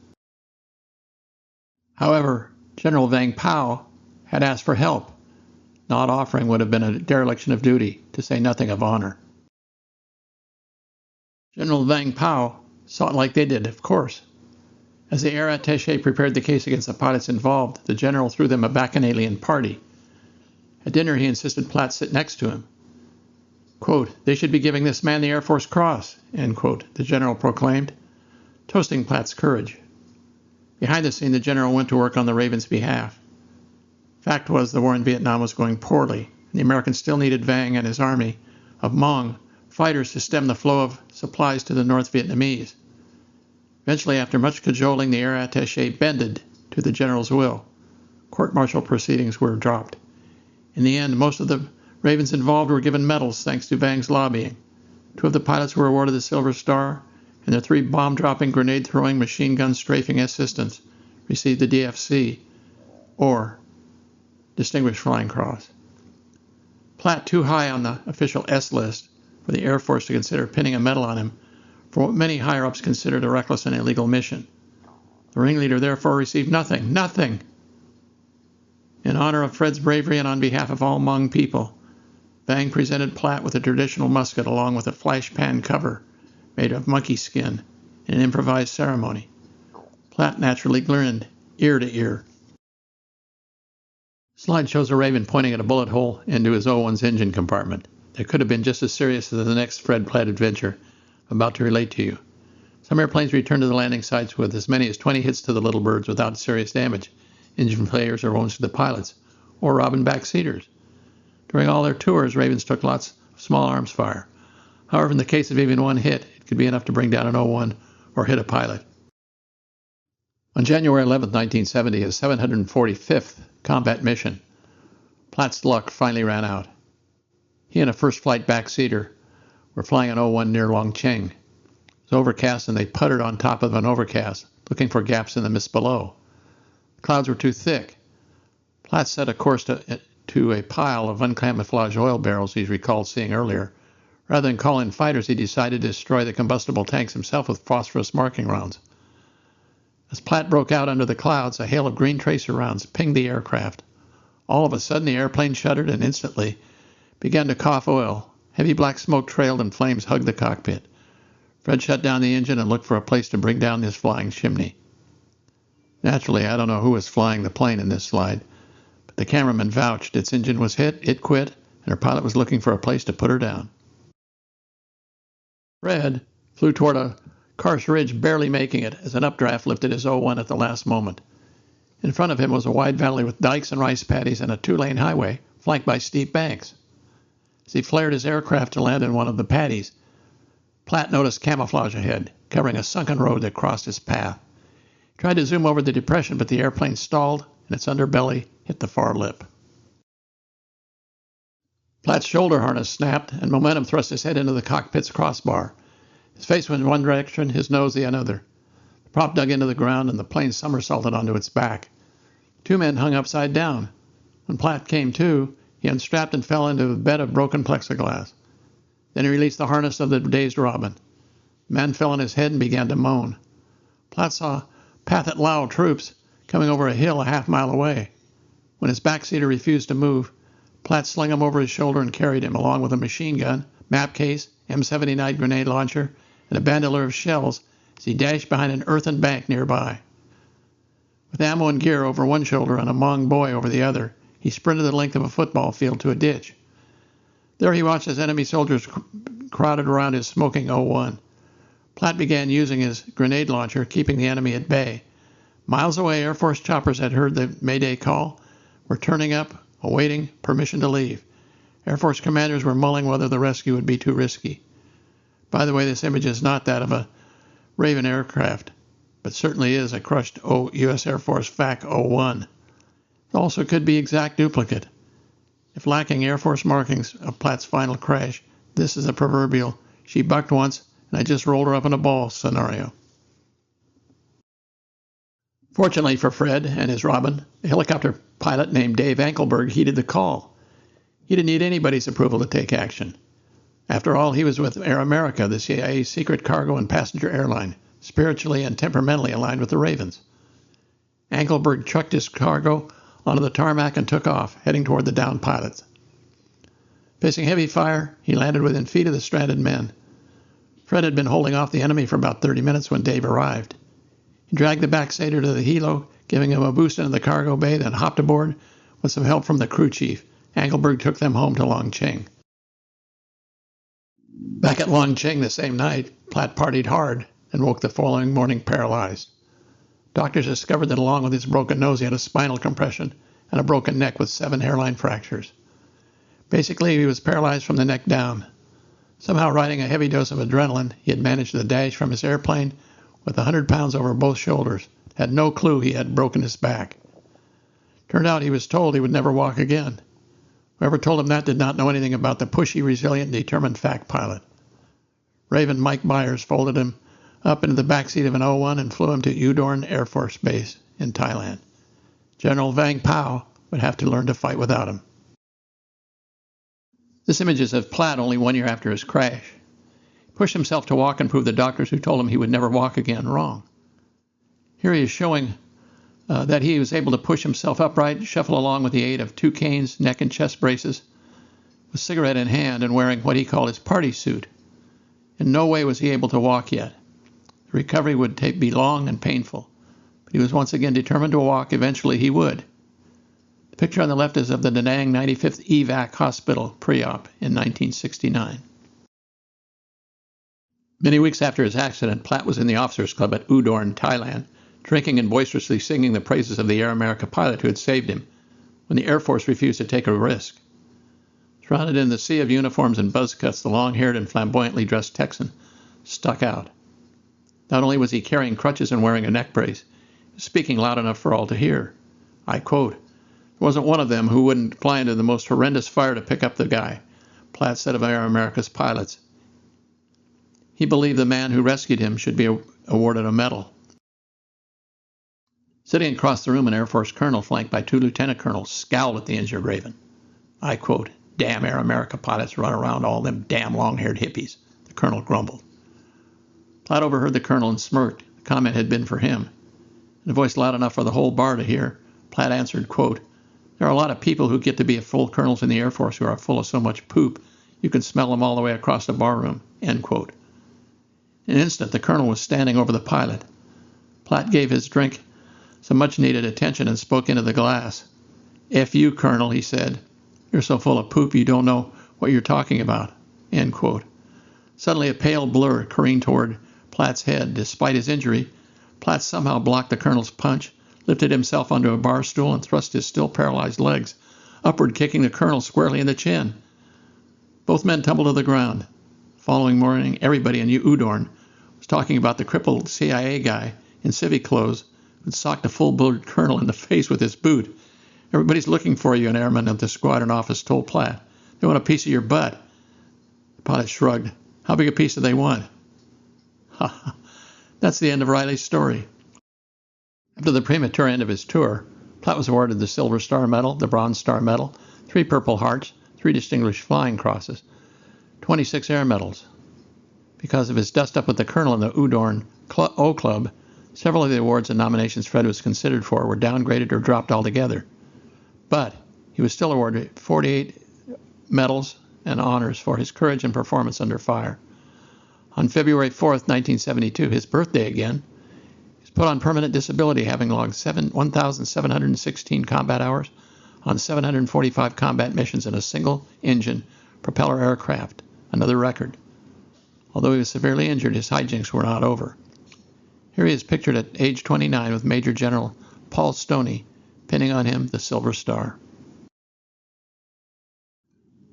However, General Vang Pao had asked for help. Not offering would have been a dereliction of duty, to say nothing of honor. General Vang Pao saw it like they did, of course. As the air attaché prepared the case against the pilots involved, the general threw them a bacchanalian party. At dinner, he insisted Platt sit next to him. Quote, "They should be giving this man the Air Force Cross," end quote, the general proclaimed, toasting Platt's courage. Behind the scene, the general went to work on the Ravens' behalf. Fact was, the war in Vietnam was going poorly, and the Americans still needed Vang and his army of Hmong fighters to stem the flow of supplies to the North Vietnamese. Eventually, after much cajoling, the air attaché bended to the general's will. Court-martial proceedings were dropped. In the end, most of the Ravens involved were given medals thanks to Vang's lobbying. 2 of the pilots were awarded the Silver Star, and the 3 bomb-dropping, grenade-throwing, machine gun strafing assistants received the DFC, or Distinguished Flying Cross. Platt, too high on the official S list for the Air Force to consider pinning a medal on him for what many higher-ups considered a reckless and illegal mission. The ringleader therefore received nothing. In honor of Fred's bravery and on behalf of all Hmong people, Vang presented Platt with a traditional musket along with a flash pan cover made of monkey skin in an improvised ceremony. Platt naturally grinned, ear to ear. Slide shows a Raven pointing at a bullet hole into his O-1's engine compartment. That could have been just as serious as the next Fred Platt adventure I'm about to relate to you. Some airplanes returned to the landing sites with as many as 20 hits to the little birds without serious damage, engine failures or wounds to the pilots, or robbing backseaters. During all their tours, Ravens took lots of small arms fire. However, in the case of even one hit, it could be enough to bring down an O-1 or hit a pilot. On January 11, 1970, his 745th combat mission, Platt's luck finally ran out. He and a first-flight backseater were flying an O-1 near Longcheng. It was overcast, and they puttered on top of an overcast, looking for gaps in the mist below. The clouds were too thick. Platt set a course to a pile of uncamouflaged oil barrels he recalled seeing earlier. Rather than call in fighters, he decided to destroy the combustible tanks himself with phosphorus marking rounds. As Platt broke out under the clouds, a hail of green tracer rounds pinged the aircraft. All of a sudden, the airplane shuddered and instantly began to cough oil. Heavy black smoke trailed and flames hugged the cockpit. Fred shut down the engine and looked for a place to bring down this flying chimney. Naturally, I don't know who was flying the plane in this slide, but the cameraman vouched its engine was hit, it quit, and her pilot was looking for a place to put her down. Fred flew toward a karst ridge, barely making it, as an updraft lifted his O-1 at the last moment. In front of him was a wide valley with dikes and rice paddies and a 2-lane highway, flanked by steep banks. As he flared his aircraft to land in one of the paddies, Platt noticed camouflage ahead, covering a sunken road that crossed his path. He tried to zoom over the depression, but the airplane stalled, and its underbelly hit the far lip. Platt's shoulder harness snapped, and momentum thrust his head into the cockpit's crossbar. His face went in one direction, his nose the another. The prop dug into the ground, and the plane somersaulted onto its back. 2 men hung upside down. When Platt came to, he unstrapped and fell into a bed of broken plexiglass. Then he released the harness of the dazed Robin. The man fell on his head and began to moan. Platt saw Pathet Lao troops coming over a hill a half-mile away. When his backseater refused to move, Platt slung him over his shoulder and carried him, along with a machine gun, map case, M79 grenade launcher, and a bandolier of shells, as he dashed behind an earthen bank nearby. With ammo and gear over one shoulder and a Hmong boy over the other, he sprinted the length of a football field to a ditch. There he watched as enemy soldiers crowded around his smoking O-1. Platt began using his grenade launcher, keeping the enemy at bay. Miles away, Air Force choppers had heard the Mayday call, were turning up, awaiting permission to leave. Air Force commanders were mulling whether the rescue would be too risky. By the way, this image is not that of a Raven aircraft, but certainly is a crushed U.S. Air Force FAC O-1. It also could be exact duplicate. If lacking Air Force markings of Platt's final crash, this is a proverbial "she bucked once and I just rolled her up in a ball" scenario. Fortunately for Fred and his Robin, a helicopter pilot named Dave Ankelberg heeded the call. He didn't need anybody's approval to take action. After all, he was with Air America, the CIA's secret cargo and passenger airline, spiritually and temperamentally aligned with the Ravens. Ankelberg trucked his cargo onto the tarmac and took off, heading toward the downed pilots. Facing heavy fire, he landed within feet of the stranded men. Fred had been holding off the enemy for about 30 minutes when Dave arrived. He dragged the backseater to the helo, giving him a boost into the cargo bay, then hopped aboard with some help from the crew chief. Ankelberg took them home to Longcheng. Back at Longcheng the same night, Platt partied hard and woke the following morning paralyzed. Doctors discovered that along with his broken nose, he had a spinal compression and a broken neck with 7 hairline fractures. Basically, he was paralyzed from the neck down. Somehow, riding a heavy dose of adrenaline, he had managed to dash from his airplane with 100 pounds over both shoulders. Had no clue he had broken his back. Turned out he was told he would never walk again. Whoever told him that did not know anything about the pushy, resilient, determined FAC pilot. Raven Mike Myers folded him up into the backseat of an O-1 and flew him to Udorn Air Force Base in Thailand. General Vang Pao would have to learn to fight without him. This image is of Platt only 1 year after his crash. He pushed himself to walk and prove the doctors who told him he would never walk again wrong. Here he is showing that he was able to push himself upright, shuffle along with the aid of 2 canes, neck and chest braces, with cigarette in hand and wearing what he called his party suit. In no way was he able to walk yet. The recovery would be long and painful, but he was once again determined to walk. Eventually he would. The picture on the left is of the Da Nang 95th EVAC Hospital pre-op in 1969. Many weeks after his accident, Platt was in the officers' club at Udorn, Thailand, drinking and boisterously singing the praises of the Air America pilot who had saved him when the Air Force refused to take a risk. Surrounded in the sea of uniforms and buzz cuts, the long-haired and flamboyantly dressed Texan stuck out. Not only was he carrying crutches and wearing a neck brace, he was speaking loud enough for all to hear. I quote, "There wasn't one of them who wouldn't fly into the most horrendous fire to pick up the guy," Platt said of Air America's pilots. He believed the man who rescued him should be awarded a medal. Sitting across the room, an Air Force colonel flanked by 2 lieutenant colonels scowled at the injured Raven. I quote, "Damn Air America pilots run around all them damn long-haired hippies," the colonel grumbled. Platt overheard the colonel and smirked. The comment had been for him. In a voice loud enough for the whole bar to hear, Platt answered, quote, "There are a lot of people who get to be full colonels in the Air Force who are full of so much poop you can smell them all the way across the barroom," end quote. In an instant, the colonel was standing over the pilot. Platt gave his drink some much-needed attention and spoke into the glass. "F you, Colonel," he said. "You're so full of poop you don't know what you're talking about," end quote. Suddenly, a pale blur careened toward Platt's head. Despite his injury, Platt somehow blocked the colonel's punch, lifted himself onto a bar stool and thrust his still paralyzed legs upward, kicking the colonel squarely in the chin. Both men tumbled to the ground. Following morning, everybody in Udorn was talking about the crippled CIA guy in civic clothes who'd socked a full-blooded colonel in the face with his boot. "Everybody's looking for you," an airman at the squadron office told Platt. "They want a piece of your butt." The pilot shrugged. "How big a piece do they want?" Ha ha. That's the end of Riley's story. After the premature end of his tour, Platt was awarded the Silver Star Medal, the Bronze Star Medal, 3 Purple Hearts, 3 Distinguished Flying Crosses, 26 Air Medals. Because of his dust-up with the colonel in the Udorn O Club, several of the awards and nominations Fred was considered for were downgraded or dropped altogether. But he was still awarded 48 medals and honors for his courage and performance under fire. On February 4th, 1972, his birthday again, he was put on permanent disability, having logged 1,716 combat hours on 745 combat missions in a single-engine propeller aircraft, another record. Although he was severely injured, his hijinks were not over. Here he is pictured at age 29 with Major General Paul Stoney pinning on him the Silver Star.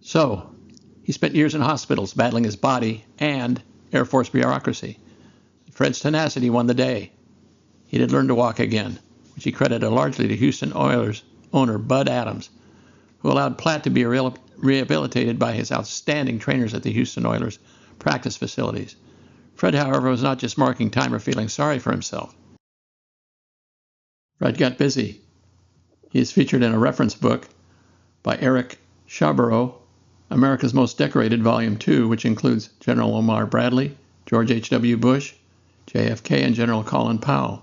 So, he spent years in hospitals battling his body and Air Force bureaucracy. Fred's tenacity won the day. He did learn to walk again, which he credited largely to Houston Oilers owner Bud Adams, who allowed Platt to be rehabilitated by his outstanding trainers at the Houston Oilers practice facilities. Fred, however, was not just marking time or feeling sorry for himself. Fred got busy. He is featured in a reference book by Eric Chabot, America's Most Decorated, Volume 2, which includes General Omar Bradley, George H.W. Bush, JFK, and General Colin Powell.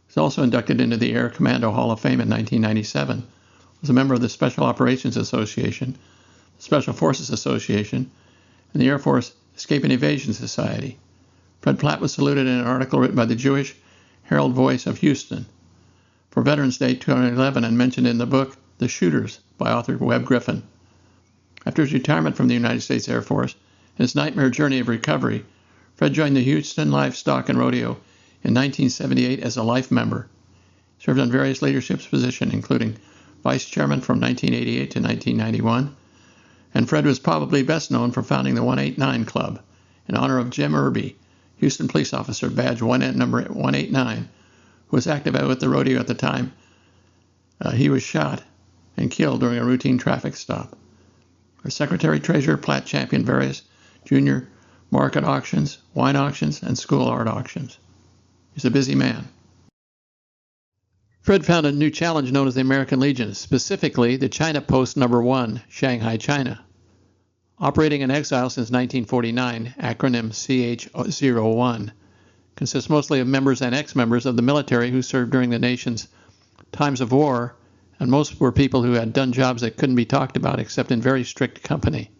He was also inducted into the Air Commando Hall of Fame in 1997, was a member of the Special Operations Association, the Special Forces Association, and the Air Force Escape and Evasion Society. Fred Platt was saluted in an article written by the Jewish Herald Voice of Houston for Veterans Day 2011 and mentioned in the book The Shooters by author Webb Griffin. After his retirement from the United States Air Force and his nightmare journey of recovery, Fred joined the Houston Livestock and Rodeo in 1978 as a life member. He served on various leadership positions, including vice chairman from 1988 to 1991, and Fred was probably best known for founding the 189 Club in honor of Jim Irby, Houston police officer, badge number 189, who was active out at the rodeo at the time. He was shot and killed during a routine traffic stop. As Secretary-Treasurer, Platt championed various junior market auctions, wine auctions, and school art auctions. He's a busy man. Fred found a new challenge known as the American Legion, specifically the China Post No. 1, Shanghai, China. Operating in exile since 1949, acronym CH-01, consists mostly of members and ex-members of the military who served during the nation's times of war, and most were people who had done jobs that couldn't be talked about except in very strict company.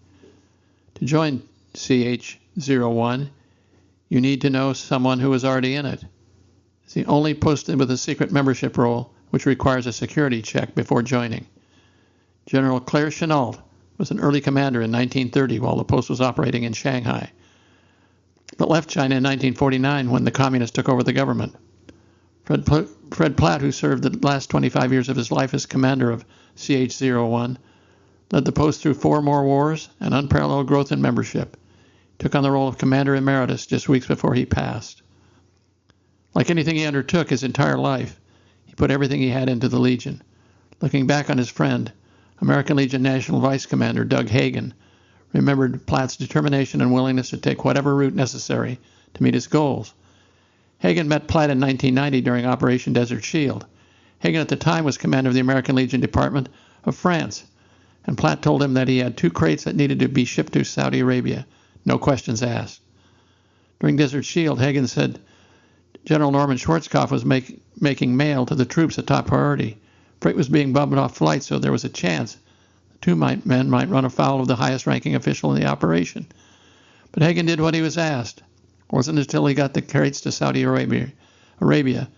To join CH-01, you need to know someone who was already in it. It's the only post with a secret membership role which requires a security check before joining. General Claire Chennault was an early commander in 1930 while the post was operating in Shanghai, but left China in 1949 when the communists took over the government. Fred Platt, who served the last 25 years of his life as commander of CH-01, led the post through 4 more wars and unparalleled growth in membership. He took on the role of Commander Emeritus just weeks before he passed. Like anything he undertook his entire life, he put everything he had into the Legion. Looking back on his friend, American Legion National Vice Commander Doug Hagen remembered Platt's determination and willingness to take whatever route necessary to meet his goals. Hagen met Platt in 1990 during Operation Desert Shield. Hagen at the time was commander of the American Legion Department of France, and Platt told him that he had 2 crates that needed to be shipped to Saudi Arabia, no questions asked. During Desert Shield, Hagen said General Norman Schwarzkopf was making mail to the troops a top priority. Freight was being bumped off flights, so there was a chance the 2 men might run afoul of the highest-ranking official in the operation. But Hagen did what he was asked. It wasn't until he got the crates to Saudi Arabia that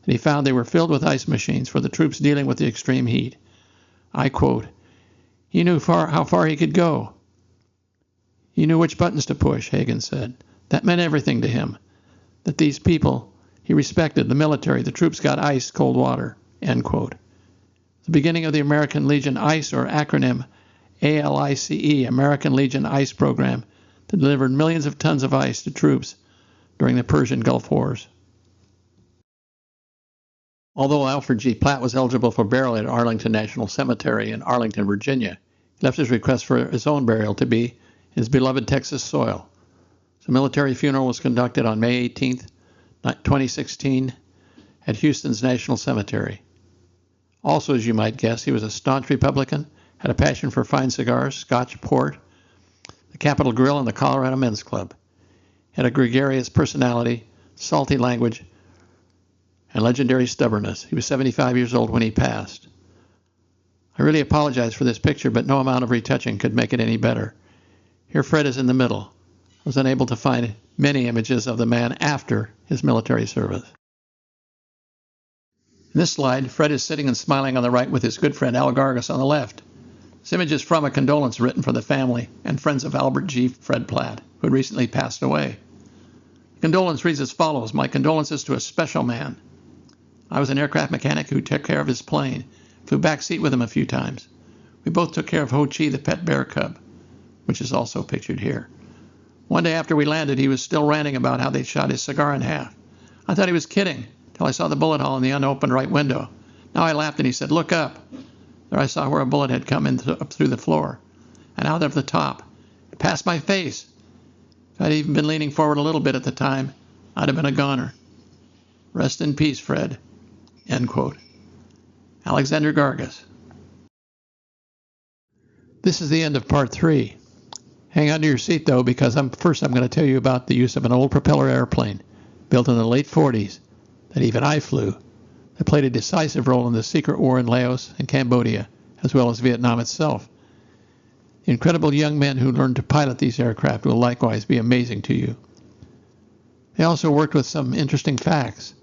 he found they were filled with ice machines for the troops dealing with the extreme heat. I quote, "He knew how far he could go. He knew which buttons to push," Hagen said. That meant everything to him, that these people He respected the military. The troops got ice, cold water, end quote. The beginning of the American Legion ICE, or acronym ALICE, American Legion ICE program, that delivered millions of tons of ice to troops during the Persian Gulf Wars. Although Alfred G. Platt was eligible for burial at Arlington National Cemetery in Arlington, Virginia, he left his request for his own burial to be in his beloved Texas soil. The military funeral was conducted on May 18, 2016, at Houston's National Cemetery. Also, as you might guess, he was a staunch Republican, had a passion for fine cigars, Scotch port, the Capitol Grill, and the Colorado Men's Club. He had a gregarious personality, salty language, and legendary stubbornness. He was 75 years old when he passed. I really apologize for this picture, but no amount of retouching could make it any better. Here Fred is in the middle. I was unable to find many images of the man after his military service. In this slide, Fred is sitting and smiling on the right with his good friend Al Gargas on the left. This image is from a condolence written for the family and friends of Albert G. Fred Platt, who had recently passed away. The condolence reads as follows: My condolences to a special man. I was an aircraft mechanic who took care of his plane, flew backseat with him a few times. We both took care of Ho Chi, the pet bear cub, which is also pictured here. One day after we landed, he was still ranting about how they'd shot his cigar in half. I thought he was kidding, till I saw the bullet hole in the unopened right window. Now I laughed and he said, "Look up." There I saw where a bullet had come in up through the floor, and out of the top. It passed my face. If I'd even been leaning forward a little bit at the time, I'd have been a goner. Rest in peace, Fred. End quote. Alexander Gargas. This is the end of part 3. Hang on to your seat, though, because first I'm going to tell you about the use of an old propeller airplane built in the late 40s that even I flew, that played a decisive role in the secret war in Laos and Cambodia, as well as Vietnam itself. The incredible young men who learned to pilot these aircraft will likewise be amazing to you. They also worked with some interesting facts,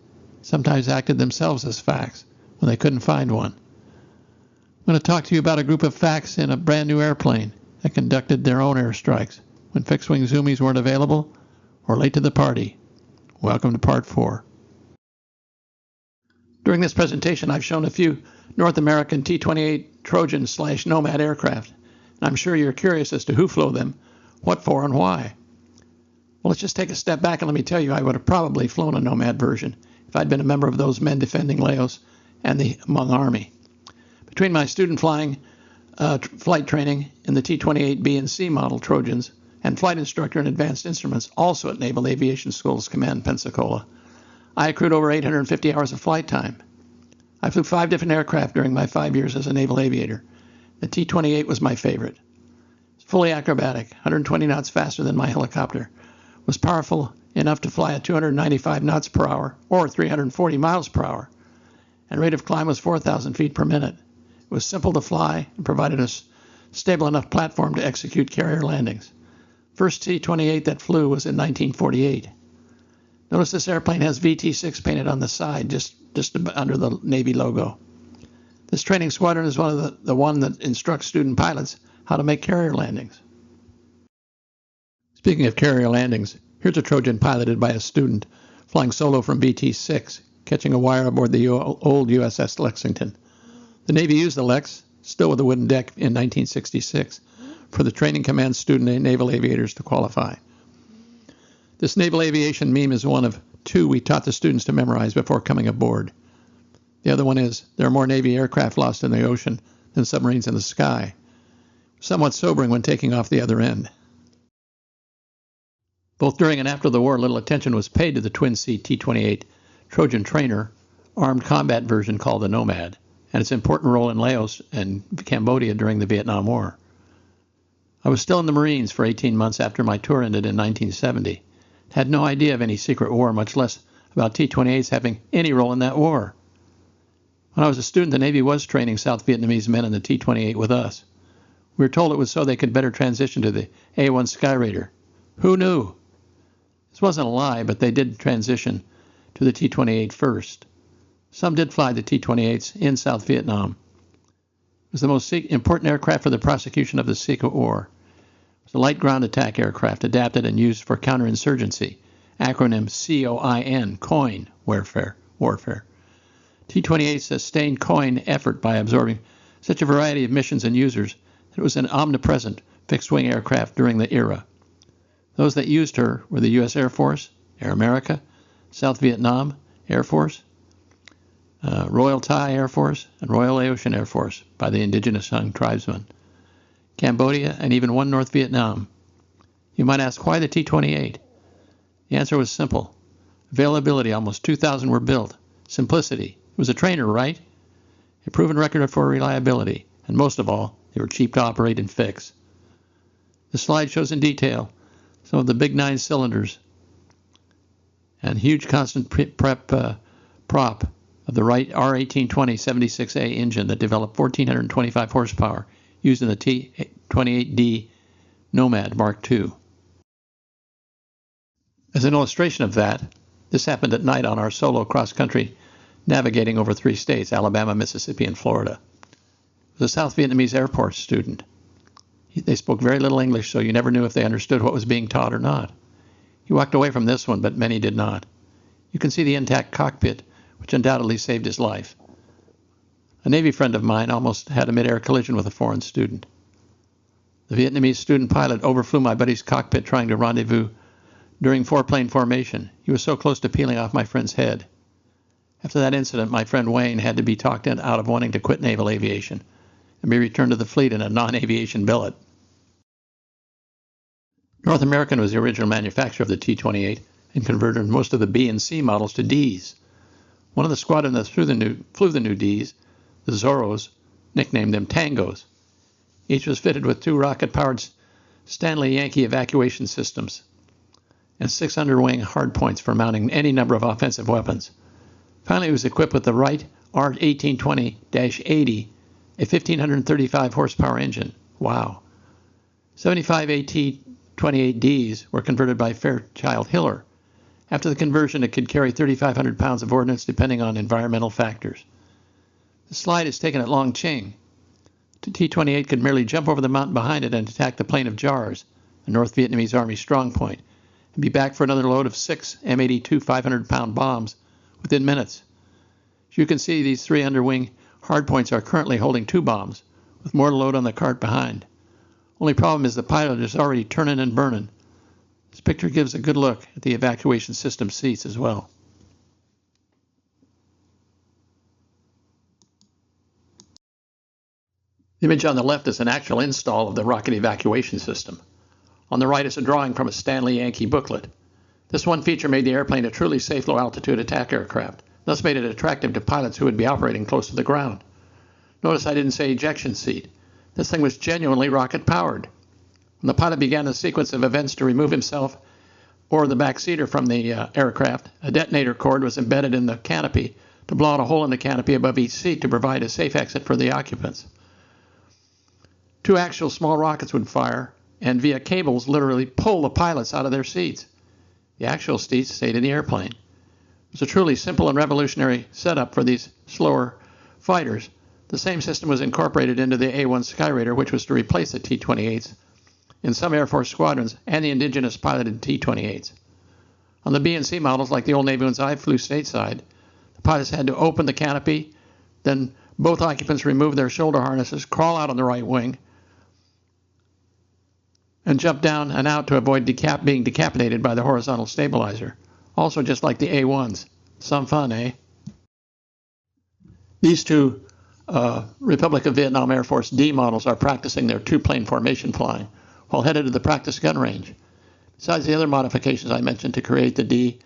sometimes acted themselves as facts when they couldn't find one. I'm going to talk to you about a group of facts in a brand new airplane that conducted their own airstrikes when fixed-wing Zoomies weren't available or late to the party. Welcome to Part 4. During this presentation, I've shown a few North American T-28 Trojan/Nomad aircraft, and I'm sure you're curious as to who flew them, what for, and why. Well, let's just take a step back and let me tell you I would have probably flown a Nomad version if I'd been a member of those men defending Laos and the Minh Army. Between my student flight training in the T-28B and C model Trojans and flight instructor in advanced instruments, also at Naval Aviation School's Command Pensacola, I accrued over 850 hours of flight time. I flew 5 different aircraft during my 5 years as a naval aviator. The T-28 was my favorite. It's fully acrobatic, 120 knots faster than my helicopter, was powerful enough to fly at 295 knots per hour or 340 miles per hour, and rate of climb was 4,000 feet per minute. It was simple to fly and provided a stable enough platform to execute carrier landings. First T-28 that flew was in 1948. Notice this airplane has VT-6 painted on the side, just under the Navy logo. This training squadron is one of the one that instructs student pilots how to make carrier landings. Speaking of carrier landings, here's a Trojan piloted by a student flying solo from VT-6, catching a wire aboard the old USS Lexington. The Navy used the Lex, still with a wooden deck, in 1966 for the training command student and naval aviators to qualify. This naval aviation meme is one of 2 we taught the students to memorize before coming aboard. The other one is, there are more Navy aircraft lost in the ocean than submarines in the sky. Somewhat sobering when taking off the other end. Both during and after the war, little attention was paid to the twin-seat T-28 Trojan trainer, armed combat version called the Nomad, and its important role in Laos and Cambodia during the Vietnam War. I was still in the Marines for 18 months after my tour ended in 1970. Had no idea of any secret war, much less about T-28s having any role in that war. When I was a student, the Navy was training South Vietnamese men in the T-28 with us. We were told it was so they could better transition to the A-1 Skyraider. Who knew? This wasn't a lie, but they did transition to the T-28 first. Some did fly the T-28s in South Vietnam. It was the most important aircraft for the prosecution of the secret war. It was a light ground attack aircraft adapted and used for counterinsurgency acronym COIN, warfare. T-28 sustained COIN effort by absorbing such a variety of missions and users that it was an omnipresent fixed-wing aircraft during the era. Those that used her were the U.S. Air Force, Air America, South Vietnam Air Force, Royal Thai Air Force, and Royal Laotian Air Force by the indigenous young tribesmen, Cambodia, and even one North Vietnam. You might ask, why the T-28? The answer was simple. Availability, almost 2,000 were built. Simplicity, it was a trainer, right? A proven record for reliability, and most of all, they were cheap to operate and fix. The slide shows in detail some of the big 9 cylinders and huge constant prop of the Wright R1820-76A engine that developed 1,425 horsepower used in the T-28D Nomad Mark II. As an illustration of that, this happened at night on our solo cross-country navigating over 3 states, Alabama, Mississippi, and Florida. It was a South Vietnamese Air Force student. They spoke very little English, so you never knew if they understood what was being taught or not. He walked away from this one, but many did not. You can see the intact cockpit, which undoubtedly saved his life. A Navy friend of mine almost had a mid-air collision with a foreign student. The Vietnamese student pilot overflew my buddy's cockpit trying to rendezvous during 4-plane formation. He was so close to peeling off my friend's head. After that incident, my friend Wayne had to be talked out of wanting to quit naval aviation and be returned to the fleet in a non-aviation billet. North American was the original manufacturer of the T-28 and converted most of the B and C models to Ds. One of the squadron that flew the new Ds, the Zorros, nicknamed them Tangos. Each was fitted with 2 rocket-powered Stanley Yankee evacuation systems and 6 underwing hardpoints for mounting any number of offensive weapons. Finally, it was equipped with the Wright R1820-80, a 1,535 horsepower engine. Wow. 75 AT-28Ds were converted by Fairchild Hiller. After the conversion, it could carry 3,500 pounds of ordnance depending on environmental factors. The slide is taken at Long Ching. The T-28 could merely jump over the mountain behind it and attack the plain of Jars, a North Vietnamese Army strongpoint, and be back for another load of 6 M82 500-pound bombs within minutes. As you can see, these 3 underwing hardpoints are currently holding 2 bombs, with more to load on the cart behind. Only problem is the pilot is already turning and burning. This picture gives a good look at the evacuation system seats as well. The image on the left is an actual install of the rocket evacuation system. On the right is a drawing from a Stanley Yankee booklet. This one feature made the airplane a truly safe low-altitude attack aircraft, thus made it attractive to pilots who would be operating close to the ground. Notice I didn't say ejection seat. This thing was genuinely rocket-powered. When the pilot began the sequence of events to remove himself or the backseater from the aircraft, a detonator cord was embedded in the canopy to blow out a hole in the canopy above each seat to provide a safe exit for the occupants. 2 actual small rockets would fire and via cables literally pull the pilots out of their seats. The actual seats stayed in the airplane. It was a truly simple and revolutionary setup for these slower fighters. The same system was incorporated into the A-1 Skyraider, which was to replace the T-28s in some Air Force squadrons and the indigenous piloted T-28s. On the B and C models, like the old Navy ones I flew stateside, the pilots had to open the canopy, then both occupants remove their shoulder harnesses, crawl out on the right wing, and jump down and out to avoid being decapitated by the horizontal stabilizer. Also just like the A-1s. Some fun, eh? These 2 Republic of Vietnam Air Force D models are practicing their 2-plane formation flying while headed to the practice gun range. Besides the other modifications I mentioned to create the D,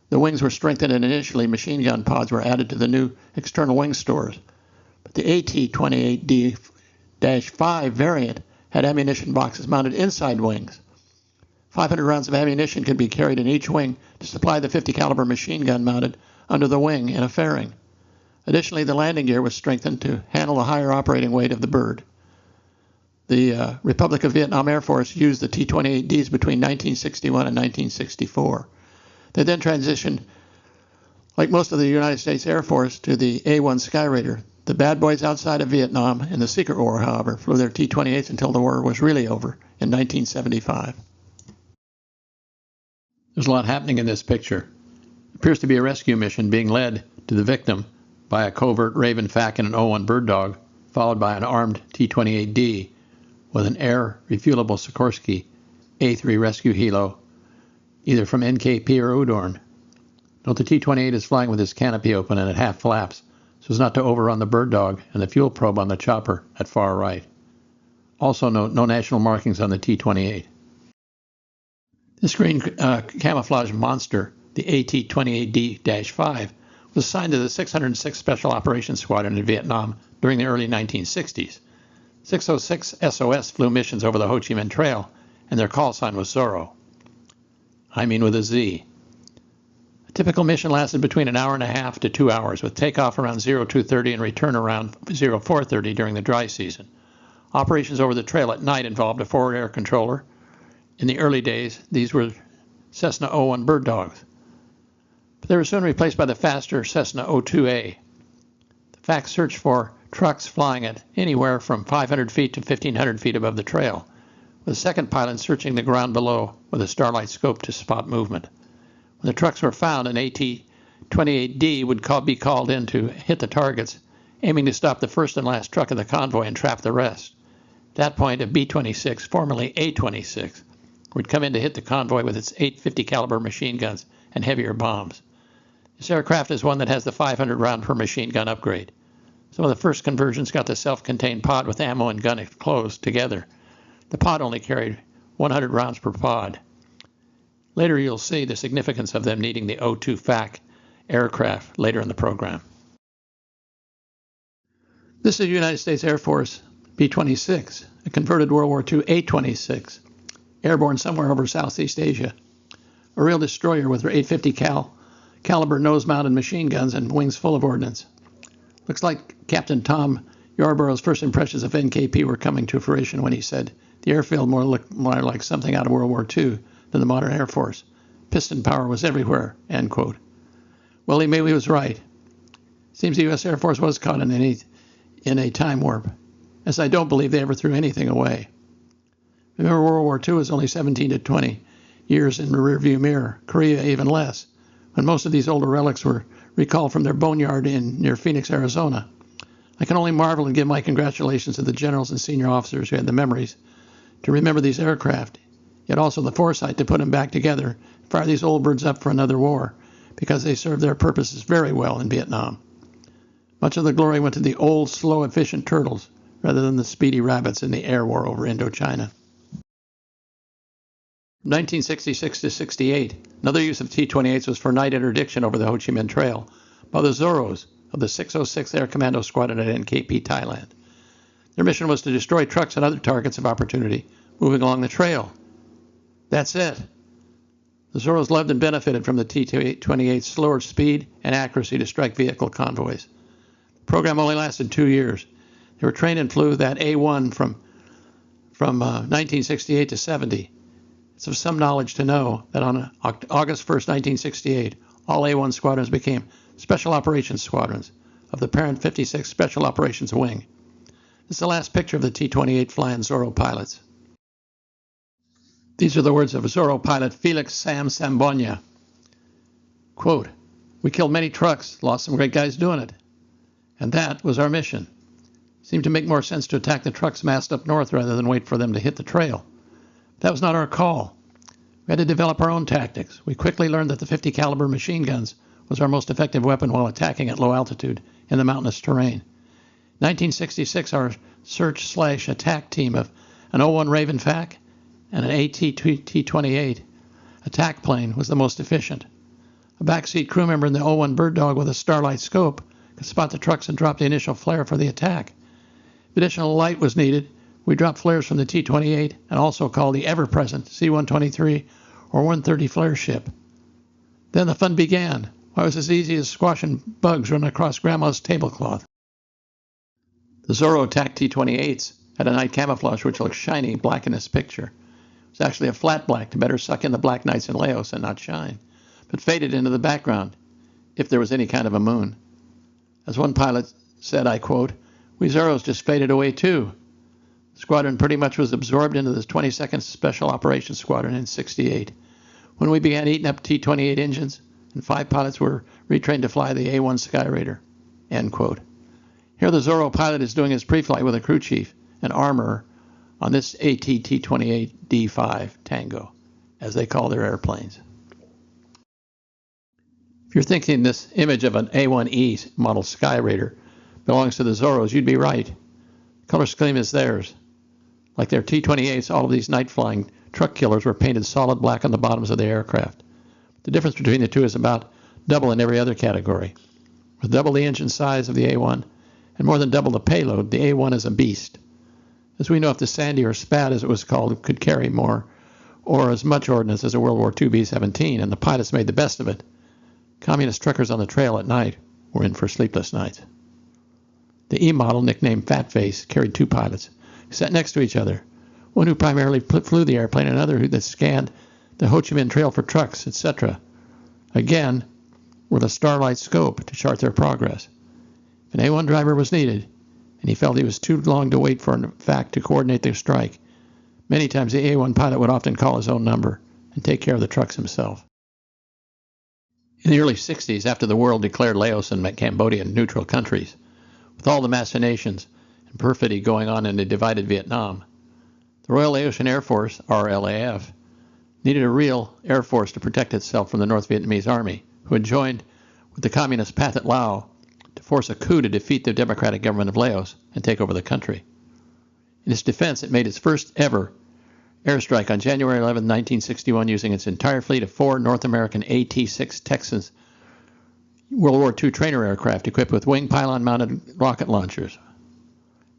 the wings were strengthened and initially machine gun pods were added to the new external wing stores. But the AT-28D-5 variant had ammunition boxes mounted inside wings. 500 rounds of ammunition could be carried in each wing to supply the 50 caliber machine gun mounted under the wing in a fairing. Additionally, the landing gear was strengthened to handle the higher operating weight of the bird. The Republic of Vietnam Air Force used the T-28Ds between 1961 and 1964. They then transitioned, like most of the United States Air Force, to the A-1 Skyraider. The bad boys outside of Vietnam in the Secret War, however, flew their T-28s until the war was really over in 1975. There's a lot happening in this picture. It appears to be a rescue mission being led to the victim by a covert Raven FAC and an O-1 Bird Dog, followed by an armed T-28D with an air refuelable Sikorsky A-3 rescue helo, either from NKP or Udorn. Note the T-28 is flying with its canopy open and at half flaps, so as not to overrun the Bird Dog and the fuel probe on the chopper at far right. Also note no national markings on the T-28. This green camouflage monster, the AT-28D-5, was assigned to the 606th Special Operations Squadron in Vietnam during the early 1960s. 606 SOS flew missions over the Ho Chi Minh Trail, and their call sign was Zorro. I mean with a Z. A typical mission lasted between an hour and a half to 2 hours, with takeoff around 02:30 and return around 04:30 during the dry season. Operations over the trail at night involved a forward air controller. In the early days, these were Cessna O-1 Bird Dogs. But they were soon replaced by the faster Cessna O-2A. The FAC searched for trucks flying at anywhere from 500 feet to 1,500 feet above the trail, with a second pilot searching the ground below with a starlight scope to spot movement. When the trucks were found, an AT-28D would be called in to hit the targets, aiming to stop the first and last truck of the convoy and trap the rest. At that point, a B-26, formerly A-26, would come in to hit the convoy with its 850 caliber machine guns and heavier bombs. This aircraft is one that has the 500 round per machine gun upgrade. Some of the first conversions got the self-contained pod with ammo and gun enclosed together. The pod only carried 100 rounds per pod. Later you'll see the significance of them needing the O-2 FAC aircraft later in the program. This is United States Air Force B-26, a converted World War II A-26, airborne somewhere over Southeast Asia. A real destroyer with her 850 caliber nose-mounted machine guns and wings full of ordnance. Looks like Captain Tom Yarborough's first impressions of NKP were coming to fruition when he said the airfield looked more like something out of World War II than the modern Air Force. Piston power was everywhere, end quote. Well, he maybe was right. Seems the U.S. Air Force was caught in a time warp, as I don't believe they ever threw anything away. Remember, World War II was only 17 to 20 years in the rearview mirror, Korea even less, when most of these older relics were recalled from their boneyard near Phoenix, Arizona. I can only marvel and give my congratulations to the generals and senior officers who had the memories to remember these aircraft, yet also the foresight to put them back together, fire these old birds up for another war, because they served their purposes very well in Vietnam. Much of the glory went to the old, slow, efficient turtles, rather than the speedy rabbits in the air war over Indochina. From 1966 to 68, another use of T-28s was for night interdiction over the Ho Chi Minh Trail by the Zorros of the 606th Air Commando Squadron at NKP, Thailand. Their mission was to destroy trucks and other targets of opportunity moving along the trail. That's it. The Zorros loved and benefited from the T-28's slower speed and accuracy to strike vehicle convoys. The program only lasted 2 years. They were trained and flew that A-1 from 1968 to 70. It's of some knowledge to know that on August 1st, 1968, all A-1 squadrons became Special Operations Squadrons of the parent 56th Special Operations Wing. This is the last picture of the T-28 flying Zorro pilots. These are the words of Zorro pilot Felix Sam Sambonia. Quote, "We killed many trucks, lost some great guys doing it. And that was our mission. Seemed to make more sense to attack the trucks massed up north rather than wait for them to hit the trail. That was not our call. We had to develop our own tactics. We quickly learned that the 50 caliber machine guns was our most effective weapon while attacking at low altitude in the mountainous terrain. 1966, our search/attack team of an O-1 Raven FAC and an AT-T-28 attack plane was the most efficient. A backseat crew member in the O-1 Bird Dog with a starlight scope could spot the trucks and drop the initial flare for the attack. If additional light was needed, we dropped flares from the T-28 and also called the ever-present C-123 or 130 flare ship. Then the fun began. Why, it was as easy as squashing bugs running across Grandma's tablecloth. The Zorro attack T-28s had a night camouflage which looked shiny black in this picture. It was actually a flat black to better suck in the black nights in Laos and not shine, but faded into the background, if there was any kind of a moon. As one pilot said, I quote, "We Zorros just faded away too." The squadron pretty much was absorbed into the 22nd Special Operations Squadron in '68. when we began eating up T-28 engines, and 5 pilots were retrained to fly the A-1 Skyraider." End quote. Here the Zorro pilot is doing his pre-flight with a crew chief and armorer on this AT-T-28 D5 Tango, as they call their airplanes. If you're thinking this image of an A-1E model Skyraider belongs to the Zorros, you'd be right. Color scheme is theirs. Like their T-28s, all of these night-flying truck killers were painted solid black on the bottoms of the aircraft. The difference between the two is about double in every other category. With double the engine size of the A-1 and more than double the payload, the A-1 is a beast. As we know, if the Sandy, or Spat as it was called, could carry more or as much ordnance as a World War II B-17, and the pilots made the best of it, communist truckers on the trail at night were in for sleepless nights. The E model, nicknamed Fat Face, carried 2 pilots who sat next to each other, one who primarily flew the airplane and another who scanned the Ho Chi Minh Trail for trucks, etc., again with a starlight scope to chart their progress. If an A-1 driver was needed, and he felt he was too long to wait for an FAC to coordinate their strike, many times the A-1 pilot would often call his own number and take care of the trucks himself. In the early 60s, after the world declared Laos and Cambodia neutral countries, with all the machinations and perfidy going on in the divided Vietnam, the Royal Laotian Air Force, RLAF, needed a real air force to protect itself from the North Vietnamese army, who had joined with the communist Pathet Lao to force a coup to defeat the democratic government of Laos and take over the country. In its defense, it made its first ever airstrike on January 11, 1961, using its entire fleet of 4 North American AT-6 Texas World War II trainer aircraft equipped with wing pylon-mounted rocket launchers.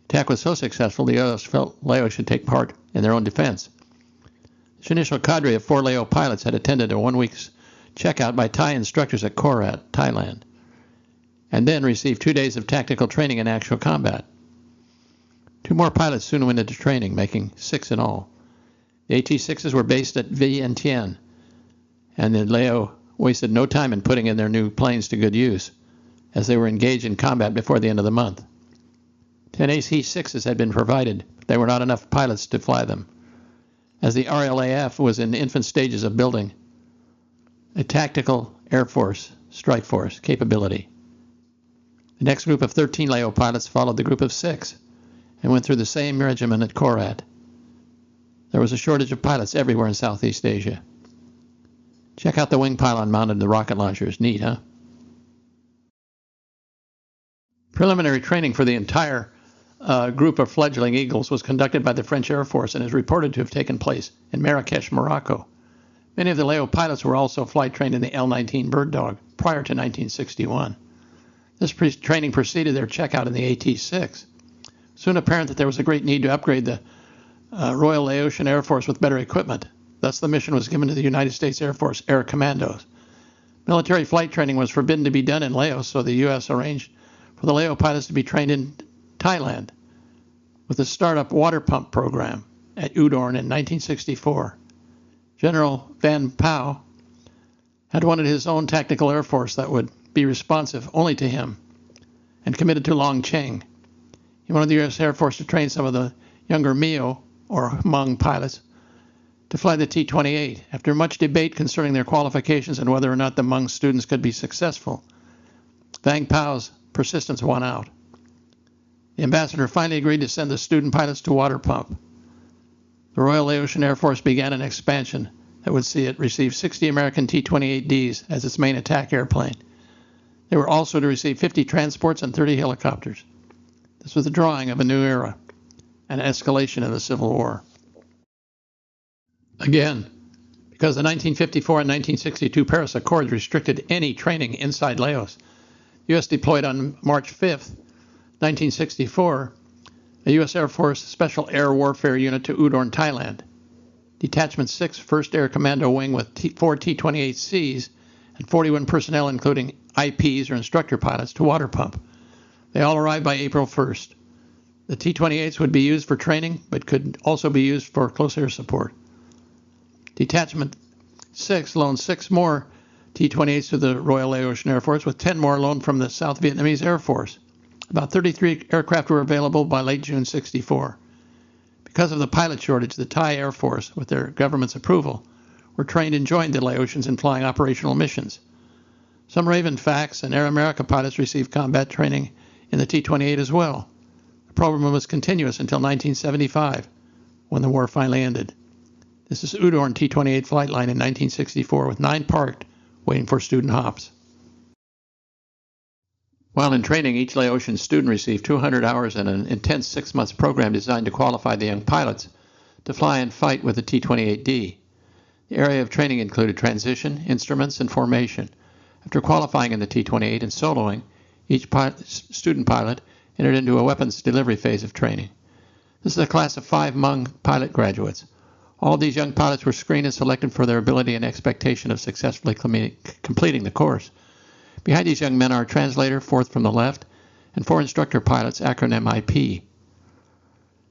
The attack was so successful, the U.S. felt Laos should take part in their own defense. This initial cadre of 4 Lao pilots had attended a 1-week's checkout by Thai instructors at Korat, Thailand, and then received 2 days of tactical training in actual combat. 2 more pilots soon went into training, making 6 in all. The AT-6s were based at Vientiane, and the Lao wasted no time in putting in their new planes to good use, as they were engaged in combat before the end of the month. 10 AT-6s had been provided, but there were not enough pilots to fly them, as the RLAF was in the infant stages of building a tactical Air Force strike force capability. The next group of 13 Lao pilots followed the group of 6 and went through the same regimen at Korat. There was a shortage of pilots everywhere in Southeast Asia. Check out the wing pylon mounted the rocket launchers. Neat, huh? Preliminary training for the entire group of fledgling Eagles was conducted by the French Air Force and is reported to have taken place in Marrakesh, Morocco. Many of the Lao pilots were also flight trained in the L-19 Bird Dog prior to 1961. This training preceded their checkout in the AT-6. Soon apparent that there was a great need to upgrade the Royal Laotian Air Force with better equipment. Thus, the mission was given to the United States Air Force Air Commandos. Military flight training was forbidden to be done in Laos, so the U.S. arranged for the Lao pilots to be trained in Thailand with the startup water pump program at Udorn in 1964. General Van Pao had wanted his own tactical air force that would be responsive only to him and committed to Long Cheng. He wanted the U.S. Air Force to train some of the younger Mio, or Hmong pilots, to fly the T-28. After much debate concerning their qualifications and whether or not the Hmong students could be successful, Vang Pao's persistence won out. The ambassador finally agreed to send the student pilots to water pump. The Royal Laotian Air Force began an expansion that would see it receive 60 American T-28Ds as its main attack airplane. They were also to receive 50 transports and 30 helicopters. This was the drawing of a new era, an escalation of the Civil War. Again, because the 1954 and 1962 Paris Accords restricted any training inside Laos, the U.S. deployed on March 5th, 1964, a U.S. Air Force Special Air Warfare Unit to Udorn, Thailand. Detachment 6, 1st Air Commando Wing with 4 T-28Cs and 41 personnel, including IPs or instructor pilots, to water pump. They all arrived by April 1st. The T-28s would be used for training, but could also be used for close air support. Detachment 6 loaned 6 more T-28s to the Royal Laotian Air Force, with 10 more loaned from the South Vietnamese Air Force. About 33 aircraft were available by late June '64. Because of the pilot shortage, the Thai Air Force, with their government's approval, were trained and joined the Laotians in flying operational missions. Some Raven FACs and Air America pilots received combat training in the T-28 as well. The program was continuous until 1975, when the war finally ended. This is Udorn T-28 flight line in 1964 with 9 parked, waiting for student hops. While in training, each Laotian student received 200 hours in an intense 6-month program designed to qualify the young pilots to fly and fight with the T-28D. The area of training included transition, instruments, and formation. After qualifying in the T-28 and soloing, each student pilot entered into a weapons delivery phase of training. This is a class of 5 Minh pilot graduates. All of these young pilots were screened and selected for their ability and expectation of successfully completing the course. Behind these young men are a translator, 4th from the left, and 4 instructor pilots, acronym IP.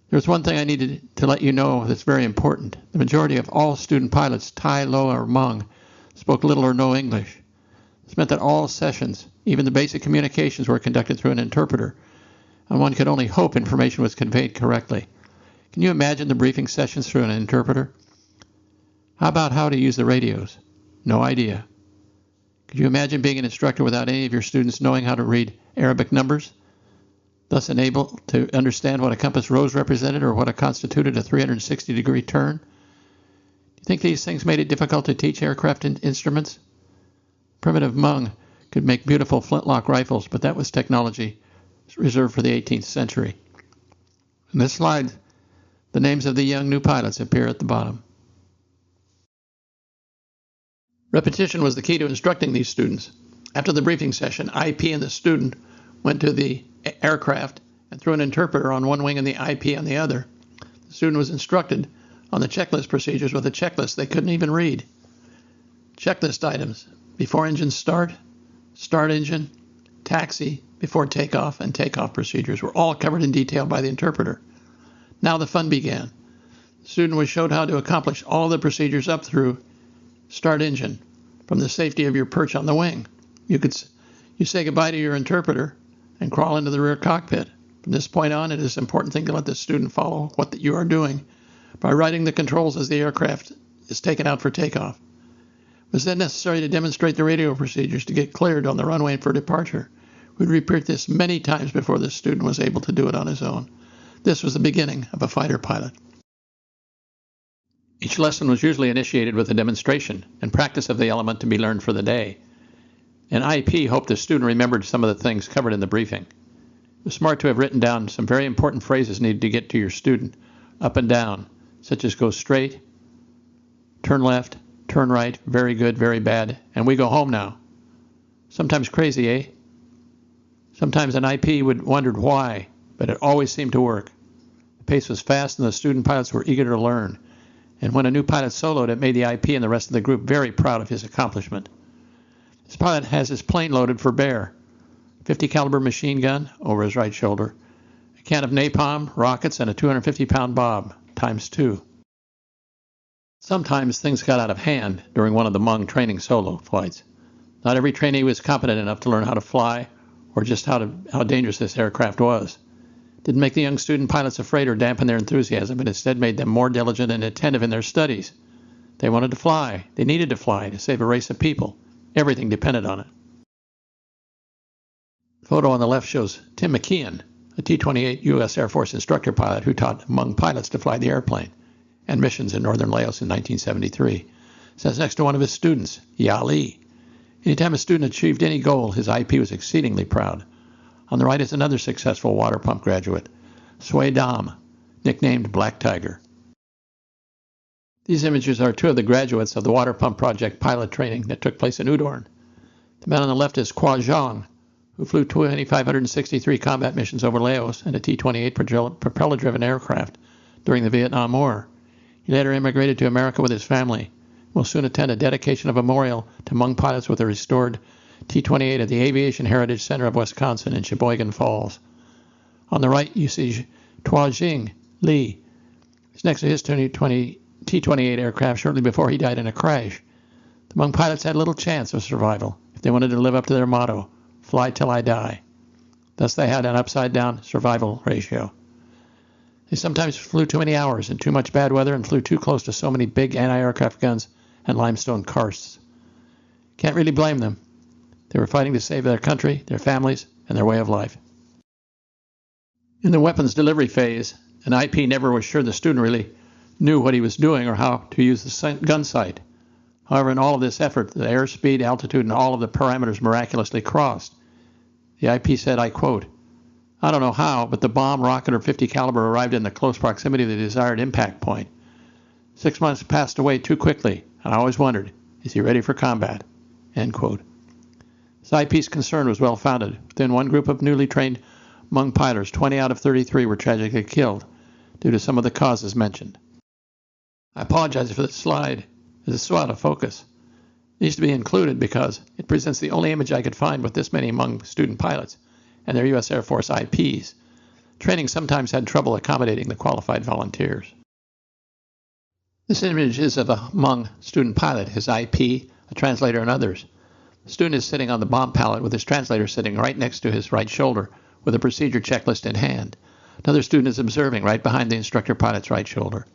There's one thing I needed to let you know that's very important. The majority of all student pilots, Thai, Lo, or Hmong, spoke little or no English. This meant that all sessions, even the basic communications, were conducted through an interpreter, and one could only hope information was conveyed correctly. Can you imagine the briefing sessions through an interpreter? How about how to use the radios? No idea. Could you imagine being an instructor without any of your students knowing how to read Arabic numbers, thus unable to understand what a compass rose represented or what constituted a 360-degree turn? Do you think these things made it difficult to teach aircraft instruments? Primitive Hmong could make beautiful flintlock rifles, but that was technology reserved for the 18th century. In this slide, the names of the young new pilots appear at the bottom. Repetition was the key to instructing these students. After the briefing session, IP and the student went to the aircraft and through an interpreter on one wing and the IP on the other. The student was instructed on the checklist procedures with a checklist they couldn't even read. Checklist items: before engine start engine, taxi, before takeoff, and takeoff procedures were all covered in detail by the interpreter. Now the fun began. The student was showed how to accomplish all the procedures up through start engine from the safety of your perch on the wing. You say goodbye to your interpreter and crawl into the rear cockpit. From this point on, it is an important thing to let the student follow what you are doing by writing the controls as the aircraft is taken out for takeoff. It was then necessary to demonstrate the radio procedures to get cleared on the runway for departure. We'd repeat this many times before the student was able to do it on his own. This was the beginning of a fighter pilot. Each lesson was usually initiated with a demonstration and practice of the element to be learned for the day. An IP hoped the student remembered some of the things covered in the briefing. It was smart to have written down some very important phrases needed to get to your student, up and down, such as go straight, turn left, turn right, very good, very bad, and we go home now. Sometimes crazy, eh? Sometimes an IP would wondered why, but it always seemed to work. The pace was fast and the student pilots were eager to learn. And when a new pilot soloed, it made the IP and the rest of the group very proud of his accomplishment. This pilot has his plane loaded for bear, 50 caliber machine gun over his right shoulder, a can of napalm, rockets, and a 250-pound bob, times 2. Sometimes things got out of hand during one of the Hmong training solo flights. Not every trainee was competent enough to learn how to fly or just how dangerous this aircraft was. Didn't make the young student pilots afraid or dampen their enthusiasm, but instead made them more diligent and attentive in their studies. They wanted to fly. They needed to fly to save a race of people. Everything depended on it. The photo on the left shows Tim McKeon, a T-28 U.S. Air Force instructor pilot who taught Hmong pilots to fly the airplane and missions in northern Laos in 1973. Says next to one of his students, Ya Li. Anytime a student achieved any goal, his IP was exceedingly proud. On the right is another successful water pump graduate, Sui Dam, nicknamed Black Tiger. These images are 2 of the graduates of the water pump project pilot training that took place in Udorn. The man on the left is Kwa Zhang, who flew 2,563 combat missions over Laos and a T-28 propeller-driven aircraft during the Vietnam War. He later immigrated to America with his family and will soon attend a dedication of a memorial to Hmong pilots with a restored T-28 at the Aviation Heritage Center of Wisconsin in Sheboygan Falls. On the right, you see Tuajing Li. He's next to his T-28 aircraft shortly before he died in a crash. The Hmong pilots had little chance of survival if they wanted to live up to their motto, fly till I die. Thus they had an upside-down survival ratio. They sometimes flew too many hours in too much bad weather and flew too close to so many big anti-aircraft guns and limestone karsts. Can't really blame them. They were fighting to save their country, their families, and their way of life. In the weapons delivery phase, an IP never was sure the student really knew what he was doing or how to use the gun sight. However, in all of this effort, the airspeed, altitude, and all of the parameters miraculously crossed. The IP said, I quote, "I don't know how, but the bomb, rocket, or .50 caliber arrived in the close proximity of the desired impact point. 6 months passed away too quickly, and I always wondered, is he ready for combat?" End quote. This IP's concern was well founded. Within one group of newly trained Minh pilots, 20 out of 33 were tragically killed due to some of the causes mentioned. I apologize for this slide. It's so out of focus. It needs to be included because it presents the only image I could find with this many Minh student pilots and their U.S. Air Force IPs. Training sometimes had trouble accommodating the qualified volunteers. This image is of a Minh student pilot, his IP, a translator, and others. The student is sitting on the bomb pallet with his translator sitting right next to his right shoulder with a procedure checklist in hand. Another student is observing right behind the instructor pilot's right shoulder.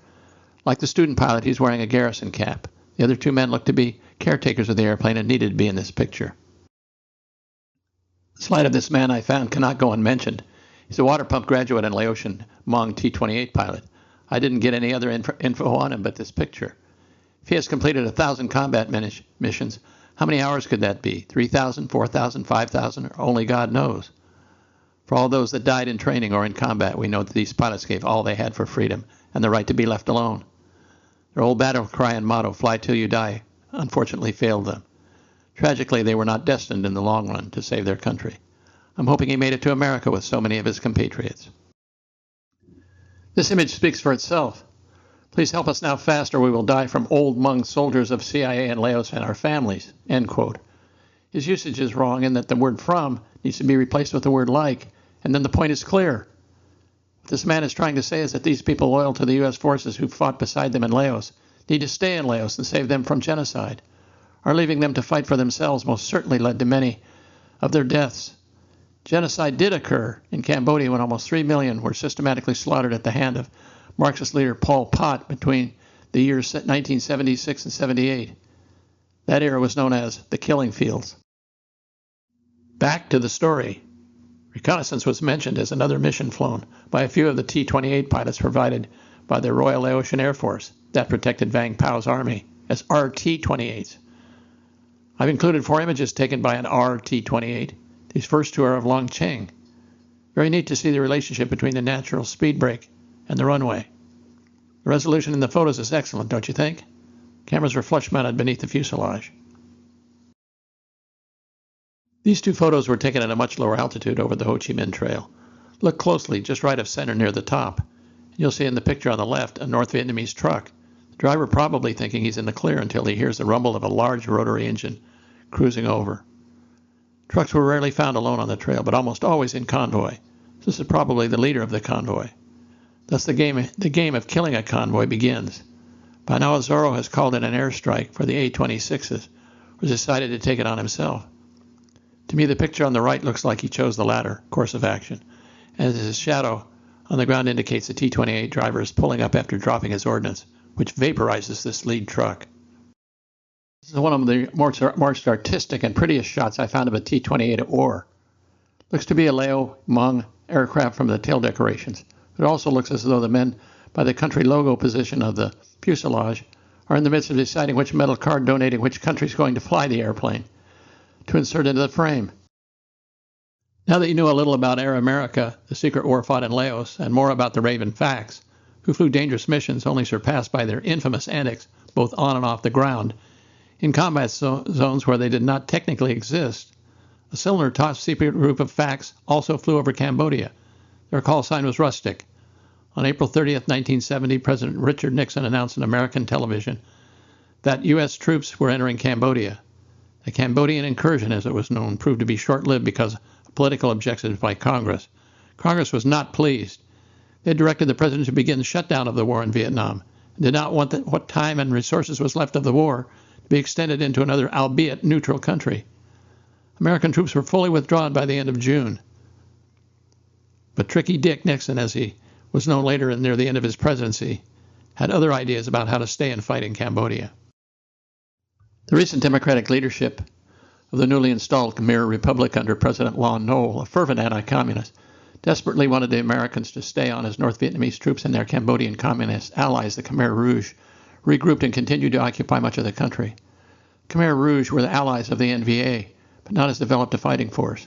Like the student pilot, he's wearing a garrison cap. The other two men look to be caretakers of the airplane and needed to be in this picture. The slide of this man I found cannot go unmentioned. He's a water pump graduate and Laotian Minh T-28 pilot. I didn't get any other info on him but this picture. If he has completed 1,000 combat missions, how many hours could that be? 3,000, 4,000, 5,000, or only God knows. For all those that died in training or in combat, we know that these pilots gave all they had for freedom and the right to be left alone. Their old battle cry and motto, "Fly till you die," unfortunately failed them. Tragically, they were not destined in the long run to save their country. I'm hoping he made it to America with so many of his compatriots. This image speaks for itself. Please help us now fast or we will die from old Minh soldiers of CIA and Laos and our families. End quote. His usage is wrong in that the word from needs to be replaced with the word like, and then the point is clear. What this man is trying to say is that these people loyal to the U.S. forces who fought beside them in Laos need to stay in Laos and save them from genocide. Our leaving them to fight for themselves most certainly led to many of their deaths. Genocide did occur in Cambodia when almost 3 million were systematically slaughtered at the hand of Marxist leader Pol Pot between the years 1976 and 78. That era was known as the killing fields. Back to the story. Reconnaissance was mentioned as another mission flown by a few of the T-28 pilots provided by the Royal Laotian Air Force that protected Vang Pao's army as RT-28s. I've included 4 images taken by an RT-28. These first 2 are of Long Cheng. Very neat to see the relationship between the natural speed break and the runway. The resolution in the photos is excellent, don't you think? Cameras were flush mounted beneath the fuselage. These 2 photos were taken at a much lower altitude over the Ho Chi Minh Trail. Look closely, just right of center near the top. You'll see in the picture on the left a North Vietnamese truck. The driver probably thinking he's in the clear until he hears the rumble of a large rotary engine cruising over. Trucks were rarely found alone on the trail, but almost always in convoy. This is probably the leader of the convoy. Thus the game of killing a convoy begins. By now Zorro has called in an airstrike for the A-26s, or decided to take it on himself. To me, the picture on the right looks like he chose the latter course of action, as his shadow on the ground indicates the T-28 driver is pulling up after dropping his ordnance, which vaporizes this lead truck. This is one of the most artistic and prettiest shots I found of a T-28 at war. Looks to be a Lao Minh aircraft from the tail decorations. It also looks as though the men by the country logo position of the fuselage are in the midst of deciding which metal card donating which country is going to fly the airplane to insert into the frame. Now that you know a little about Air America, the secret war fought in Laos, and more about the Raven Facs, who flew dangerous missions only surpassed by their infamous antics both on and off the ground, in combat zones where they did not technically exist, a similar top secret group of Facs also flew over Cambodia. Their call sign was Rustic. On April 30th, 1970, President Richard Nixon announced on American television that U.S. troops were entering Cambodia. The Cambodian incursion, as it was known, proved to be short-lived because of political objections by Congress. Congress was not pleased. They directed the president to begin the shutdown of the war in Vietnam and did not want what time and resources was left of the war to be extended into another, albeit neutral, country. American troops were fully withdrawn by the end of June. But Tricky Dick Nixon, as he was known later and near the end of his presidency, had other ideas about how to stay and fight in Cambodia. The recent Democratic leadership of the newly installed Khmer Republic under President Lon Nol, a fervent anti-communist, desperately wanted the Americans to stay on as North Vietnamese troops and their Cambodian communist allies, the Khmer Rouge, regrouped and continued to occupy much of the country. Khmer Rouge were the allies of the NVA, but not as developed a fighting force.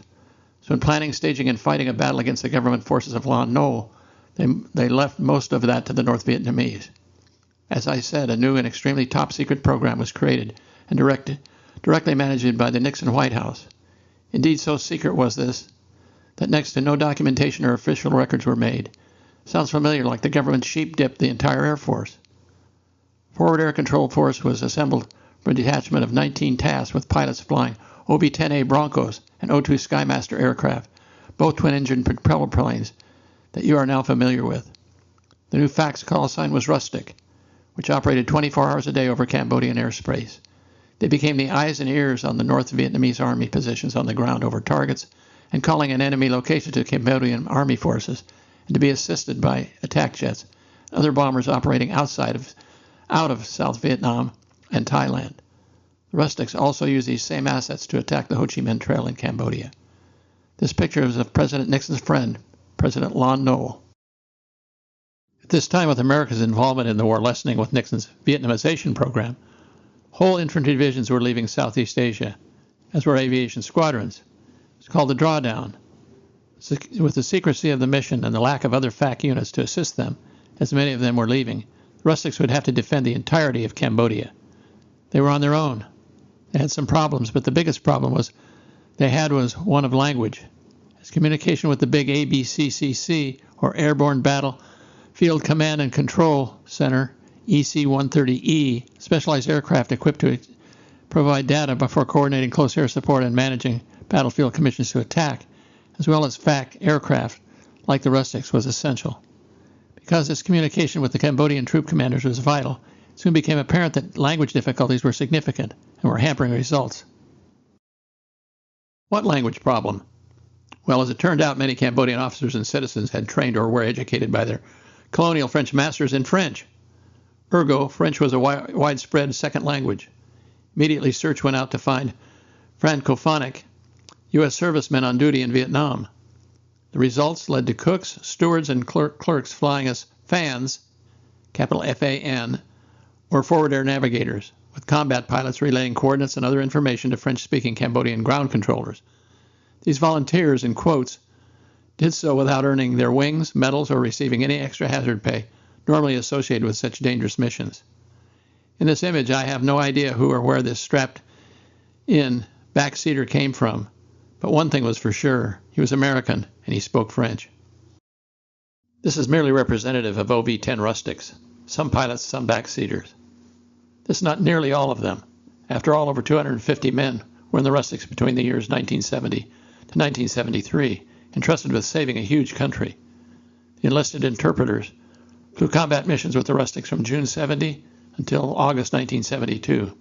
So in planning, staging, and fighting a battle against the government forces of Lon Nol, they left most of that to the North Vietnamese. As I said, a new and extremely top-secret program was created and directly managed by the Nixon White House. Indeed, so secret was this that next to no documentation or official records were made. Sounds familiar, like the government sheep-dipped the entire Air Force. Forward Air Control Force was assembled for a detachment of 19 tasks with pilots flying OV-10 Broncos and O-2 Skymaster aircraft, both twin-engine propeller planes that you are now familiar with. The new FAC's call sign was Rustic, which operated 24 hours a day over Cambodian airspace. They became the eyes and ears on the North Vietnamese Army positions on the ground over targets and calling an enemy location to Cambodian Army forces, and to be assisted by attack jets and other bombers operating out of South Vietnam and Thailand. The Rustics also used these same assets to attack the Ho Chi Minh Trail in Cambodia. This picture is of President Nixon's friend, President Lon Nol. At this time, with America's involvement in the war lessening with Nixon's Vietnamization program, whole infantry divisions were leaving Southeast Asia, as were aviation squadrons. It's called the drawdown. With the secrecy of the mission and the lack of other FAC units to assist them, as many of them were leaving, the Rustics would have to defend the entirety of Cambodia. They were on their own. They had some problems, but the biggest problem was one of language, as communication with the big ABCCC, or Airborne Battlefield Command and Control Center, EC-130E, specialized aircraft equipped to provide data before coordinating close air support and managing battlefield commissions to attack, as well as FAC aircraft, like the Rustics, was essential. Because this communication with the Cambodian troop commanders was vital, it soon became apparent that language difficulties were significant and were hampering results. What language problem? Well, as it turned out, many Cambodian officers and citizens had trained or were educated by their colonial French masters in French. Ergo, French was a widespread second language. Immediately, search went out to find francophonic U.S. servicemen on duty in Vietnam. The results led to cooks, stewards, and clerks flying as fans, capital F-A-N, or forward air navigators, with combat pilots relaying coordinates and other information to French-speaking Cambodian ground controllers. These volunteers, in quotes, did so without earning their wings, medals, or receiving any extra hazard pay normally associated with such dangerous missions. In this image, I have no idea who or where this strapped-in backseater came from, but one thing was for sure, he was American and he spoke French. This is merely representative of OV-10 Rustics, some pilots, some backseaters. This is not nearly all of them. After all, over 250 men were in the Rustics between the years 1970 to 1973, entrusted with saving a huge country. The enlisted interpreters flew combat missions with the Rustics from June 70 until August 1972.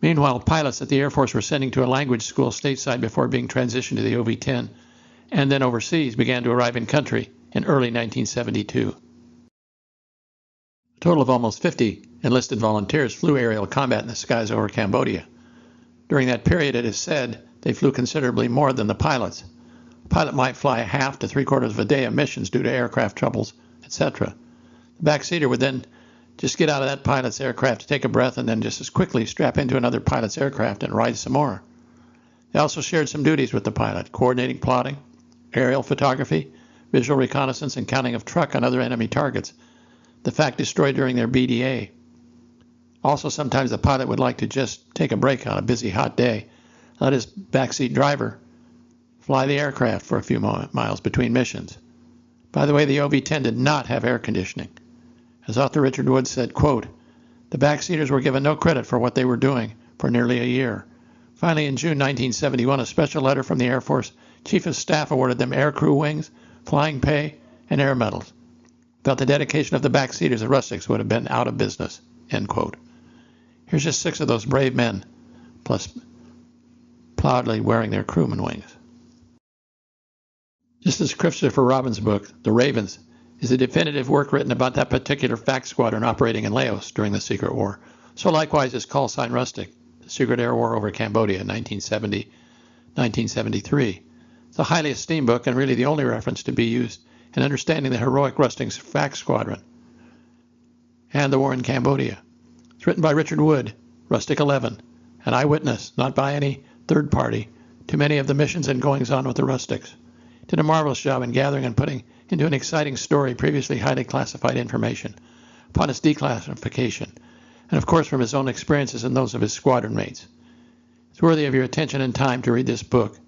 Meanwhile, pilots that the Air Force were sending to a language school stateside before being transitioned to the OV-10 and then overseas began to arrive in country in early 1972. A total of almost 50 enlisted volunteers flew aerial combat in the skies over Cambodia. During that period, it is said, they flew considerably more than the pilots. A pilot might fly a half to three-quarters of a day of missions due to aircraft troubles, etc. The backseater would then just get out of that pilot's aircraft to take a breath and then just as quickly strap into another pilot's aircraft and ride some more. They also shared some duties with the pilot, coordinating plotting, aerial photography, visual reconnaissance, and counting of truck and other enemy targets, the FAC destroyed during their BDA. Also, sometimes the pilot would like to just take a break on a busy, hot day, let his backseat driver fly the aircraft for a few miles between missions. By the way, the OV-10 did not have air conditioning. As author Richard Wood said, quote, "The backseaters were given no credit for what they were doing for nearly a year. Finally, in June 1971, a special letter from the Air Force Chief of Staff awarded them aircrew wings, flying pay, and air medals. Without the dedication of the backseaters, the Rustics would have been out of business," end quote. Here's just 6 of those brave men, plus proudly wearing their crewman wings. Just as Christopher Robin's book, The Ravens, is a definitive work written about that particular FAC squadron operating in Laos during the Secret War, so likewise is call sign Rustic, the secret air war over Cambodia in 1970-1973. It's a highly esteemed book and really the only reference to be used in understanding the heroic Rustic's FAC Squadron and the war in Cambodia. It's written by Richard Wood, Rustic 11, an eyewitness, not by any third party, to many of the missions and goings-on with the Rustics. He did a marvelous job in gathering and putting into an exciting story previously highly classified information upon its declassification, and of course from his own experiences and those of his squadron mates. It's worthy of your attention and time to read this book.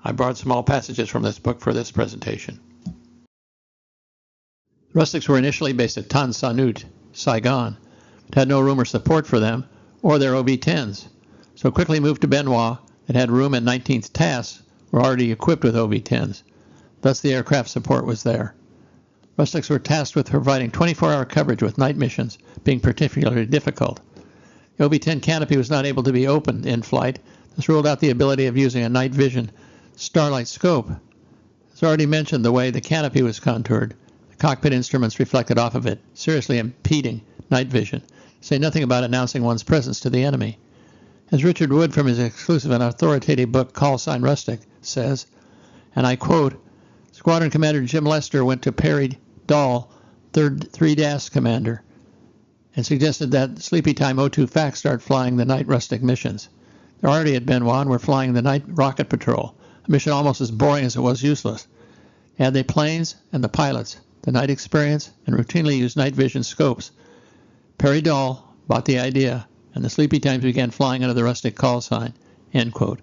I borrowed small passages from this book for this presentation. The Rustics were initially based at Tan Son Nhut, Saigon, but had no room or support for them or their OV-10s, so quickly moved to Bien Hoa that had room, and 19th TAS were already equipped with OV-10s. Thus the aircraft support was there. Rustics were tasked with providing 24-hour coverage, with night missions being particularly difficult. The OV-10 canopy was not able to be opened in flight. This ruled out the ability of using a night vision starlight scope. As already mentioned, the way the canopy was contoured, the cockpit instruments reflected off of it, seriously impeding night vision, to say nothing about announcing one's presence to the enemy. As Richard Wood, from his exclusive and authoritative book Call Sign Rustic, says, and I quote, Squadron Commander Jim Lester went to Perry Dahl, 3rd DAS Commander, and suggested that Sleepy Time O-2 FAC start flying the night Rustic missions. They're already at Ben Hoa and were flying the night rocket patrol, a mission almost as boring as it was useless. Add the planes and the pilots, the night experience, and routinely used night vision scopes. Perry Dahl bought the idea, and the Sleepy Times began flying under the Rustic call sign, end quote.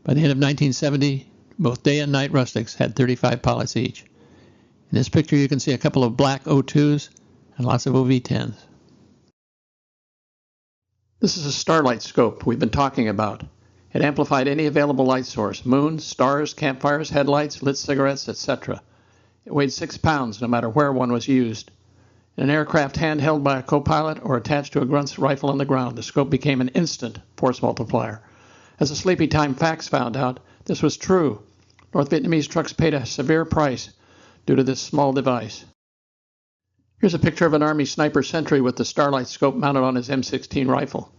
By the end of 1970, both day and night Rustics had 35 pilots each. In this picture you can see a couple of black O-2s and lots of OV-10s. This is a starlight scope we've been talking about. It amplified any available light source: moons, stars, campfires, headlights, lit cigarettes, etc. It weighed 6 pounds no matter where one was used. In an aircraft hand held by a co-pilot or attached to a grunt's rifle on the ground, the scope became an instant force multiplier. As the Sleepy Time FACs found out, this was true. North Vietnamese trucks paid a severe price due to this small device. Here's a picture of an Army sniper sentry with the starlight scope mounted on his M16 rifle.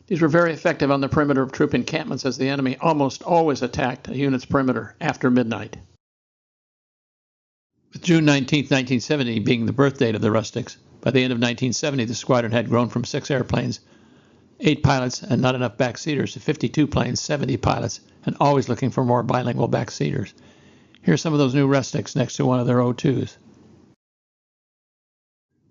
These were very effective on the perimeter of troop encampments, as the enemy almost always attacked a unit's perimeter after midnight. With June 19, 1970 being the birth date of the Rustics, by the end of 1970 the squadron had grown from 6 airplanes, 8 pilots, and not enough backseaters to 52 planes, 70 pilots, and always looking for more bilingual backseaters. Here's some of those new Rustics next to one of their O-2s.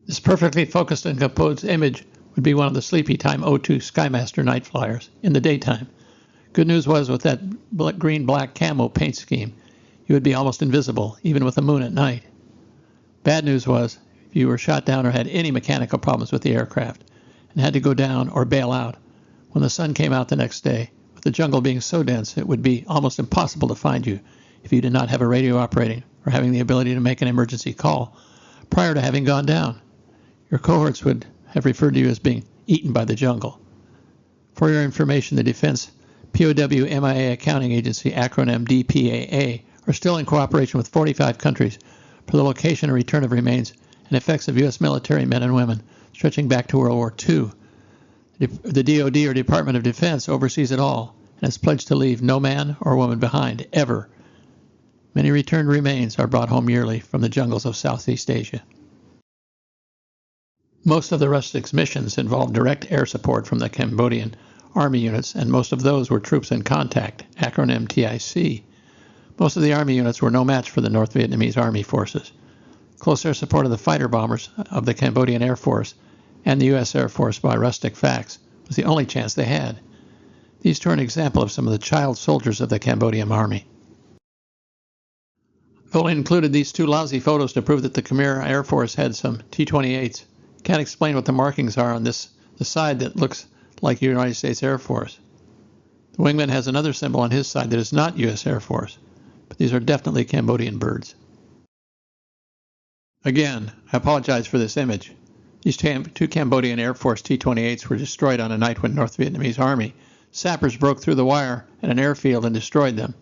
This perfectly focused and composed image would be one of the Sleepy Time O-2 Skymaster night flyers in the daytime. Good news was, with that green-black camo paint scheme, you would be almost invisible, even with the moon at night. Bad news was, if you were shot down or had any mechanical problems with the aircraft and had to go down or bail out, when the sun came out the next day, with the jungle being so dense, it would be almost impossible to find you if you did not have a radio operating or having the ability to make an emergency call prior to having gone down. Your cohorts would have referred to you as being eaten by the jungle. For your information, the Defense POW MIA Accounting Agency, acronym DPAA, are still in cooperation with 45 countries for the location and return of remains and effects of U.S. military men and women stretching back to World War II. The DoD, or Department of Defense, oversees it all and has pledged to leave no man or woman behind, ever. Many returned remains are brought home yearly from the jungles of Southeast Asia. Most of the Rustic's missions involved direct air support from the Cambodian Army units, and most of those were troops in contact, acronym TIC. Most of the Army units were no match for the North Vietnamese Army forces. Close air support of the fighter bombers of the Cambodian Air Force and the U.S. Air Force by Rustic FACs was the only chance they had. These two are an example of some of the child soldiers of the Cambodian Army. I've only included these two lousy photos to prove that the Khmer Air Force had some T-28s. Can't explain what the markings are on the side that looks like United States Air Force. The wingman has another symbol on his side that is not U.S. Air Force, but these are definitely Cambodian birds. Again, I apologize for this image. These two Cambodian Air Force T-28s were destroyed on a night when North Vietnamese Army sappers broke through the wire at an airfield and destroyed them.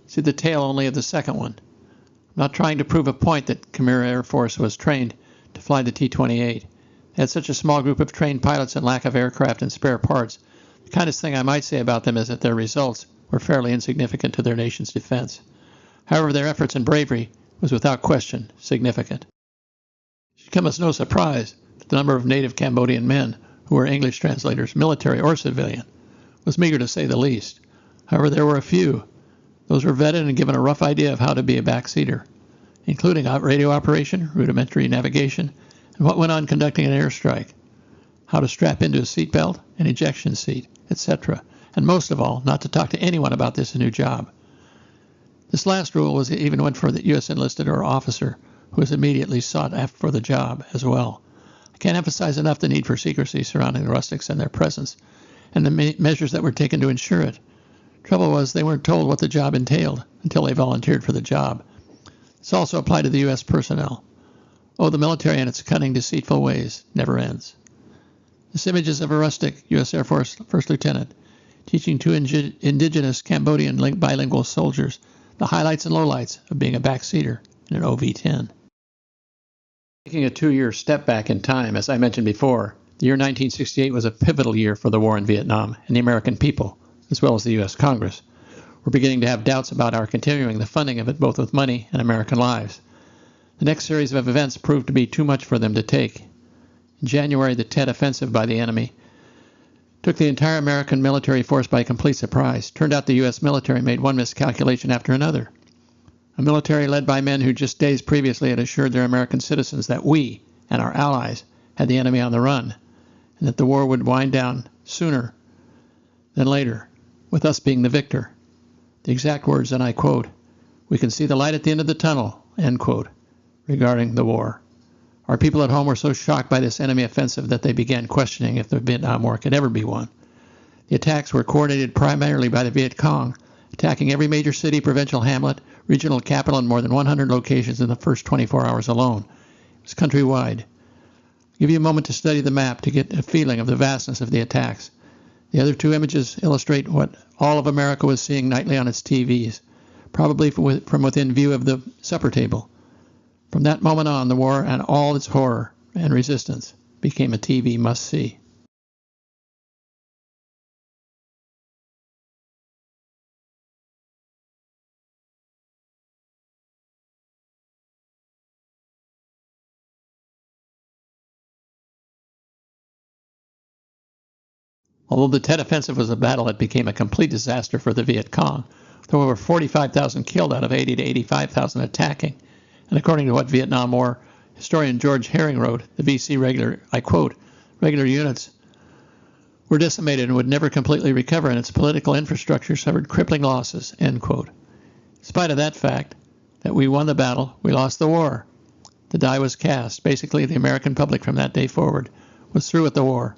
See the tail only of the second one. I'm not trying to prove a point that Khmer Air Force was trained to fly the T-28. They had such a small group of trained pilots and lack of aircraft and spare parts The kindest thing I might say about them is that their results were fairly insignificant to their nation's defense. However, their efforts and bravery was without question significant. It should come as no surprise that the number of native Cambodian men who were English translators, military or civilian, was meager to say the least. However, there were a few. Those were vetted and given a rough idea of how to be a backseater, including radio operation, rudimentary navigation, and what went on conducting an airstrike, how to strap into a seatbelt, an ejection seat, etc., and most of all, not to talk to anyone about this new job. This last rule was even went for the U.S. enlisted or officer who was immediately sought after for the job as well. I can't emphasize enough the need for secrecy surrounding the Rustics and their presence, and the measures that were taken to ensure it. Trouble was they weren't told what the job entailed until they volunteered for the job. This also applied to the U.S. personnel. Oh, the military and its cunning, deceitful ways never ends. This image is of a Rustic, U.S. Air Force First Lieutenant, teaching two indigenous Cambodian bilingual soldiers the highlights and lowlights of being a backseater in an OV-10. Taking a 2-year step back in time, as I mentioned before, the year 1968 was a pivotal year for the war in Vietnam, and the American people, as well as the U.S. Congress, were beginning to have doubts about our continuing the funding of it both with money and American lives. The next series of events proved to be too much for them to take. In January, the Tet Offensive by the enemy took the entire American military force by complete surprise. Turned out the U.S. military made one miscalculation after another. A military led by men who just days previously had assured their American citizens that we and our allies had the enemy on the run, and that the war would wind down sooner than later, with us being the victor. The exact words, and I quote, "We can see the light at the end of the tunnel," end quote, regarding the war. Our people at home were so shocked by this enemy offensive that they began questioning if the Vietnam War could ever be won. The attacks were coordinated primarily by the Viet Cong, attacking every major city, provincial hamlet, regional capital, and more than 100 locations in the first 24 hours alone. It was countrywide. I'll give you a moment to study the map to get a feeling of the vastness of the attacks. The other two images illustrate what all of America was seeing nightly on its TVs, probably from within view of the supper table. From that moment on, the war and all its horror and resistance became a TV must-see. Although the Tet Offensive was a battle that became a complete disaster for the Viet Cong, with over 45,000 killed out of 80 to 85,000 attacking, and according to what Vietnam War historian George Herring wrote, the VC regular, I quote, regular units were decimated and would never completely recover, and its political infrastructure suffered crippling losses, end quote. In spite of that fact, that we won the battle, we lost the war. The die was cast. Basically, the American public from that day forward was through with the war.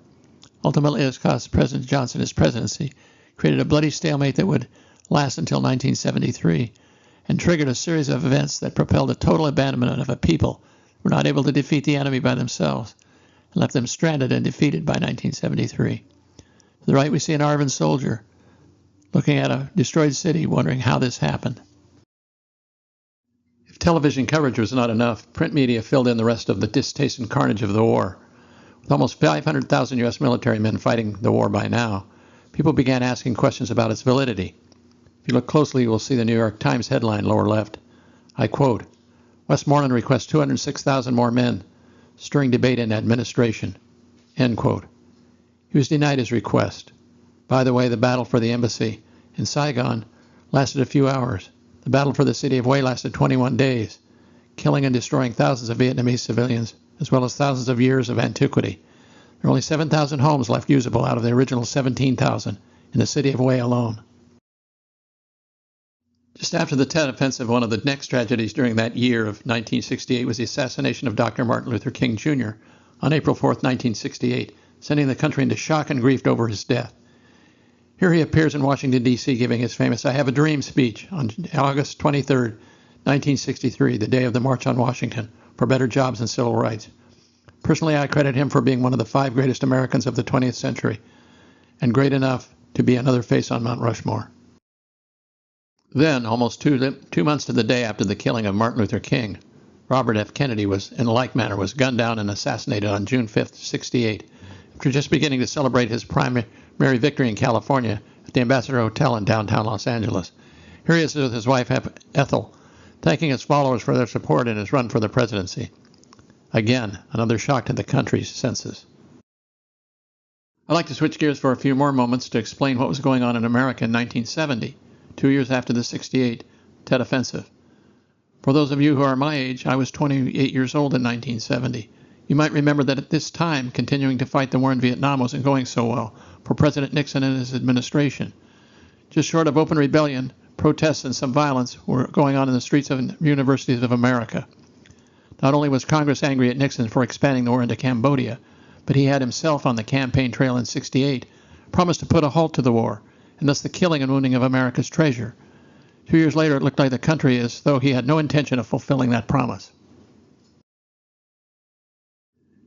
Ultimately, this cost President Johnson his presidency, created a bloody stalemate that would last until 1973, and triggered a series of events that propelled a total abandonment of a people who were not able to defeat the enemy by themselves, and left them stranded and defeated by 1973. To the right, we see an Arvin soldier looking at a destroyed city, wondering how this happened. If television coverage was not enough, print media filled in the rest of the distaste and carnage of the war. With almost 500,000 U.S. military men fighting the war by now, people began asking questions about its validity. If you look closely, you will see the New York Times headline, lower left. I quote, "Westmoreland requests 206,000 more men, stirring debate in administration," end quote. He was denied his request. By the way, the battle for the embassy in Saigon lasted a few hours. The battle for the city of Hue lasted 21 days, killing and destroying thousands of Vietnamese civilians, as well as thousands of years of antiquity. There are only 7,000 homes left usable out of the original 17,000 in the city of Hue alone. Just after the Tet Offensive, one of the next tragedies during that year of 1968 was the assassination of Dr. Martin Luther King Jr. on April 4, 1968, sending the country into shock and grief over his death. Here he appears in Washington, D.C., giving his famous "I Have a Dream" speech on August 23, 1963, the day of the March on Washington, for better jobs and civil rights. Personally, I credit him for being one of the 5 greatest Americans of the 20th century, and great enough to be another face on Mount Rushmore. Then, almost two months to the day after the killing of Martin Luther King, Robert F. Kennedy was, in like manner, was gunned down and assassinated on June 5, 1968, After just beginning to celebrate his primary victory in California at the Ambassador Hotel in downtown Los Angeles. Here he is with his wife, Ethel, thanking his followers for their support in his run for the presidency. Again, another shock to the country's senses. I'd like to switch gears for a few more moments to explain what was going on in America in 1970, 2 years after the '68 Tet Offensive. For those of you who are my age, I was 28 years old in 1970. You might remember that at this time, continuing to fight the war in Vietnam wasn't going so well for President Nixon and his administration. Just short of open rebellion, protests and some violence were going on in the streets of universities of America. Not only was Congress angry at Nixon for expanding the war into Cambodia, but he had himself on the campaign trail in '68 promised to put a halt to the war, and thus the killing and wounding of America's treasure. 2 years later, it looked like the country as though he had no intention of fulfilling that promise.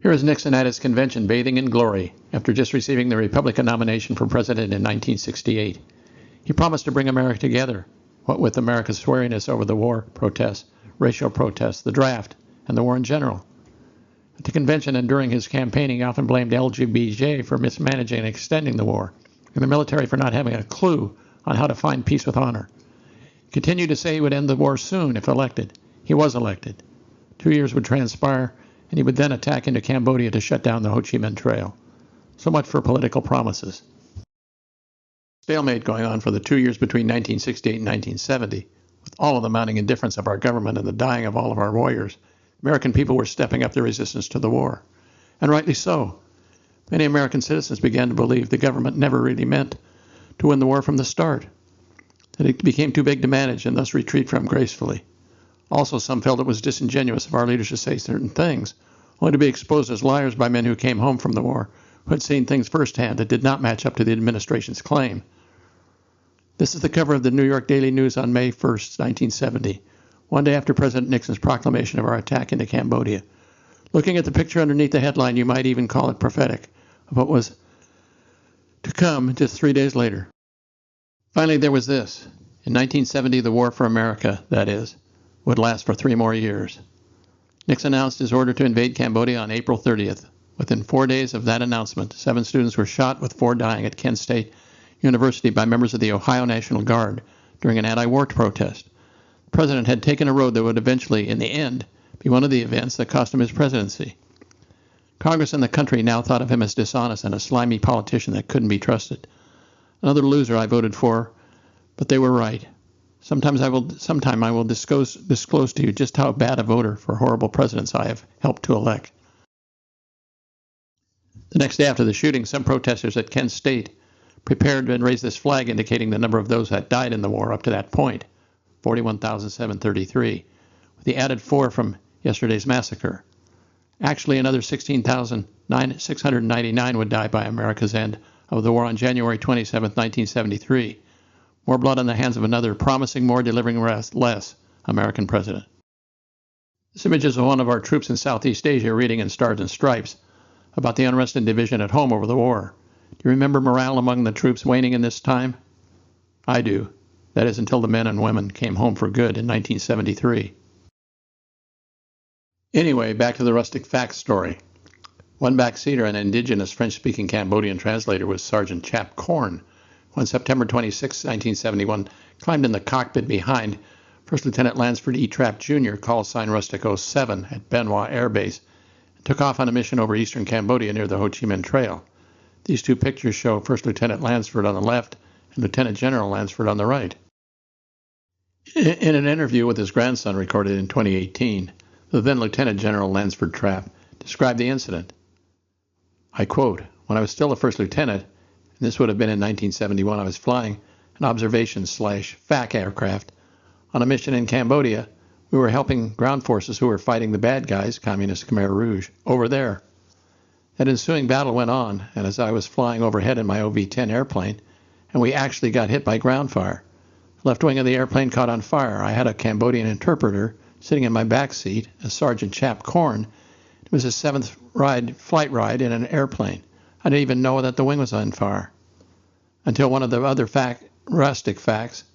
Here is Nixon at his convention bathing in glory after just receiving the Republican nomination for president in 1968. He promised to bring America together, what with America's wariness over the war protests, racial protests, the draft, and the war in general. At the convention and during his campaigning, he often blamed LGBJ for mismanaging and extending the war, and the military for not having a clue on how to find peace with honor. He continued to say he would end the war soon if elected. He was elected. 2 years would transpire, and he would then attack into Cambodia to shut down the Ho Chi Minh Trail. So much for political promises. Stalemate going on for the 2 years between 1968 and 1970, with all of the mounting indifference of our government and the dying of all of our warriors. American people were stepping up their resistance to the war, and rightly so. Many American citizens began to believe the government never really meant to win the war from the start, that it became too big to manage and thus retreat from gracefully. Also, some felt it was disingenuous of our leaders to say certain things, only to be exposed as liars by men who came home from the war, who had seen things firsthand that did not match up to the administration's claim. This is the cover of the New York Daily News on May 1st, 1970, one day after President Nixon's proclamation of our attack into Cambodia. Looking at the picture underneath the headline, you might even call it prophetic of what was to come just 3 days later. Finally, there was this. In 1970, the war for America, that is, would last for 3 more years. Nixon announced his order to invade Cambodia on April 30th. Within 4 days of that announcement, 7 students were shot, with 4 dying at Kent State University by members of the Ohio National Guard during an anti-war protest. The president had taken a road that would eventually, in the end, be one of the events that cost him his presidency. Congress and the country now thought of him as dishonest and a slimy politician that couldn't be trusted. Another loser I voted for, but they were right. Sometime I will disclose to you just how bad a voter for horrible presidents I have helped to elect. The next day after the shooting, some protesters at Kent State prepared and raised this flag indicating the number of those that died in the war up to that point, 41,733, with the added 4 from yesterday's massacre. Actually, another 16,699 would die by America's end of the war on January 27, 1973. More blood on the hands of another promising more, delivering less American president. This image is of one of our troops in Southeast Asia reading in Stars and Stripes about the unrest and division at home over the war. Do you remember morale among the troops waning in this time? I do. That is until the men and women came home for good in 1973. Anyway, back to the Rustic facts story. One backseater, an indigenous French-speaking Cambodian translator, was Sergeant Chap Korn, who on September 26, 1971, climbed in the cockpit behind First Lieutenant Lansford E. Trapp, Jr., call sign Rustic 07 at Bien Air Base, and took off on a mission over eastern Cambodia near the Ho Chi Minh Trail. These 2 pictures show First Lieutenant Lansford on the left and Lieutenant General Lansford on the right. In an interview with his grandson recorded in 2018, the then Lieutenant General Lansford Trapp described the incident. I quote, "When I was still a first lieutenant, and this would have been in 1971, I was flying an observation/FAC aircraft on a mission in Cambodia. We were helping ground forces who were fighting the bad guys, Communist Khmer Rouge, over there. That ensuing battle went on, and as I was flying overhead in my OV-10 airplane, and we actually got hit by ground fire. The left wing of the airplane caught on fire. I had a Cambodian interpreter sitting in my back seat, a Sergeant Chap Korn. It was his 7th flight ride in an airplane. I didn't even know that the wing was on fire until one of the other Rustic facts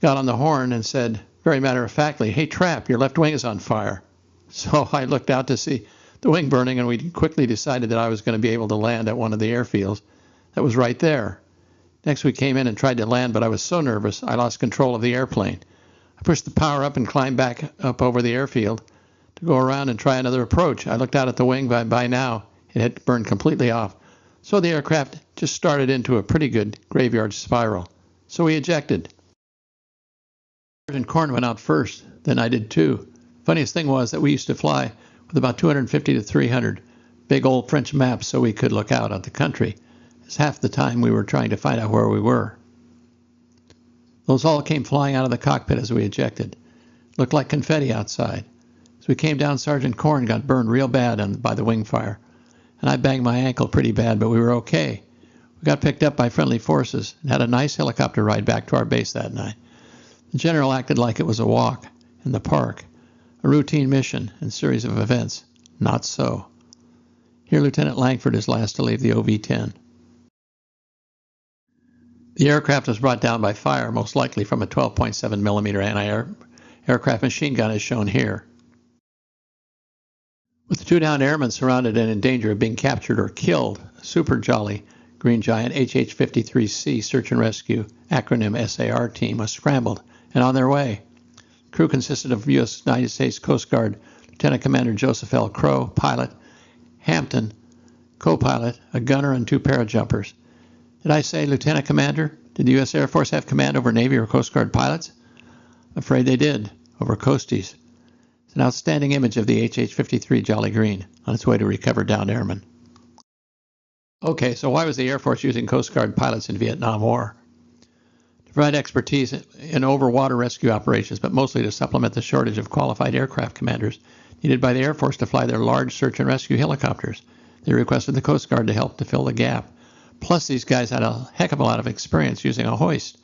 got on the horn and said, very matter-of-factly, 'Hey, Trapp, your left wing is on fire.' So I looked out to see the wing burning, and we quickly decided that I was going to be able to land at one of the airfields that was right there. Next, we came in and tried to land, but I was so nervous I lost control of the airplane. I pushed the power up and climbed back up over the airfield to go around and try another approach. I looked out at the wing, but by now it had burned completely off. So the aircraft just started into a pretty good graveyard spiral. So we ejected. Sergeant Korn went out first, then I did too. Funniest thing was that we used to fly with about 250 to 300 big old French maps so we could look out at the country. It's half the time we were trying to find out where we were. Those all came flying out of the cockpit as we ejected. Looked like confetti outside. As we came down, Sergeant Korn got burned real bad by the wing fire, and I banged my ankle pretty bad, but we were okay. We got picked up by friendly forces and had a nice helicopter ride back to our base that night. The general acted like it was a walk in the park, a routine mission and series of events. Not so. Here, Lieutenant Langford is last to leave the OV-10. The aircraft was brought down by fire, most likely from a 12.7 millimeter anti-aircraft machine gun as shown here. With the two downed airmen surrounded and in danger of being captured or killed, a super jolly Green Giant HH-53C search and rescue, acronym SAR team, was scrambled and on their way. The crew consisted of United States Coast Guard Lieutenant Commander Joseph L. Crow, pilot, Hampton, co-pilot, a gunner, and two parajumpers. Did I say Lieutenant Commander? Did the U.S. Air Force have command over Navy or Coast Guard pilots? I'm afraid they did, over Coasties. It's an outstanding image of the HH-53 Jolly Green on its way to recover downed airmen. Okay, so why was the Air Force using Coast Guard pilots in Vietnam War? To provide expertise in overwater rescue operations, but mostly to supplement the shortage of qualified aircraft commanders needed by the Air Force to fly their large search and rescue helicopters. They requested the Coast Guard to help to fill the gap. Plus, these guys had a heck of a lot of experience using a hoist.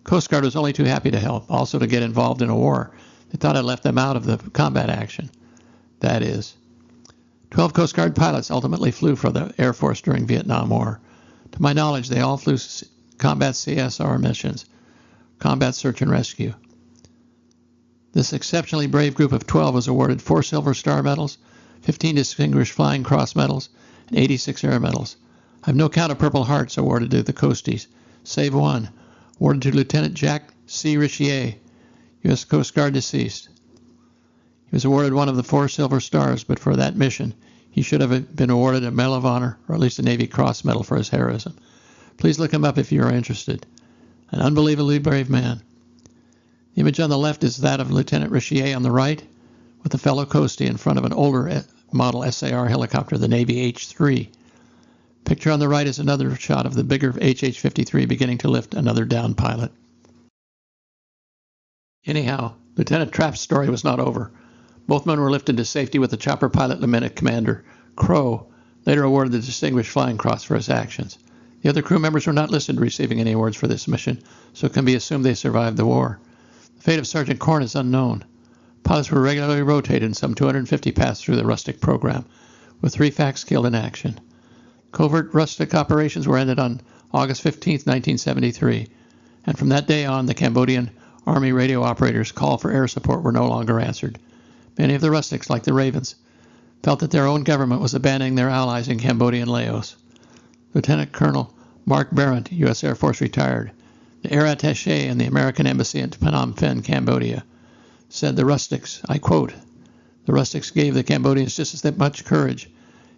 Coast Guard was only too happy to help, also to get involved in a war. They thought it left them out of the combat action. That is, 12 Coast Guard pilots ultimately flew for the Air Force during Vietnam War. To my knowledge, they all flew combat CSR missions, combat search and rescue. This exceptionally brave group of 12 was awarded 4 Silver Star medals, 15 Distinguished Flying Cross medals, and 86 air medals. I have no count of Purple Hearts awarded to the Coasties, save one, awarded to Lieutenant Jack C. Richier, U.S. Coast Guard deceased. He was awarded one of the 4 Silver Stars, but for that mission, he should have been awarded a Medal of Honor, or at least a Navy Cross Medal for his heroism. Please look him up if you are interested. An unbelievably brave man. The image on the left is that of Lieutenant Richier on the right, with a fellow Coastie in front of an older model SAR helicopter, the Navy H-3. Picture on the right is another shot of the bigger HH-53 beginning to lift another downed pilot. Anyhow, Lieutenant Trapp's story was not over. Both men were lifted to safety with the chopper pilot Lieutenant Commander Crow, later awarded the Distinguished Flying Cross for his actions. The other crew members were not listed receiving any awards for this mission, so it can be assumed they survived the war. The fate of Sergeant Korn is unknown. Pilots were regularly rotated and some 250 passed through the Rustic program, with 3 FACs killed in action. Covert Rustic operations were ended on August 15, 1973, and from that day on, the Cambodian Army radio operators' call for air support were no longer answered. Many of the Rustics, like the Ravens, felt that their own government was abandoning their allies in Cambodia and Laos. Lieutenant Colonel Mark Barrett, U.S. Air Force retired, the air attaché in the American Embassy at Phnom Penh, Cambodia, said the Rustics, I quote, "The Rustics gave the Cambodians just as much courage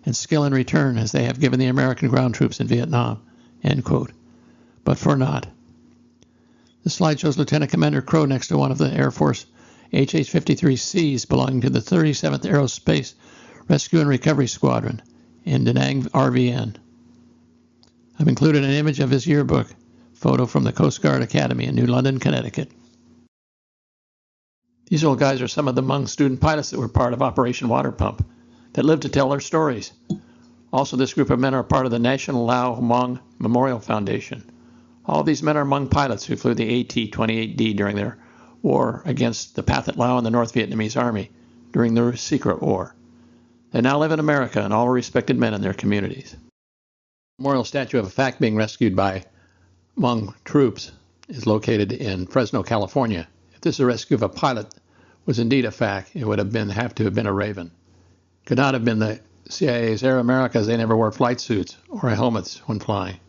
and skill in return as they have given the American ground troops in Vietnam," end quote. But for naught. This slide shows Lieutenant Commander Crow next to one of the Air Force HH-53Cs belonging to the 37th Aerospace Rescue and Recovery Squadron in Da Nang, RVN. I've included an image of his yearbook photo from the Coast Guard Academy in New London, Connecticut. These old guys are some of the Minh student pilots that were part of Operation Water Pump that lived to tell their stories. Also, this group of men are part of the National Lao Hmong Memorial Foundation. All of these men are Hmong pilots who flew the AT-28D during their war against the Pathet Lao and the North Vietnamese Army during the Secret War. They now live in America and all are respected men in their communities. The memorial statue of a FAC being rescued by Hmong troops is located in Fresno, California. If this rescue of a pilot was indeed a FAC, it would have to have been a Raven. Could not have been the CIA's Air America, as they never wore flight suits or helmets when flying.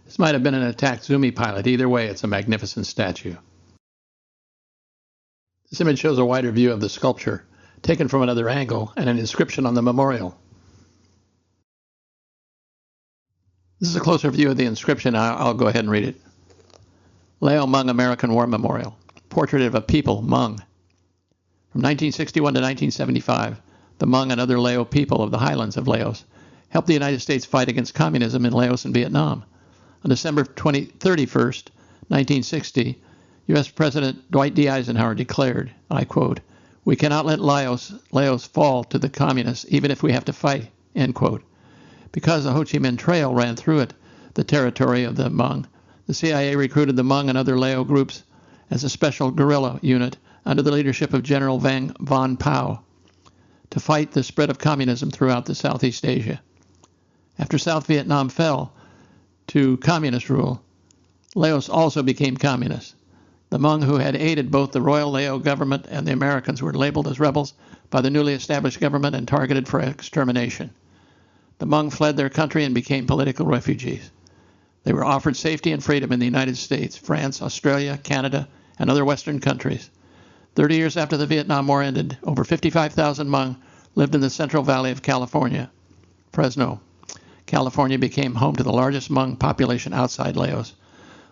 This might have been an attacked Zumi pilot. Either way, it's a magnificent statue. This image shows a wider view of the sculpture, taken from another angle, and an inscription on the memorial. This is a closer view of the inscription. I'll go ahead and read it. Lao Hmong American War Memorial. Portrait of a people, Hmong. From 1961 to 1975, the Hmong and other Lao people of the highlands of Laos helped the United States fight against communism in Laos and Vietnam. On December 31st, 1960, U.S. President Dwight D. Eisenhower declared, I quote, "We cannot let Laos fall to the communists even if we have to fight," end quote. Because the Ho Chi Minh Trail ran through it, the territory of the Hmong, the CIA recruited the Hmong and other Lao groups as a special guerrilla unit under the leadership of General Von Pao to fight the spread of communism throughout the Southeast Asia. After South Vietnam fell to communist rule, Laos also became communist. The Hmong who had aided both the Royal Lao government and the Americans were labeled as rebels by the newly established government and targeted for extermination. The Hmong fled their country and became political refugees. They were offered safety and freedom in the United States, France, Australia, Canada, and other Western countries. 30 years after the Vietnam War ended, over 55,000 Hmong lived in the Central Valley of California. Fresno, California became home to the largest Hmong population outside Laos.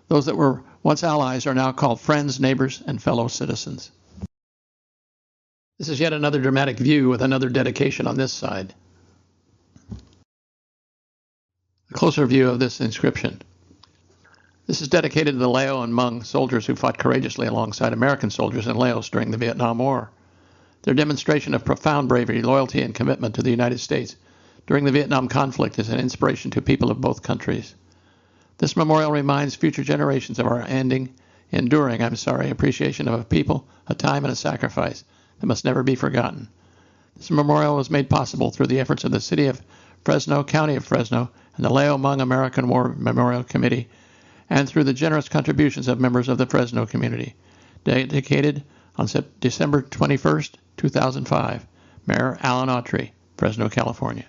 Those that were once allies are now called friends, neighbors, and fellow citizens. This is yet another dramatic view with another dedication on this side. A closer view of this inscription. This is dedicated to the Lao and Hmong soldiers who fought courageously alongside American soldiers in Laos during the Vietnam War. Their demonstration of profound bravery, loyalty, and commitment to the United States during the Vietnam conflict is an inspiration to people of both countries. This memorial reminds future generations of our enduring appreciation of a people, a time, and a sacrifice that must never be forgotten. This memorial was made possible through the efforts of the City of Fresno, County of Fresno, and the Lao Hmong American War Memorial Committee, and through the generous contributions of members of the Fresno community. Dedicated on December 21st, 2005, Mayor Alan Autry, Fresno, California.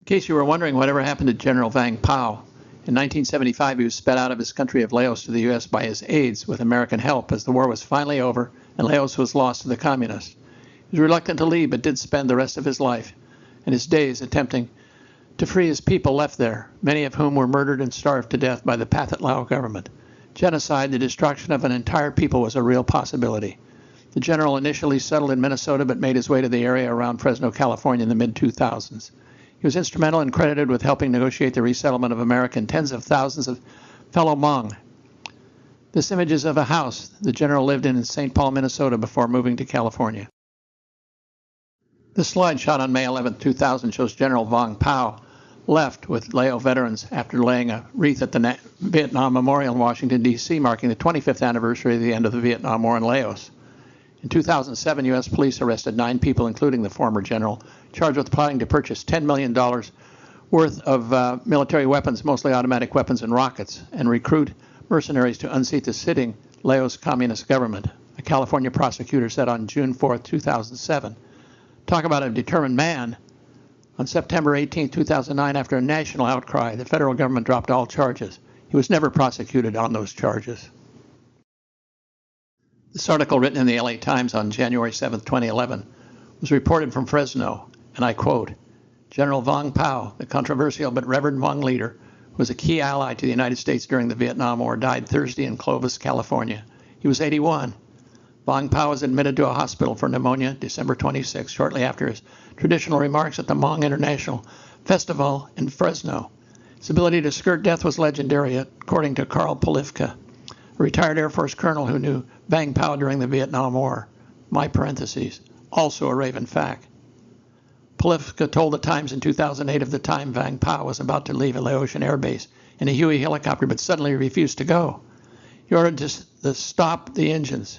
In case you were wondering whatever happened to General Vang Pao, in 1975 he was sped out of his country of Laos to the U.S. by his aides with American help as the war was finally over and Laos was lost to the communists. He was reluctant to leave but did spend the rest of his life and his days attempting to free his people left there, many of whom were murdered and starved to death by the Pathet Lao government. Genocide, the destruction of an entire people, was a real possibility. The general initially settled in Minnesota but made his way to the area around Fresno, California in the mid-2000s. He was instrumental and credited with helping negotiate the resettlement of American tens of thousands of fellow Hmong. This image is of a house the general lived in St. Paul, Minnesota before moving to California. This slide, shot on May 11, 2000, shows General Vang Pao left with Lao veterans after laying a wreath at the Vietnam Memorial in Washington, D.C., marking the 25th anniversary of the end of the Vietnam War in Laos. In 2007, U.S. police arrested 9 people, including the former general, charged with plotting to purchase $10 million worth of military weapons, mostly automatic weapons and rockets, and recruit mercenaries to unseat the sitting Laos communist government, a California prosecutor said on June 4, 2007. Talk about a determined man. On September 18, 2009, after a national outcry, the federal government dropped all charges. He was never prosecuted on those charges. This article, written in the LA Times on January 7, 2011, was reported from Fresno, and I quote, General Vang Pao, the controversial but revered Hmong leader, who was a key ally to the United States during the Vietnam War, died Thursday in Clovis, California. He was 81. Vang Pao was admitted to a hospital for pneumonia December 26, shortly after his traditional remarks at the Hmong International Festival in Fresno. His ability to skirt death was legendary, according to Karl Polivka, a retired Air Force colonel who knew Vang Pao during the Vietnam War. My parentheses, also a Raven fact. Polivka told the Times in 2008 of the time Vang Pao was about to leave a Laotian air base in a Huey helicopter, but suddenly refused to go. He ordered to stop the engines.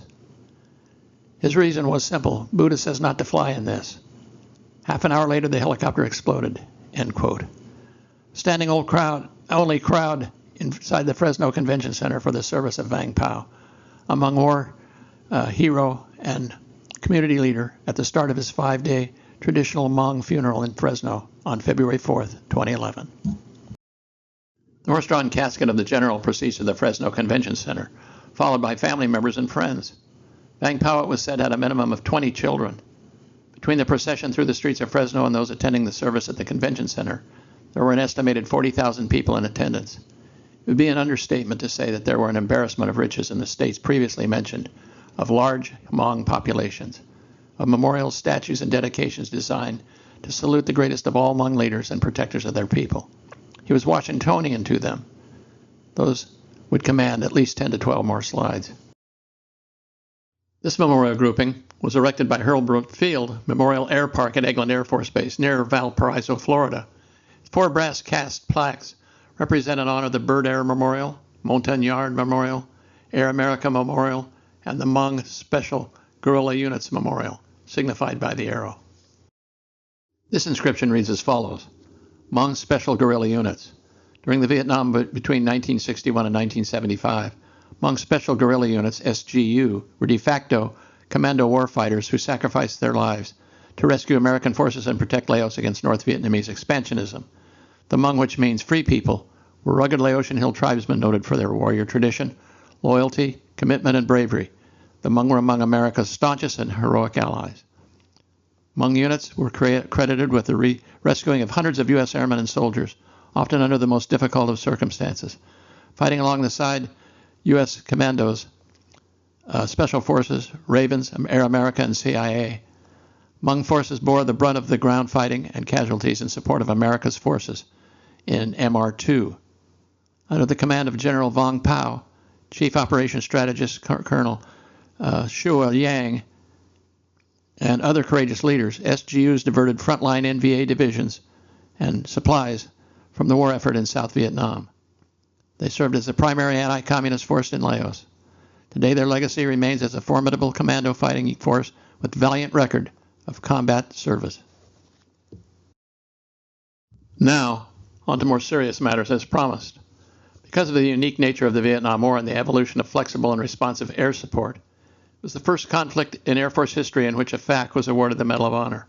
His reason was simple. Buddha says not to fly in this. Half an hour later, the helicopter exploded, end quote. Standing only crowd inside the Fresno Convention Center for the service of Vang Pao, among war hero and community leader at the start of his 5-day traditional Hmong funeral in Fresno on February 4th, 2011. The horse-drawn casket of the general proceeds to the Fresno Convention Center, followed by family members and friends. Vang Pao, it was said, had a minimum of 20 children. Between the procession through the streets of Fresno and those attending the service at the convention center, there were an estimated 40,000 people in attendance. It would be an understatement to say that there were an embarrassment of riches in the states previously mentioned, of large Hmong populations, of memorials, statues, and dedications designed to salute the greatest of all Hmong leaders and protectors of their people. He was Washingtonian to them. Those would command at least 10 to 12 more slides. This memorial grouping was erected by Hurlbut Field Memorial Air Park at Eglin Air Force Base near Valparaiso, Florida. 4 brass cast plaques represent and honor the Bird Air Memorial, Montagnard Memorial, Air America Memorial, and the Hmong Special Guerrilla Units Memorial, signified by the arrow. This inscription reads as follows: Hmong Special Guerrilla Units. During the Vietnam between 1961 and 1975, Hmong Special Guerrilla Units, SGU, were de facto commando warfighters who sacrificed their lives to rescue American forces and protect Laos against North Vietnamese expansionism. The Hmong, which means free people, were rugged Laotian hill tribesmen noted for their warrior tradition, loyalty, commitment, and bravery. The Hmong were among America's staunchest and heroic allies. Hmong units were credited with the rescuing of hundreds of U.S. airmen and soldiers, often under the most difficult of circumstances, fighting alongside U.S. commandos, Special Forces, Ravens, Air America, and CIA. Hmong forces bore the brunt of the ground fighting and casualties in support of America's forces in MR2. Under the command of General Vang Pao, Chief Operations Strategist Colonel Shua Yang, and other courageous leaders, SGUs diverted frontline NVA divisions and supplies from the war effort in South Vietnam. They served as the primary anti-communist force in Laos. Today their legacy remains as a formidable commando fighting force with valiant record of combat service. Now, on to more serious matters as promised. Because of the unique nature of the Vietnam War and the evolution of flexible and responsive air support, it was the first conflict in Air Force history in which a FAC was awarded the Medal of Honor.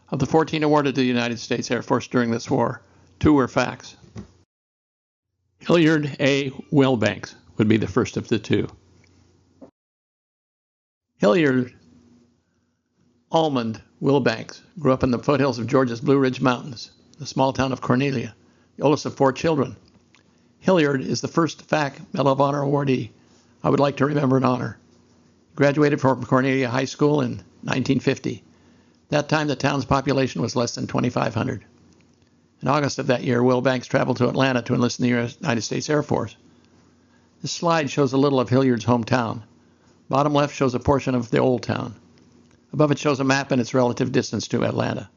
Of the 14 awarded to the United States Air Force during this war, 2 were FACs. Hillyard A. Willbanks would be the first of the 2. Hillyard Almond Willbanks grew up in the foothills of Georgia's Blue Ridge Mountains, the small town of Cornelia, the oldest of 4 children. Hillyard is the first FAC Medal of Honor awardee I would like to remember and honor. He graduated from Cornelia High School in 1950. At that time, the town's population was less than 2,500. In August of that year, Willbanks traveled to Atlanta to enlist in the United States Air Force. This slide shows a little of Hillyard's hometown. Bottom left shows a portion of the old town. Above it shows a map and its relative distance to Atlanta.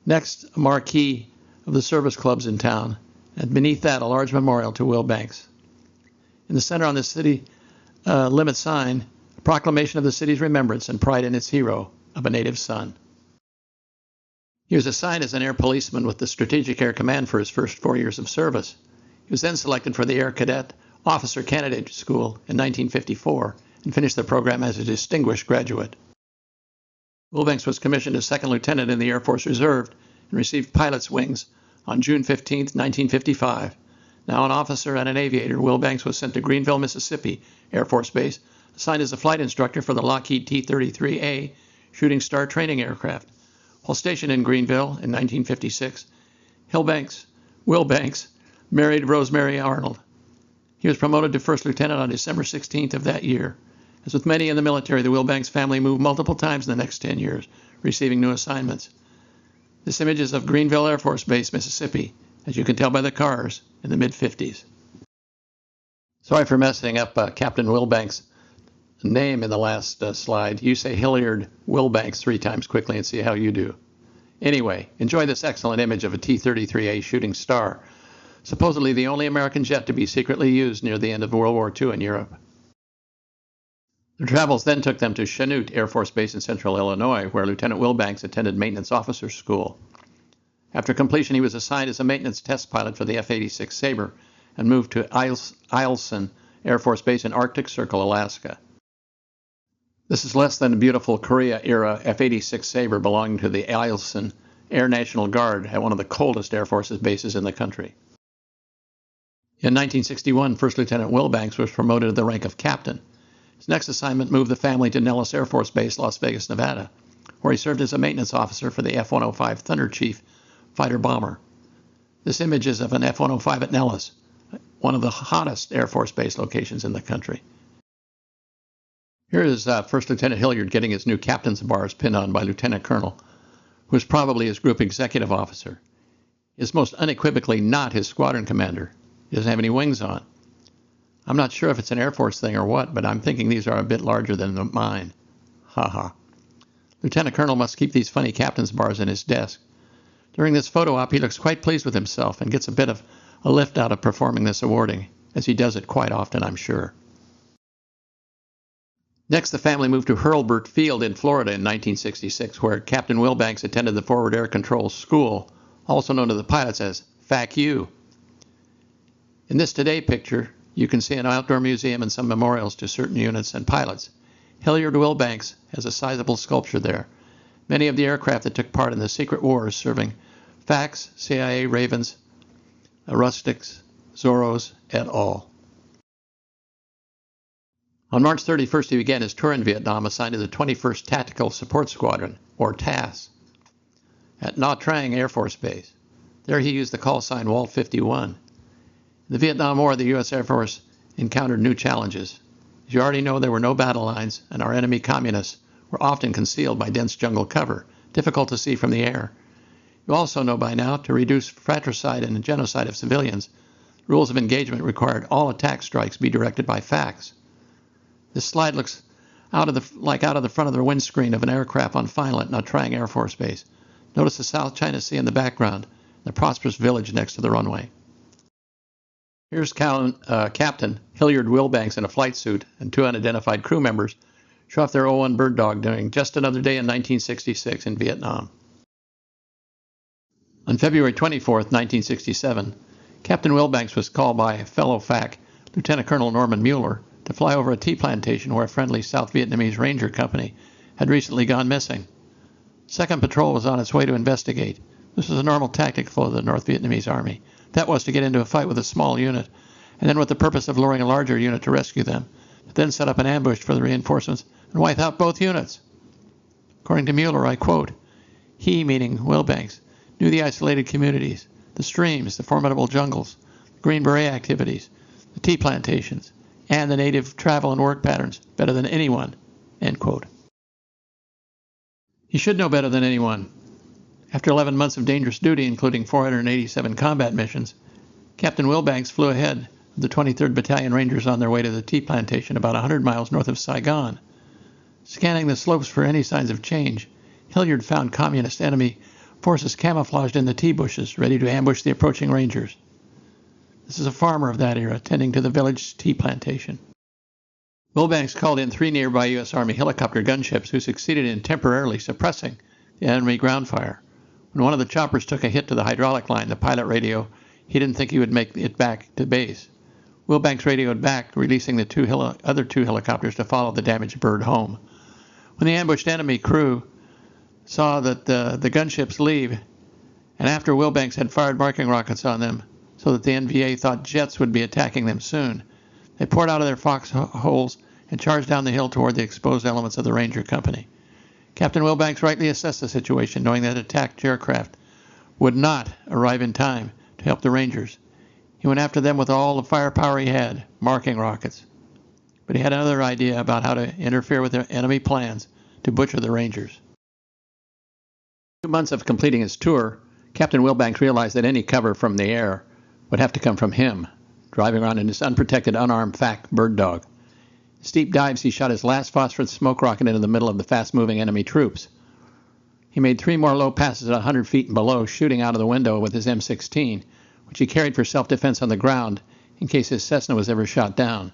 Next, a marquee of the service clubs in town, and beneath that, a large memorial to Willbanks. In the center on the city limit sign, a proclamation of the city's remembrance and pride in its hero, of a native son. He was assigned as an air policeman with the Strategic Air Command for his first 4 years of service. He was then selected for the Air Cadet Officer Candidate School in 1954 and finished the program as a distinguished graduate. Willbanks was commissioned as second lieutenant in the Air Force Reserve and received pilot's wings on June 15, 1955. Now an officer and an aviator, Willbanks was sent to Greenville, Mississippi Air Force Base, assigned as a flight instructor for the Lockheed T-33A Shooting Star training aircraft. While stationed in Greenville in 1956, Willbanks married Rosemary Arnold. He was promoted to first lieutenant on December 16th of that year. As with many in the military, the Willbanks family moved multiple times in the next 10 years, receiving new assignments. This image is of Greenville Air Force Base, Mississippi, as you can tell by the cars, in the mid-50s. Sorry for messing up Captain Willbanks' name in the last slide. You say Hillyard Willbanks 3 times quickly and see how you do. Anyway, enjoy this excellent image of a T-33A Shooting Star, supposedly the only American jet to be secretly used near the end of World War II in Europe. Their travels then took them to Chanute Air Force Base in central Illinois, where Lieutenant Willbanks attended maintenance officer school. After completion, he was assigned as a maintenance test pilot for the F-86 Sabre and moved to Eielson Air Force Base in Arctic Circle, Alaska. This is less than a beautiful Korea-era F-86 Sabre belonging to the Eielson Air National Guard at one of the coldest Air Forces bases in the country. In 1961, First Lieutenant Willbanks was promoted to the rank of captain. His next assignment moved the family to Nellis Air Force Base, Las Vegas, Nevada, where he served as a maintenance officer for the F-105 Thunder Chief fighter bomber. This image is of an F-105 at Nellis, one of the hottest Air Force Base locations in the country. Here is First Lieutenant Hillyard getting his new captain's bars pinned on by Lieutenant Colonel, who is probably his group executive officer. He is most unequivocally not his squadron commander. He doesn't have any wings on. I'm not sure if it's an Air Force thing or what, but I'm thinking these are a bit larger than mine. Ha ha. Lieutenant Colonel must keep these funny captain's bars in his desk. During this photo op, he looks quite pleased with himself and gets a bit of a lift out of performing this awarding, as he does it quite often, I'm sure. Next, the family moved to Hurlburt Field in Florida in 1966, where Captain Willbanks attended the Forward Air Control School, also known to the pilots as FAC U. In this Today picture, you can see an outdoor museum and some memorials to certain units and pilots. Hillyard Willbanks has a sizable sculpture there. Many of the aircraft that took part in the secret wars serving FACs, CIA Ravens, Rustics, Zorros, et al. On March 31st, he began his tour in Vietnam, assigned to the 21st Tactical Support Squadron, or TAS, at Nha Trang Air Force Base. There he used the call sign Walt 51. In the Vietnam War, the U.S. Air Force encountered new challenges. As you already know, there were no battle lines, and our enemy communists were often concealed by dense jungle cover, difficult to see from the air. You also know by now, to reduce fratricide and genocide of civilians, rules of engagement required all attack strikes be directed by FACs. This slide looks out of the front of the windscreen of an aircraft on final at Nha Trang Air Force Base. Notice the South China Sea in the background, the prosperous village next to the runway. Here's Captain Hillyard Willbanks in a flight suit and two unidentified crew members show off their O-1 Bird Dog during just another day in 1966 in Vietnam. On February 24, 1967, Captain Willbanks was called by fellow FAC, Lieutenant Colonel Norman Mueller, to fly over a tea plantation where a friendly South Vietnamese ranger company had recently gone missing. Second Patrol was on its way to investigate. This was a normal tactic for the North Vietnamese Army. That was to get into a fight with a small unit, and then with the purpose of luring a larger unit to rescue them, then set up an ambush for the reinforcements and wipe out both units. According to Mueller, I quote, "He," meaning Willbanks, "knew the isolated communities, the streams, the formidable jungles, the Green Beret activities, the tea plantations, and the native travel and work patterns better than anyone," end quote. He should know better than anyone. After 11 months of dangerous duty, including 487 combat missions, Captain Willbanks flew ahead of the 23rd Battalion Rangers on their way to the tea plantation about 100 miles north of Saigon. Scanning the slopes for any signs of change, Hillyard found communist enemy forces camouflaged in the tea bushes, ready to ambush the approaching Rangers. This is a farmer of that era, tending to the village tea plantation. Willbanks called in 3 nearby U.S. Army helicopter gunships who succeeded in temporarily suppressing the enemy ground fire. When one of the choppers took a hit to the hydraulic line, the pilot radioed he didn't think he would make it back to base. Willbanks radioed back, releasing the other two helicopters to follow the damaged bird home. When the ambushed enemy crew saw that the gunships leave, and after Willbanks had fired marking rockets on them so that the NVA thought jets would be attacking them soon, they poured out of their foxholes and charged down the hill toward the exposed elements of the Ranger Company. Captain Willbanks rightly assessed the situation, knowing that attacked aircraft would not arrive in time to help the Rangers. He went after them with all the firepower he had, marking rockets. But he had another idea about how to interfere with their enemy plans to butcher the Rangers. 2 months of completing his tour, Captain Willbanks realized that any cover from the air would have to come from him, driving around in his unprotected, unarmed FAC Bird Dog. In steep dives, he shot his last phosphorus smoke rocket into the middle of the fast-moving enemy troops. He made 3 more low passes at 100 feet and below, shooting out of the window with his M16, which he carried for self-defense on the ground in case his Cessna was ever shot down.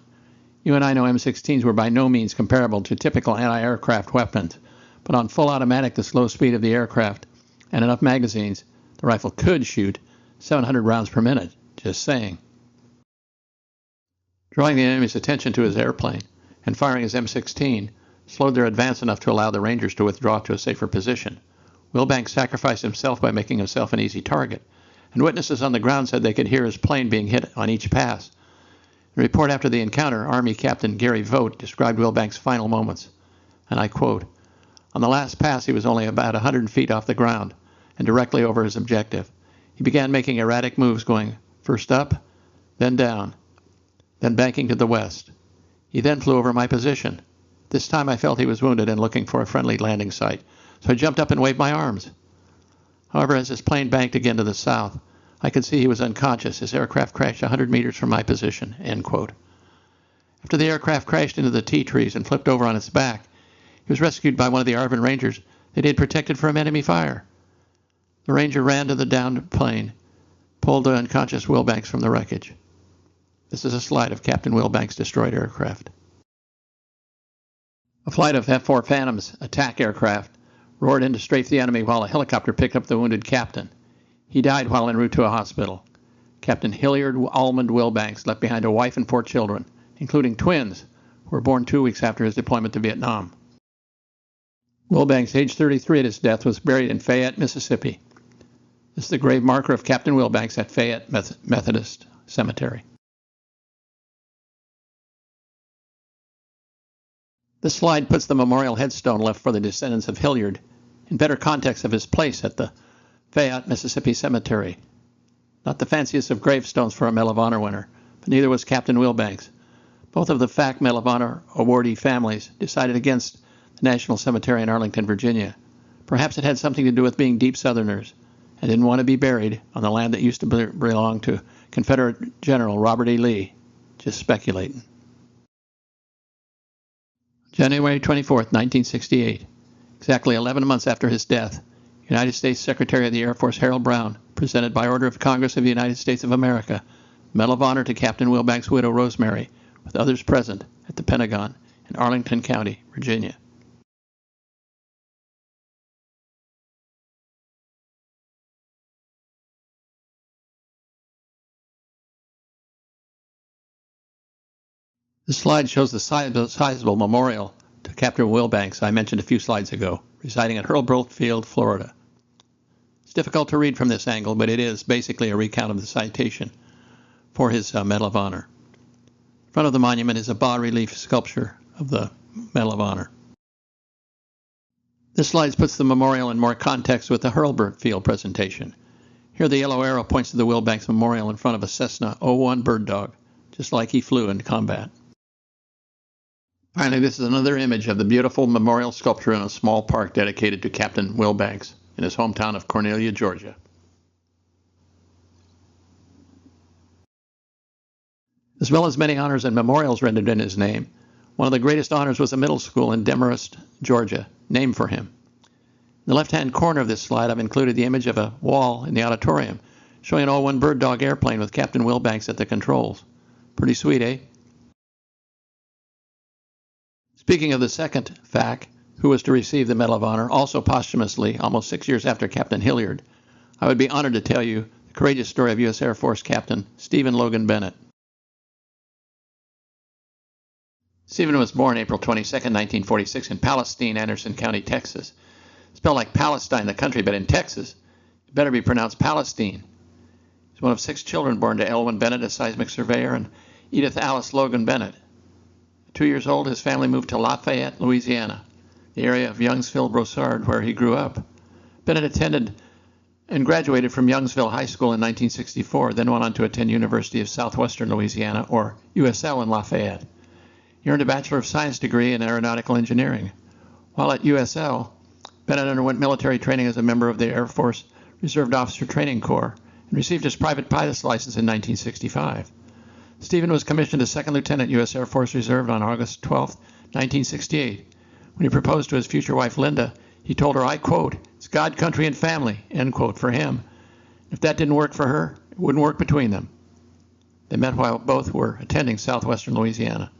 You and I know M16s were by no means comparable to typical anti-aircraft weapons, but on full automatic, the slow speed of the aircraft, and enough magazines, the rifle could shoot 700 rounds per minute, just saying. Drawing the enemy's attention to his airplane and firing his M16 slowed their advance enough to allow the Rangers to withdraw to a safer position. Willbanks sacrificed himself by making himself an easy target, and witnesses on the ground said they could hear his plane being hit on each pass. In a report after the encounter, Army Captain Gary Vogt described Willbanks' final moments, and I quote, "On the last pass he was only about 100 feet off the ground and directly over his objective. He began making erratic moves, going first up, then down, then banking to the west. He then flew over my position. This time I felt he was wounded and looking for a friendly landing site, so I jumped up and waved my arms. However, as his plane banked again to the south, I could see he was unconscious. His aircraft crashed 100 meters from my position." End quote. After the aircraft crashed into the tea trees and flipped over on its back, he was rescued by one of the ARVN Rangers that he had protected from enemy fire. The Ranger ran to the downed plane, pulled the unconscious Willbanks from the wreckage. This is a slide of Captain Willbanks' destroyed aircraft. A flight of F-4 Phantoms attack aircraft roared in to strafe the enemy while a helicopter picked up the wounded captain. He died while en route to a hospital. Captain Hillyard Almond Willbanks left behind a wife and 4 children, including twins, who were born 2 weeks after his deployment to Vietnam. Willbanks, age 33 at his death, was buried in Fayette, Mississippi. This is the grave marker of Captain Willbanks at Fayette Methodist Cemetery. This slide puts the memorial headstone left for the descendants of Hillyard in better context of his place at the Fayette, Mississippi Cemetery. Not the fanciest of gravestones for a Medal of Honor winner, but neither was Captain Willbanks. Both of the FAC Medal of Honor awardee families decided against the National Cemetery in Arlington, Virginia. Perhaps it had something to do with being deep Southerners and didn't want to be buried on the land that used to belong to Confederate General Robert E. Lee. Just speculating. January 24, 1968, exactly 11 months after his death, United States Secretary of the Air Force Harold Brown presented by order of Congress of the United States of America Medal of Honor to Captain Willbanks' widow Rosemary, with others present at the Pentagon in Arlington County, Virginia. This slide shows the sizable memorial to Captain Willbanks I mentioned a few slides ago, residing at Hurlburt Field, Florida. It's difficult to read from this angle, but it is basically a recount of the citation for his Medal of Honor. In front of the monument is a bas-relief sculpture of the Medal of Honor. This slide puts the memorial in more context with the Hurlburt Field presentation. Here the yellow arrow points to the Willbanks Memorial in front of a Cessna O-1 Bird Dog, just like he flew in combat. Finally, this is another image of the beautiful memorial sculpture in a small park dedicated to Captain Willbanks in his hometown of Cornelia, Georgia. As well as many honors and memorials rendered in his name, one of the greatest honors was a middle school in Demarest, Georgia, named for him. In the left-hand corner of this slide, I've included the image of a wall in the auditorium showing an O-1 Bird Dog airplane with Captain Willbanks at the controls. Pretty sweet, eh? Speaking of the second FAC, who was to receive the Medal of Honor, also posthumously, almost 6 years after Captain Hillyard, I would be honored to tell you the courageous story of U.S. Air Force Captain Stephen Logan Bennett. Stephen was born April 22, 1946 in Palestine, Anderson County, Texas. Spelled like Palestine, the country, but in Texas, it better be pronounced Palestine. He's one of 6 children born to Elwyn Bennett, a seismic surveyor, and Edith Alice Logan Bennett. At 2 years old, his family moved to Lafayette, Louisiana, the area of Youngsville-Brossard, where he grew up. Bennett attended and graduated from Youngsville High School in 1964, then went on to attend University of Southwestern Louisiana, or USL, in Lafayette. He earned a Bachelor of Science degree in Aeronautical Engineering. While at USL, Bennett underwent military training as a member of the Air Force Reserve Officer Training Corps and received his private pilot's license in 1965. Stephen was commissioned as Second Lieutenant U.S. Air Force Reserve on August 12, 1968. When he proposed to his future wife, Linda, he told her, I quote, "It's God, country, and family," end quote, for him. If that didn't work for her, it wouldn't work between them. They met while both were attending Southwestern Louisiana.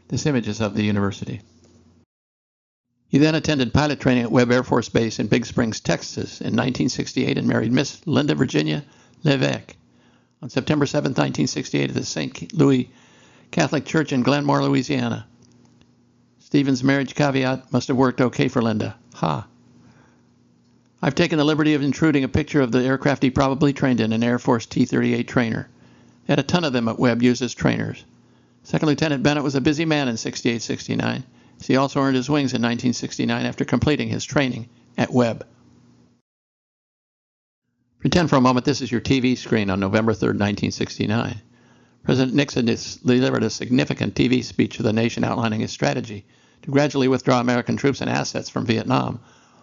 This image is of the university. He then attended pilot training at Webb Air Force Base in Big Springs, Texas in 1968 and married Miss Linda Virginia Levesque on September 7, 1968 at the St. Louis Catholic Church in Glenmore, Louisiana. Stephen's marriage caveat must have worked okay for Linda. Ha. I've taken the liberty of intruding a picture of the aircraft he probably trained in, an Air Force T-38 trainer. They had a ton of them at Webb used as trainers. Second Lieutenant Bennett was a busy man in 68-69. He also earned his wings in 1969 after completing his training at Webb. Pretend for a moment this is your TV screen on November 3, 1969. President Nixon delivered a significant TV speech to the nation outlining his strategy to gradually withdraw American troops and assets from Vietnam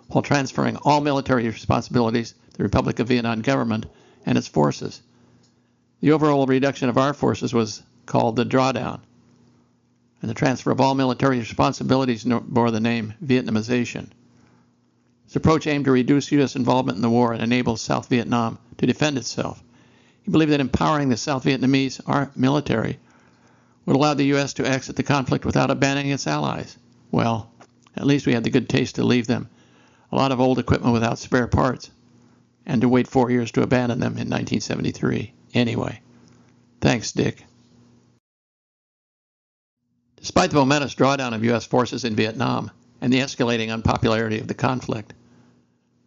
while transferring all military responsibilities to the Republic of Vietnam government and its forces. The overall reduction of our forces was called the drawdown, and the transfer of all military responsibilities bore the name Vietnamization. This approach aimed to reduce U.S. involvement in the war and enable South Vietnam to defend itself. He believed that empowering the South Vietnamese military would allow the U.S. to exit the conflict without abandoning its allies. Well, at least we had the good taste to leave them a lot of old equipment without spare parts, and to wait 4 years to abandon them in 1973. Anyway, thanks, Dick. Despite the momentous drawdown of U.S. forces in Vietnam and the escalating unpopularity of the conflict,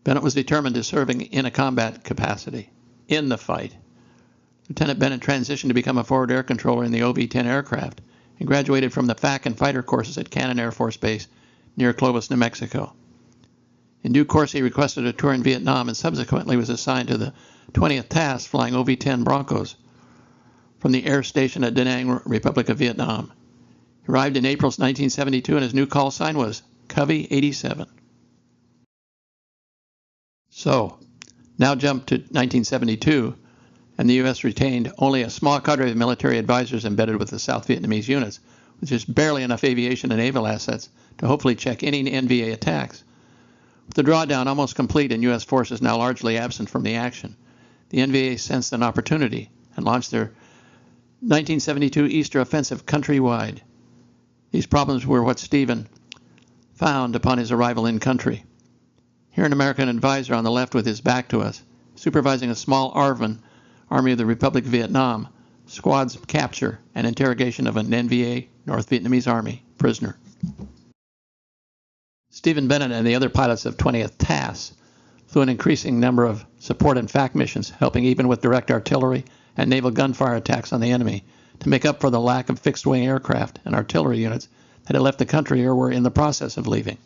Bennett was determined to serving in a combat capacity, in the fight. Lieutenant Bennett transitioned to become a forward air controller in the OV-10 aircraft and graduated from the FAC and fighter courses at Cannon Air Force Base near Clovis, New Mexico. In due course, he requested a tour in Vietnam and subsequently was assigned to the 20th Task flying OV-10 Broncos from the air station at Da Nang, Republic of Vietnam. He arrived in April 1972 and his new call sign was Covey 87. So, now jump to 1972, and the U.S. retained only a small cadre of military advisors embedded with the South Vietnamese units, with just barely enough aviation and naval assets to hopefully check any NVA attacks. With the drawdown almost complete and U.S. forces now largely absent from the action, the NVA sensed an opportunity and launched their 1972 Easter offensive countrywide. These problems were what Stephen found upon his arrival in country. Here an American advisor on the left with his back to us, supervising a small Army of the Republic of Vietnam, squad's capture and interrogation of an NVA, North Vietnamese Army, prisoner. Stephen Bennett and the other pilots of 20th Task flew an increasing number of support and FAC missions, helping even with direct artillery and naval gunfire attacks on the enemy to make up for the lack of fixed-wing aircraft and artillery units that had left the country or were in the process of leaving.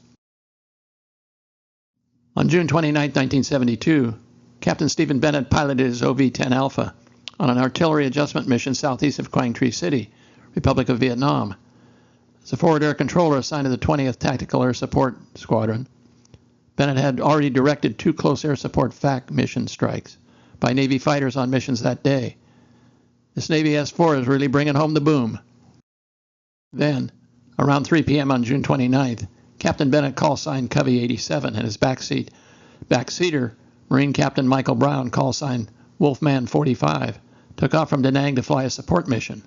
On June 29, 1972, Captain Stephen Bennett piloted his OV-10 Alpha on an artillery adjustment mission southeast of Quang Tri City, Republic of Vietnam. As a forward air controller assigned to the 20th Tactical Air Support Squadron, Bennett had already directed 2 close air support FAC mission strikes by Navy fighters on missions that day. This Navy S-4 is really bringing home the boom. Then, around 3 p.m. on June 29th, Captain Bennett call sign Covey 87 and his backseater, Marine Captain Michael Brown, call sign Wolfman 45, took off from Da Nang to fly a support mission.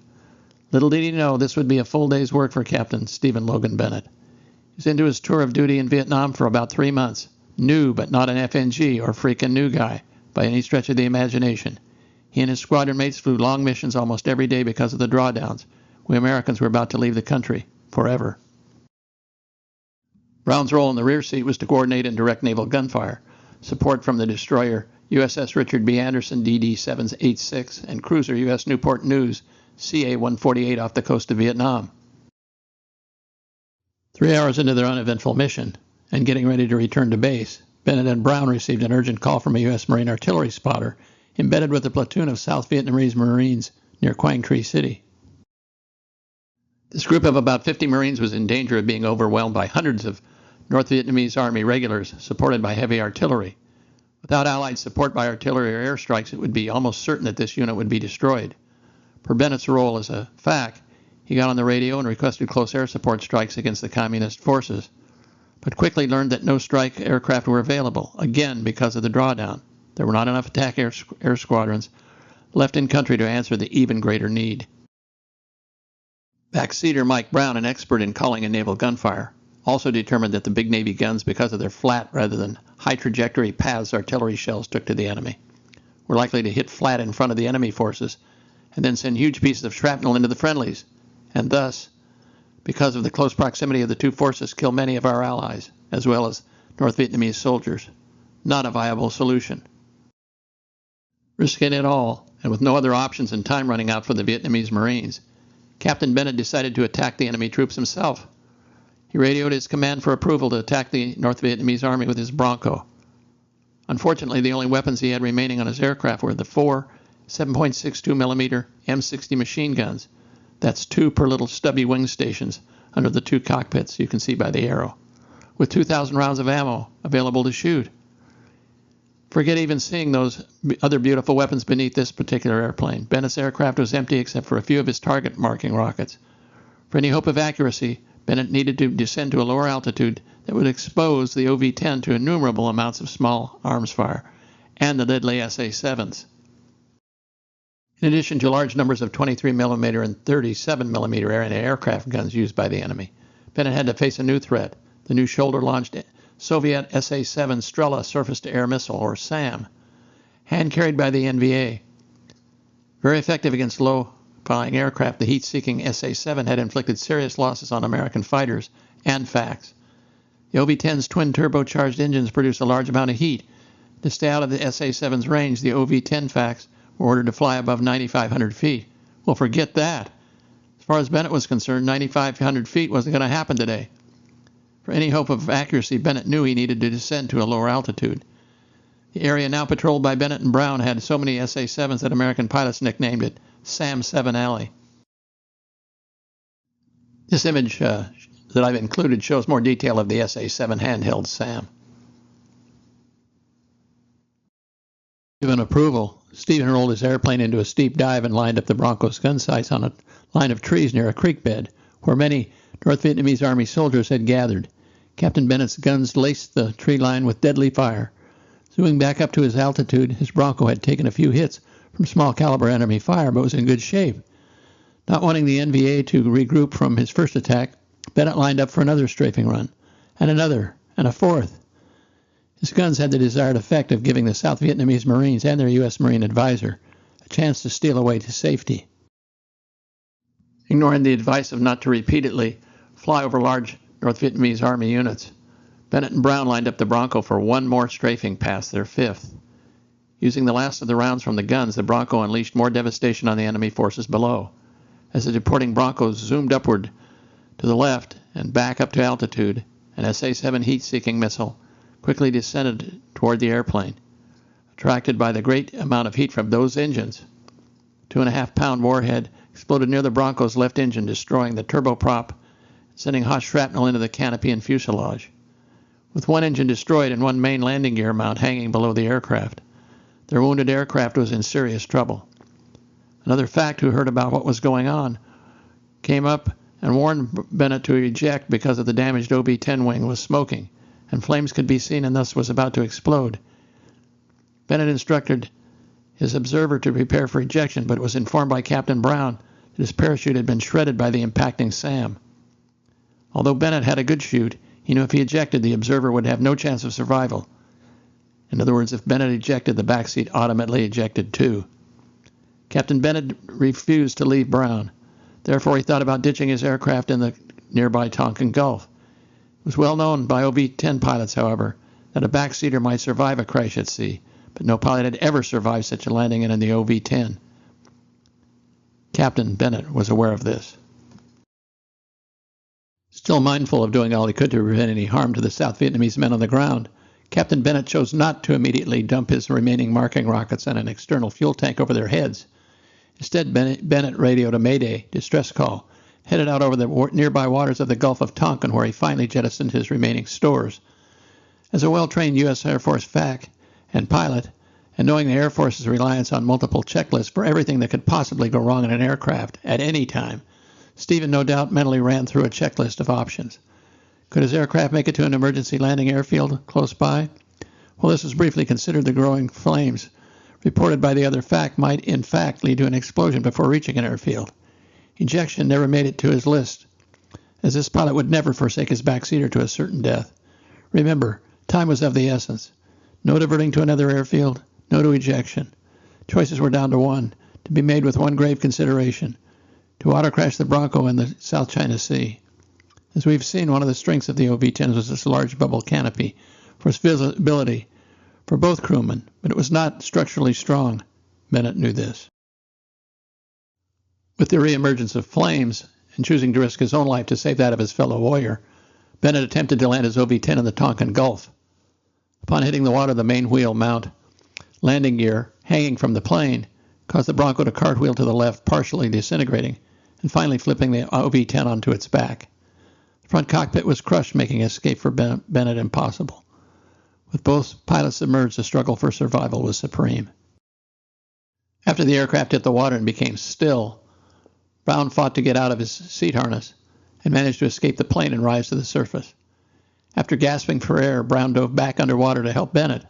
Little did he know this would be a full day's work for Captain Stephen Logan Bennett. He was into his tour of duty in Vietnam for about 3 months. New, but not an FNG or freaking new guy by any stretch of the imagination. He and his squadron mates flew long missions almost every day because of the drawdowns. We Americans were about to leave the country forever. Brown's role in the rear seat was to coordinate and direct naval gunfire, support from the destroyer USS Richard B. Anderson DD-786 and cruiser U.S. Newport News CA-148 off the coast of Vietnam. 3 hours into their uneventful mission and getting ready to return to base, Bennett and Brown received an urgent call from a U.S. Marine artillery spotter embedded with a platoon of South Vietnamese Marines near Quang Tri City. This group of about 50 Marines was in danger of being overwhelmed by hundreds of North Vietnamese Army regulars supported by heavy artillery. Without Allied support by artillery or airstrikes, it would be almost certain that this unit would be destroyed. Per Bennett's role as a FAC, he got on the radio and requested close air support strikes against the communist forces, but quickly learned that no strike aircraft were available, again because of the drawdown. There were not enough attack air squadrons left in country to answer the even greater need. Backseater Mike Brown, an expert in calling and naval gunfire, also determined that the big Navy guns, because of their flat rather than high trajectory paths artillery shells took to the enemy, were likely to hit flat in front of the enemy forces and then send huge pieces of shrapnel into the friendlies, and thus because of the close proximity of the two forces, kill many of our allies, as well as North Vietnamese soldiers. Not a viable solution. Risking it all, and with no other options and time running out for the Vietnamese Marines, Captain Bennett decided to attack the enemy troops himself. He radioed his command for approval to attack the North Vietnamese Army with his Bronco. Unfortunately, the only weapons he had remaining on his aircraft were the 4 7.62mm M60 machine guns. That's 2 per little stubby wing stations under the 2 cockpits, you can see by the arrow, with 2,000 rounds of ammo available to shoot. Forget even seeing those other beautiful weapons beneath this particular airplane. Bennett's aircraft was empty except for a few of his target marking rockets. For any hope of accuracy, Bennett needed to descend to a lower altitude that would expose the OV-10 to innumerable amounts of small arms fire and the deadly SA-7s. In addition to large numbers of 23mm and 37mm anti-aircraft guns used by the enemy, Bennett had to face a new threat, the new shoulder-launched Soviet SA-7 Strela surface-to-air missile, or SAM, hand-carried by the NVA. Very effective against low-flying aircraft, the heat-seeking SA-7 had inflicted serious losses on American fighters and FACs. The OV-10's twin-turbocharged engines produced a large amount of heat. To stay out of the SA-7's range, the OV-10 FACs were ordered to fly above 9,500 feet. Well, forget that. As far as Bennett was concerned, 9,500 feet wasn't going to happen today. For any hope of accuracy, Bennett knew he needed to descend to a lower altitude. The area now patrolled by Bennett and Brown had so many SA-7s that American pilots nicknamed it Sam 7 Alley. This image that I've included shows more detail of the SA-7 handheld SAM. Given approval, Stephen rolled his airplane into a steep dive and lined up the Bronco's gun sights on a line of trees near a creek bed, where many North Vietnamese Army soldiers had gathered. Captain Bennett's guns laced the tree line with deadly fire. Zooming back up to his altitude, his Bronco had taken a few hits from small-caliber enemy fire, but was in good shape. Not wanting the NVA to regroup from his first attack, Bennett lined up for another strafing run, and another, and a fourth. His guns had the desired effect of giving the South Vietnamese Marines and their U.S. Marine advisor a chance to steal away to safety. Ignoring the advice of not to repeatedly fly over large North Vietnamese Army units, Bennett and Brown lined up the Bronco for one more strafing past their fifth. Using the last of the rounds from the guns, the Bronco unleashed more devastation on the enemy forces below. As the deporting Broncos zoomed upward to the left and back up to altitude, an SA-7 heat-seeking missile quickly descended toward the airplane. Attracted by the great amount of heat from those engines, 2.5-pound warhead exploded near the Bronco's left engine, destroying the turboprop, sending hot shrapnel into the canopy and fuselage. With one engine destroyed and one main landing gear mount hanging below the aircraft, their wounded aircraft was in serious trouble. Another FAC who heard about what was going on came up and warned Bennett to eject because of the damaged OV-10 wing was smoking, and flames could be seen and thus was about to explode. Bennett instructed his observer to prepare for ejection, but was informed by Captain Brown that his parachute had been shredded by the impacting SAM. Although Bennett had a good chute, he knew if he ejected, the observer would have no chance of survival. In other words, if Bennett ejected, the backseat ultimately ejected too. Captain Bennett refused to leave Brown. Therefore, he thought about ditching his aircraft in the nearby Tonkin Gulf. It was well known by OV-10 pilots, however, that a backseater might survive a crash at sea, but no pilot had ever survived such a landing in the OV-10. Captain Bennett was aware of this. Still mindful of doing all he could to prevent any harm to the South Vietnamese men on the ground, Captain Bennett chose not to immediately dump his remaining marking rockets on an external fuel tank over their heads. Instead, Bennett radioed a Mayday distress call, headed out over the nearby waters of the Gulf of Tonkin, where he finally jettisoned his remaining stores. As a well-trained U.S. Air Force FAC and pilot, and knowing the Air Force's reliance on multiple checklists for everything that could possibly go wrong in an aircraft at any time, Stephen no doubt mentally ran through a checklist of options. Could his aircraft make it to an emergency landing airfield close by? Well, this was briefly considered. The growing flames reported by the other FAC might in fact lead to an explosion before reaching an airfield. Ejection never made it to his list, as this pilot would never forsake his backseater to a certain death. Remember, time was of the essence. No diverting to another airfield, no to ejection. Choices were down to one, to be made with one grave consideration: to auto-crash the Bronco in the South China Sea. As we've seen, one of the strengths of the OV-10 was its large bubble canopy for its visibility for both crewmen, but it was not structurally strong. Bennett knew this. With the reemergence of flames and choosing to risk his own life to save that of his fellow warrior, Bennett attempted to land his OV-10 in the Tonkin Gulf. Upon hitting the water, the main wheel mount landing gear hanging from the plane caused the Bronco to cartwheel to the left, partially disintegrating, and finally flipping the OV-10 onto its back. The front cockpit was crushed, making escape for Bennett impossible. With both pilots submerged, the struggle for survival was supreme. After the aircraft hit the water and became still, Brown fought to get out of his seat harness and managed to escape the plane and rise to the surface. After gasping for air, Brown dove back underwater to help Bennett.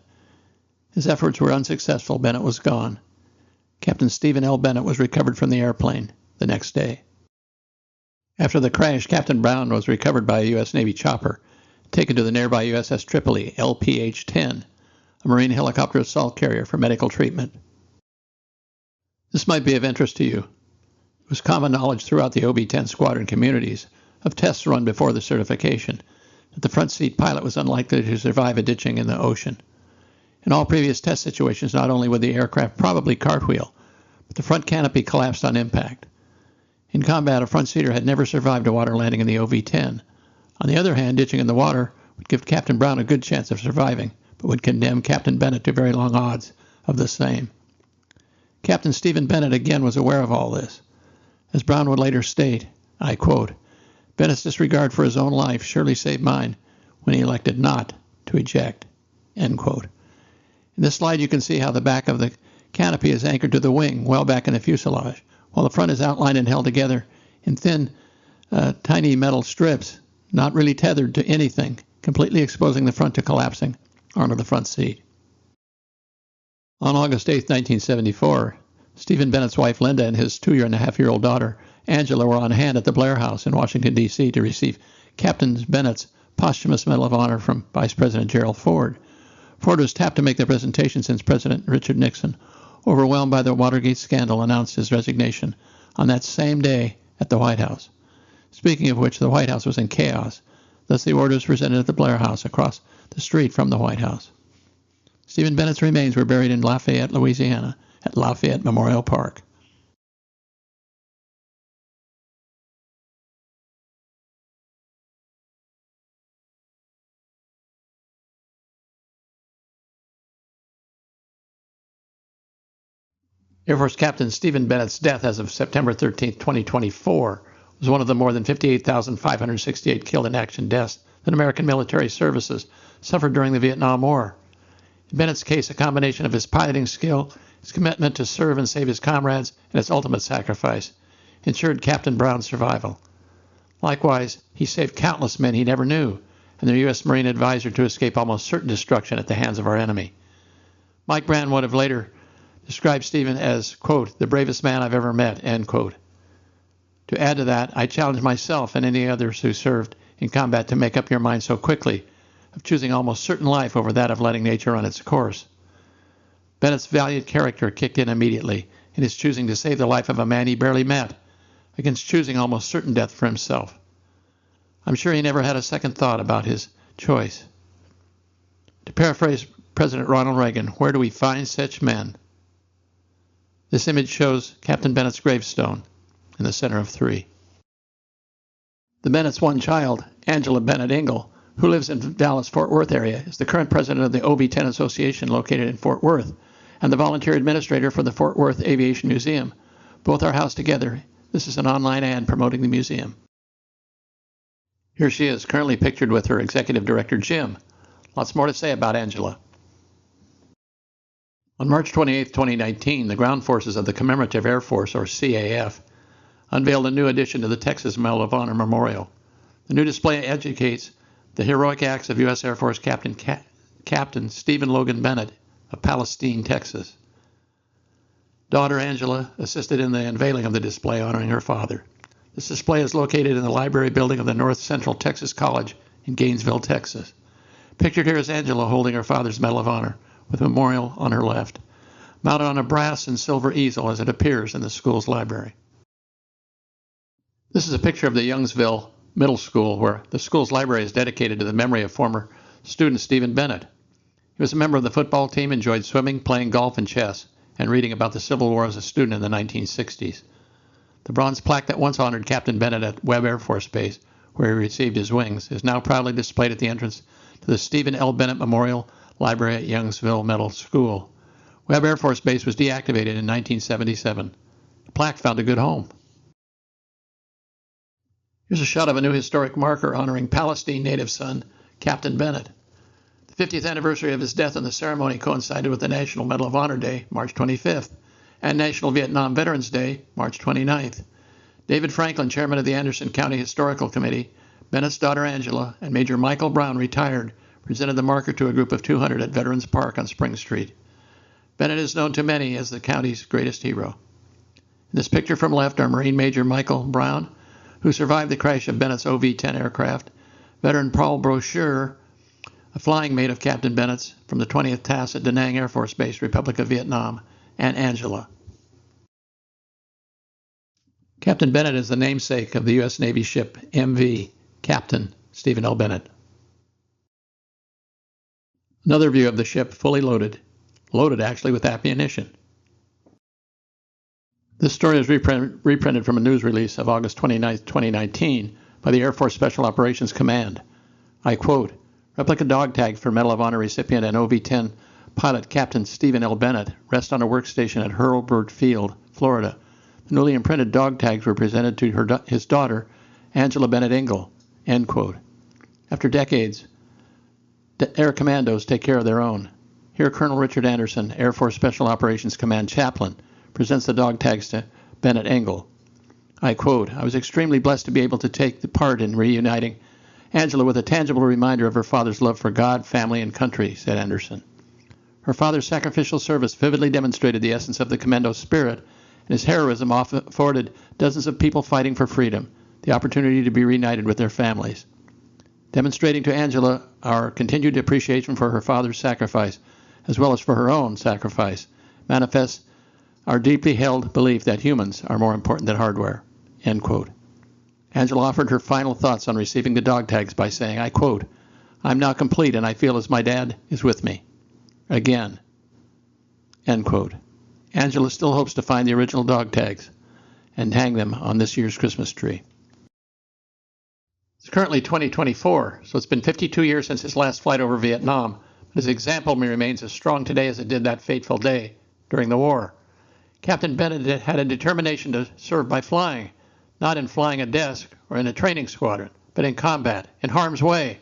His efforts were unsuccessful. Bennett was gone. Captain Stephen L. Bennett was recovered from the airplane the next day. After the crash, Captain Brown was recovered by a U.S. Navy chopper, taken to the nearby USS Tripoli, LPH-10, a Marine helicopter assault carrier, for medical treatment. This might be of interest to you. It was common knowledge throughout the OV-10 squadron communities of tests run before the certification that the front seat pilot was unlikely to survive a ditching in the ocean. In all previous test situations, not only would the aircraft probably cartwheel, but the front canopy collapsed on impact. In combat, a front seater had never survived a water landing in the OV-10. On the other hand, ditching in the water would give Captain Brown a good chance of surviving, but would condemn Captain Bennett to very long odds of the same. Captain Stephen Bennett again was aware of all this. As Brown would later state, I quote, "Bennett's disregard for his own life surely saved mine when he elected not to eject," end quote. In this slide you can see how the back of the canopy is anchored to the wing, well back in the fuselage, while the front is outlined and held together in thin, tiny metal strips, not really tethered to anything, completely exposing the front to collapsing onto the front seat. On August 8, 1974, Stephen Bennett's wife Linda and his 2.5-year-old daughter Angela were on hand at the Blair House in Washington, D.C. to receive Captain Bennett's posthumous Medal of Honor from Vice President Gerald Ford. Ford was tapped to make the presentation since President Richard Nixon, overwhelmed by the Watergate scandal, announced his resignation on that same day at the White House. Speaking of which, the White House was in chaos. Thus, the order was presented at the Blair House across the street from the White House. Stephen Bennett's remains were buried in Lafayette, Louisiana, at Lafayette Memorial Park. Air Force Captain Stephen Bennett's death as of September 13, 2024, was one of the more than 58,568 killed in action deaths that American military services suffered during the Vietnam War. In Bennett's case, a combination of his piloting skill, his commitment to serve and save his comrades, and his ultimate sacrifice ensured Captain Brown's survival. Likewise, he saved countless men he never knew and their U.S. Marine advisor to escape almost certain destruction at the hands of our enemy. Mike Brand would have later described Stephen as, quote, "the bravest man I've ever met," end quote. To add to that, I challenge myself and any others who served in combat to make up your mind so quickly of choosing almost certain life over that of letting nature run its course. Bennett's valiant character kicked in immediately in his choosing to save the life of a man he barely met, against choosing almost certain death for himself. I'm sure he never had a second thought about his choice. To paraphrase President Ronald Reagan, where do we find such men? This image shows Captain Bennett's gravestone in the center of 3. The Bennett's one child, Angela Bennett Ingle, who lives in Dallas-Fort Worth area, is the current president of the OV-10 Association located in Fort Worth and the volunteer administrator for the Fort Worth Aviation Museum. Both are housed together. This is an online ad promoting the museum. Here she is, currently pictured with her executive director, Jim. Lots more to say about Angela. On March 28, 2019, the ground forces of the Commemorative Air Force, or CAF, unveiled a new addition to the Texas Medal of Honor Memorial. The new display educates the heroic acts of U.S. Air Force Captain Stephen Logan Bennett of Palestine, Texas. Daughter Angela assisted in the unveiling of the display honoring her father. This display is located in the library building of the North Central Texas College in Gainesville, Texas. Pictured here is Angela holding her father's Medal of Honor, with a memorial on her left, mounted on a brass and silver easel as it appears in the school's library. This is a picture of the Youngsville Middle School, where the school's library is dedicated to the memory of former student Stephen Bennett. He was a member of the football team, enjoyed swimming, playing golf and chess, and reading about the Civil War as a student in the 1960s. The bronze plaque that once honored Captain Bennett at Webb Air Force Base, where he received his wings, is now proudly displayed at the entrance to the Stephen L. Bennett Memorial Library at Youngsville Middle School. Webb Air Force Base was deactivated in 1977. The plaque found a good home. Here's a shot of a new historic marker honoring Palestine native son, Captain Bennett. The 50th anniversary of his death in the ceremony coincided with the National Medal of Honor Day, March 25th, and National Vietnam Veterans Day, March 29th. David Franklin, chairman of the Anderson County Historical Committee, Bennett's daughter Angela, and Major Michael Brown, retired, presented the marker to a group of 200 at Veterans Park on Spring Street. Bennett is known to many as the county's greatest hero. In this picture from left are Marine Major Michael Brown, who survived the crash of Bennett's OV-10 aircraft, veteran Paul Brochure, a flying mate of Captain Bennett's from the 20th TAS at Da Nang Air Force Base, Republic of Vietnam, and Angela. Captain Bennett is the namesake of the U.S. Navy ship MV Captain Stephen L. Bennett. Another view of the ship, fully loaded actually with ammunition. This story is reprinted from a news release of August 29, 2019 by the Air Force Special Operations Command. I quote, "Replica dog tags for Medal of Honor recipient and OV-10 pilot Captain Stephen L. Bennett rest on a workstation at Hurlburt Field, Florida. The newly imprinted dog tags were presented to his daughter, Angela Bennett Ingle." End quote. After decades, the Air Commandos take care of their own. Here, Colonel Richard Anderson, Air Force Special Operations Command chaplain, presents the dog tags to Bennett Ingle. I quote, "I was extremely blessed to be able to take part in reuniting Angela with a tangible reminder of her father's love for God, family, and country," said Anderson. Her father's sacrificial service vividly demonstrated the essence of the commando spirit, and his heroism afforded dozens of people fighting for freedom the opportunity to be reunited with their families. Demonstrating to Angela our continued appreciation for her father's sacrifice, as well as for her own sacrifice, manifests our deeply held belief that humans are more important than hardware. End quote. Angela offered her final thoughts on receiving the dog tags by saying, I quote, "I'm now complete and I feel as my dad is with me. Again." End quote. Angela still hopes to find the original dog tags and hang them on this year's Christmas tree. It's currently 2024, so it's been 52 years since his last flight over Vietnam, but his example remains as strong today as it did that fateful day during the war. Captain Bennett had a determination to serve by flying, not in flying a desk or in a training squadron, but in combat, in harm's way,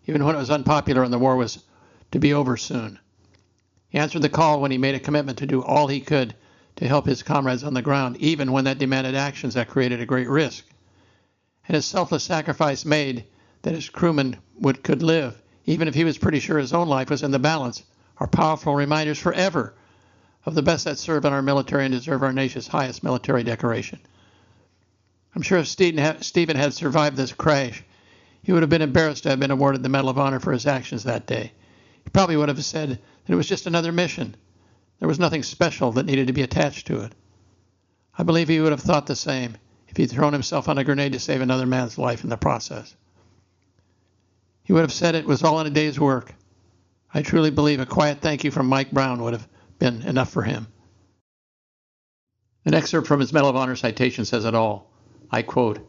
even when it was unpopular and the war was to be over soon. He answered the call when he made a commitment to do all he could to help his comrades on the ground, even when that demanded actions that created a great risk. And his selfless sacrifice made that his crewmen could live, even if he was pretty sure his own life was in the balance, are powerful reminders forever of the best that serve in our military and deserve our nation's highest military decoration. I'm sure if Stephen had survived this crash, he would have been embarrassed to have been awarded the Medal of Honor for his actions that day. He probably would have said that it was just another mission. There was nothing special that needed to be attached to it. I believe he would have thought the same if he'd thrown himself on a grenade to save another man's life in the process. He would have said it was all in a day's work. I truly believe a quiet thank you from Mike Brown would have been enough for him. An excerpt from his Medal of Honor citation says it all. I quote,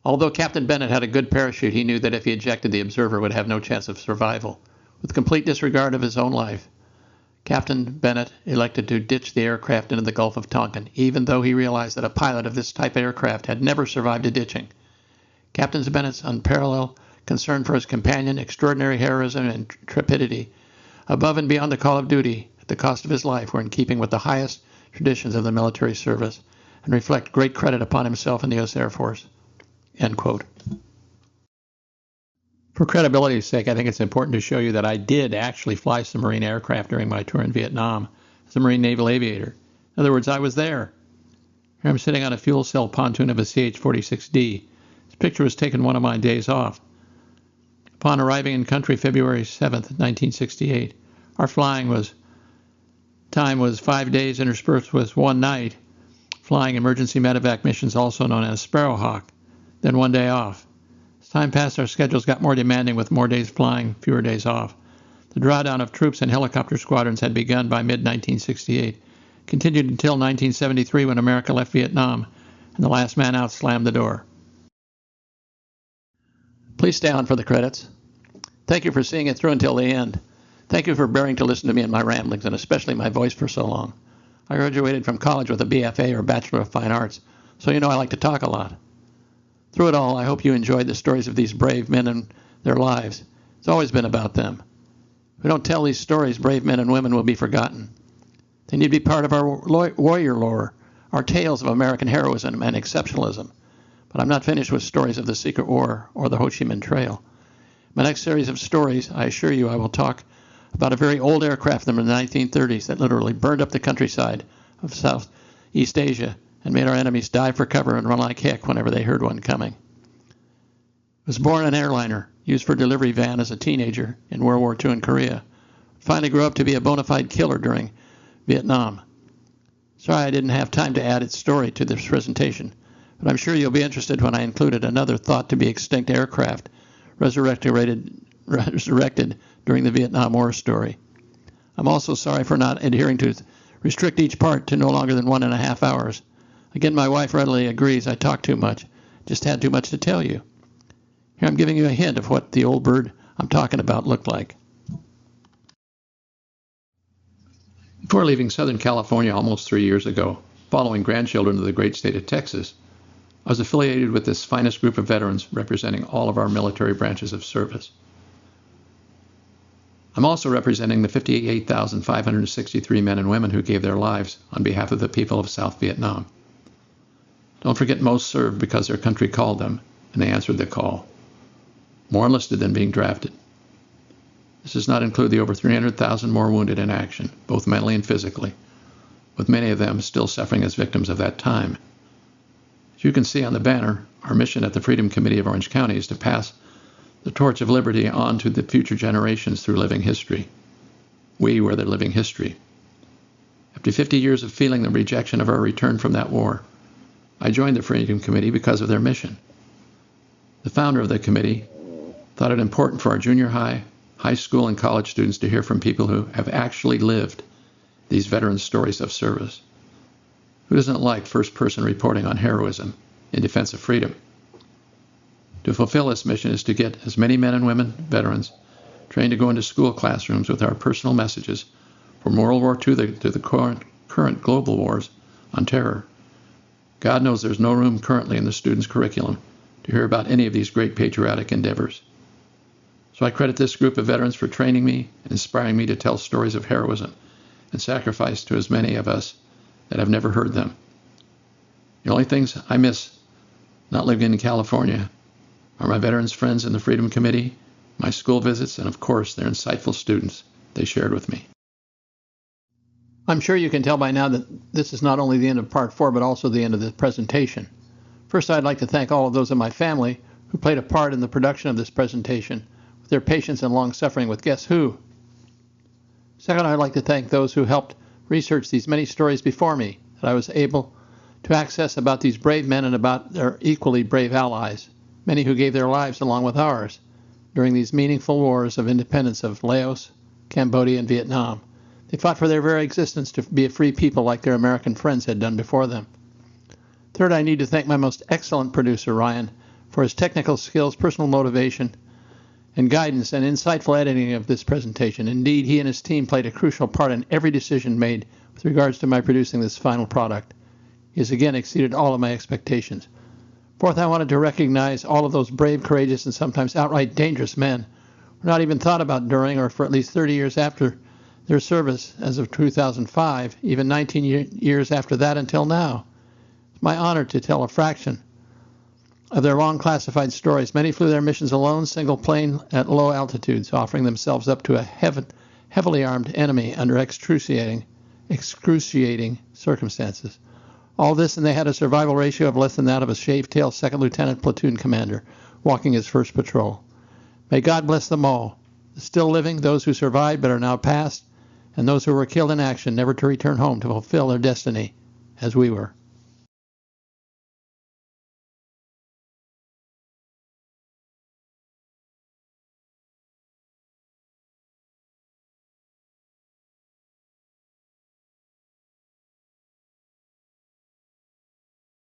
"Although Captain Bennett had a good parachute, he knew that if he ejected, the observer would have no chance of survival. With complete disregard of his own life, Captain Bennett elected to ditch the aircraft into the Gulf of Tonkin, even though he realized that a pilot of this type of aircraft had never survived a ditching. Captain Bennett's unparalleled concern for his companion, extraordinary heroism and intrepidity, above and beyond the call of duty at the cost of his life, were in keeping with the highest traditions of the military service and reflect great credit upon himself and the U.S. Air Force." End quote. For credibility's sake, I think it's important to show you that I did actually fly some Marine aircraft during my tour in Vietnam as a Marine naval aviator. In other words, I was there. Here I'm sitting on a fuel cell pontoon of a CH-46D. This picture was taken one of my days off. Upon arriving in country February 7th, 1968, our flying time was 5 days interspersed with 1 night, flying emergency medevac missions also known as Sparrowhawk, then 1 day off. time passed, our schedules got more demanding with more days flying, fewer days off. The drawdown of troops and helicopter squadrons had begun by mid-1968, continued until 1973 when America left Vietnam, and the last man out slammed the door. Please stay on for the credits. Thank you for seeing it through until the end. Thank you for bearing to listen to me and my ramblings, and especially my voice for so long. I graduated from college with a BFA or Bachelor of Fine Arts, so you know I like to talk a lot. Through it all, I hope you enjoyed the stories of these brave men and their lives. It's always been about them. If we don't tell these stories, brave men and women will be forgotten. They need to be part of our warrior lore, our tales of American heroism and exceptionalism. But I'm not finished with stories of the Secret War or the Ho Chi Minh Trail. My next series of stories, I assure you I will talk about a very old aircraft from the 1930s that literally burned up the countryside of Southeast Asia and made our enemies dive for cover and run like heck whenever they heard one coming. I was born an airliner, used for delivery van as a teenager in World War II in Korea. Finally grew up to be a bona fide killer during Vietnam. Sorry I didn't have time to add its story to this presentation, but I'm sure you'll be interested when I included another thought-to-be extinct aircraft resurrected during the Vietnam War story. I'm also sorry for not adhering to restrict each part to no longer than 1.5 hours. Again, my wife readily agrees I talk too much, just had too much to tell you. Here I'm giving you a hint of what the old bird I'm talking about looked like. Before leaving Southern California almost 3 years ago, following grandchildren of the great state of Texas, I was affiliated with this finest group of veterans representing all of our military branches of service. I'm also representing the 58,563 men and women who gave their lives on behalf of the people of South Vietnam. Don't forget most served because their country called them, and they answered the call. More enlisted than being drafted. This does not include the over 300,000 more wounded in action, both mentally and physically, with many of them still suffering as victims of that time. As you can see on the banner, our mission at the Freedom Committee of Orange County is to pass the torch of liberty on to the future generations through living history. We were the living history. After 50 years of feeling the rejection of our return from that war, I joined the Freedom Committee because of their mission. The founder of the committee thought it important for our junior high, high school, and college students to hear from people who have actually lived these veterans' stories of service. Who doesn't like first-person reporting on heroism in defense of freedom? To fulfill this mission is to get as many men and women, veterans, trained to go into school classrooms with our personal messages from World War II to the current global wars on terror. God knows there's no room currently in the students' curriculum to hear about any of these great patriotic endeavors. So I credit this group of veterans for training me and inspiring me to tell stories of heroism and sacrifice to as many of us that have never heard them. The only things I miss not living in California are my veterans friends in the Freedom Committee, my school visits, and of course their insightful students they shared with me. I'm sure you can tell by now that this is not only the end of Part 4, but also the end of the presentation. First, I'd like to thank all of those in my family who played a part in the production of this presentation, with their patience and long suffering with Guess Who. Second, I'd like to thank those who helped research these many stories before me that I was able to access about these brave men and about their equally brave allies, many who gave their lives along with ours during these meaningful wars of independence of Laos, Cambodia, and Vietnam. They fought for their very existence to be a free people like their American friends had done before them. Third, I need to thank my most excellent producer, Ryan, for his technical skills, personal motivation, and guidance and insightful editing of this presentation. Indeed, he and his team played a crucial part in every decision made with regards to my producing this final product. He has again exceeded all of my expectations. Fourth, I wanted to recognize all of those brave, courageous, and sometimes outright dangerous men who were not even thought about during or for at least 30 years after their service as of 2005, even 19 years after that until now. It's my honor to tell a fraction of their long classified stories. Many flew their missions alone, single plane at low altitudes, offering themselves up to a heavily armed enemy under excruciating circumstances. All this, and they had a survival ratio of less than that of a shaved-tailed second lieutenant platoon commander walking his first patrol. May God bless them all, the still living, those who survived but are now past, and those who were killed in action, never to return home to fulfill their destiny as we were.